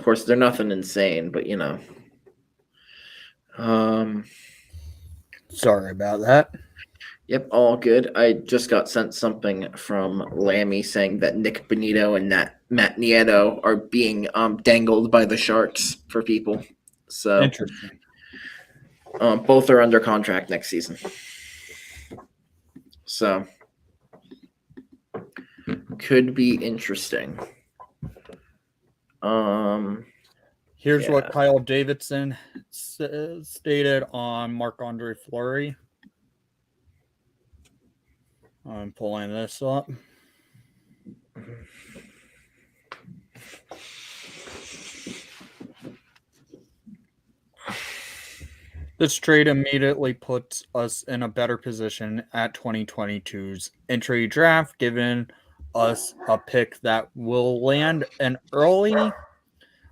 course, they're nothing insane, but
Sorry about that.
Yep, all good. I just got sent something from Lammy saying that Nick Bonito and Matt Nieto are being dangled by the Sharks for people. So
Interesting.
both are under contract next season. So could be interesting.
Here's
Yeah.
what Kyle Davidson stated on Marc-Andre Fleury. I'm pulling this up. This trade immediately puts us in a better position at 2022's entry draft, giving us a pick that will land early in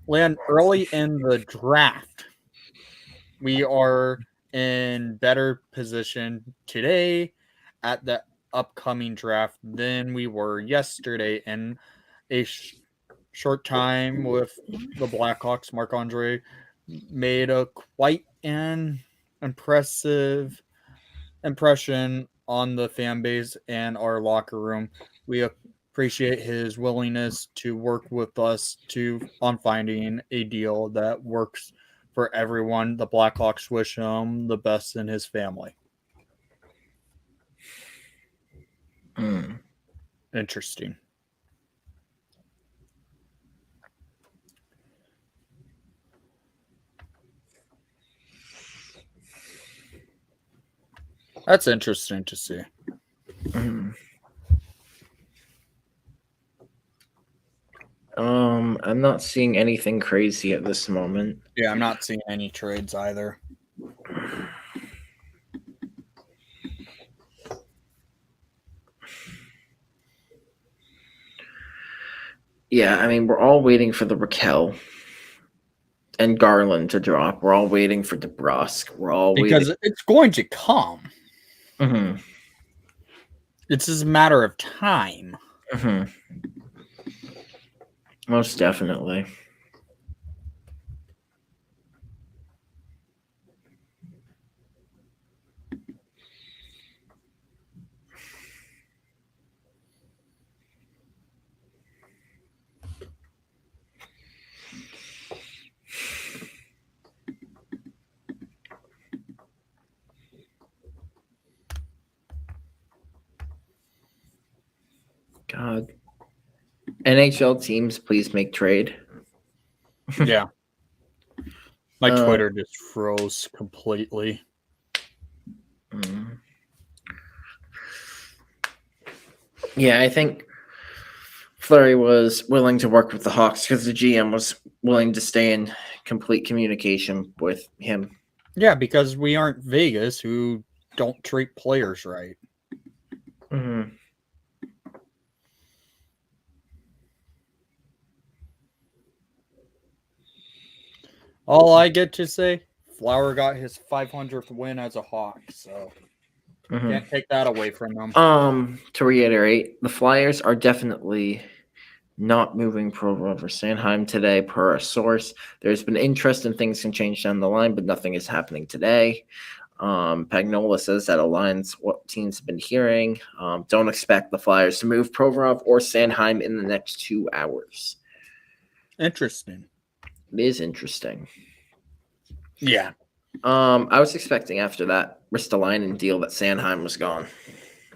the draft. We are in better position today at the upcoming draft than we were yesterday. In a short time with the Blackhawks, Marc-Andre made a quite an impressive impression on the fan base and our locker room. We appreciate his willingness to work with us on finding a deal that works for everyone. The Blackhawks wish him the best in his family. Interesting. That's interesting to see.
I'm not seeing anything crazy at this moment.
Yeah, I'm not seeing any trades either.
Yeah, I mean, we're all waiting for the Raquel and Garland to drop. We're all waiting for DeBrusque. We're all
because
waiting.
it's going to come.
Mm-hmm.
It's just a matter of time.
Mm-hmm. Most definitely. God. NHL teams, please make trade.
Yeah. My
Uh,
Twitter just froze completely.
Mm. Yeah, I think Fleury was willing to work with the Hawks because the GM was willing to stay in complete communication with him.
Yeah, because we aren't Vegas who don't treat players right.
Mm.
All I get to say, Flower got his 500th win as a Hawk, so
Mhm.
can't take that away from him.
To reiterate, the Flyers are definitely not moving Provo over Sanheim today, per a source. There's been interest and things can change down the line, but nothing is happening today. Pagnola says that aligns what teams have been hearing. Don't expect the Flyers to move Provorov or Sanheim in the next 2 hours.
Interesting.
It is interesting.
Yeah.
I was expecting after that Ristolainen deal that Sanheim was gone.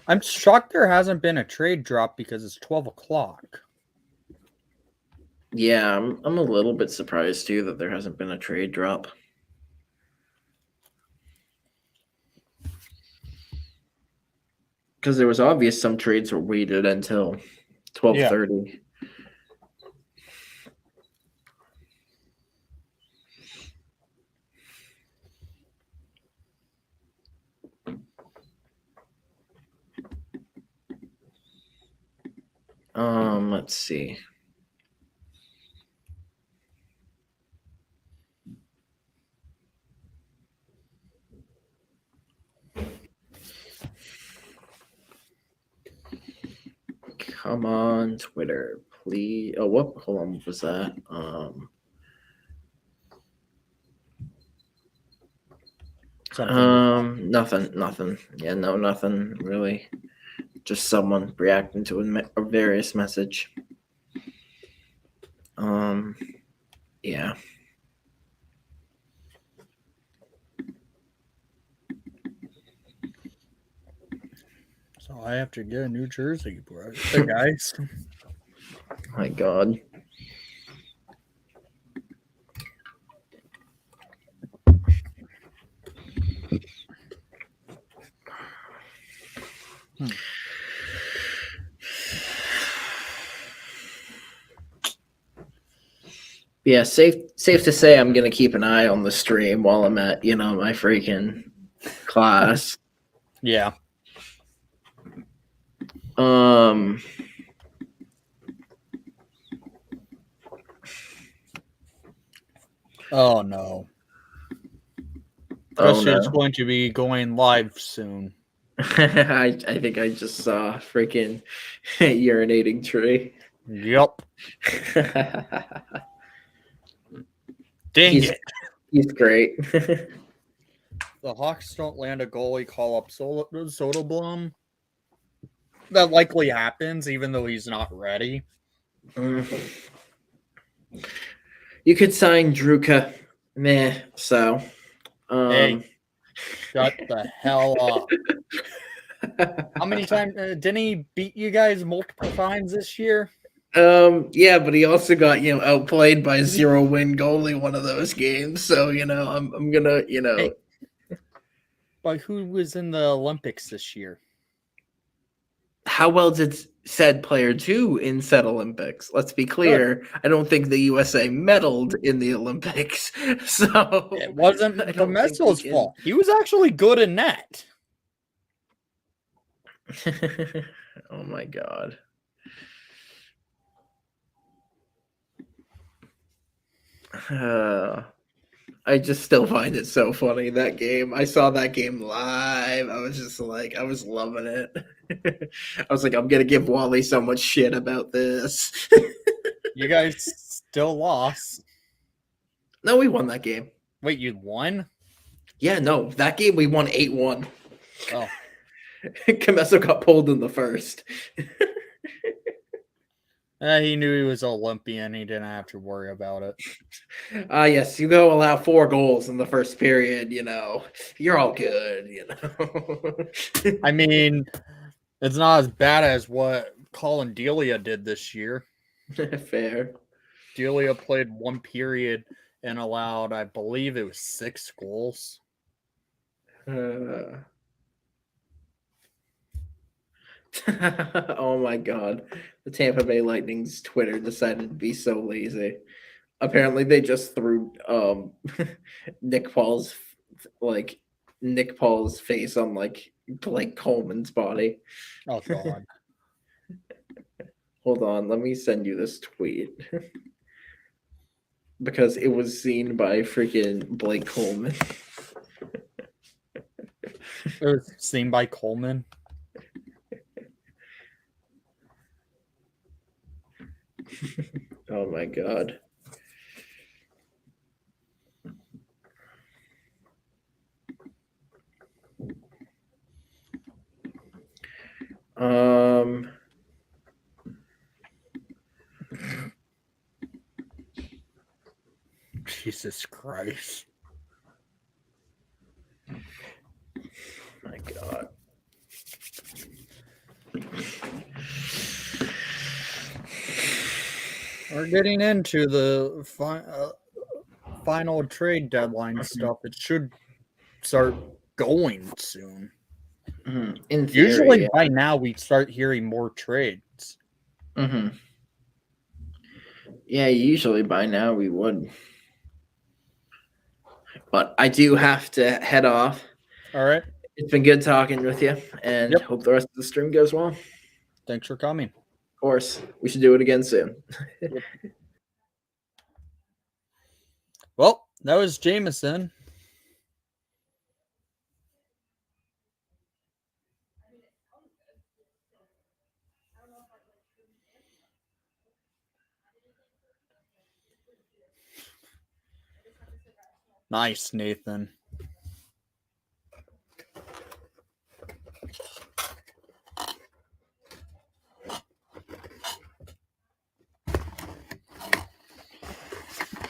I'm shocked there hasn't been a trade drop because it's 12 o'clock.
Yeah, I'm a little bit surprised too that there hasn't been a trade drop. Because there was obvious some trades were waited until 12:30. Let's see. Come on, Twitter, please. Oh, what? Hold on. What was that? Nothing. Yeah, no, nothing really. Just someone reacting to a various message. Yeah.
So I have to get a new jersey, bro. Hey, guys.
My God. Yeah, safe to say I'm gonna keep an eye on the stream while I'm at, my freaking class.
Yeah. Oh no.
Oh,
Christian's
no.
going to be going live soon.
I think I just saw a freaking urinating tree.
Yup. Dang it.
He's great.
The Hawks don't land a goalie call up Soderblom. That likely happens, even though he's not ready.
You could sign Druka. Meh. So.
Hey, shut the hell up. How many times didn't he beat you guys multiple times this year?
Yeah, but he also got outplayed by a 0-win goalie one of those games. So I'm gonna
Hey, but who was in the Olympics this year?
How well did said player do in said Olympics? Let's be clear. Good. I don't think the USA medaled in the Olympics. So
it wasn't Domesso's fault. He was actually good in net.
Oh my God. I just still find it so funny, that game. I saw that game live. I was just like, I was loving it. I was like, I'm going to give Wally so much shit about this.
You guys still lost.
No, we won that game.
Wait, you won?
Yeah, no. That game we won 8-1.
Oh.
Camesso got pulled in the first.
He knew he was Olympian. He didn't have to worry about it.
Yes, you go allow 4 goals in the first period, you're all good,
I mean, it's not as bad as what Colin Delia did this year.
Fair.
Delia played 1 period and allowed, I believe it was 6 goals.
Oh my god. The Tampa Bay Lightning's Twitter decided to be so lazy. Apparently they just threw Nick Paul's face on like Blake Coleman's body.
Oh god.
Hold on, let me send you this tweet. Because it was seen by freaking Blake Coleman.
It was seen by Coleman.
Oh my god.
Jesus Christ.
My god.
We're getting into the final trade deadline stuff. It should start going soon.
In theory,
Usually
yeah.
by now we start hearing more trades.
Yeah, usually by now we would. But I do have to head off.
All right.
It's been good talking with you, and
Yep.
hope the rest of the stream goes well. Of
Thanks for coming.
course, we should do it again soon.
Well, that was Jameson. Nice, Nathan.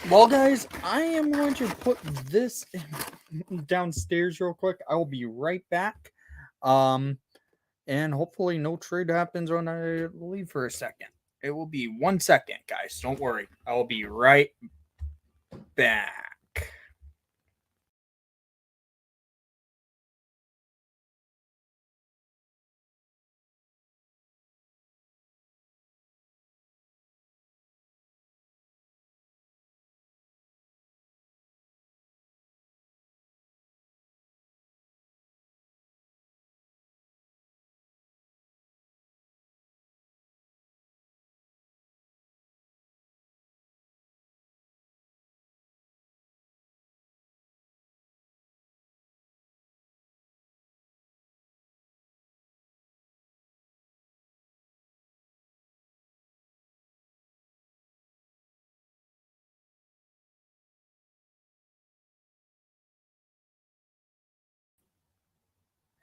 Well, guys, I am going to put this downstairs real quick. I will be right back. And hopefully no trade happens when I leave for a second. It will be 1 second, guys. Don't worry. I will be right back.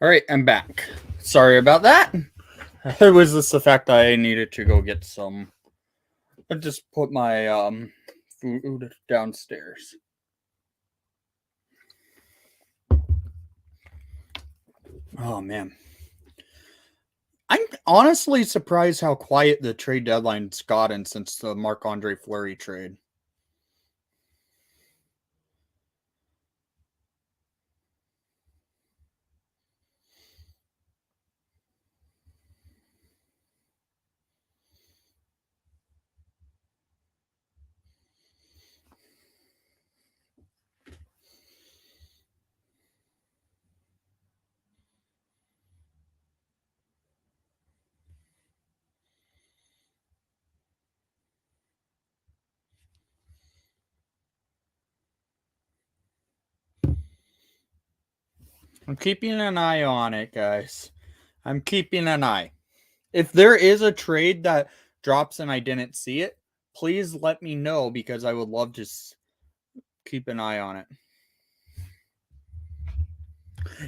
All right, I'm back. Sorry about that. It was just the fact I needed to go get some. I just put my food downstairs. Oh man. I'm honestly surprised how quiet the trade deadline's gotten since the Marc-Andre Fleury trade. I'm keeping an eye on it, guys. I'm keeping an eye. If there is a trade that drops and I didn't see it, please let me know because I would love to keep an eye on it.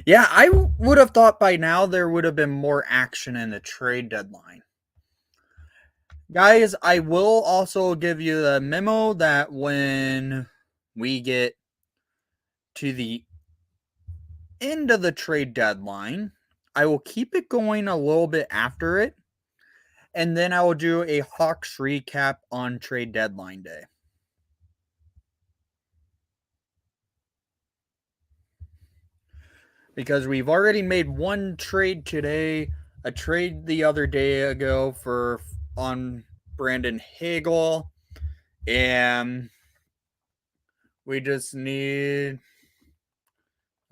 Yeah, I would have thought by now there would have been more action in the trade deadline. Guys, I will also give you the memo that when we get to the end of the trade deadline, I will keep it going a little bit after it. and then I will do a Hawks recap on trade deadline day. Because we've already made one trade today, a trade the other day ago on Brandon Hegel, and we just need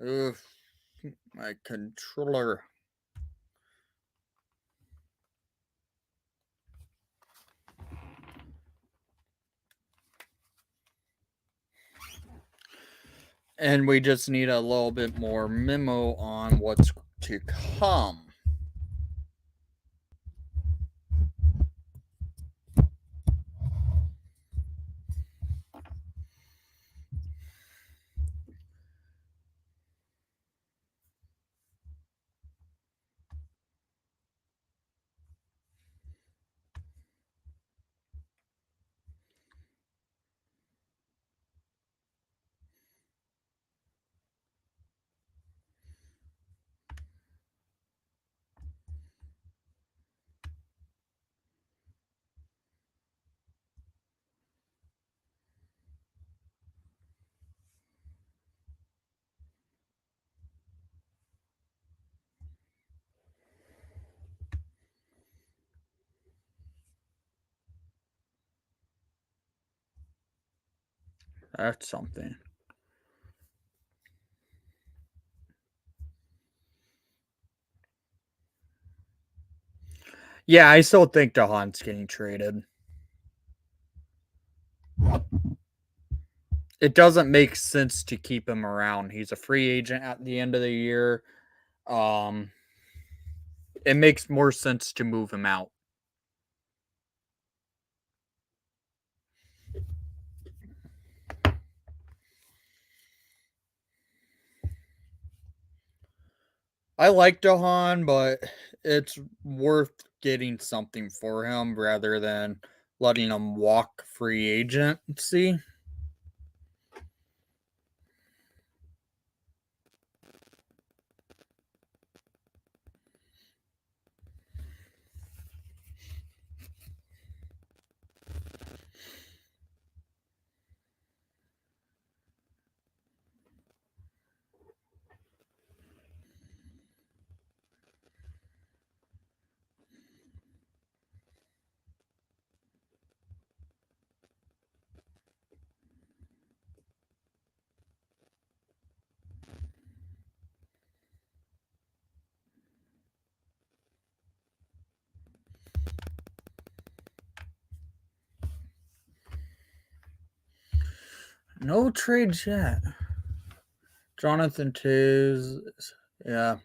my controller. And we just need a little bit more memo on what's to come. That's something. Yeah, I still think Dahan's getting traded. It doesn't make sense to keep him around. He's a free agent at the end of the year. It makes more sense to move him out. I like Dahan, but it's worth getting something for him rather than letting him walk free agency. No trades yet. Jonathan Taze, yeah.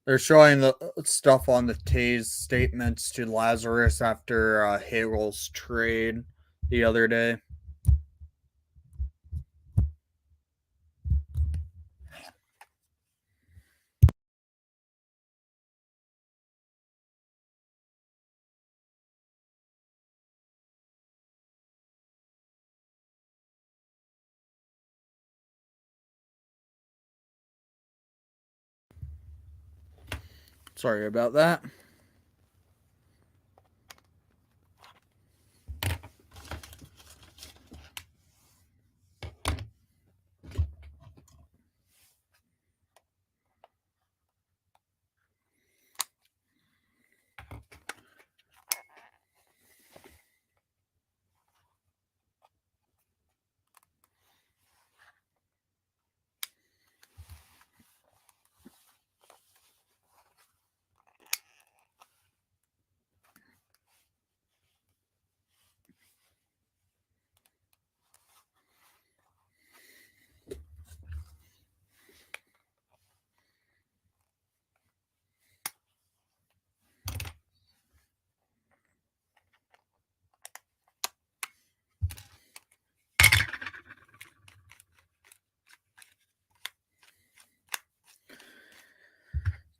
They're showing the stuff on the Taze statements to Lazarus after Hagel's trade the other day. Sorry about that.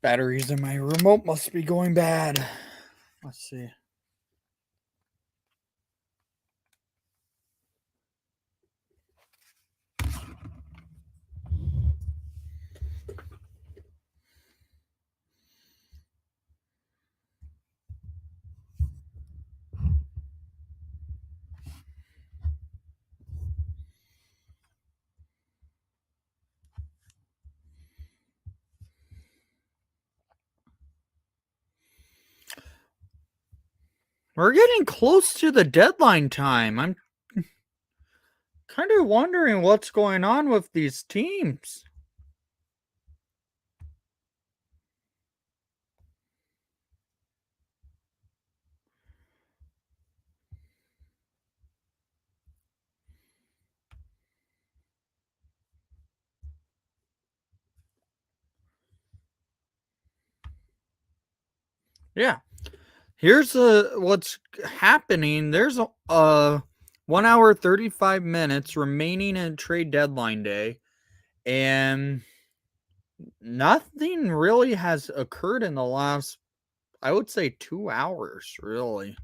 Batteries in my remote must be going bad. Let's see. We're getting close to the deadline time. I'm kind of wondering what's going on with these teams. Yeah. Here's what's happening. There's a 1 hour 35 minutes remaining in trade deadline day, and nothing really has occurred in the last, I would say, 2 hours, really.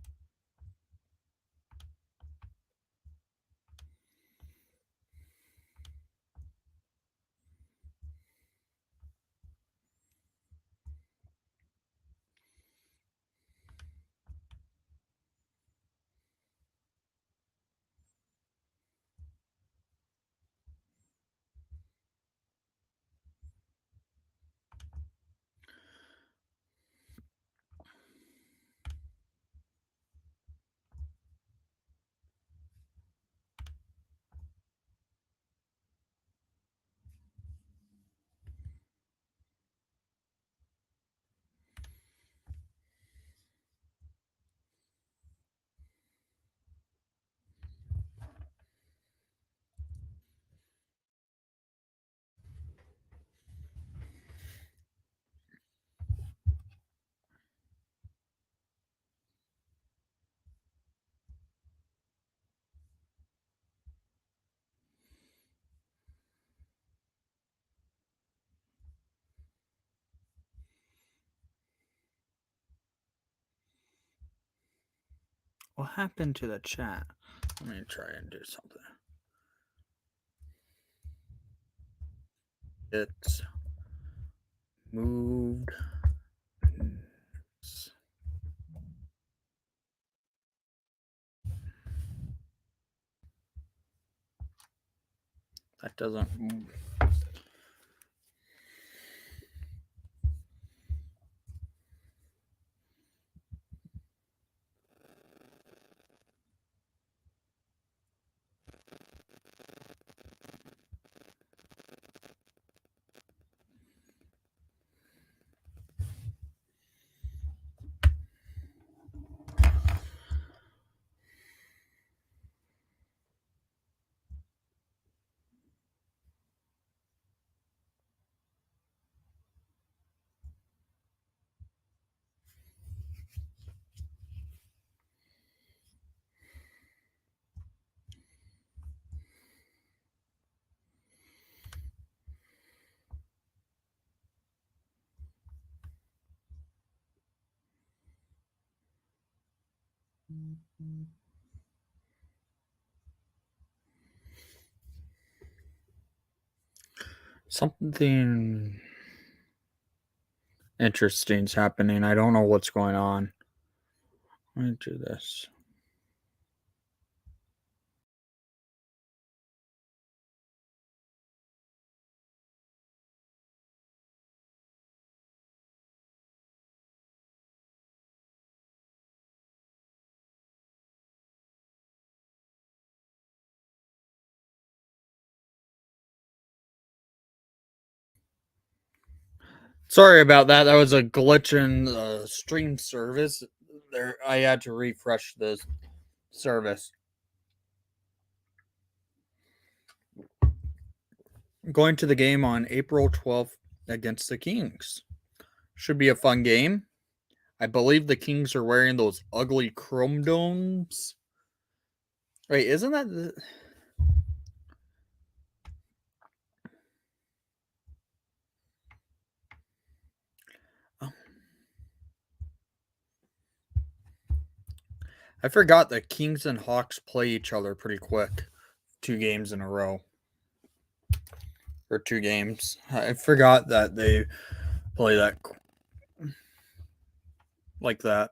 What happened to the chat? Let me try and do something. It's moved. That doesn't move. Something interesting's happening. I don't know what's going on. Let me do this. Sorry about that. That was a glitch in the stream service. There, I had to refresh the service. Going to the game on April 12th against the Kings. Should be a fun game. I believe the Kings are wearing those ugly chrome domes. Wait, isn't that the... Oh. I forgot that Kings and Hawks play each other pretty quick. 2 games in a row. Or 2 games. I forgot that they play that like that.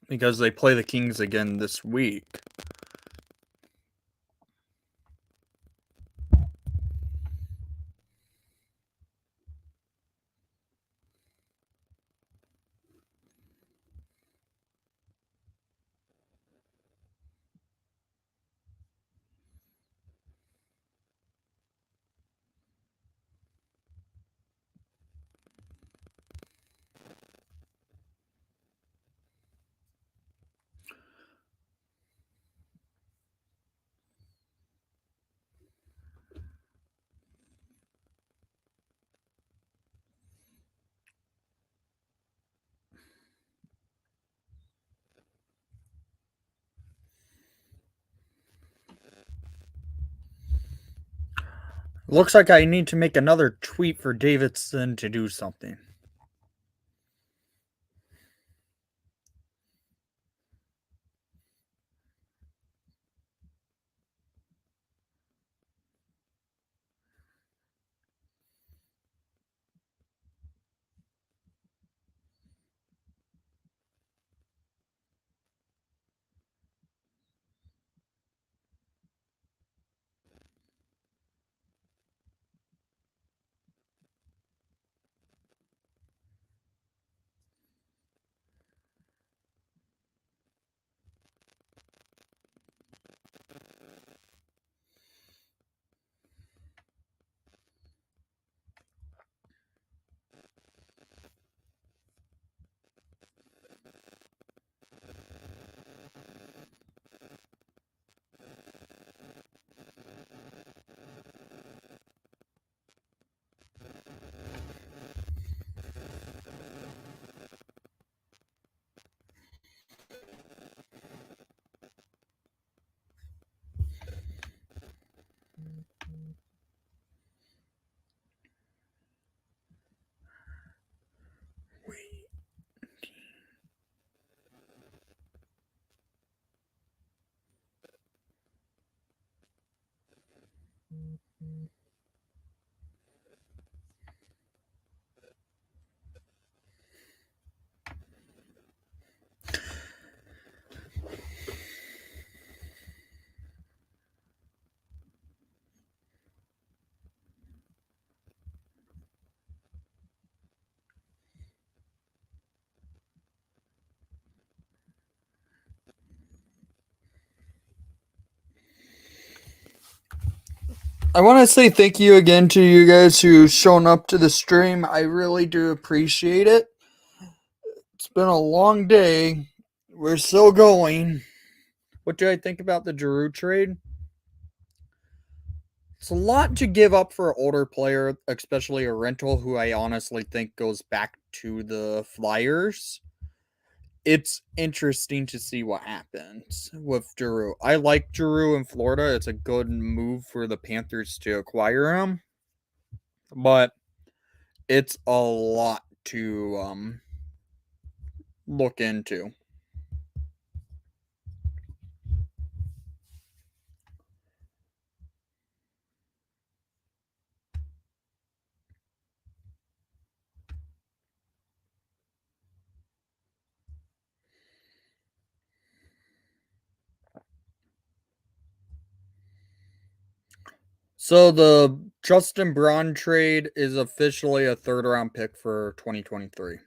Because they play the Kings again this week. Looks like I need to make another tweet for Davidson to do something. I want to say thank you again to you guys who've shown up to the stream. I really do appreciate it. It's been a long day. We're still going. What do I think about the Giroux trade? It's a lot to give up for an older player, especially a rental who I honestly think goes back to the Flyers. It's interesting to see what happens with Giroux. I like Giroux in Florida. It's a good move for the Panthers to acquire him. But it's a lot to look into. So the Justin Braun trade is officially a third round pick for 2023.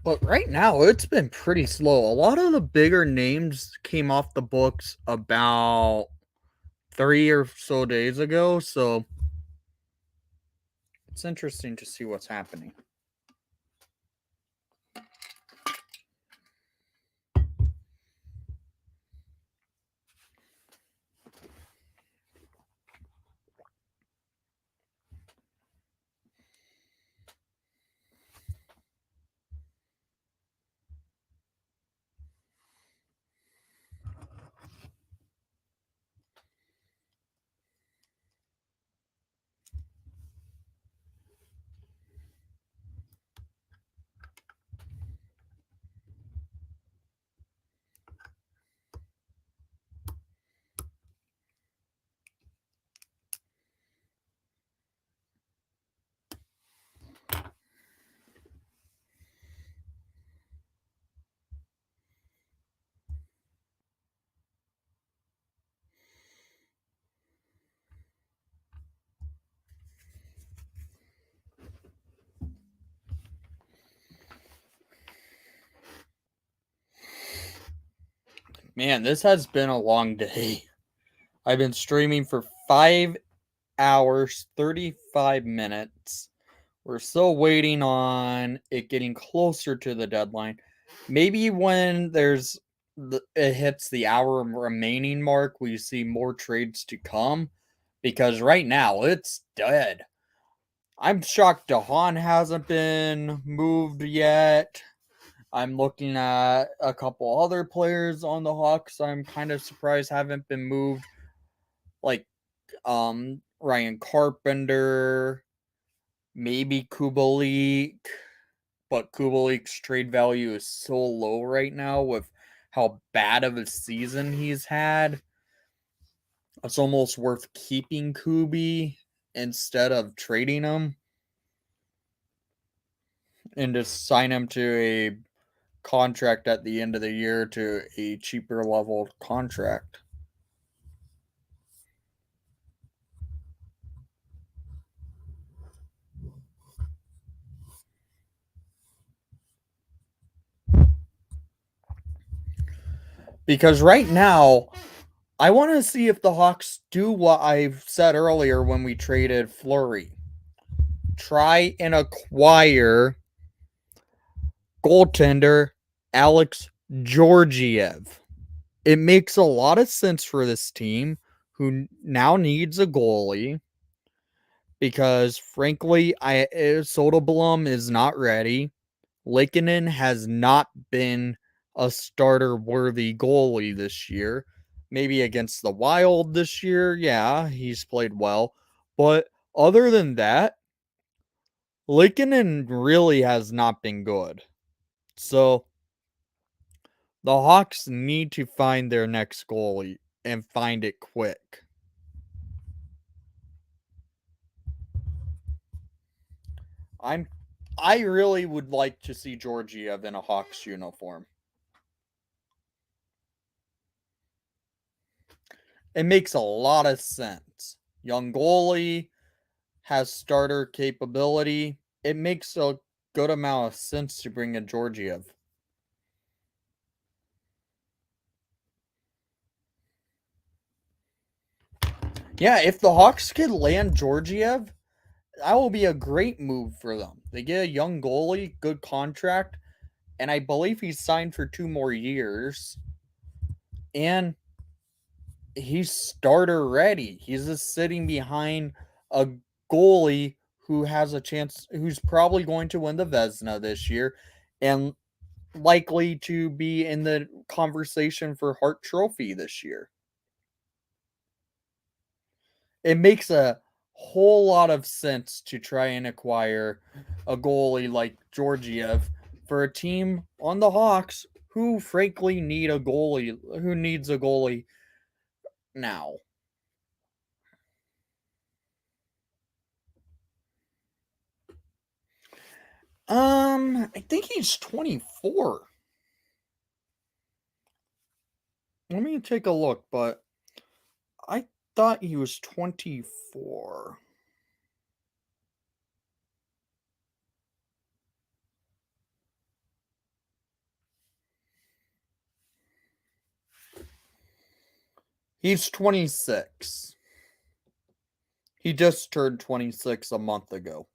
But right now, it's been pretty slow. A lot of the bigger names came off the books about 3 or so days ago. So it's interesting to see what's happening. Man, this has been a long day. I've been streaming for 5 hours, 35 minutes. We're still waiting on it getting closer to the deadline. Maybe when it hits the hour remaining mark, we see more trades to come. Because right now, it's dead. I'm shocked Dahan hasn't been moved yet. I'm looking at a couple other players on the Hawks I'm kind of surprised haven't been moved. Like Ryan Carpenter, maybe Kubalik. But Kubalik's trade value is so low right now with how bad of a season he's had. It's almost worth keeping Kubi instead of trading him. And just sign him to a contract at the end of the year to a cheaper level contract. Because right now, I want to see if the Hawks do what I've said earlier when we traded Fleury. Try and acquire goaltender Alex Georgiev. It makes a lot of sense for this team who now needs a goalie because, frankly, Soderblom is not ready. Laakkonen has not been a starter-worthy goalie this year. Maybe against the Wild this year, yeah, he's played well. But other than that, Laakkonen really has not been good. So, the Hawks need to find their next goalie and find it quick. I really would like to see Georgiev in a Hawks uniform. It makes a lot of sense. Young goalie, has starter capability. It makes a good amount of sense to bring in Georgiev. Yeah, if the Hawks could land Georgiev, that will be a great move for them. They get a young goalie, good contract, and I believe he's signed for 2 more years. And he's starter ready. He's just sitting behind a goalie who has a chance, who's probably going to win the Vezina this year and likely to be in the conversation for Hart Trophy this year. It makes a whole lot of sense to try and acquire a goalie like Georgiev for a team on the Hawks who frankly needs a goalie now. I think he's 24. Let me take a look, but I thought he was 24. He's 26. He just turned 26 a month ago.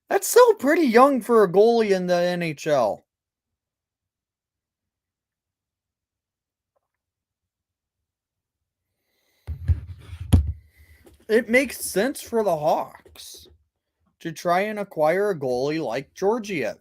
That's still pretty young for a goalie in the NHL. It makes sense for the Hawks to try and acquire a goalie like Georgiev.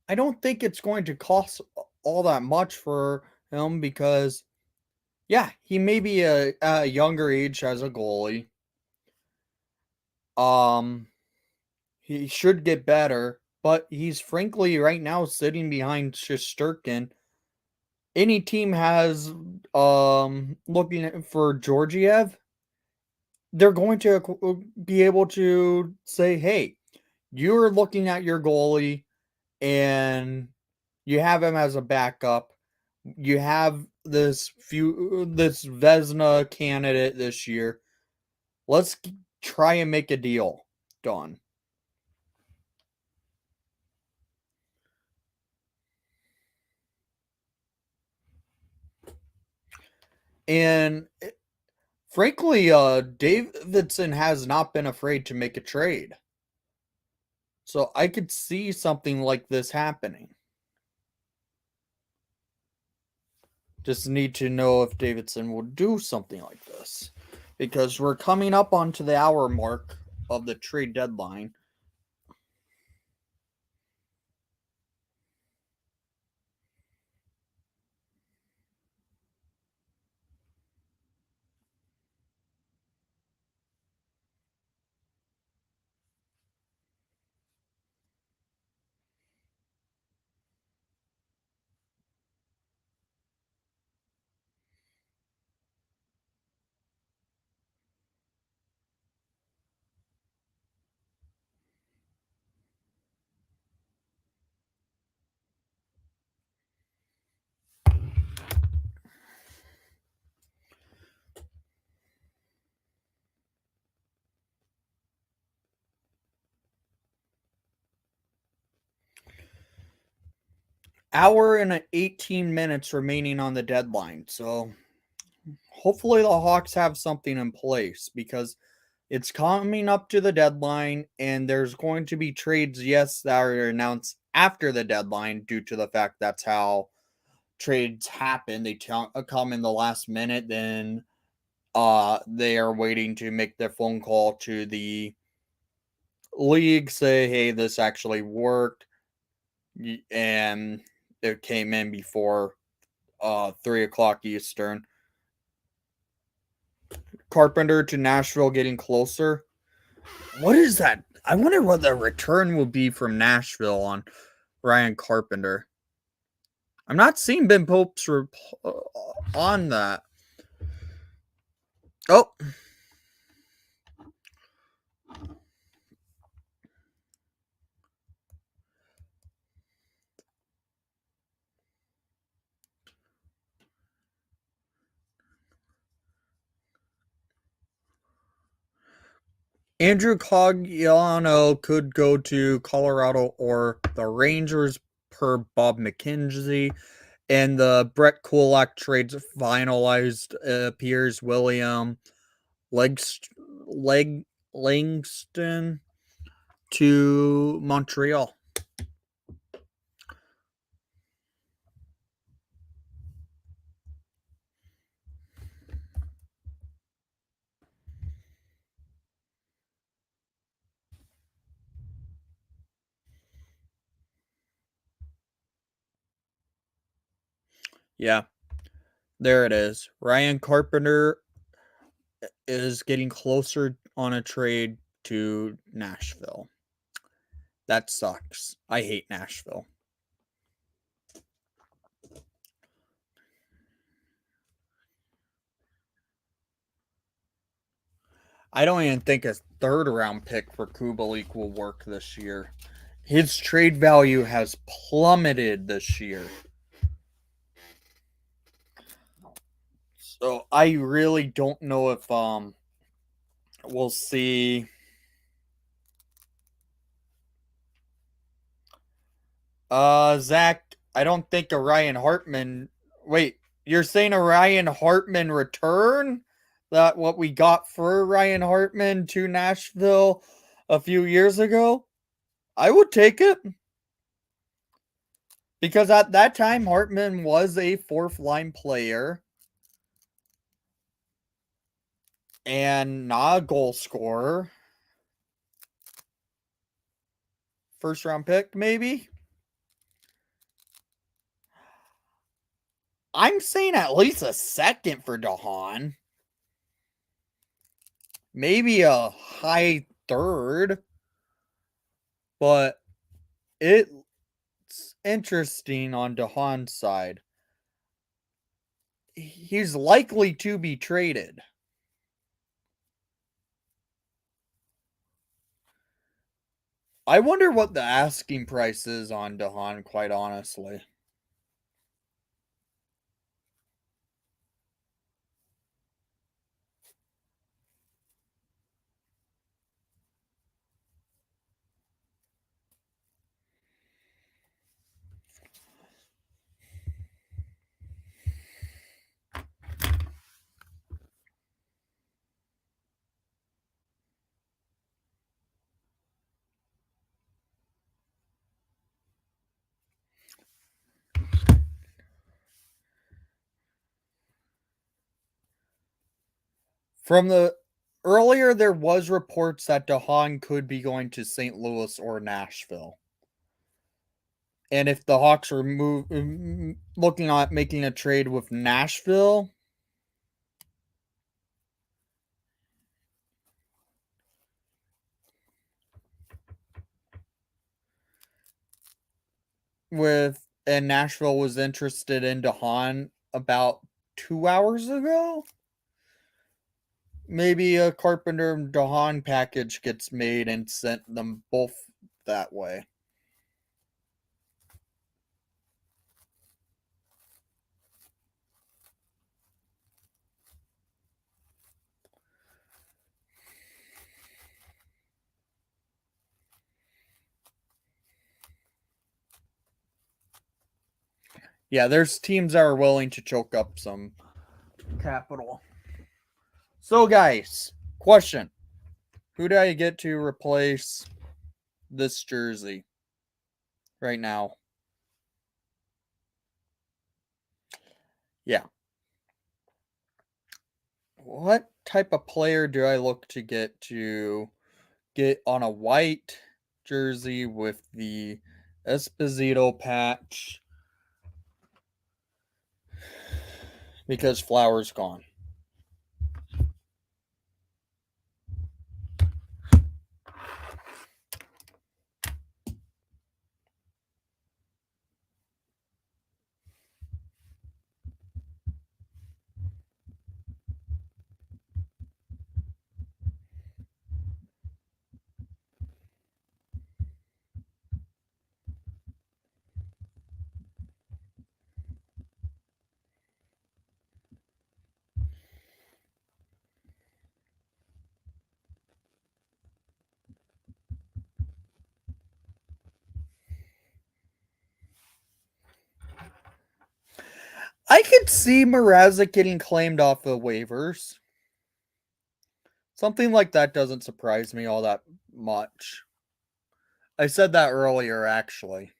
I don't think it's going to cost all that much for him because, yeah, he may be a younger age as a goalie. He should get better, but he's frankly right now sitting behind Shesterkin. Any team has looking for Georgiev, they're going to be able to say, hey, you're looking at your goalie and you have him as a backup. You have this Vezina candidate this year. Let's try and make a deal done. And frankly, Davidson has not been afraid to make a trade. So I could see something like this happening. Just need to know if Davidson will do something like this. Because we're coming up onto the hour mark of the trade deadline. Hour and 18 minutes remaining on the deadline. So hopefully the Hawks have something in place because it's coming up to the deadline and there's going to be trades, yes, that are announced after the deadline due to the fact that's how trades happen. They come in the last minute, then they are waiting to make their phone call to the league, say, hey, this actually worked, and it came in before 3 o'clock Eastern. Carpenter to Nashville getting closer. What is that? I wonder what the return will be from Nashville on Ryan Carpenter. I'm not seeing Ben Pope's on that. Oh. Andrew Cogliano could go to Colorado or the Rangers per Bob McKenzie. And the Brett Kulak trades finalized appears William Langston to Montreal. Yeah, there it is. Ryan Carpenter is getting closer on a trade to Nashville. That sucks. I hate Nashville. I don't even think a third round pick for Kubalik will work this year. His trade value has plummeted this year. So I really don't know if we'll see Zach, I don't think a Ryan Hartman. Wait, you're saying a Ryan Hartman return? That what we got for Ryan Hartman to Nashville a few years ago? I would take it. Because at that time, Hartman was a fourth line player and not a goal scorer. First round pick, maybe? I'm saying at least a second for Dahan. Maybe a high third. But it's interesting on Dahan's side. He's likely to be traded. I wonder what the asking price is on Dahan, quite honestly. From the earlier, there was reports that Dahan could be going to St. Louis or Nashville. And if the Hawks are looking at making a trade with Nashville, and Nashville was interested in Dahan about 2 hours ago, maybe a Carpenter and Dahan package gets made and sent them both that way. Yeah, there's teams that are willing to choke up some capital. So, guys, question. Who do I get to replace this jersey right now? Yeah. What type of player do I look to get on a white jersey with the Esposito patch? Because Flower's gone. I could see Mrazek getting claimed off the waivers. Something like that doesn't surprise me all that much. I said that earlier, actually.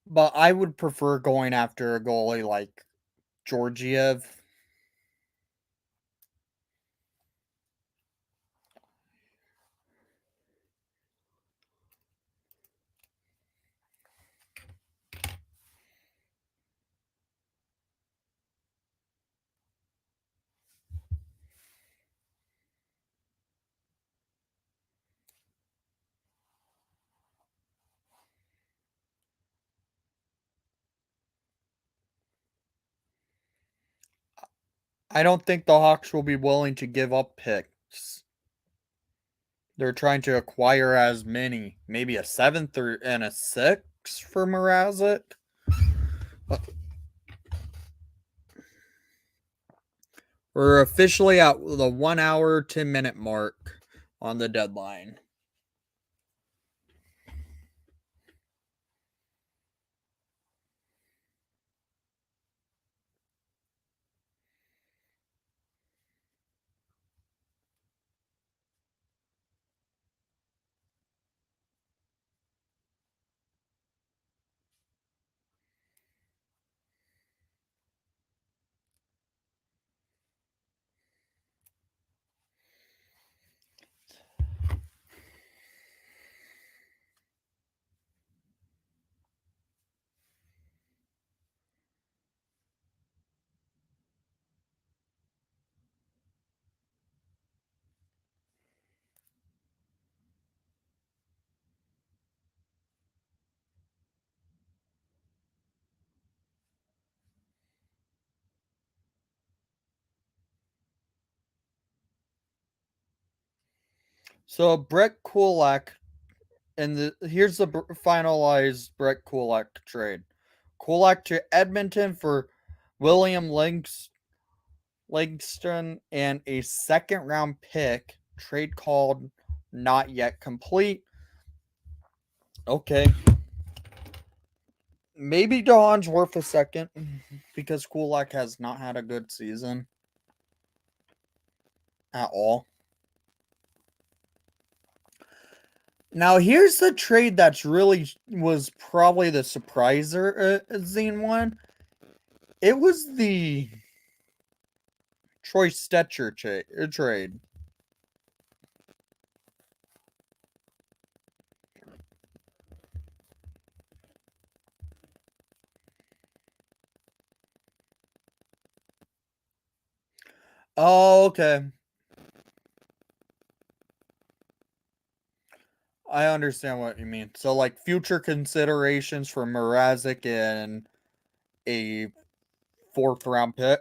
But I would prefer going after a goalie like Georgiev. I don't think the Hawks will be willing to give up picks. They're trying to acquire as many, maybe a 7th and a 6th for Mrazek. We're officially at the 1 hour, 10-minute mark on the deadline. So Brett Kulak, and here's the finalized Brett Kulak trade. Kulak to Edmonton for William Langston and a second-round pick. Trade called not yet complete. Okay. Maybe Dahan's worth a second because Kulak has not had a good season at all. Now, here's the trade that's really was probably the surprising one. It was the Troy Stetcher trade. Oh, okay. I understand what you mean. So, like, future considerations for Mrazek and a 4th-round pick.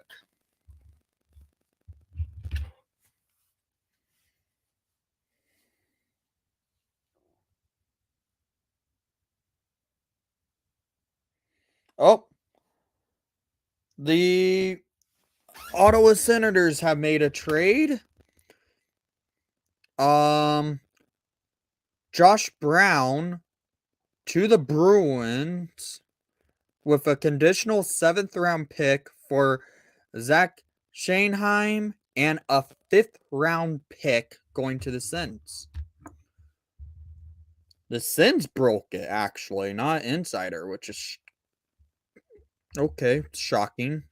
Oh. The Ottawa Senators have made a trade. Josh Brown to the Bruins with a conditional 7th-round pick for Zach Schoenheim and a 5th-round pick going to the Sens. The Sens broke it, actually, not Insider, which is okay, shocking.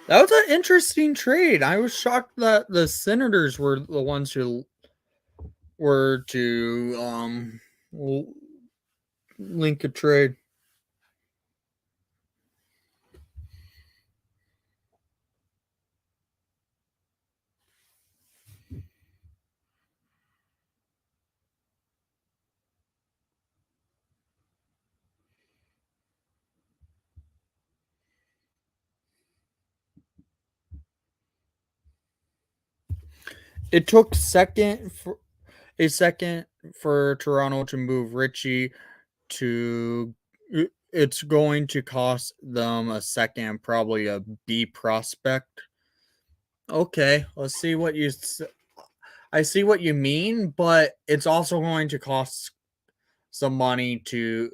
That was an interesting trade. I was shocked that the Senators were the ones who were to link a trade. It took a second for Toronto to move Richie to. It's going to cost them a second, probably a B prospect. Okay, let's see what you. I see what you mean, but it's also going to cost some money to.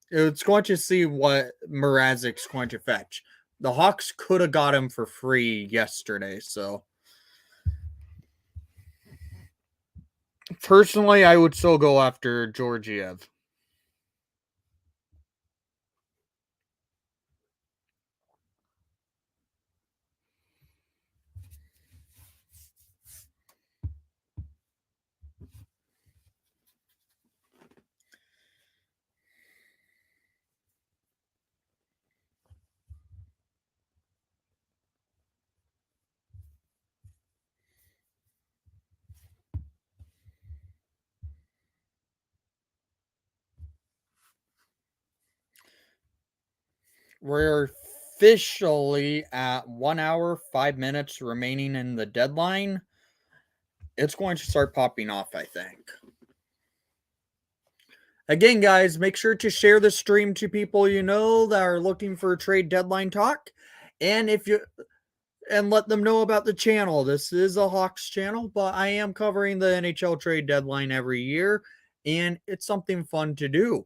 It's going to see what Mrazek's going to fetch. The Hawks could have got him for free yesterday, so. Personally, I would still go after Georgiev. We're officially at 1 hour, 5 minutes remaining in the deadline. It's going to start popping off, I think. Again, guys, make sure to share the stream to people you know that are looking for trade deadline talk. And if you and let them know about the channel. This is a Hawks channel, but I am covering the NHL trade deadline every year, and it's something fun to do.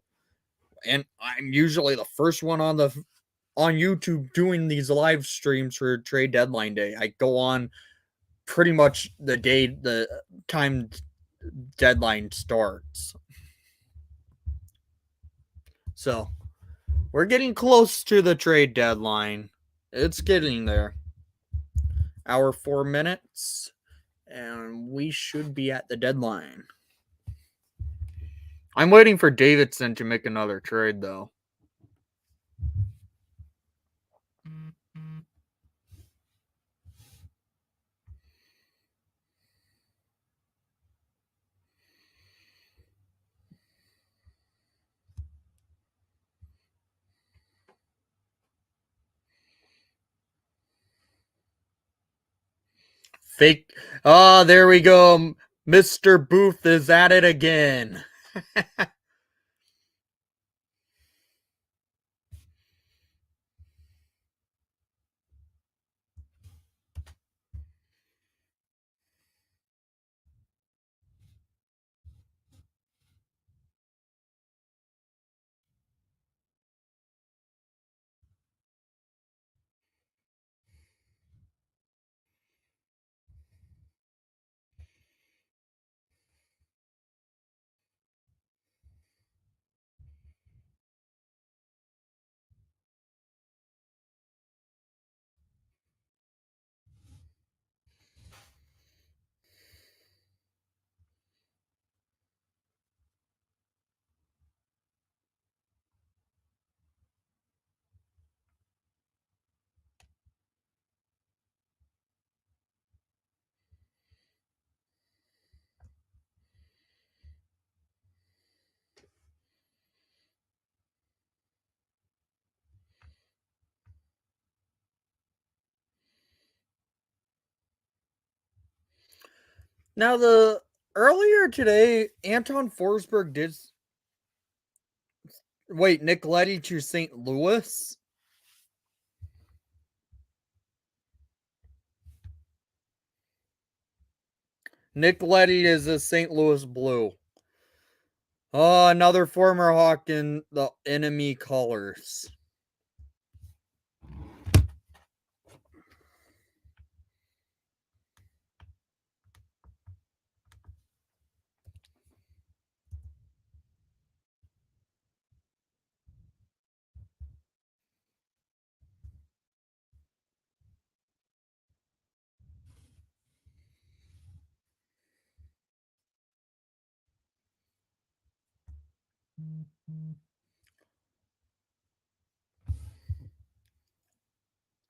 And I'm usually the first one on YouTube doing these live streams for trade deadline day. I go on pretty much the time deadline starts. So we're getting close to the trade deadline. It's getting there. Hour 4 minutes, and we should be at the deadline. I'm waiting for Davidson to make another trade, though. Fake. Oh, there we go. Mr. Booth is at it again. Now, earlier today, Anton Forsberg did. Wait, Nick Leddy to St. Louis? Nick Leddy is a St. Louis Blue. Oh, another former Hawk in the enemy colors.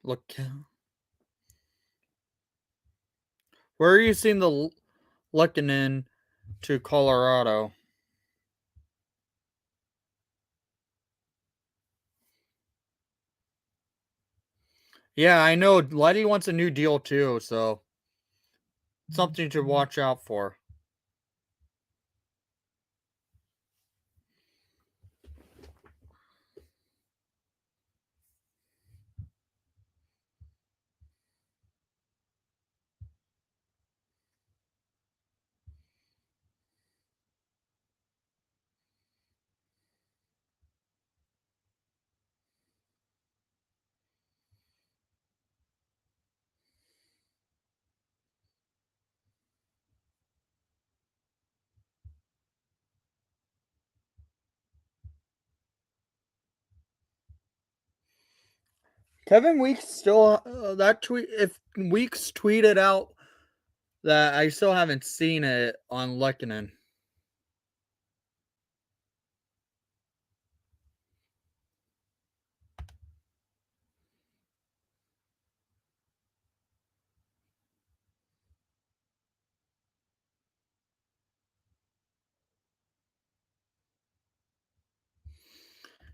Look. Where are you seeing the looking in to Colorado? Yeah, I know. Letty wants a new deal too, so something to watch out for. Kevin Weeks still that tweet. If Weeks tweeted out that, I still haven't seen it on Lekanen.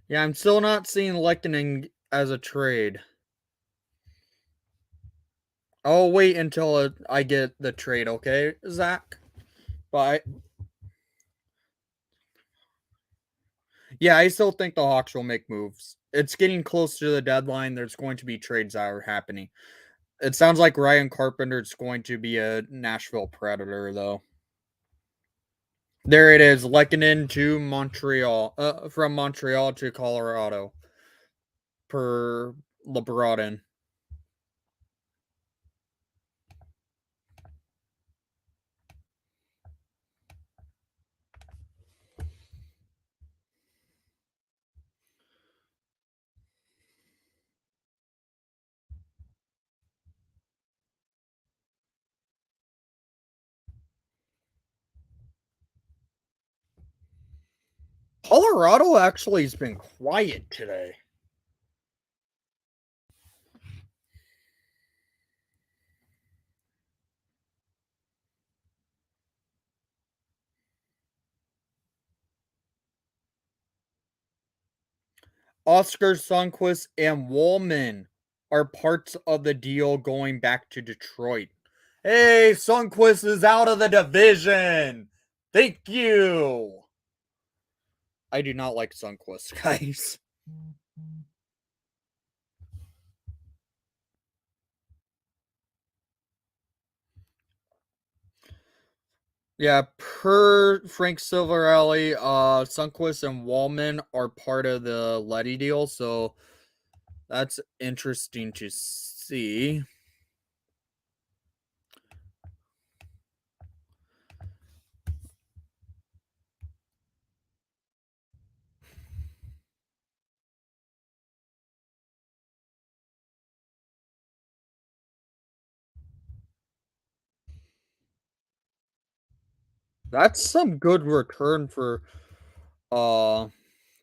Yeah, I'm still not seeing Lekanen as a trade. I'll wait until I get the trade, okay, Zach? But yeah, I still think the Hawks will make moves. It's getting close to the deadline. There's going to be trades that are happening. It sounds like Ryan Carpenter's going to be a Nashville Predator, though. There it is, Lehkonen to Montreal, from Montreal to Colorado, per LeBron. Colorado actually has been quiet today. Oscar Sundqvist and Woolman are parts of the deal going back to Detroit. Hey, Sundqvist is out of the division. Thank you. I do not like Sundqvist, guys. Yeah, per Frank Silverelli, Sundqvist and Wallman are part of the Letty deal, so that's interesting to see. That's some good return for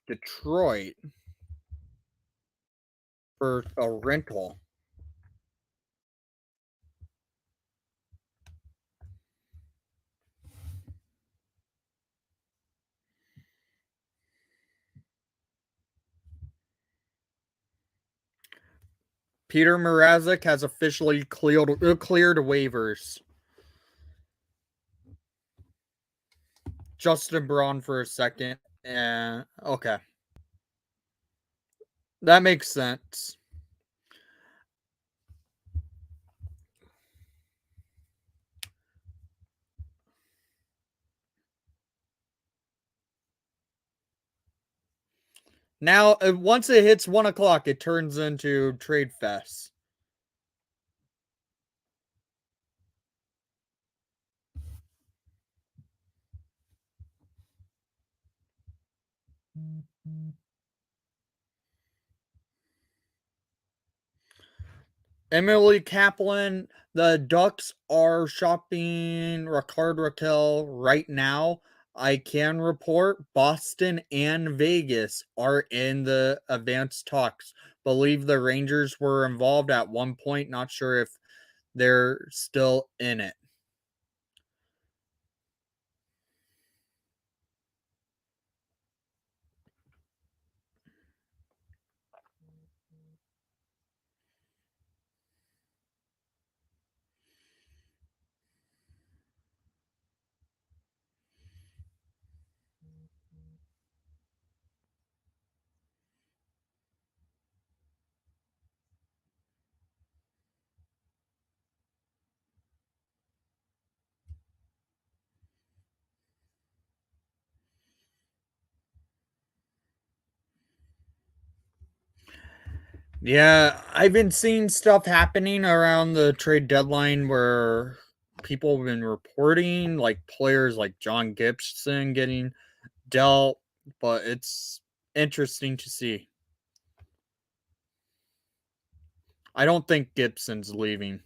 Detroit for a rental. Peter Mrazek has officially cleared waivers. Justin Braun for a second. And okay. That makes sense. Now, once it hits 1 o'clock, it turns into Trade Fest. Emily Kaplan, the Ducks are shopping Ricard Raquel right now. I can report Boston and Vegas are in the advanced talks. Believe the Rangers were involved at one point. Not sure if they're still in it. Yeah, I've been seeing stuff happening around the trade deadline where people have been reporting, like players like John Gibson getting dealt, but it's interesting to see. I don't think Gibson's leaving.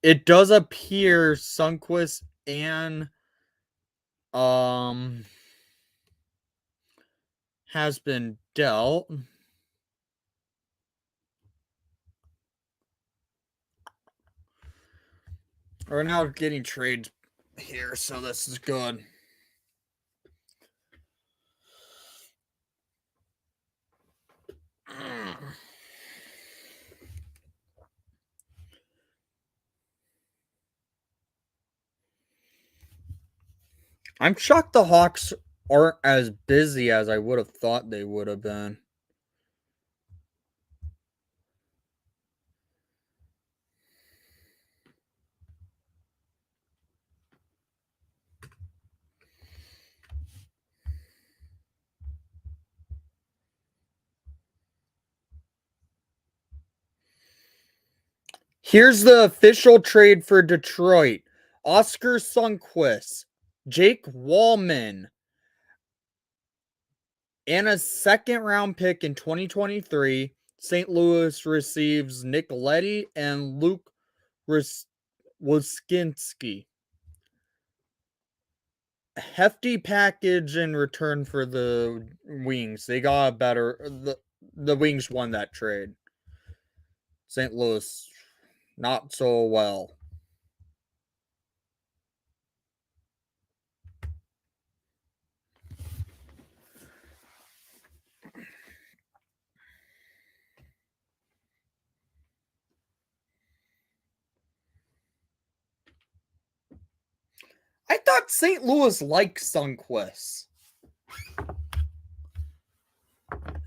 It does appear Sundqvist and has been dealt. We're now getting trades here, so this is good. I'm shocked the Hawks aren't as busy as I would have thought they would have been. Here's the official trade for Detroit. Oscar Sundqvist, Jake Wallman, and a second-round pick in 2023. St. Louis receives Nick Leddy and Luke Woskinski. Hefty package in return for the Wings. They got a better... The Wings won that trade. St. Louis, not so well. I thought St. Louis liked Sundqvist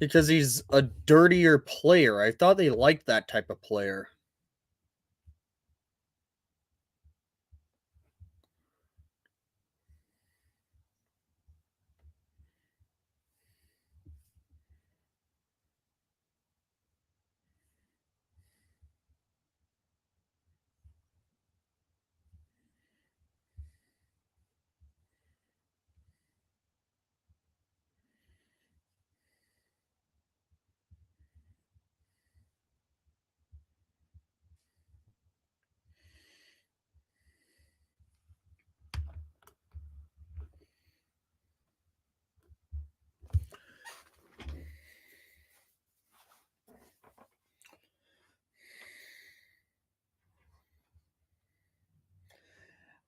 because he's a dirtier player. I thought they liked that type of player.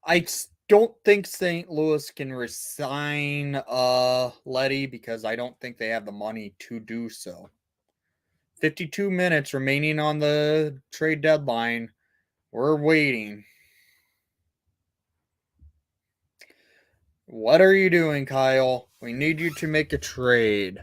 I don't think St. Louis can resign Leddy because I don't think they have the money to do so. 52 minutes remaining on the trade deadline. We're waiting. What are you doing, Kyle? We need you to make a trade.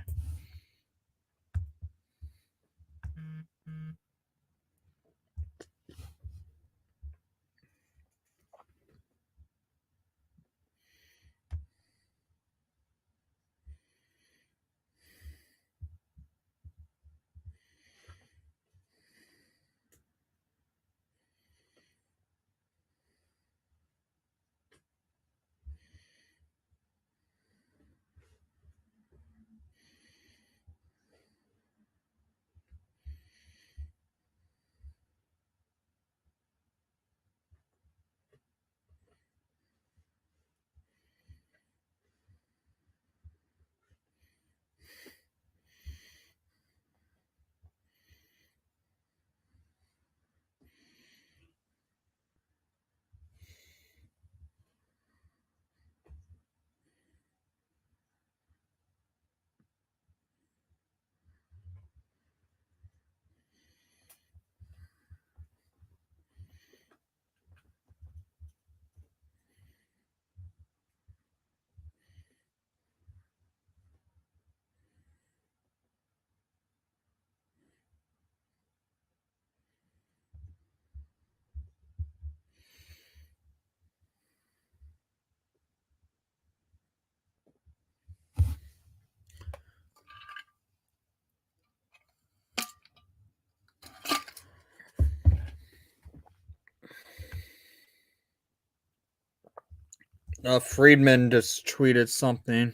Freeman just tweeted something.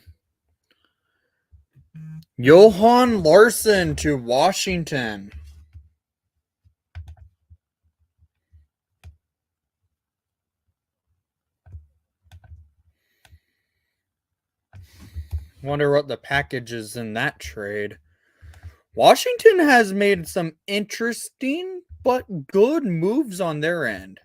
Johan Larson to Washington. Wonder what the package is in that trade. Washington has made some interesting but good moves on their end.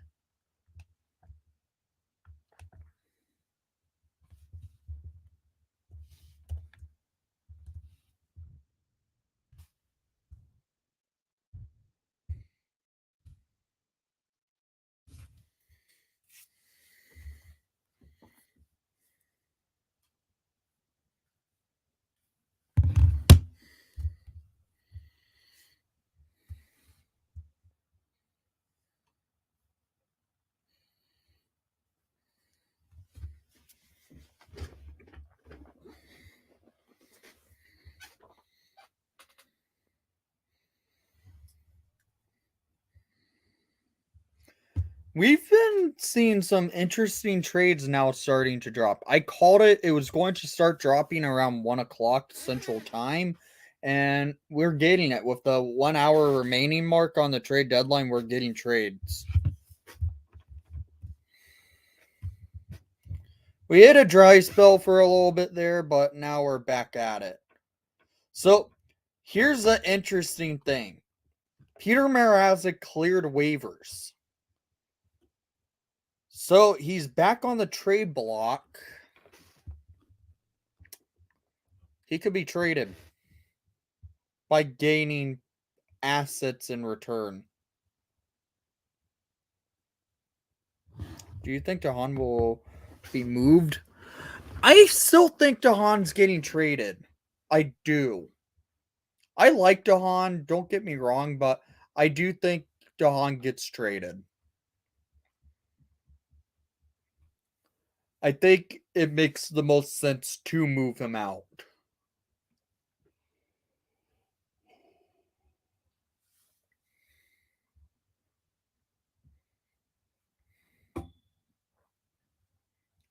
We've been seeing some interesting trades now starting to drop. I called it was going to start dropping around 1 o'clock Central Time, and we're getting it. With the 1 hour remaining mark on the trade deadline, we're getting trades. We hit a dry spell for a little bit there, but now we're back at it. So here's the interesting thing. Peter Mrazek cleared waivers. So he's back on the trade block. He could be traded by gaining assets in return. Do you think Dahan will be moved? I still think Dahan's getting traded. I do. I like Dahan, don't get me wrong, but I do think Dahan gets traded. I think it makes the most sense to move him out.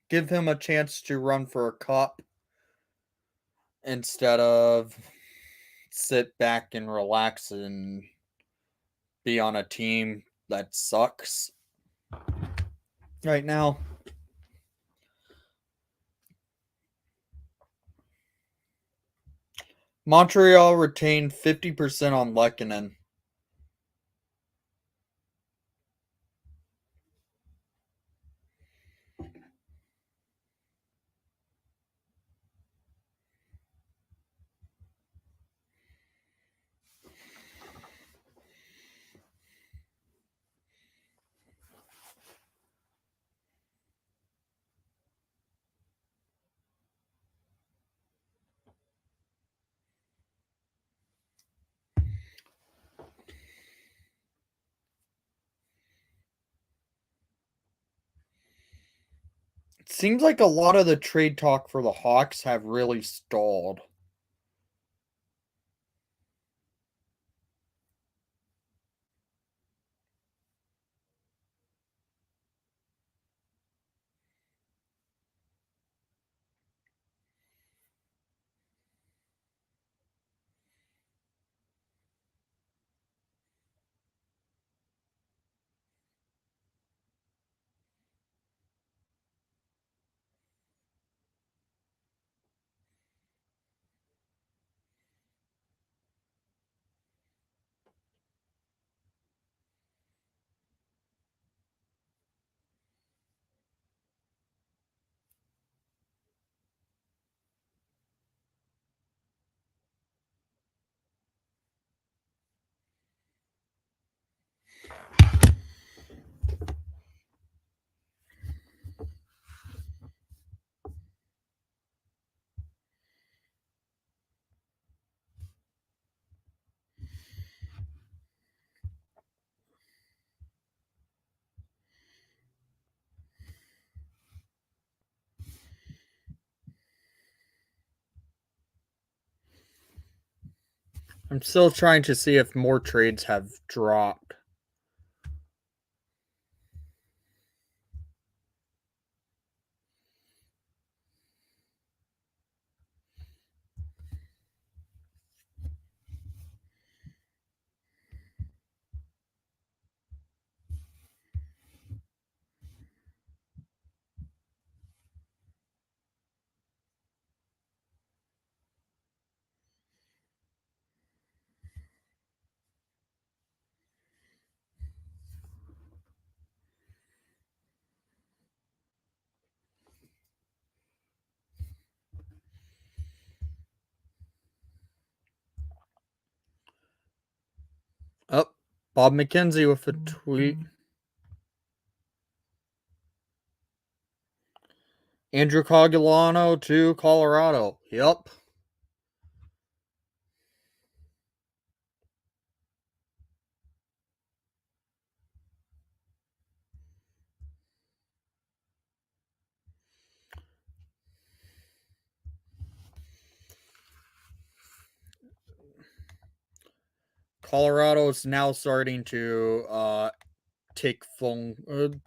Give him a chance to run for a cup instead of sit back and relax and be on a team that sucks right now. Montreal retained 50% on Lehkonen. It seems like a lot of the trade talk for the Hawks have really stalled. I'm still trying to see if more trades have dropped. Oh, Bob McKenzie with a tweet. Andrew Cogolano to Colorado. Yep. Colorado is now starting to take phone.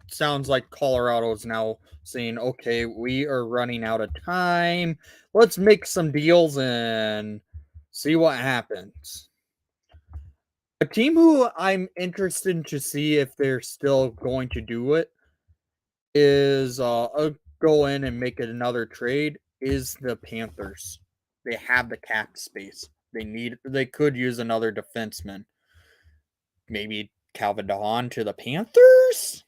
Sounds like Colorado's now saying, okay, we are running out of time. Let's make some deals and see what happens. A team who I'm interested to see if they're still going to do it is go in and make another trade is the Panthers. They have the cap space. They could use another defenseman. Maybe Calvin Dahan to the Panthers?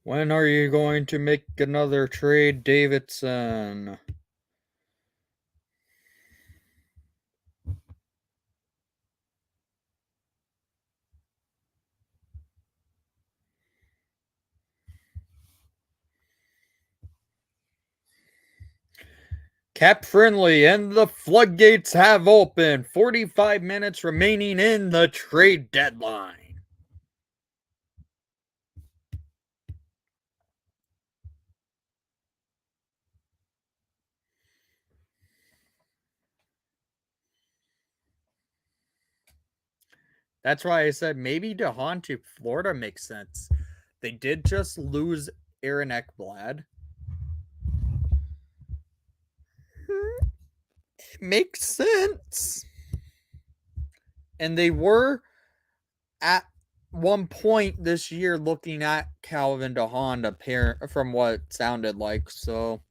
When are you going to make another trade, Davidson? Cap friendly and the floodgates have opened. 45 minutes remaining in the trade deadline. That's why I said maybe Dahan to Florida makes sense. They did just lose Aaron Ekblad. It makes sense. And they were at one point this year looking at Calvin Dahan from what it sounded like. So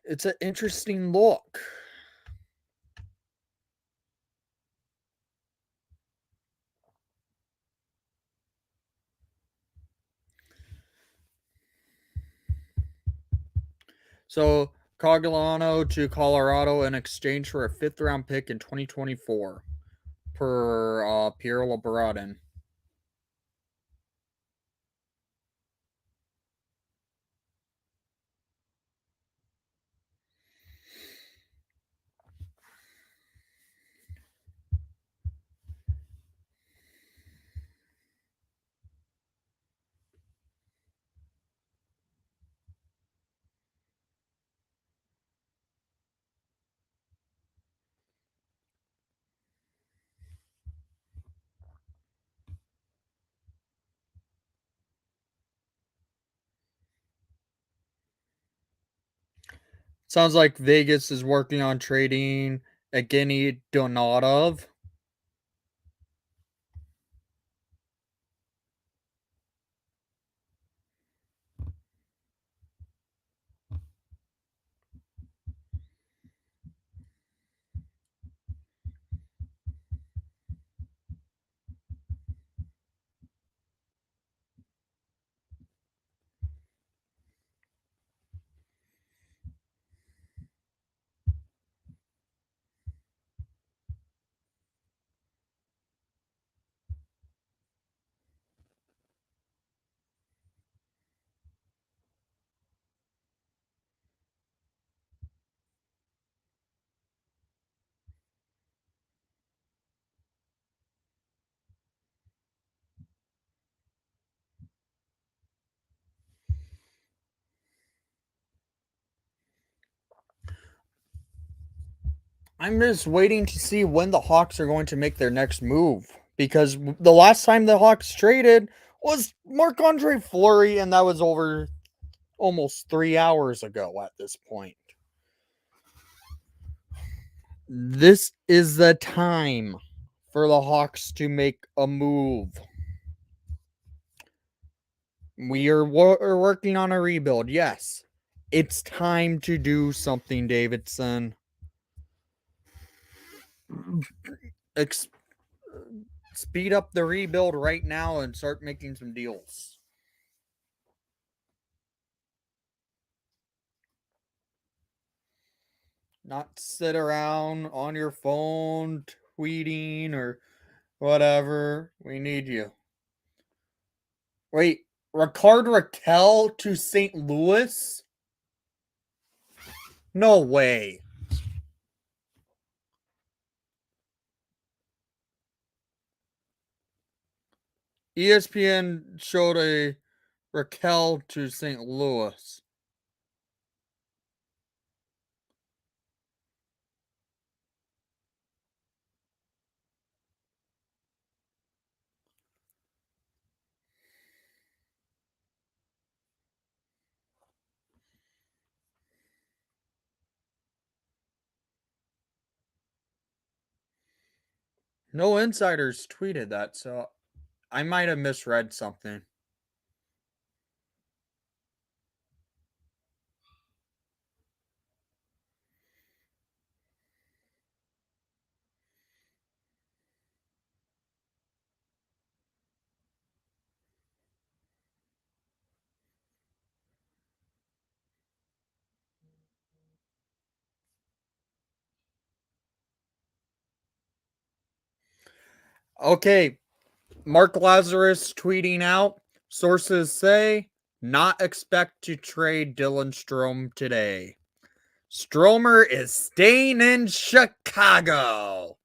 it's an interesting look. So Cogliano to Colorado in exchange for a 5th-round pick in 2024 per Pierre LeBron. Sounds like Vegas is working on trading Evgeny Donatov. I'm just waiting to see when the Hawks are going to make their next move. Because the last time the Hawks traded was Marc-Andre Fleury, and that was over almost 3 hours ago at this point. This is the time for the Hawks to make a move. We are working on a rebuild, yes. It's time to do something, Davidson. Speed up the rebuild right now and start making some deals. not sit around on your phone tweeting or whatever. We need you. Wait, Ricard Raquel to St. Louis? No way. ESPN showed a Raquel to St. Louis. No insiders tweeted that, so I might have misread something. Okay, Mark Lazarus tweeting out, sources say, not expect to trade Dylan Strome today. Stromer is staying in Chicago.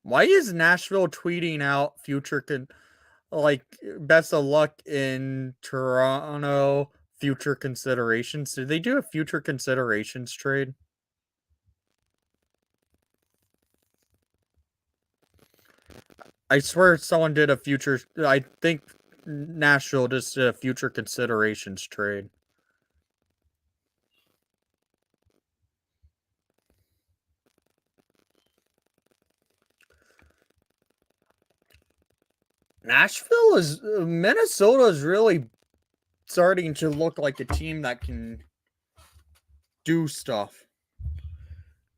Why is Nashville tweeting out future best of luck in Toronto future considerations? Did they do a future considerations trade? I swear someone did a future. I think Nashville just did a future considerations trade. Minnesota is really starting to look like a team that can do stuff.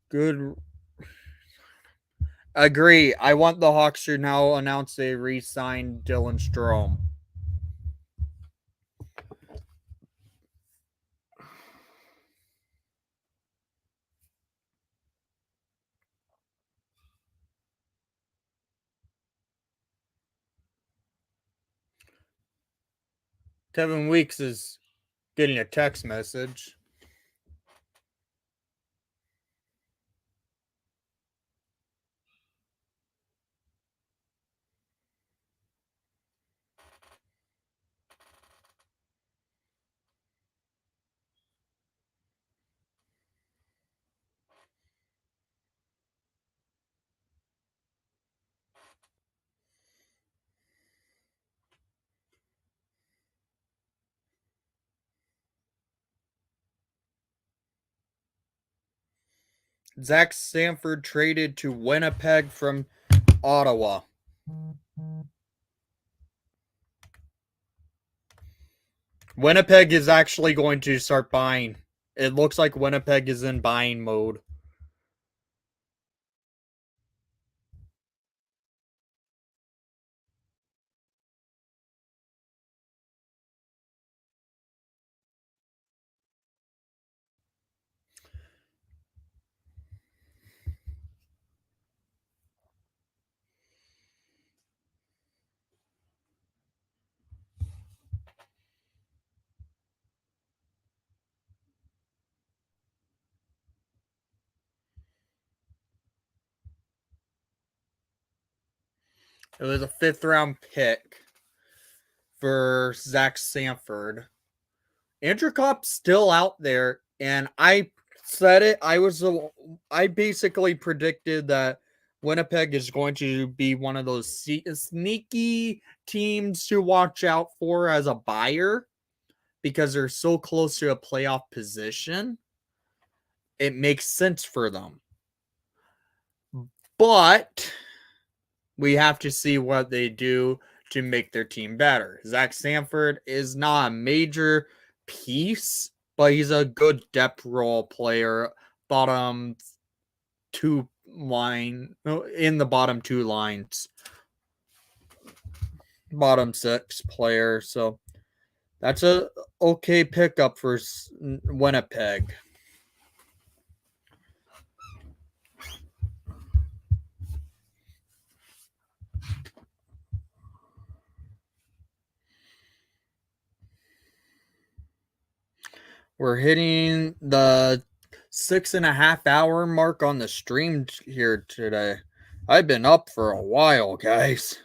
Good. Agree. I want the Hawks to now announce they re-signed Dylan Strome. Kevin Weeks is getting a text message. Zach Sanford traded to Winnipeg from Ottawa. Winnipeg is actually going to start buying. It looks like Winnipeg is in buying mode. It was a 5th round pick for Zach Sanford. Andrew Kopp's still out there, and I said it. I basically predicted that Winnipeg is going to be one of those sneaky teams to watch out for as a buyer because they're so close to a playoff position. It makes sense for them. But we have to see what they do to make their team better. Zach Sanford is not a major piece, but he's a good depth role player, bottom two line in the bottom two lines, bottom six player. So that's a okay pickup for Winnipeg. We're hitting the 6.5 hour mark on the stream here today. I've been up for a while, guys.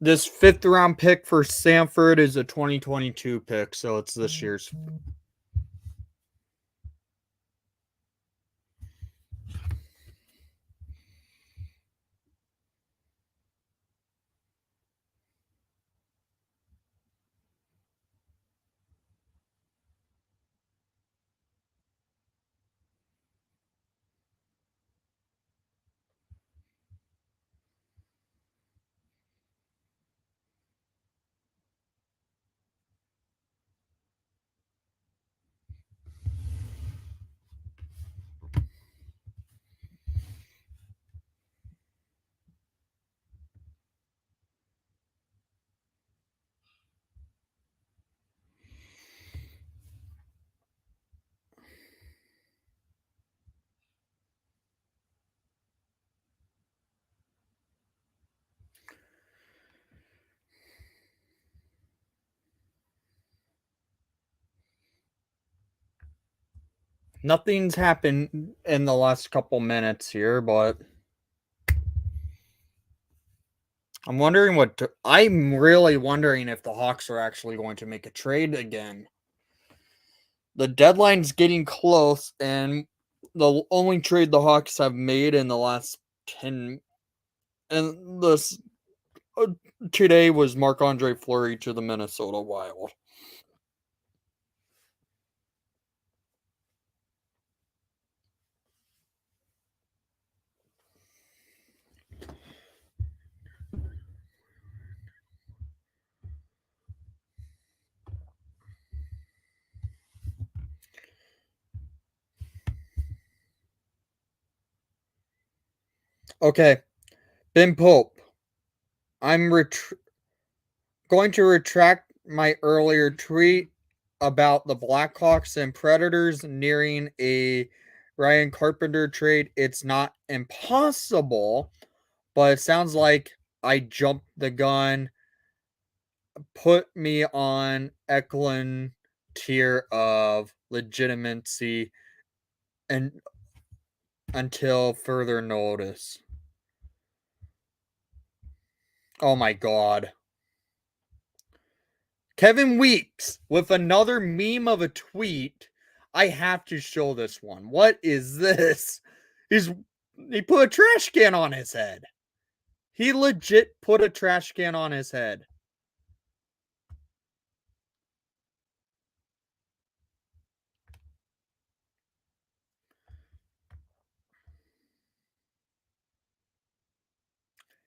This 5th round pick for Sanford is a 2022 pick, so it's this year's. Nothing's happened in the last couple minutes here, but I'm really wondering if the Hawks are actually going to make a trade again. The deadline's getting close, and the only trade the Hawks have made in the last 10 and this today was Marc-Andre Fleury to the Minnesota Wild. Okay, Ben Pope. I'm going to retract my earlier tweet about the Blackhawks and Predators nearing a Ryan Carpenter trade. It's not impossible, but it sounds like I jumped the gun. Put me on Eklund tier of legitimacy and until further notice. Oh my god. Kevin Weeks with another meme of a tweet. I have to show this one. What is this? He put a trash can on his head. He legit put a trash can on his head.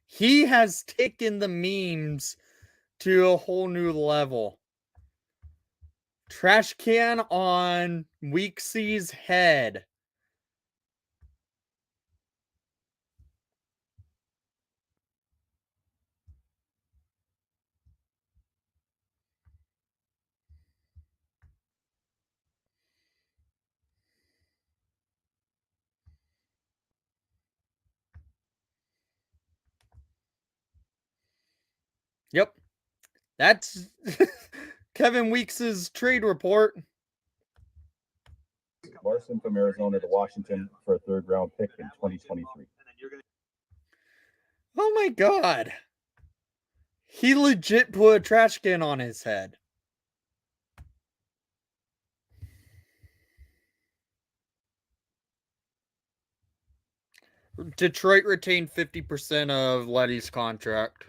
He has taken the memes to a whole new level. Trash can on Weeksy's head. Yep. That's Kevin Weeks' trade report.
Larson from Arizona to Washington for a 3rd round pick in 2023.
Oh my god. He legit put a trash can on his head. Detroit retained 50% of Letty's contract.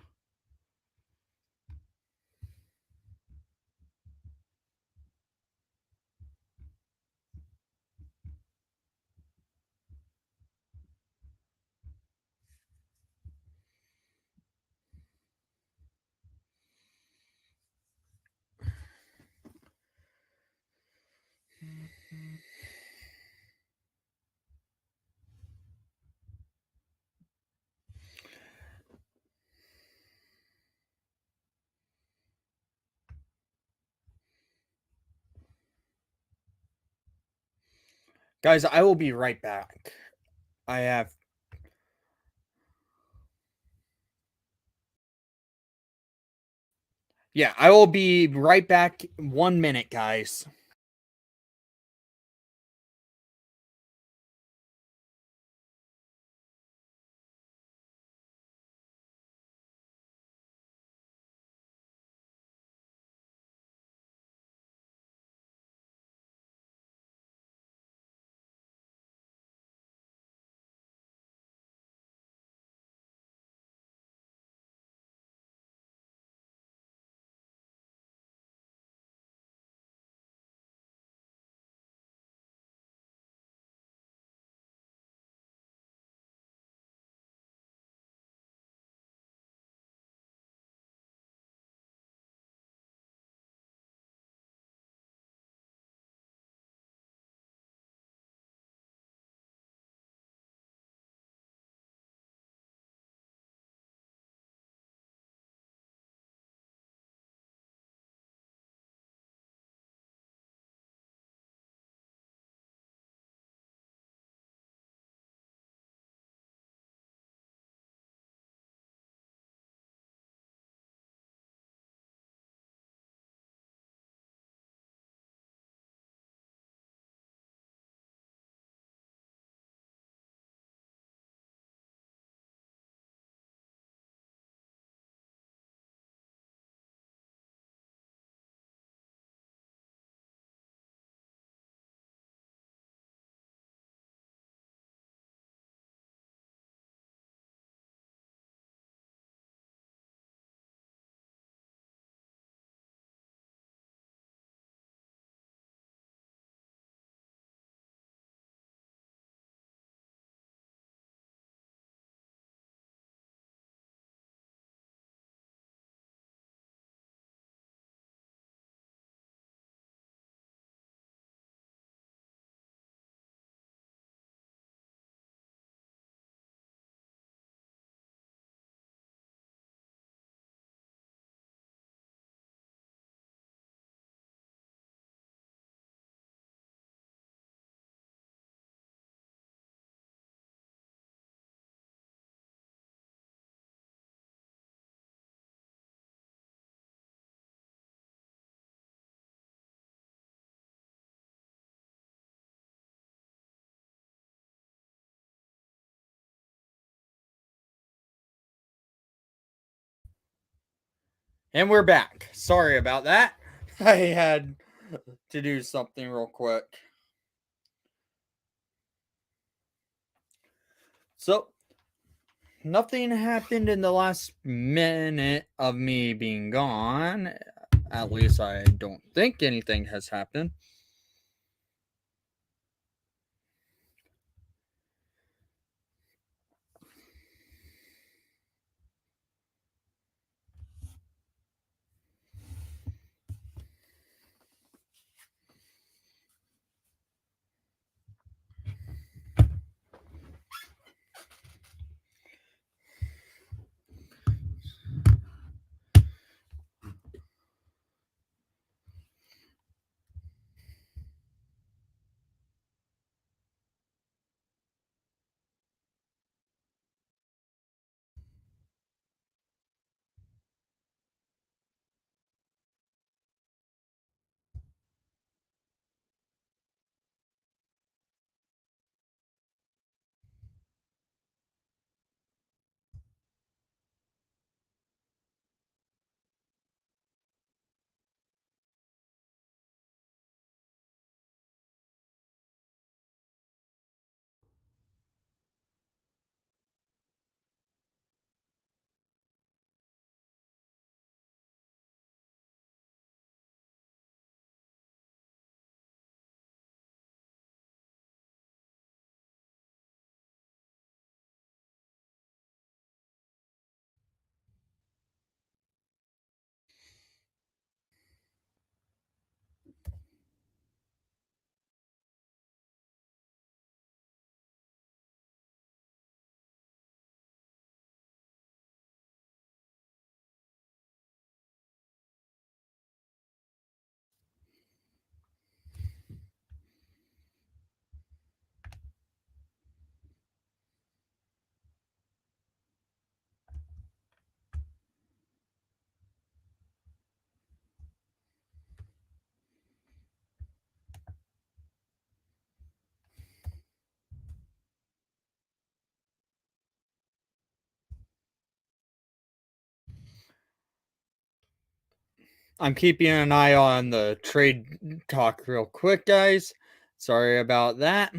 Guys, I will be right back. I have. Yeah, I will be right back. 1 minute, guys. And we're back. Sorry about that. I had to do something real quick. So, nothing happened in the last minute of me being gone. At least I don't think anything has happened. I'm keeping an eye on the trade talk real quick, guys. Sorry about that.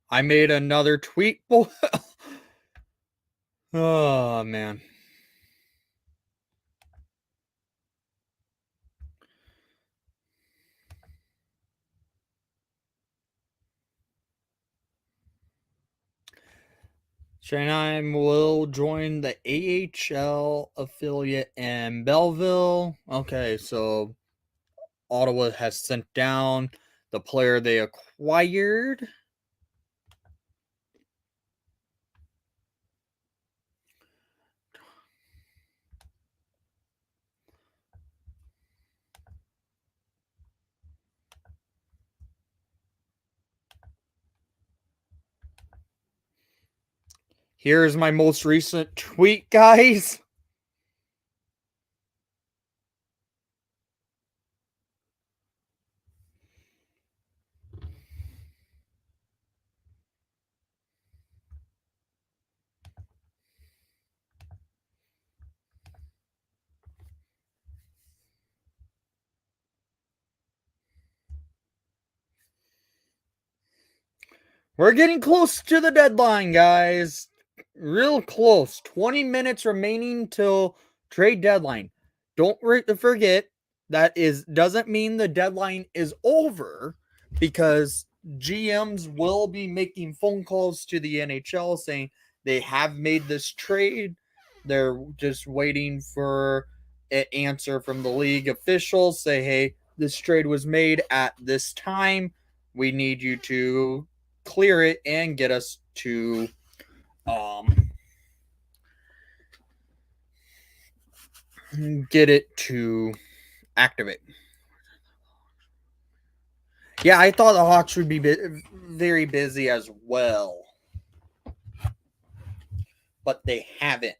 I made another tweet. Oh, man. Shanahan will join the AHL affiliate in Belleville. Okay, so Ottawa has sent down the player they acquired. Here's my most recent tweet, guys. We're getting close to the deadline, guys. Real close. 20 minutes remaining till trade deadline. Don't forget that doesn't mean the deadline is over, because GMs will be making phone calls to the NHL saying they have made this trade. They're just waiting for an answer from the league officials. Say, hey, this trade was made at this time. We need you to clear it and get us to get it to activate. Yeah, I thought the Hawks would be very busy as well, but they haven't.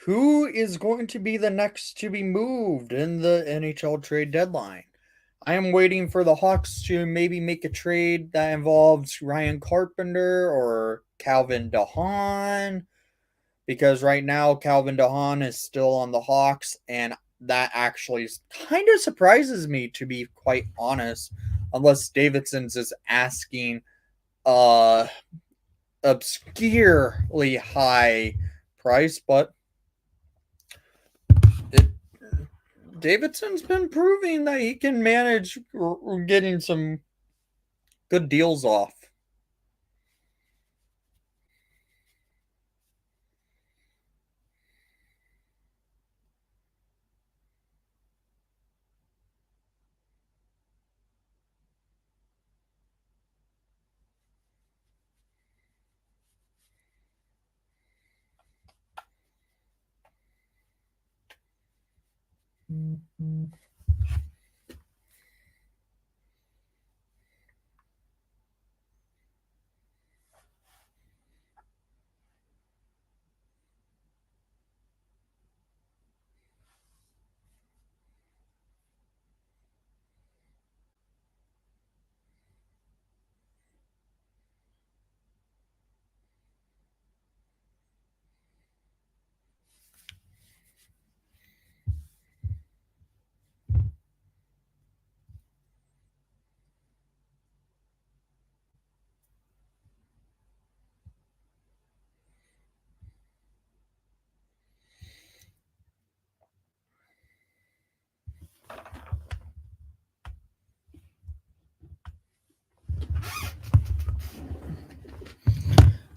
Who is going to be the next to be moved in the NHL trade deadline? I am waiting for the Hawks to maybe make a trade that involves Ryan Carpenter or Calvin Dahan, because right now Calvin Dahan is still on the Hawks, and that actually kind of surprises me, to be quite honest, unless Davidson's is asking obscurely high price, but Davidson's been proving that he can manage getting some good deals off.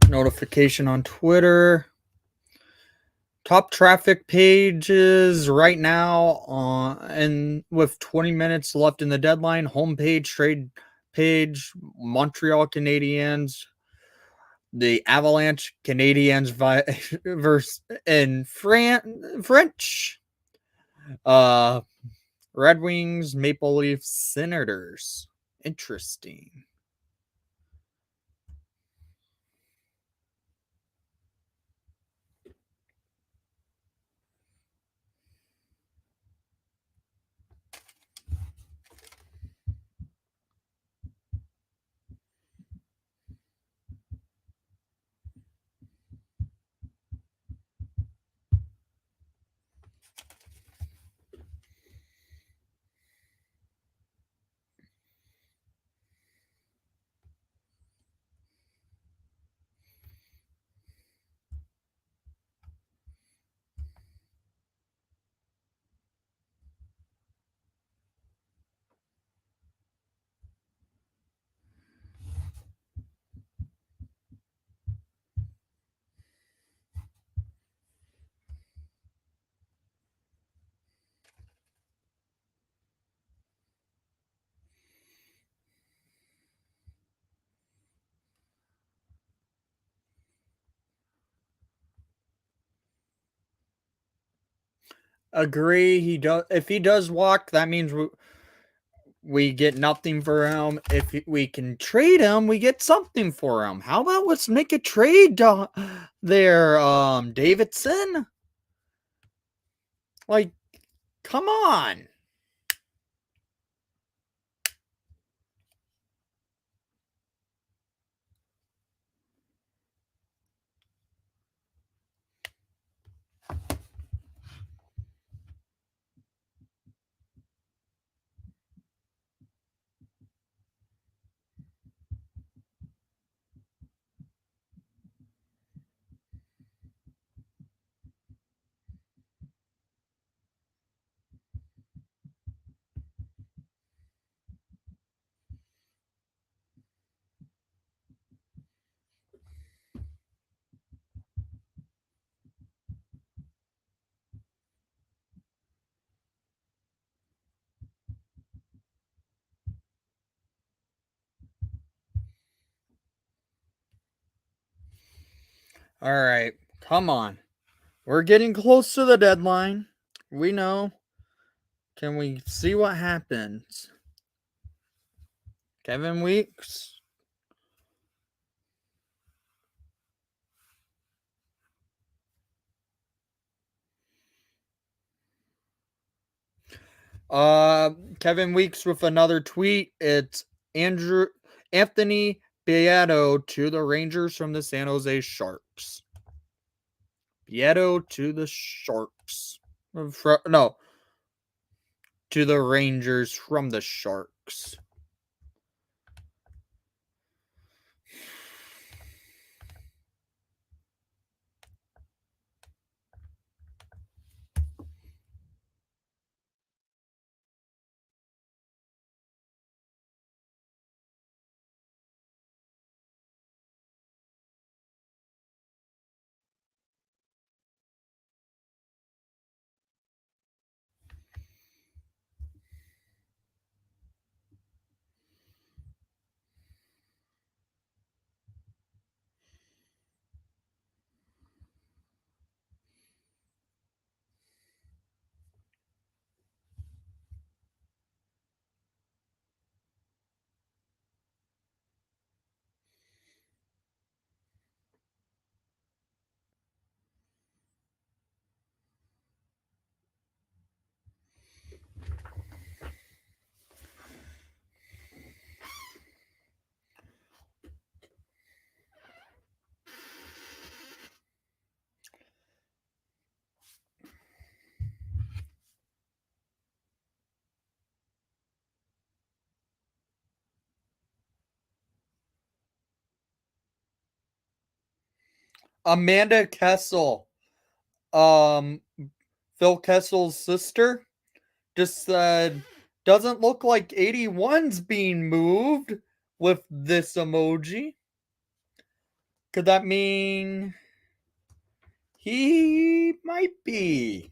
notification on Twitter. Top traffic pages right now and with 20 minutes left in the deadline. Homepage, trade page, Montreal Canadiens, the Avalanche Canadiens versus in French. Red Wings, Maple Leafs, Senators. Interesting. Agree. He does. If he does walk, that means we get nothing for him. If we can trade him, we get something for him. How about let's make a trade there, Davidson? Like, come on. All right, come on. We're getting close to the deadline. We know. Can we see what happens? Kevin Weeks. Kevin Weeks with another tweet. It's Anthony Beato to the Rangers from the San Jose Sharks. Beato to the Sharks. No. To the Rangers from the Sharks. Amanda Kessel. Phil Kessel's sister just said, doesn't look like 81's being moved with this emoji. Could that mean he might be?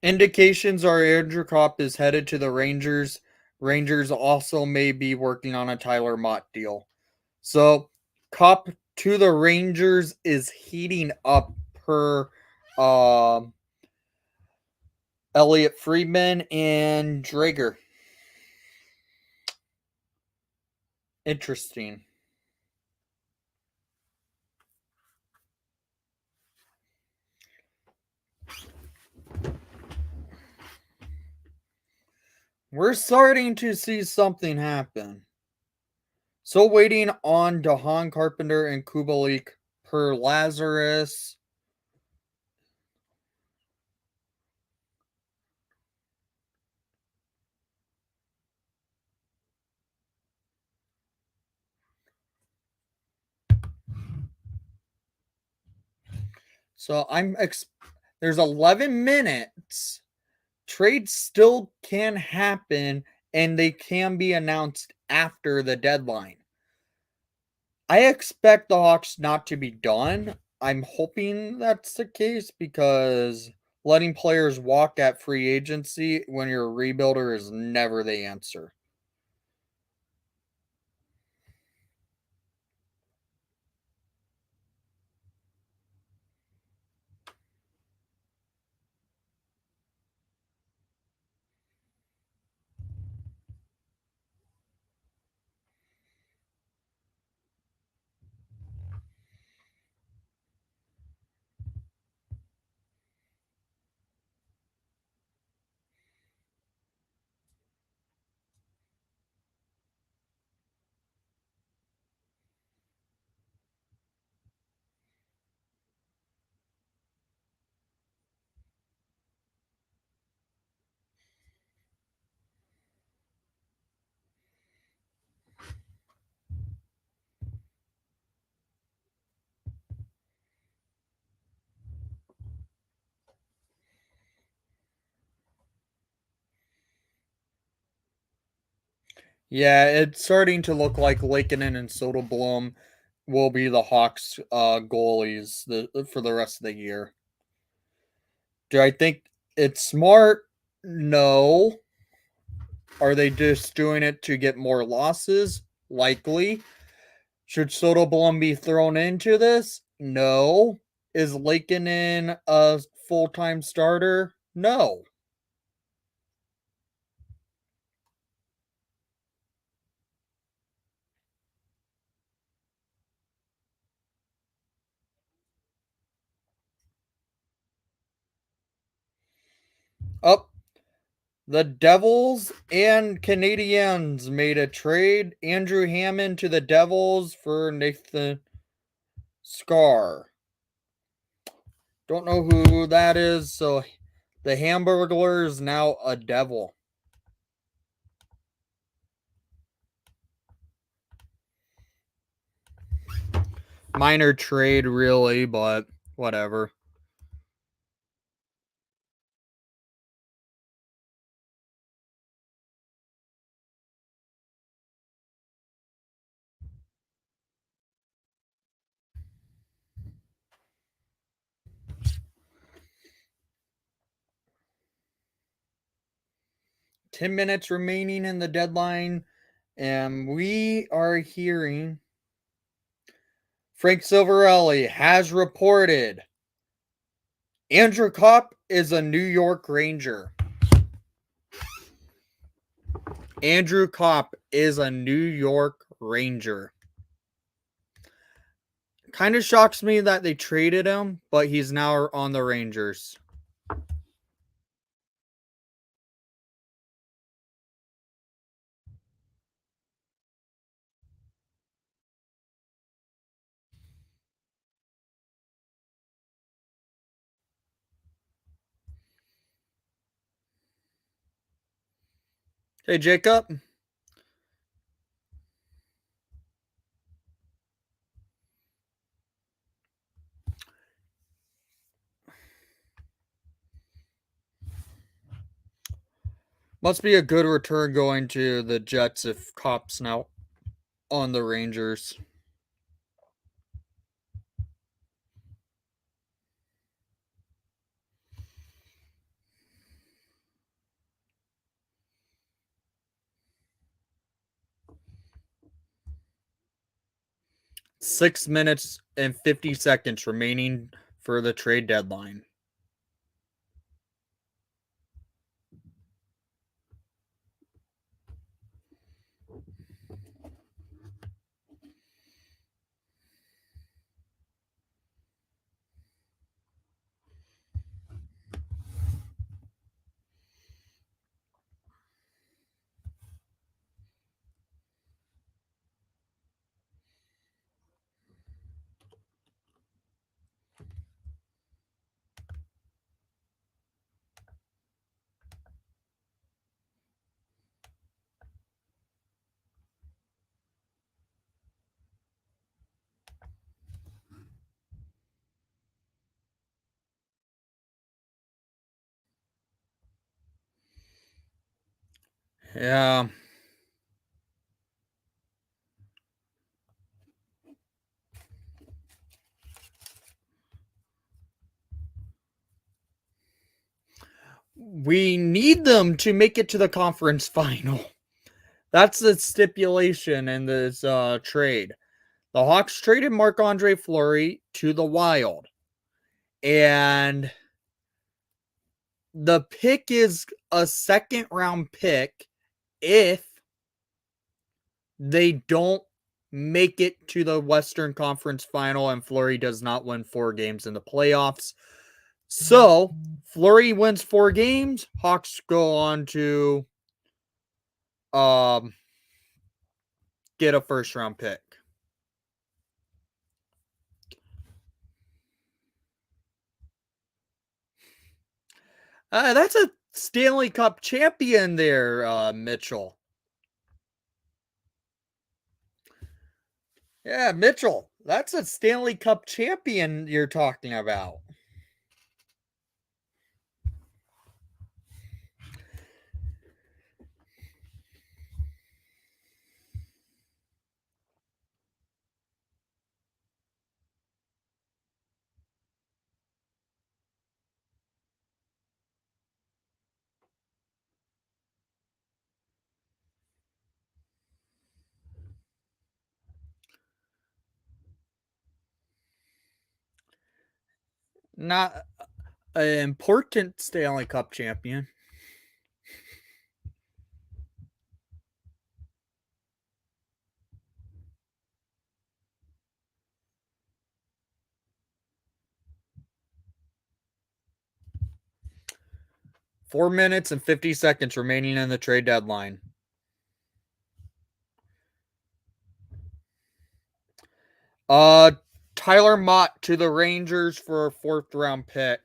Indications are Andrew Kopp is headed to the Rangers. Rangers also may be working on a Tyler Mott deal. So Kopp to the Rangers is heating up per Elliot Freeman and Drager. Interesting. We're starting to see something happen. So waiting on Dahan, Carpenter, and Kubalik per Lazarus. So there's 11 minutes. Trades still can happen and they can be announced after the deadline. I expect the Hawks not to be done. I'm hoping that's the case because letting players walk at free agency when you're a rebuilder is never the answer. Yeah, it's starting to look like Lakeinen and Soderblom will be the Hawks goalies for the rest of the year. Do I think it's smart? No. Are they just doing it to get more losses? Likely. Should Soderblom be thrown into this? No. Is Lakeinen a full-time starter? No. Up. The Devils and Canadiens made a trade. Andrew Hammond to the Devils for Nathan Scar. Don't know who that is, so the Hamburglar is now a Devil. Minor trade, really, but whatever. $10 remaining in the deadline, and we are hearing Frank Silverelli has reported Andrew Kopp is a New York Ranger. Andrew Kopp is a New York Ranger. Kind of shocks me that they traded him, but he's now on the Rangers. Hey, Jacob. Must be a good return going to the Jets if Copp's now on the Rangers. Six minutes and 50 seconds remaining for the trade deadline. Yeah. We need them to make it to the conference final. That's the stipulation in this trade. The Hawks traded Marc-Andre Fleury to the Wild. And the pick is a second round pick if they don't make it to the Western Conference final and Fleury does not win 4 games in the playoffs. So, Fleury wins 4 games. Hawks go on to get a first round pick. That's a Stanley Cup champion there, Mitchell. Yeah, Mitchell. That's a Stanley Cup champion you're talking about. Not an important Stanley Cup champion. Four minutes and 50 seconds remaining in the trade deadline. Tyler Mott to the Rangers for a 4th round pick.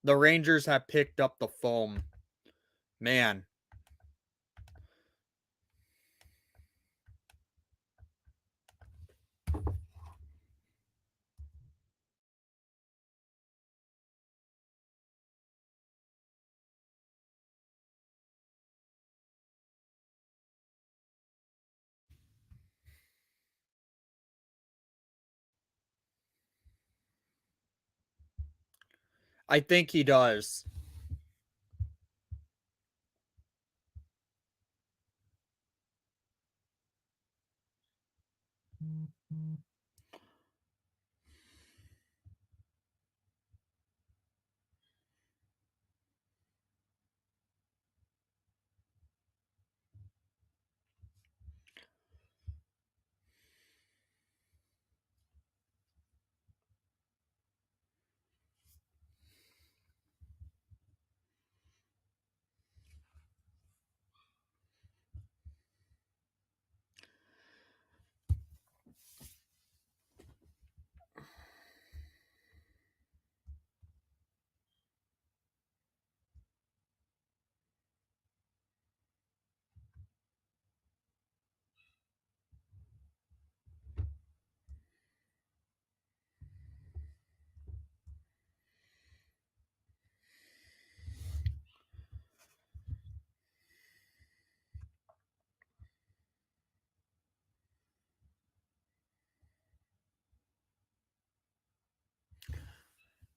The Rangers have picked up the foam. Man. I think he does.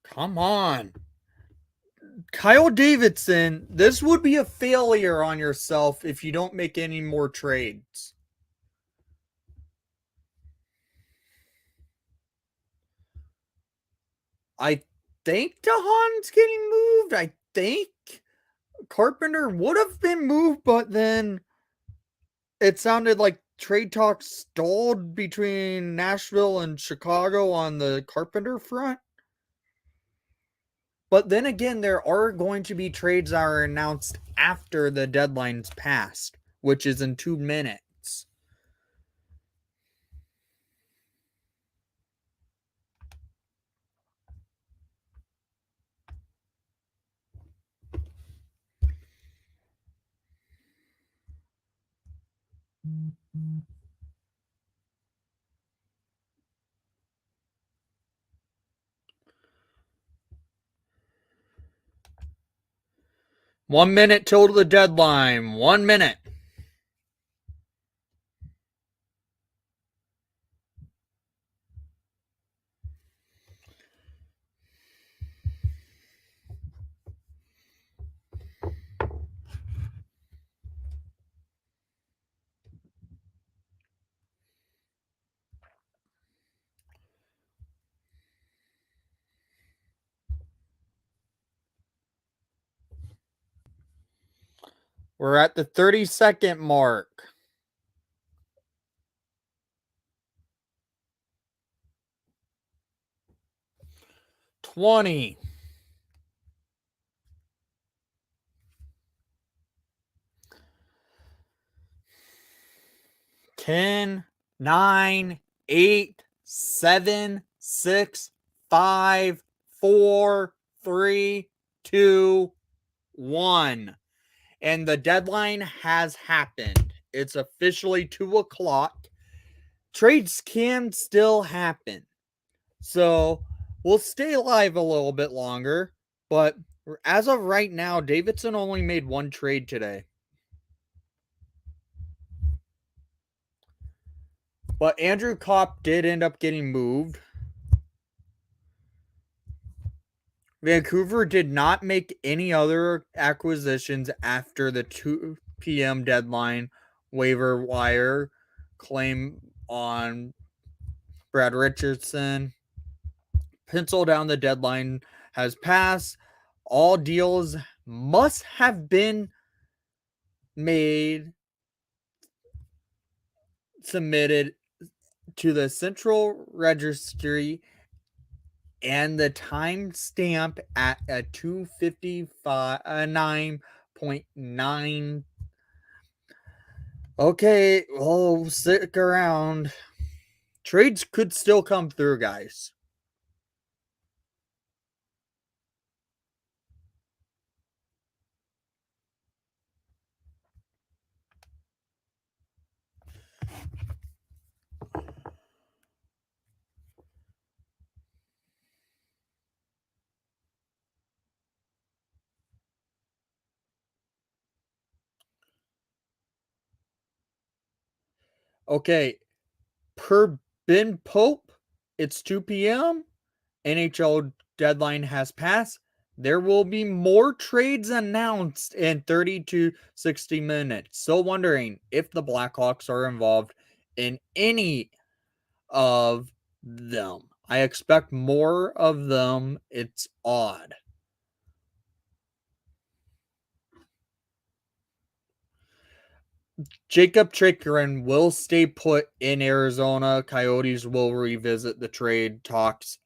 Come on. Kyle Davidson, this would be a failure on yourself if you don't make any more trades. I think Dahan's getting moved. I think Carpenter would have been moved, but then it sounded like trade talks stalled between Nashville and Chicago on the Carpenter front. But then again, there are going to be trades that are announced after the deadline's passed, which is in 2 minutes. One minute till the deadline. 1 minute. We're at the 30-second mark. $20. 10, 9, 8, 7, 6, 5, 4, 3, 2, 1. And the deadline has happened. It's officially 2 o'clock. Trades can still happen. So we'll stay live a little bit longer. But as of right now, Davidson only made 1 trade today. But Andrew Kopp did end up getting moved. Vancouver did not make any other acquisitions after the 2 p.m. deadline waiver wire claim on Brad Richardson. Pencil down the deadline has passed. All deals must have been submitted to the Central Registry, and the timestamp at a 2:59.9. Okay, well, stick around. Trades could still come through, guys. Okay, per Ben Pope, it's 2 p.m. NHL deadline has passed. There will be more trades announced in 30 to 60 minutes. So wondering if the Blackhawks are involved in any of them. I expect more of them. It's odd. Jacob Chikrin will stay put in Arizona. Coyotes will revisit the trade talks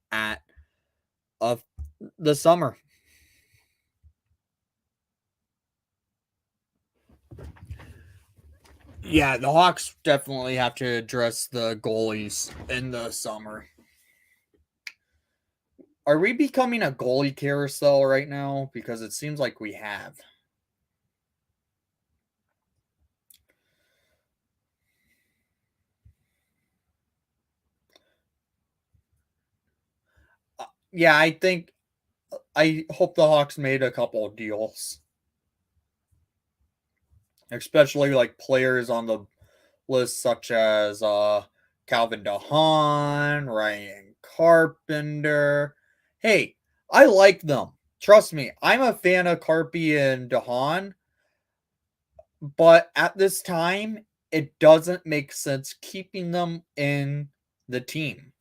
of the summer. Yeah, the Hawks definitely have to address the goalies in the summer. Are we becoming a goalie carousel right now? Because it seems like we have. Yeah, I hope the Hawks made a couple of deals. Especially like players on the list such as Calvin Dahan, Ryan Carpenter. Hey, I like them. Trust me, I'm a fan of Carpi and Dahan, but at this time, it doesn't make sense keeping them in the team.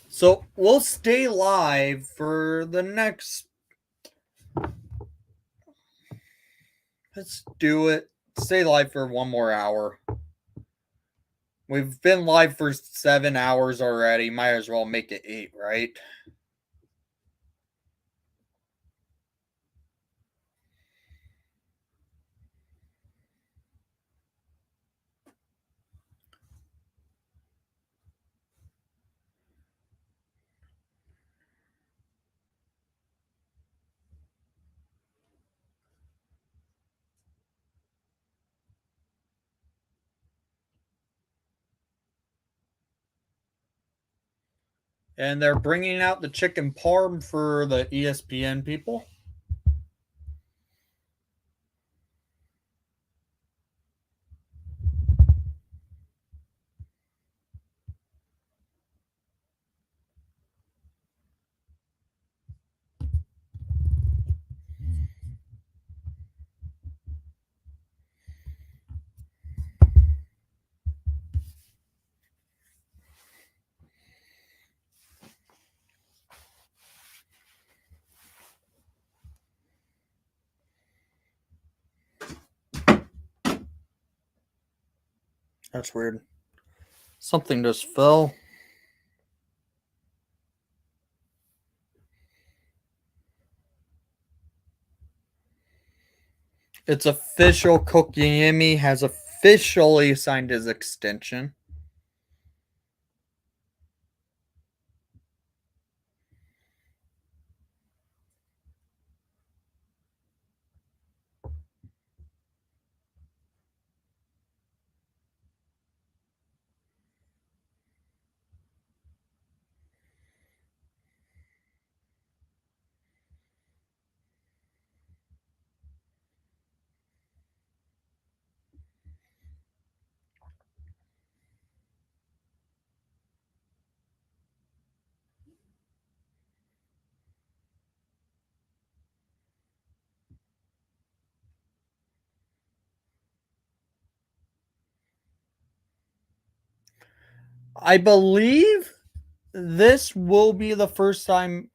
So we'll stay live for the next. Let's do it. Stay live for one more hour. We've been live for 7 hours already. Might as well make it 8, right? And they're bringing out the chicken parm for the ESPN people. That's weird. Something just fell. It's official. Kokyemi has officially signed his extension. I believe this will be the first time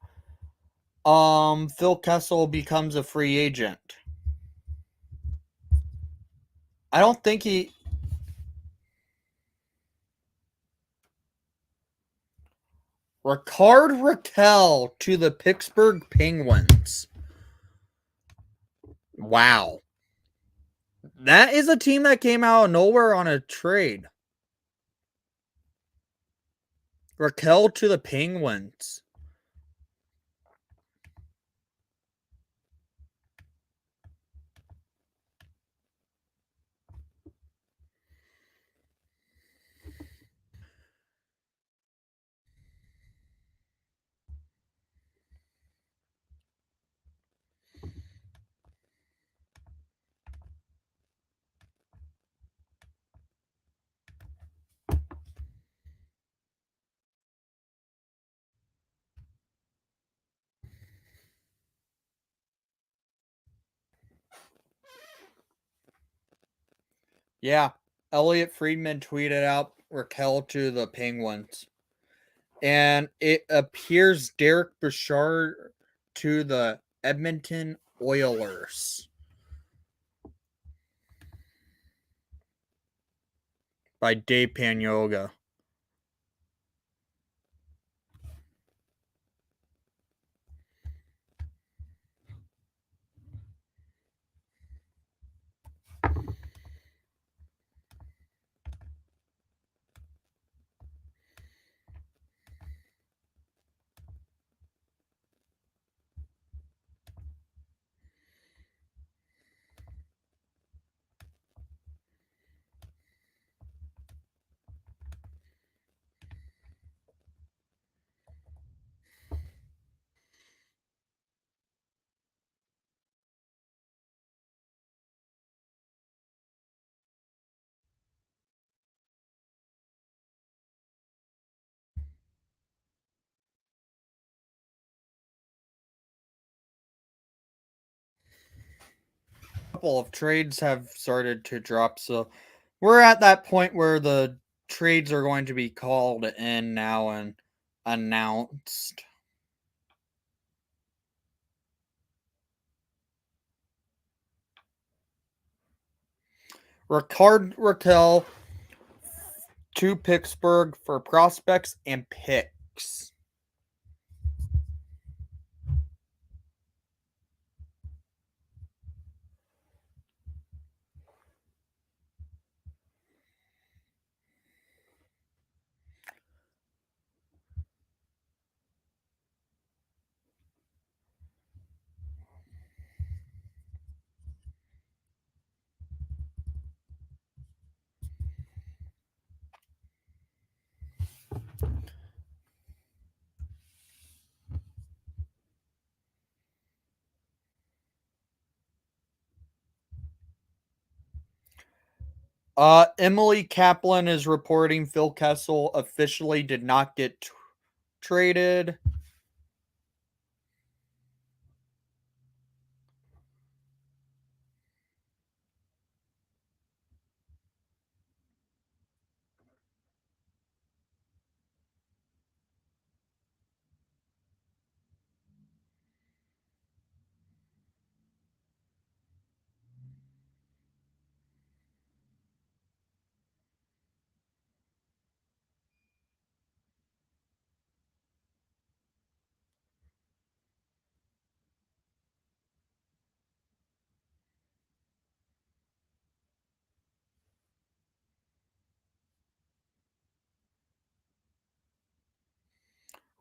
Phil Kessel becomes a free agent. I don't think he Ricard Raquel to the Pittsburgh Penguins. Wow. That is a team that came out of nowhere on a trade. Raquel to the Penguins. Yeah, Elliot Freeman tweeted out Raquel to the Penguins. And it appears Derek Bouchard to the Edmonton Oilers by Dave Panyoga. couple of trades have started to drop, so we're at that point where the trades are going to be called in now and announced. Ricard Raquel to Pittsburgh for prospects and picks. Emily Kaplan is reporting Phil Kessel officially did not get traded.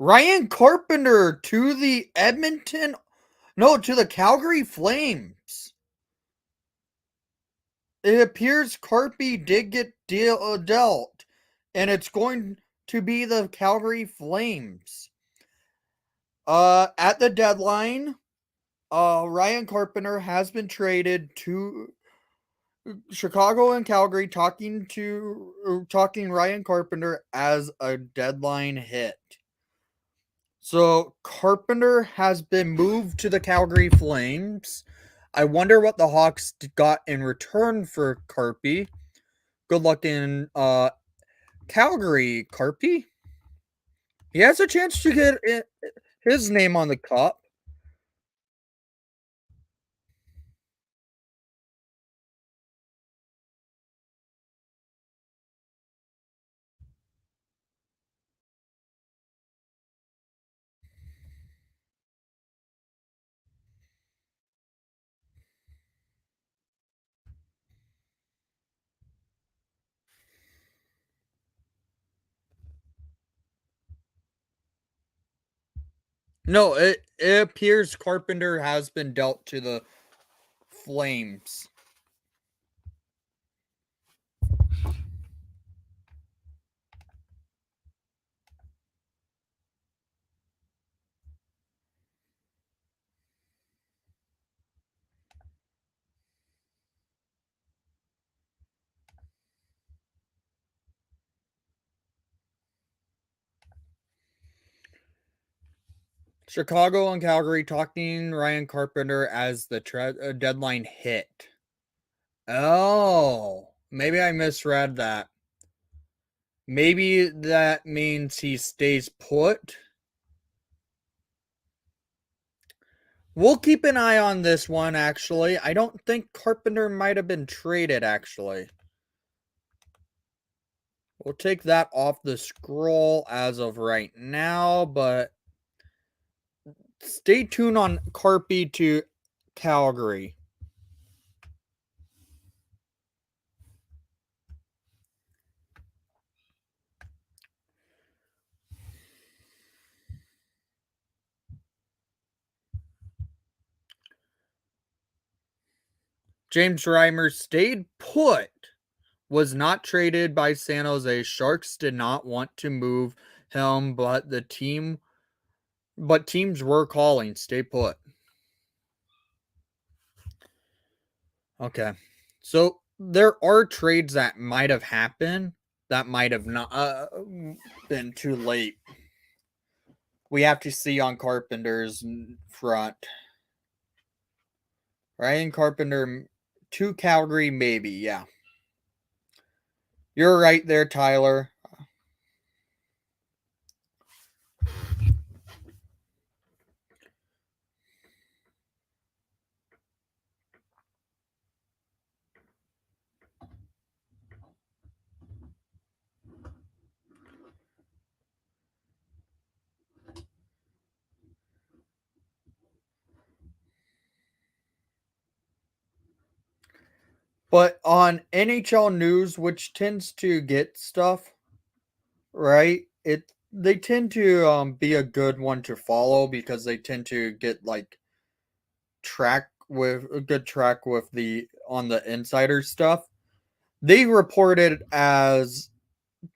Ryan Carpenter to the to the Calgary Flames. It appears Carpy did get dealt, and it's going to be the Calgary Flames. At the deadline, Ryan Carpenter has been traded to Chicago and Calgary, talking Ryan Carpenter as a deadline hit. So Carpenter has been moved to the Calgary Flames. I wonder what the Hawks got in return for Carpy. Good luck in Calgary, Carpy. He has a chance to get his name on the cup. No, it appears Carpenter has been dealt to the Flames. Chicago and Calgary talking Ryan Carpenter as the deadline hit. Oh, maybe I misread that. Maybe that means he stays put. We'll keep an eye on this one, actually. I don't think Carpenter might have been traded, actually. We'll take that off the scroll as of right now, but stay tuned on Carpy to Calgary. James Reimer stayed put. Was not traded by San Jose. Sharks did not want to move him, but teams were calling. Stay put. Okay. So there are trades that might have happened that might have not been too late. We have to see on Carpenter's front. Ryan Carpenter To Calgary, maybe, yeah. You're right there, Tyler. But on NHL news, which tends to get stuff, right? They tend to be a good one to follow because they tend to get like a good track with the on the insider stuff. They reported as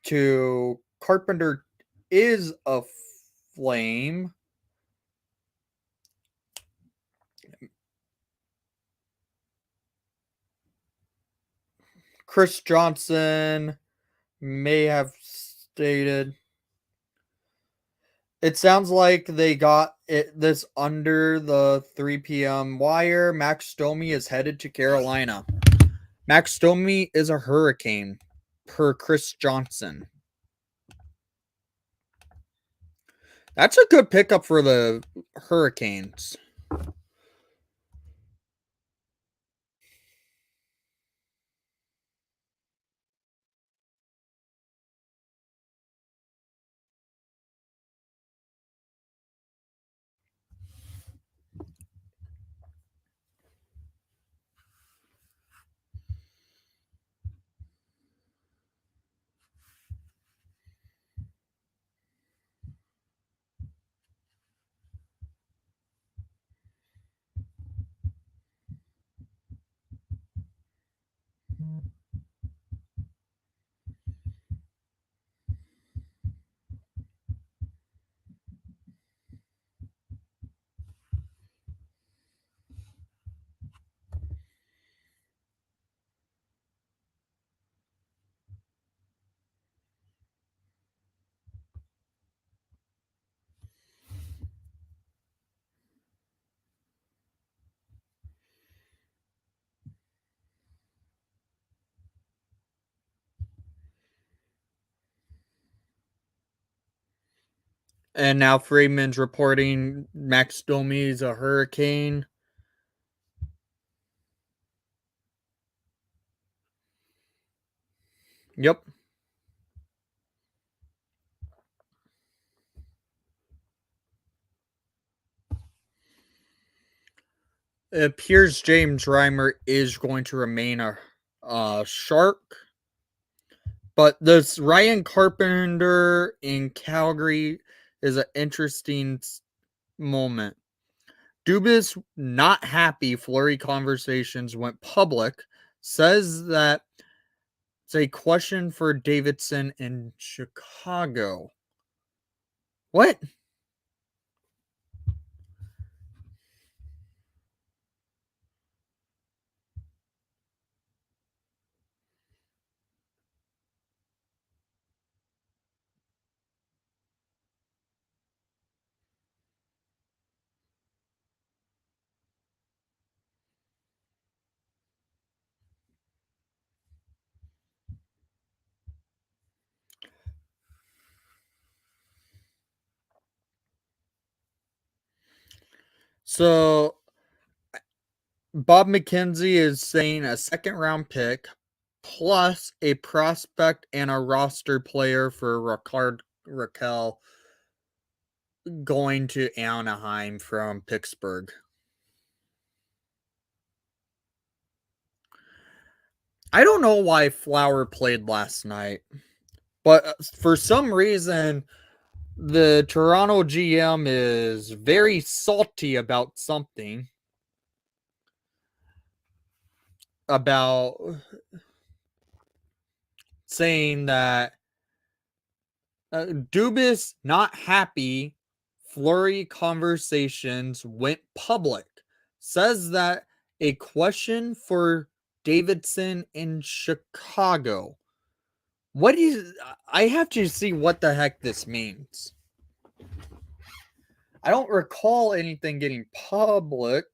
to Carpenter is a flame. Chris Johnson may have stated it sounds like they got this under the 3 p.m. wire. Max Domi is headed to Carolina. Max Domi is a hurricane, per Chris Johnson. That's a good pickup for the Hurricanes. And now Freeman's reporting Max Domi's a hurricane. Yep. It appears James Reimer is going to remain a Shark. But this Ryan Carpenter in Calgary is an interesting moment. Dubas, not happy Fleury conversations went public, says that it's a question for Davidson in Chicago. What? So Bob McKenzie is saying a second round pick plus a prospect and a roster player for Raquel going to Anaheim from Pittsburgh. I don't know why Flower played last night, but for some reason, the Toronto GM is very salty about something. About saying that Dubas not happy Fleury conversations went public. Says that a question for Davidson in Chicago. What is I have to see what the heck this means. I don't recall anything getting public.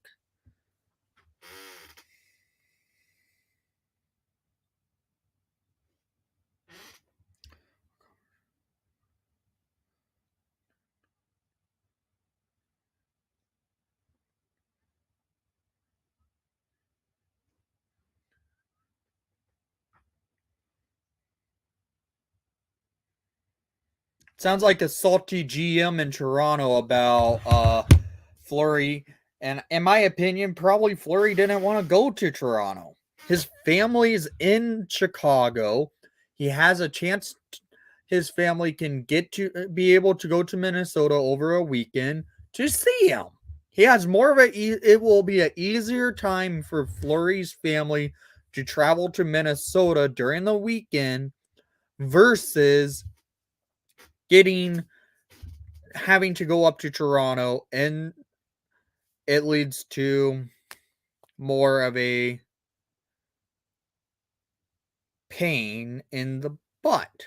Sounds like a salty GM in Toronto about Fleury. And in my opinion, probably Fleury didn't want to go to Toronto. His family's in Chicago. He has a chance. His family can be able to go to Minnesota over a weekend to see him. He has more of it will be an easier time for Fleury's family to travel to Minnesota during the weekend versus having to go up to Toronto, and it leads to more of a pain in the butt.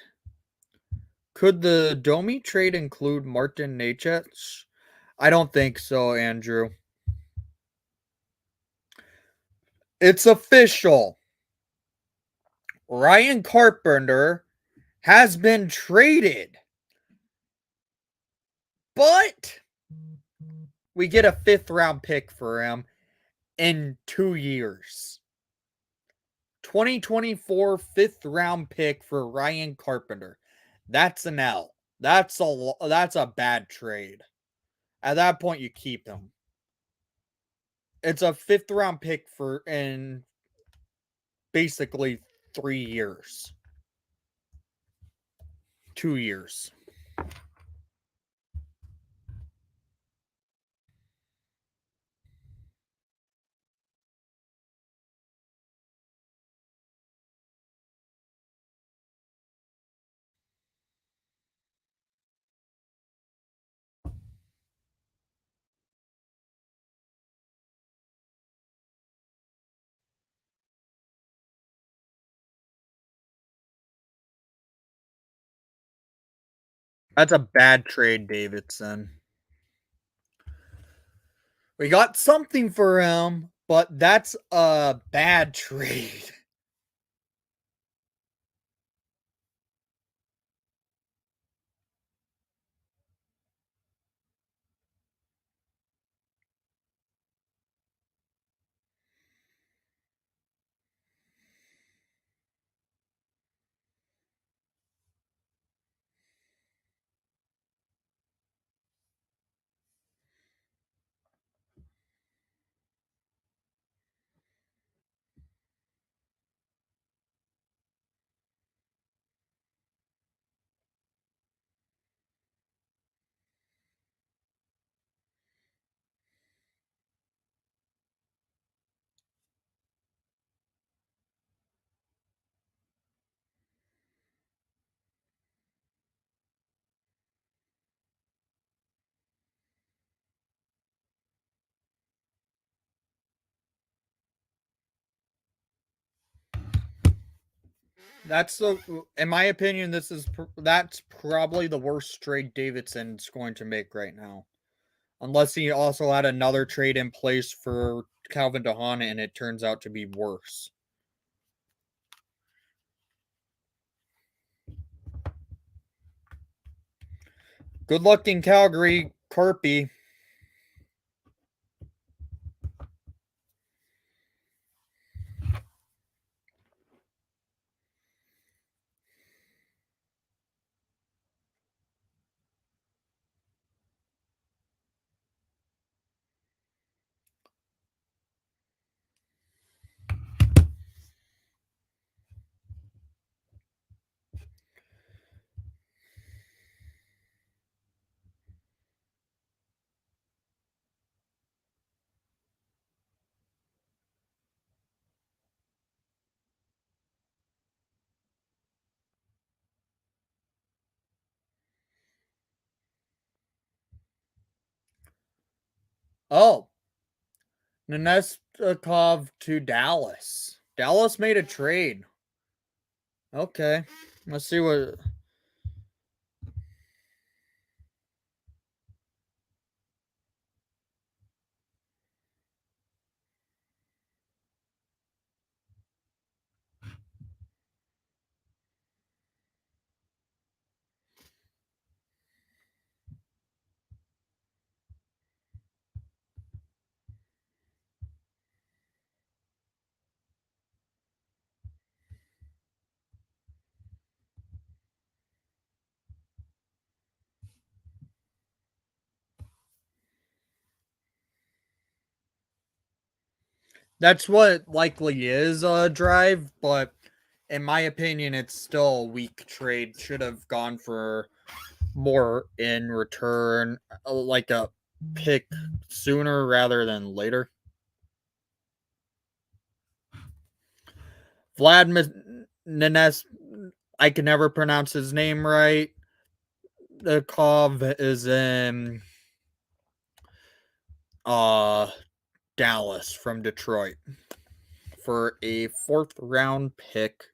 Could the Domi trade include Martin Necas? I don't think so, Andrew. It's official. Ryan Carpenter has been traded. But we get a 5th round pick for him in 2 years. 2024 5th round pick for Ryan Carpenter. That's an L. That's a bad trade. At that point, you keep him. It's a 5th round pick for in basically 3 years. 2 years. That's a bad trade, Davidson. We got something for him, but that's a bad trade. In my opinion, that's probably the worst trade Davidson's going to make right now. Unless he also had another trade in place for Calvin Dahan and it turns out to be worse. Good luck in Calgary, Carpy. Oh, Neneskov to Dallas. Dallas made a trade. Okay, let's see what. That's what likely is a drive, but in my opinion, it's still a weak trade. Should have gone for more in return, like a pick sooner rather than later. Vlad Nenes, I can never pronounce his name right. The Kov is in Dallas from Detroit for a 4th round pick.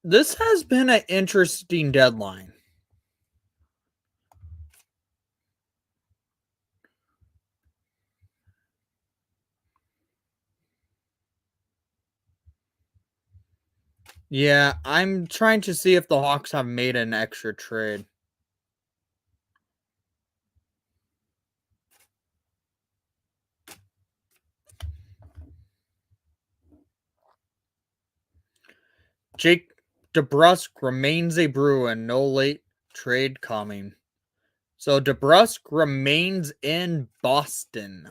This has been an interesting deadline. Yeah, I'm trying to see if the Hawks have made an extra trade. Jake DeBrusk remains a Bruin, no late trade coming. So DeBrusk remains in Boston.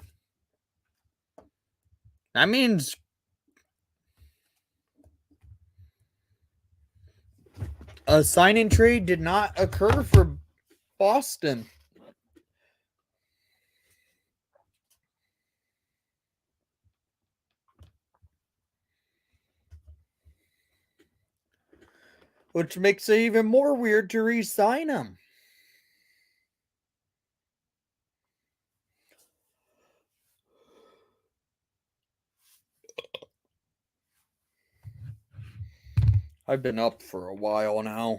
That means a sign-in trade did not occur for Boston. Which makes it even more weird to re-sign him. I've been up for a while now.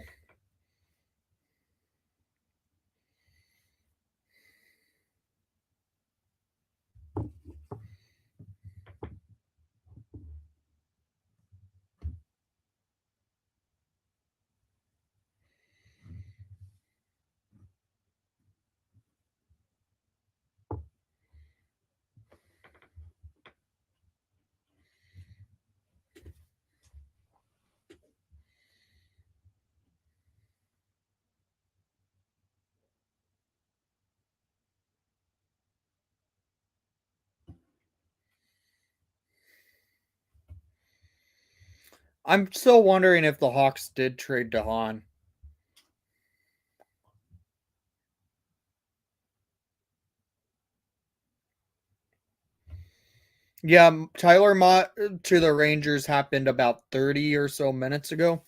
I'm still wondering if the Hawks did trade Dahan. Yeah, Tyler Mott to the Rangers happened about 30 or so minutes ago.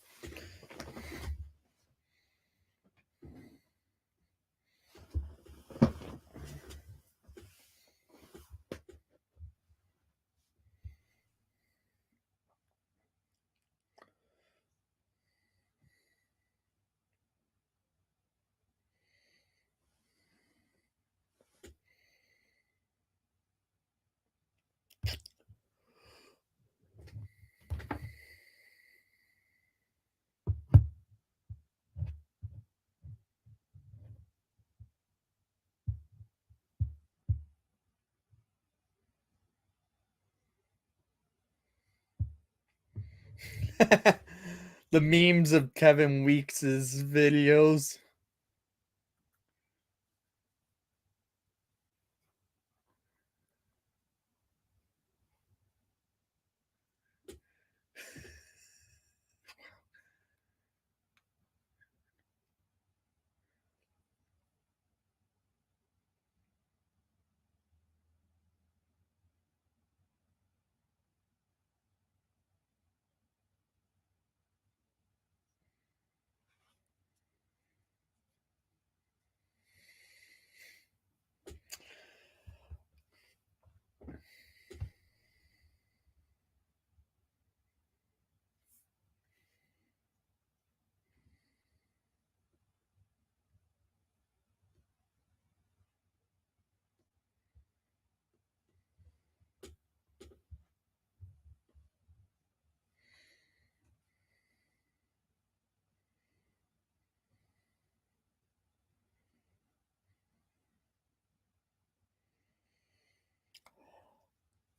The memes of Kevin Weeks' videos.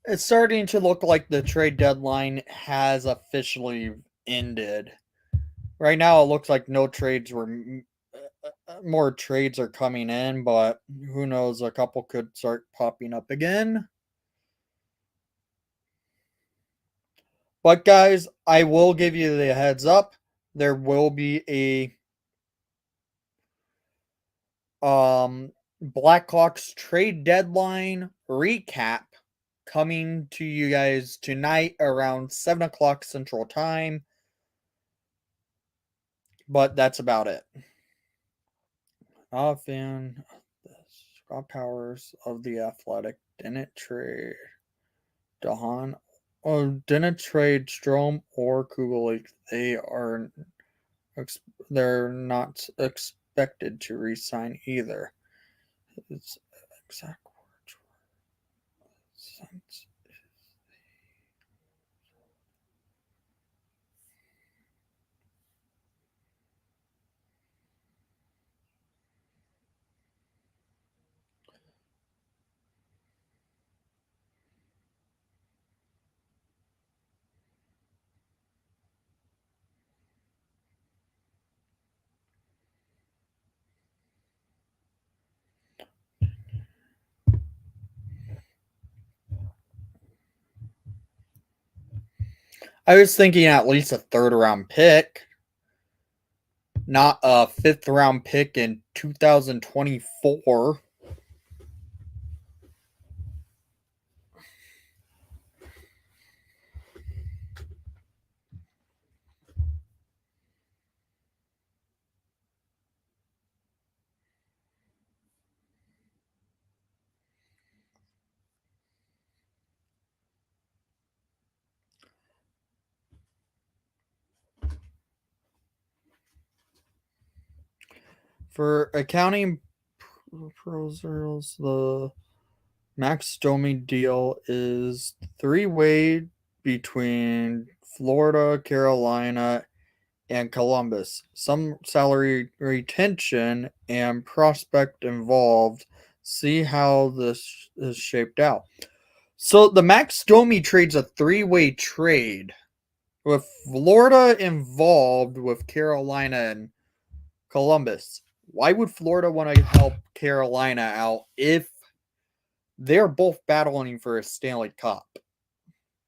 It's starting to look like the trade deadline has officially ended. Right now, it looks like no trades were. More trades are coming in, but who knows? A couple could start popping up again. But guys, I will give you the heads up. There will be a Blackhawks trade deadline recap coming to you guys tonight around 7 o'clock Central Time. But that's about it. Not a fan of the Scott Powers of the Athletic didn't trade Dahan or didn't trade Strom or Kubelik. They're not expected to re-sign either. It's exact words. Sense. I was thinking at least a third round pick, not a fifth round pick in 2024. For accounting purposes, the Max Domi deal is three-way between Florida, Carolina, and Columbus. Some salary retention and prospect involved. See how this is shaped out. So the Max Domi trade's a three-way trade with Florida involved with Carolina and Columbus. Why would Florida want to help Carolina out if they're both battling for a Stanley Cup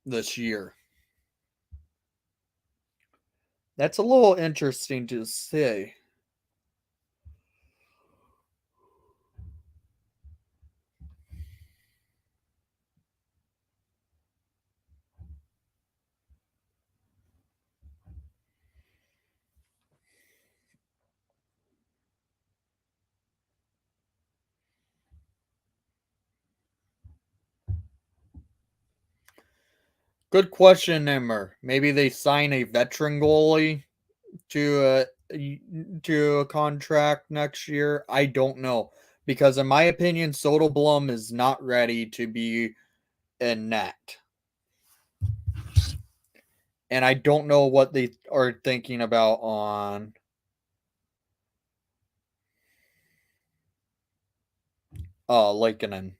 this year? That's a little interesting to say. Good question, Nimmer. Maybe they sign a veteran goalie to a contract next year. I don't know, because in my opinion, Soderblom is not ready to be in net, and I don't know what they are thinking about on Lakeinen.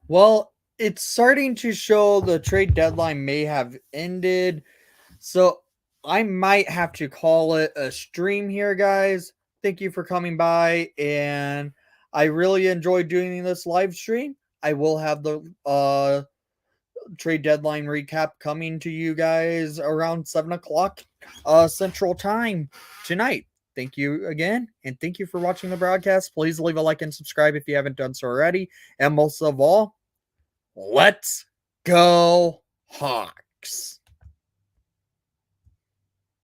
Well, it's starting to show the trade deadline may have ended. So I might have to call it a stream here, guys. Thank you for coming by. And I really enjoyed doing this live stream. I will have the trade deadline recap coming to you guys around 7 o'clock Central Time tonight. Thank you again, and thank you for watching the broadcast. Please leave a like and subscribe if you haven't done so already. And most of all, let's go Hawks.